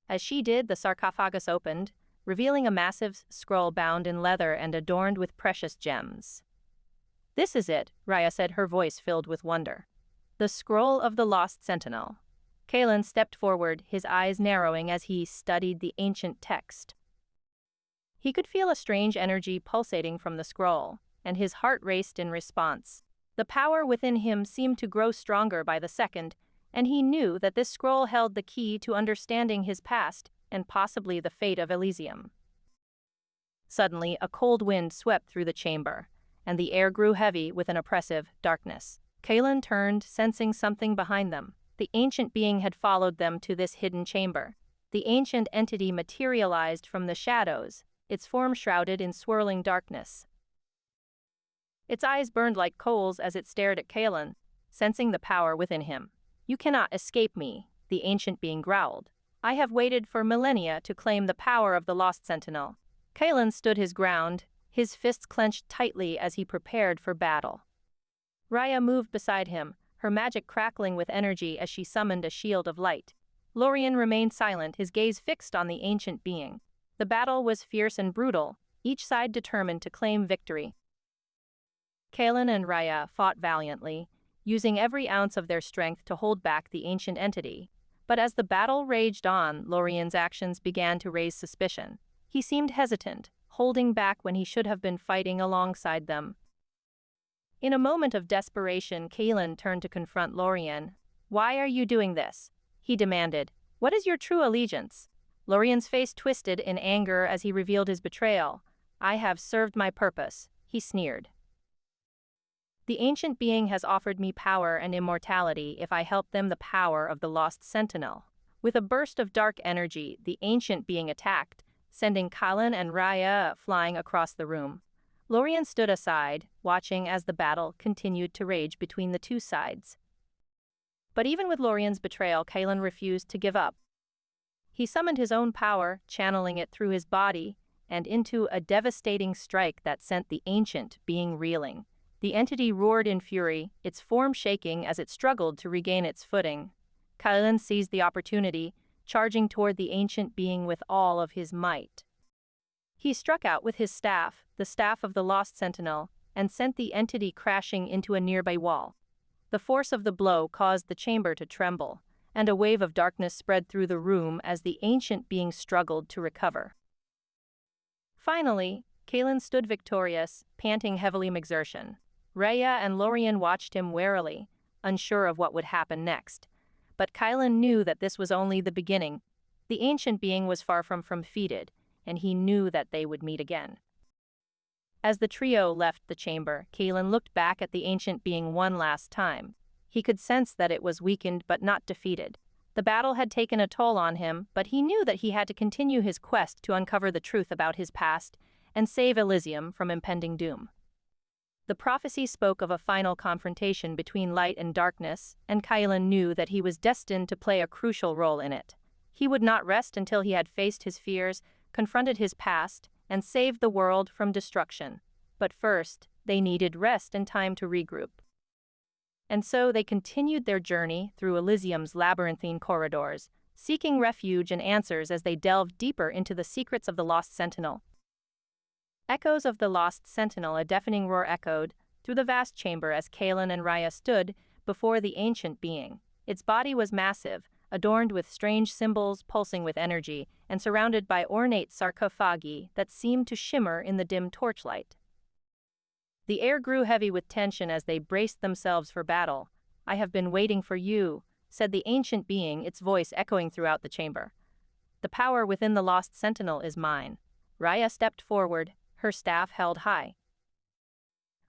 Speaker 1: As she did, the sarcophagus opened, revealing a massive scroll bound in leather and adorned with precious gems. "This is it," Raya said, her voice filled with wonder. "The Scroll of the Lost Sentinel." Kalen stepped forward, his eyes narrowing as he studied the ancient text. He could feel a strange energy pulsating from the scroll, and his heart raced in response. The power within him seemed to grow stronger by the second, and he knew that this scroll held the key to understanding his past and possibly the fate of Elysium. Suddenly, a cold wind swept through the chamber, and the air grew heavy with an oppressive darkness. Kalen turned, sensing something behind them. The ancient being had followed them to this hidden chamber. The ancient entity materialized from the shadows, its form shrouded in swirling darkness. Its eyes burned like coals as it stared at Kalen, sensing the power within him. "You cannot escape me," the ancient being growled. "I have waited for millennia to claim the power of the Lost Sentinel." Kalen stood his ground, his fists clenched tightly as he prepared for battle. Raya moved beside him, her magic crackling with energy as she summoned a shield of light. Lorien remained silent, his gaze fixed on the ancient being. The battle was fierce and brutal, each side determined to claim victory. Kalen and Raya fought valiantly, using every ounce of their strength to hold back the ancient entity. But as the battle raged on, Lorien's actions began to raise suspicion. He seemed hesitant, holding back when he should have been fighting alongside them. In a moment of desperation, Kalen turned to confront Lorien. "Why are you doing this?" he demanded. "What is your true allegiance?" Lorien's face twisted in anger as he revealed his betrayal. "I have served my purpose," he sneered. "The ancient being has offered me power and immortality if I help them the power of the Lost Sentinel." With a burst of dark energy, the ancient being attacked, sending Kalen and Raya flying across the room. Lorien stood aside, watching as the battle continued to rage between the two sides. But even with Lorien's betrayal, Kalen refused to give up. He summoned his own power, channeling it through his body, and into a devastating strike that sent the ancient being reeling. The entity roared in fury, its form shaking as it struggled to regain its footing. Kalen seized the opportunity, charging toward the ancient being with all of his might. He struck out with his staff, the staff of the Lost Sentinel, and sent the entity crashing into a nearby wall. The force of the blow caused the chamber to tremble, and a wave of darkness spread through the room as the ancient being struggled to recover. Finally, Kalen stood victorious, panting heavily from exertion. Raya and Lorien watched him warily, unsure of what would happen next. But Kalen knew that this was only the beginning. The ancient being was far from defeated, and he knew that they would meet again. As the trio left the chamber, Kalen looked back at the ancient being one last time. He could sense that it was weakened but not defeated. The battle had taken a toll on him, but he knew that he had to continue his quest to uncover the truth about his past and save Elysium from impending doom. The prophecy spoke of a final confrontation between light and darkness, and Kalen knew that he was destined to play a crucial role in it. He would not rest until he had faced his fears, confronted his past, and saved the world from destruction. But first, they needed rest and time to regroup. And so they continued their journey through Elysium's labyrinthine corridors, seeking refuge and answers as they delved deeper into the secrets of the Lost Sentinel. Echoes of the Lost Sentinel, a deafening roar echoed through the vast chamber as Kalen and Raya stood before the ancient being. Its body was massive, adorned with strange symbols pulsing with energy, and surrounded by ornate sarcophagi that seemed to shimmer in the dim torchlight. The air grew heavy with tension as they braced themselves for battle. "I have been waiting for you," said the ancient being, its voice echoing throughout the chamber. "The power within the Lost Sentinel is mine." Raya stepped forward, her staff held high.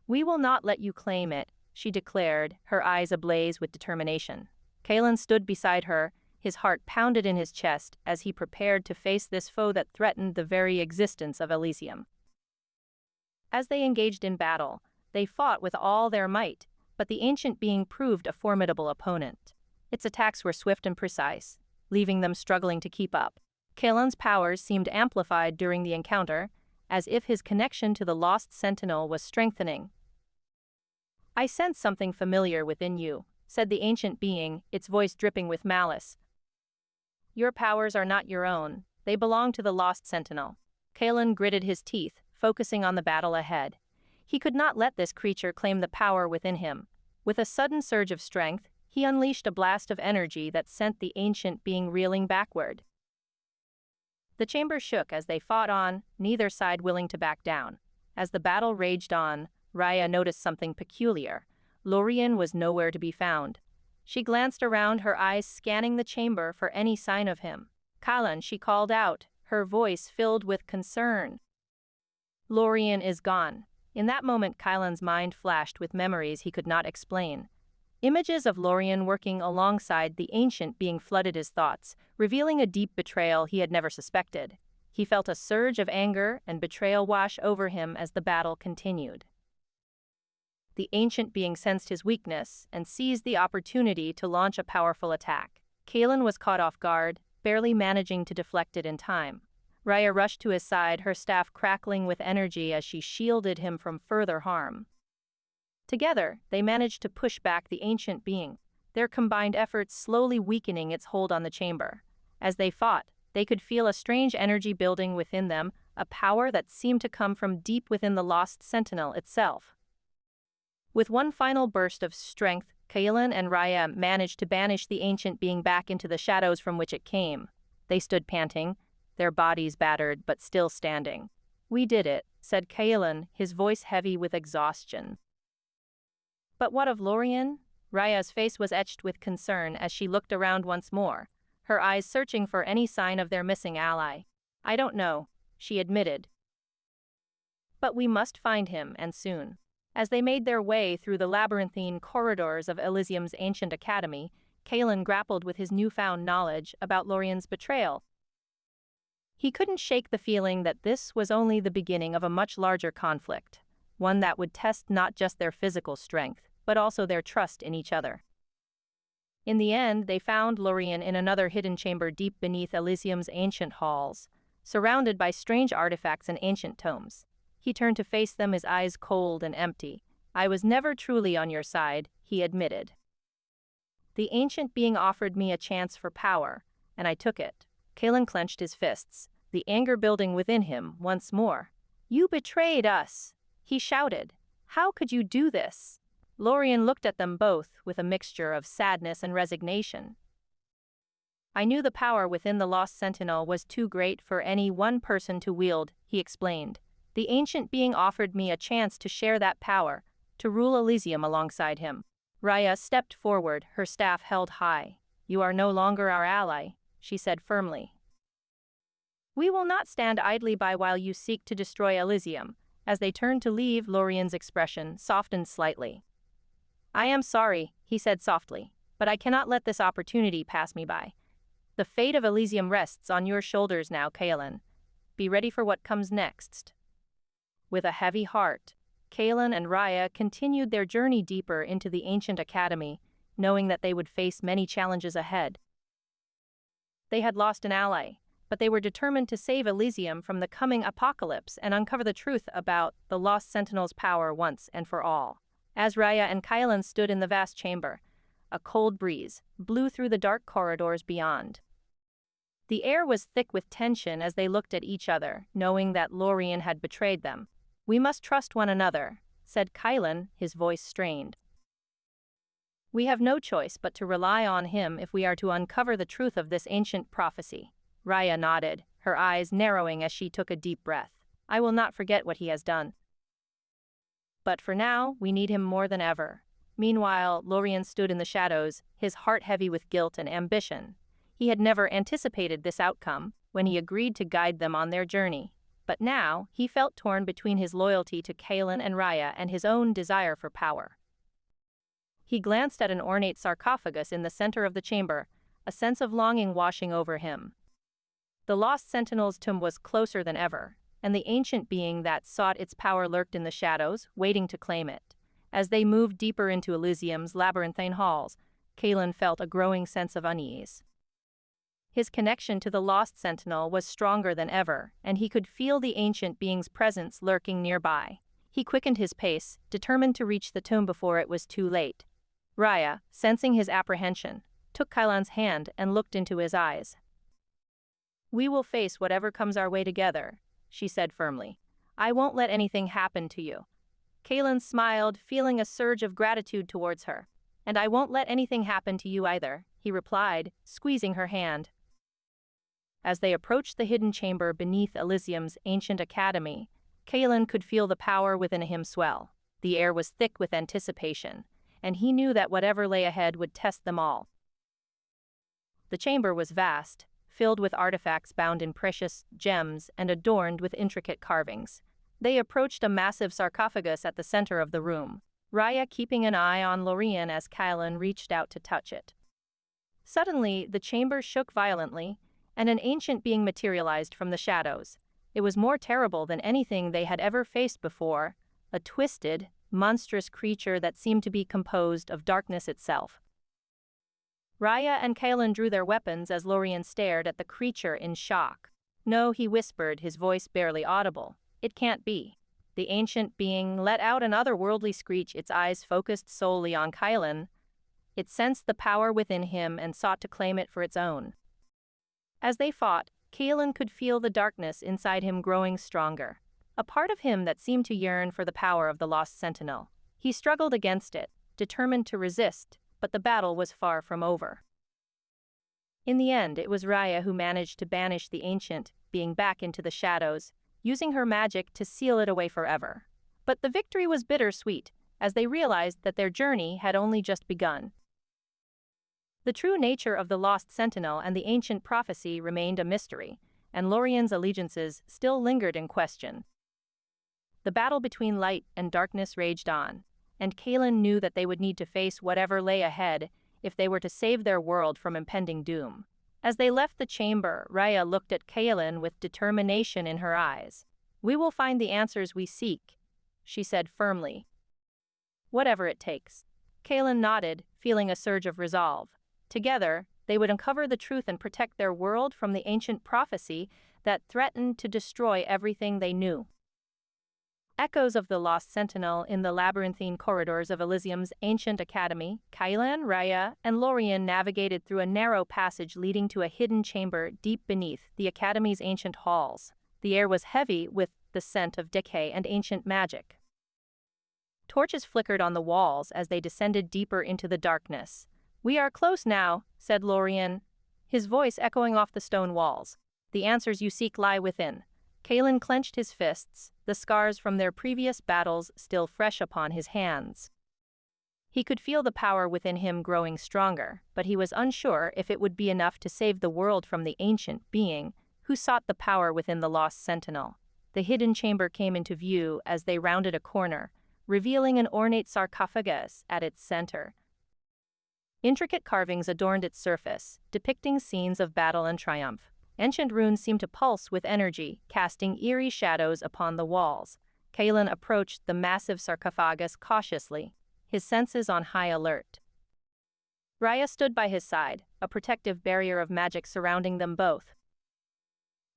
Speaker 1: "We will not let you claim it," she declared, her eyes ablaze with determination. Kalen stood beside her, his heart pounded in his chest as he prepared to face this foe that threatened the very existence of Elysium. As they engaged in battle, they fought with all their might, but the ancient being proved a formidable opponent. Its attacks were swift and precise, leaving them struggling to keep up. Kalen's powers seemed amplified during the encounter, as if his connection to the lost sentinel was strengthening. "I sense something familiar within you," said the ancient being, its voice dripping with malice. "Your powers are not your own, they belong to the lost sentinel." Kalen gritted his teeth, focusing on the battle ahead. He could not let this creature claim the power within him. With a sudden surge of strength, he unleashed a blast of energy that sent the ancient being reeling backward. The chamber shook as they fought on, neither side willing to back down. As the battle raged on, Raya noticed something peculiar. Lorien was nowhere to be found. She glanced around, her eyes scanning the chamber for any sign of him. "Kalen," she called out, her voice filled with concern. "Lorien is gone." In that moment, Kalen's mind flashed with memories he could not explain. Images of Lorien working alongside the ancient being flooded his thoughts, revealing a deep betrayal he had never suspected. He felt a surge of anger and betrayal wash over him as the battle continued. The ancient being sensed his weakness and seized the opportunity to launch a powerful attack. Kalen was caught off guard, barely managing to deflect it in time. Raya rushed to his side, her staff crackling with energy as she shielded him from further harm. Together, they managed to push back the ancient being, their combined efforts slowly weakening its hold on the chamber. As they fought, they could feel a strange energy building within them, a power that seemed to come from deep within the lost sentinel itself. With one final burst of strength, Kalen and Raya managed to banish the ancient being back into the shadows from which it came. They stood panting, their bodies battered but still standing. "We did it," said Kalen, his voice heavy with exhaustion. "But what of Lorien?" Raya's face was etched with concern as she looked around once more, her eyes searching for any sign of their missing ally. "I don't know," she admitted. "But we must find him, and soon." As they made their way through the labyrinthine corridors of Elysium's ancient academy, Kalen grappled with his newfound knowledge about Lorien's betrayal. He couldn't shake the feeling that this was only the beginning of a much larger conflict, one that would test not just their physical strength, but also their trust in each other. In the end, they found Lorien in another hidden chamber deep beneath Elysium's ancient halls, surrounded by strange artifacts and ancient tomes. He turned to face them, his eyes cold and empty. "I was never truly on your side," he admitted. "The ancient being offered me a chance for power, and I took it." Kalen clenched his fists, the anger building within him once more. "You betrayed us!" he shouted. "How could you do this?" Lorien looked at them both with a mixture of sadness and resignation. "I knew the power within the Lost Sentinel was too great for any one person to wield," he explained. "The ancient being offered me a chance to share that power, to rule Elysium alongside him." Raya stepped forward, her staff held high. "You are no longer our ally," she said firmly. "We will not stand idly by while you seek to destroy Elysium." As they turned to leave, Lorien's expression softened slightly. "I am sorry," he said softly, "but I cannot let this opportunity pass me by. The fate of Elysium rests on your shoulders now, Kalen. Be ready for what comes next." With a heavy heart, Kalen and Raya continued their journey deeper into the ancient academy, knowing that they would face many challenges ahead. They had lost an ally, but they were determined to save Elysium from the coming apocalypse and uncover the truth about the Lost Sentinel's power once and for all. As Raya and Kalen stood in the vast chamber, a cold breeze blew through the dark corridors beyond. The air was thick with tension as they looked at each other, knowing that Lorien had betrayed them. "We must trust one another," said Kalen, his voice strained. "We have no choice but to rely on him if we are to uncover the truth of this ancient prophecy." Raya nodded, her eyes narrowing as she took a deep breath. "I will not forget what he has done. But for now, we need him more than ever." Meanwhile, Lorien stood in the shadows, his heart heavy with guilt and ambition. He had never anticipated this outcome when he agreed to guide them on their journey. but now he felt torn between his loyalty to Kalen and Raya and his own desire for power. He glanced at an ornate sarcophagus in the center of the chamber, a sense of longing washing over him. The Lost Sentinel's tomb was closer than ever, and the ancient being that sought its power lurked in the shadows, waiting to claim it. As they moved deeper into Elysium's labyrinthine halls, Kalen felt a growing sense of unease. His connection to the Lost Sentinel was stronger than ever, and he could feel the ancient being's presence lurking nearby. He quickened his pace, determined to reach the tomb before it was too late. Raya, sensing his apprehension, took Kalen's hand and looked into his eyes. "We will face whatever comes our way together," she said firmly. "I won't let anything happen to you." Kalen smiled, feeling a surge of gratitude towards her. "And I won't let anything happen to you either," he replied, squeezing her hand. As they approached the hidden chamber beneath Elysium's ancient academy, Kalen could feel the power within him swell. The air was thick with anticipation, and he knew that whatever lay ahead would test them all. The chamber was vast, filled with artifacts bound in precious gems and adorned with intricate carvings. They approached a massive sarcophagus at the center of the room, Raya keeping an eye on Lorien as Kalen reached out to touch it. Suddenly, the chamber shook violently, and an ancient being materialized from the shadows. It was more terrible than anything they had ever faced before, a twisted, monstrous creature that seemed to be composed of darkness itself. Raya and Kalen drew their weapons as Lorien stared at the creature in shock. "No," he whispered, his voice barely audible. "It can't be." The ancient being let out an otherworldly screech, its eyes focused solely on Kalen. It sensed the power within him and sought to claim it for its own. As they fought, Kalen could feel the darkness inside him growing stronger, a part of him that seemed to yearn for the power of the Lost Sentinel. He struggled against it, determined to resist, but the battle was far from over. In the end, it was Raya who managed to banish the ancient being back into the shadows, using her magic to seal it away forever. But the victory was bittersweet, as they realized that their journey had only just begun. The true nature of the Lost Sentinel and the ancient prophecy remained a mystery, and Lorien's allegiances still lingered in question. The battle between light and darkness raged on, and Kalen knew that they would need to face whatever lay ahead if they were to save their world from impending doom. As they left the chamber, Raya looked at Kalen with determination in her eyes. "We will find the answers we seek," she said firmly. "Whatever it takes." Kalen nodded, feeling a surge of resolve. Together, they would uncover the truth and protect their world from the ancient prophecy that threatened to destroy everything they knew. Echoes of the Lost Sentinel in the labyrinthine corridors of Elysium's ancient academy, Kalen, Raya, and Lorien navigated through a narrow passage leading to a hidden chamber deep beneath the academy's ancient halls. The air was heavy with the scent of decay and ancient magic. Torches flickered on the walls as they descended deeper into the darkness. "We are close now," said Lorien, his voice echoing off the stone walls. "The answers you seek lie within." Kalen clenched his fists, the scars from their previous battles still fresh upon his hands. He could feel the power within him growing stronger, but he was unsure if it would be enough to save the world from the ancient being who sought the power within the Lost Sentinel. The hidden chamber came into view as they rounded a corner, revealing an ornate sarcophagus at its center. Intricate carvings adorned its surface, depicting scenes of battle and triumph. Ancient runes seemed to pulse with energy, casting eerie shadows upon the walls. Kalen approached the massive sarcophagus cautiously, his senses on high alert. Raya stood by his side, a protective barrier of magic surrounding them both.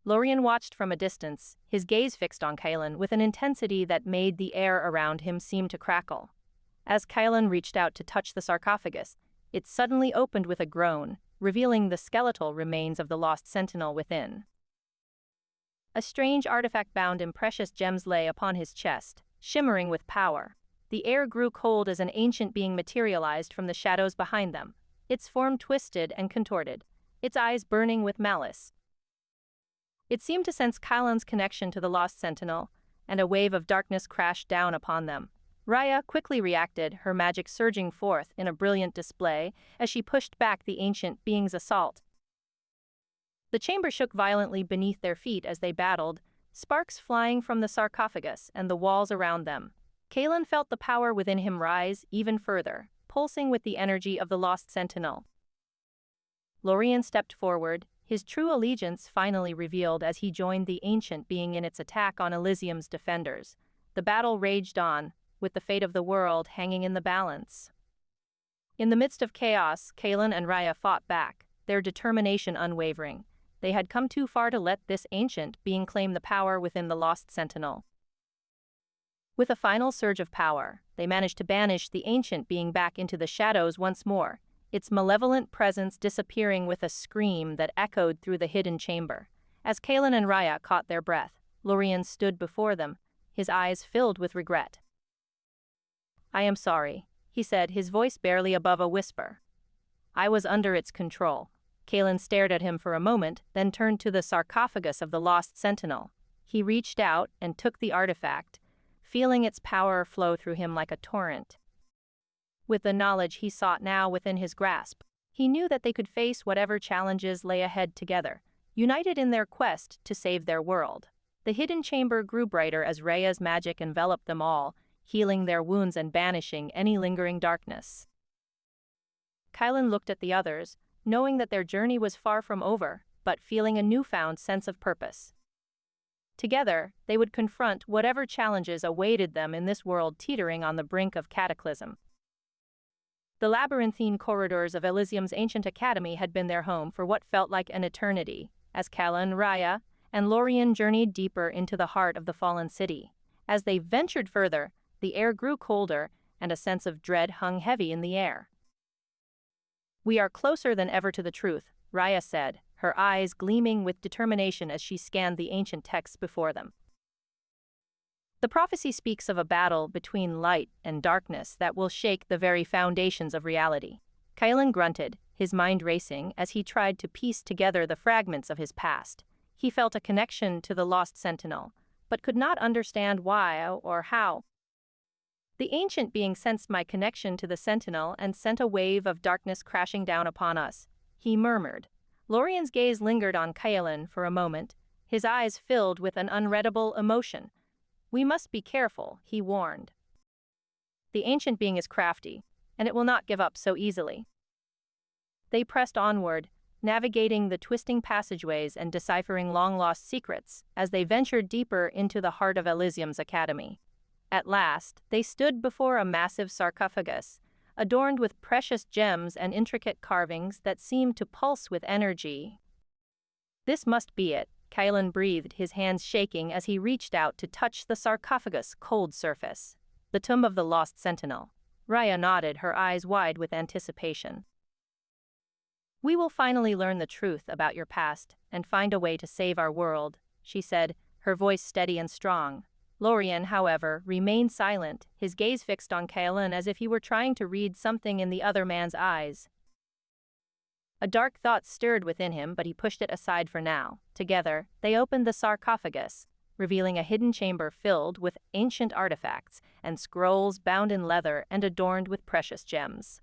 Speaker 1: Lorien watched from a distance, his gaze fixed on Kalen with an intensity that made the air around him seem to crackle. As Kalen reached out to touch the sarcophagus, it suddenly opened with a groan, revealing the skeletal remains of the Lost Sentinel within. A strange artifact bound in precious gems lay upon his chest, shimmering with power. The air grew cold as an ancient being materialized from the shadows behind them, its form twisted and contorted, its eyes burning with malice. It seemed to sense Kalen's connection to the Lost Sentinel, and a wave of darkness crashed down upon them. Raya quickly reacted, her magic surging forth in a brilliant display as she pushed back the ancient being's assault. The chamber shook violently beneath their feet as they battled, sparks flying from the sarcophagus and the walls around them. Kalen felt the power within him rise even further, pulsing with the energy of the lost sentinel. Lorien stepped forward, his true allegiance finally revealed as he joined the ancient being in its attack on Elysium's defenders. The battle raged on, with the fate of the world hanging in the balance. In the midst of chaos, Kalen and Raya fought back, their determination unwavering. They had come too far to let this ancient being claim the power within the lost sentinel. With a final surge of power, they managed to banish the ancient being back into the shadows once more, its malevolent presence disappearing with a scream that echoed through the hidden chamber. As Kalen and Raya caught their breath, Lorien stood before them, his eyes filled with regret. "I am sorry," he said, his voice barely above a whisper. "I was under its control." Kalen stared at him for a moment, then turned to the sarcophagus of the lost sentinel. He reached out and took the artifact, feeling its power flow through him like a torrent. With the knowledge he sought now within his grasp, he knew that they could face whatever challenges lay ahead together, united in their quest to save their world. The hidden chamber grew brighter as Raya's magic enveloped them all, healing their wounds and banishing any lingering darkness. Kylan looked at the others, knowing that their journey was far from over, but feeling a newfound sense of purpose. Together, they would confront whatever challenges awaited them in this world teetering on the brink of cataclysm. The labyrinthine corridors of Elysium's ancient academy had been their home for what felt like an eternity, as Kalen, Raya, and Lorien journeyed deeper into the heart of the fallen city. As they ventured further, the air grew colder, and a sense of dread hung heavy in the air. "We are closer than ever to the truth," Raya said, her eyes gleaming with determination as she scanned the ancient texts before them. "The prophecy speaks of a battle between light and darkness that will shake the very foundations of reality." Kylan grunted, his mind racing as he tried to piece together the fragments of his past. He felt a connection to the lost sentinel, but could not understand why or how. "The ancient being sensed my connection to the sentinel and sent a wave of darkness crashing down upon us," he murmured. Lorien's gaze lingered on Kylan for a moment, his eyes filled with an unreadable emotion. "We must be careful," he warned. "The ancient being is crafty, and it will not give up so easily." They pressed onward, navigating the twisting passageways and deciphering long-lost secrets as they ventured deeper into the heart of Elysium's academy. At last, they stood before a massive sarcophagus, adorned with precious gems and intricate carvings that seemed to pulse with energy. "This must be it," Kylan breathed, his hands shaking as he reached out to touch the sarcophagus' cold surface. "The tomb of the lost sentinel." Raya nodded, her eyes wide with anticipation. "We will finally learn the truth about your past and find a way to save our world," she said, her voice steady and strong. Lorien, however, remained silent, his gaze fixed on Kylan as if he were trying to read something in the other man's eyes. A dark thought stirred within him, but he pushed it aside for now. Together, they opened the sarcophagus, revealing a hidden chamber filled with ancient artifacts and scrolls bound in leather and adorned with precious gems.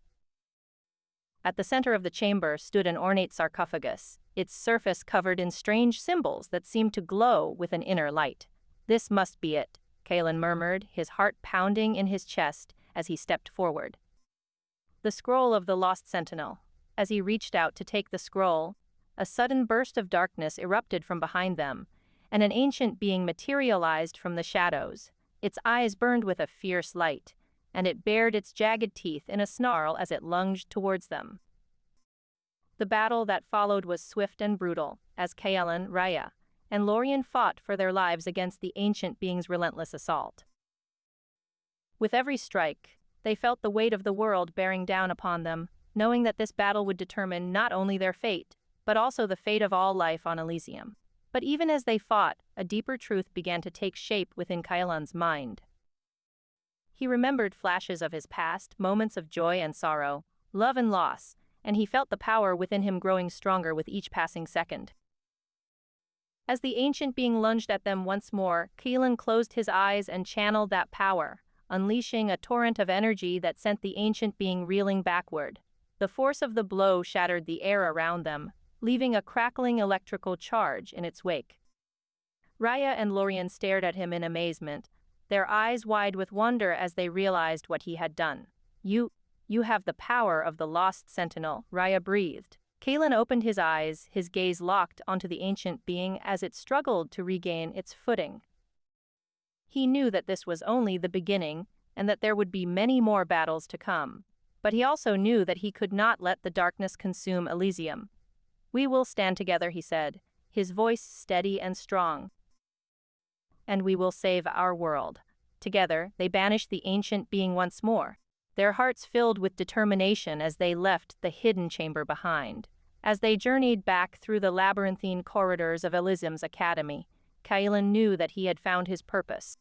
Speaker 1: At the center of the chamber stood an ornate sarcophagus, its surface covered in strange symbols that seemed to glow with an inner light. "This must be it," Kylan murmured, his heart pounding in his chest as he stepped forward. The scroll of the lost sentinel. As he reached out to take the scroll, a sudden burst of darkness erupted from behind them, and an ancient being materialized from the shadows. Its eyes burned with a fierce light, and it bared its jagged teeth in a snarl as it lunged towards them. The battle that followed was swift and brutal, as Kylan, Raya, and Lorien fought for their lives against the ancient being's relentless assault. With every strike, they felt the weight of the world bearing down upon them, knowing that this battle would determine not only their fate, but also the fate of all life on Elysium. But even as they fought, a deeper truth began to take shape within Kylan's mind. He remembered flashes of his past, moments of joy and sorrow, love and loss, and he felt the power within him growing stronger with each passing second. As the ancient being lunged at them once more, Kylan closed his eyes and channeled that power, unleashing a torrent of energy that sent the ancient being reeling backward. The force of the blow shattered the air around them, leaving a crackling electrical charge in its wake. Raya and Lorien stared at him in amazement, their eyes wide with wonder as they realized what he had done. You have the power of the Lost Sentinel," Raya breathed. Kalen opened his eyes, his gaze locked onto the ancient being as it struggled to regain its footing. He knew that this was only the beginning, and that there would be many more battles to come. But he also knew that he could not let the darkness consume Elysium. "We will stand together," he said, his voice steady and strong. "And we will save our world." Together, they banished the ancient being once more, their hearts filled with determination as they left the hidden chamber behind. As they journeyed back through the labyrinthine corridors of Elysium's academy, Kaelin knew that he had found his purpose.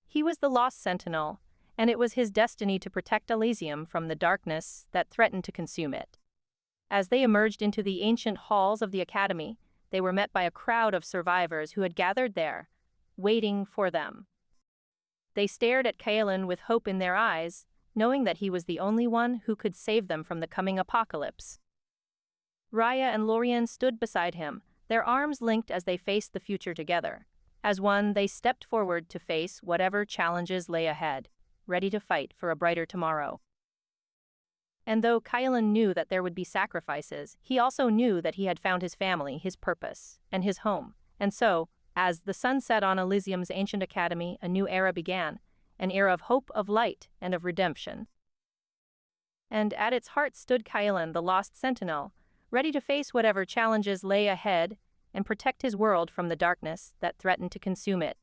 Speaker 1: He was the Lost Sentinel, and it was his destiny to protect Elysium from the darkness that threatened to consume it. As they emerged into the ancient halls of the academy, they were met by a crowd of survivors who had gathered there, waiting for them. They stared at Kaelin with hope in their eyes, knowing that he was the only one who could save them from the coming apocalypse. Raya and Lorien stood beside him, their arms linked as they faced the future together. As one, they stepped forward to face whatever challenges lay ahead, ready to fight for a brighter tomorrow. And though Kaelin knew that there would be sacrifices, he also knew that he had found his family, his purpose, and his home. And so, as the sun set on Elysium's ancient academy, a new era began, an era of hope, of light, and of redemption. And at its heart stood Kaelin, the Lost Sentinel, ready to face whatever challenges lay ahead and protect his world from the darkness that threatened to consume it.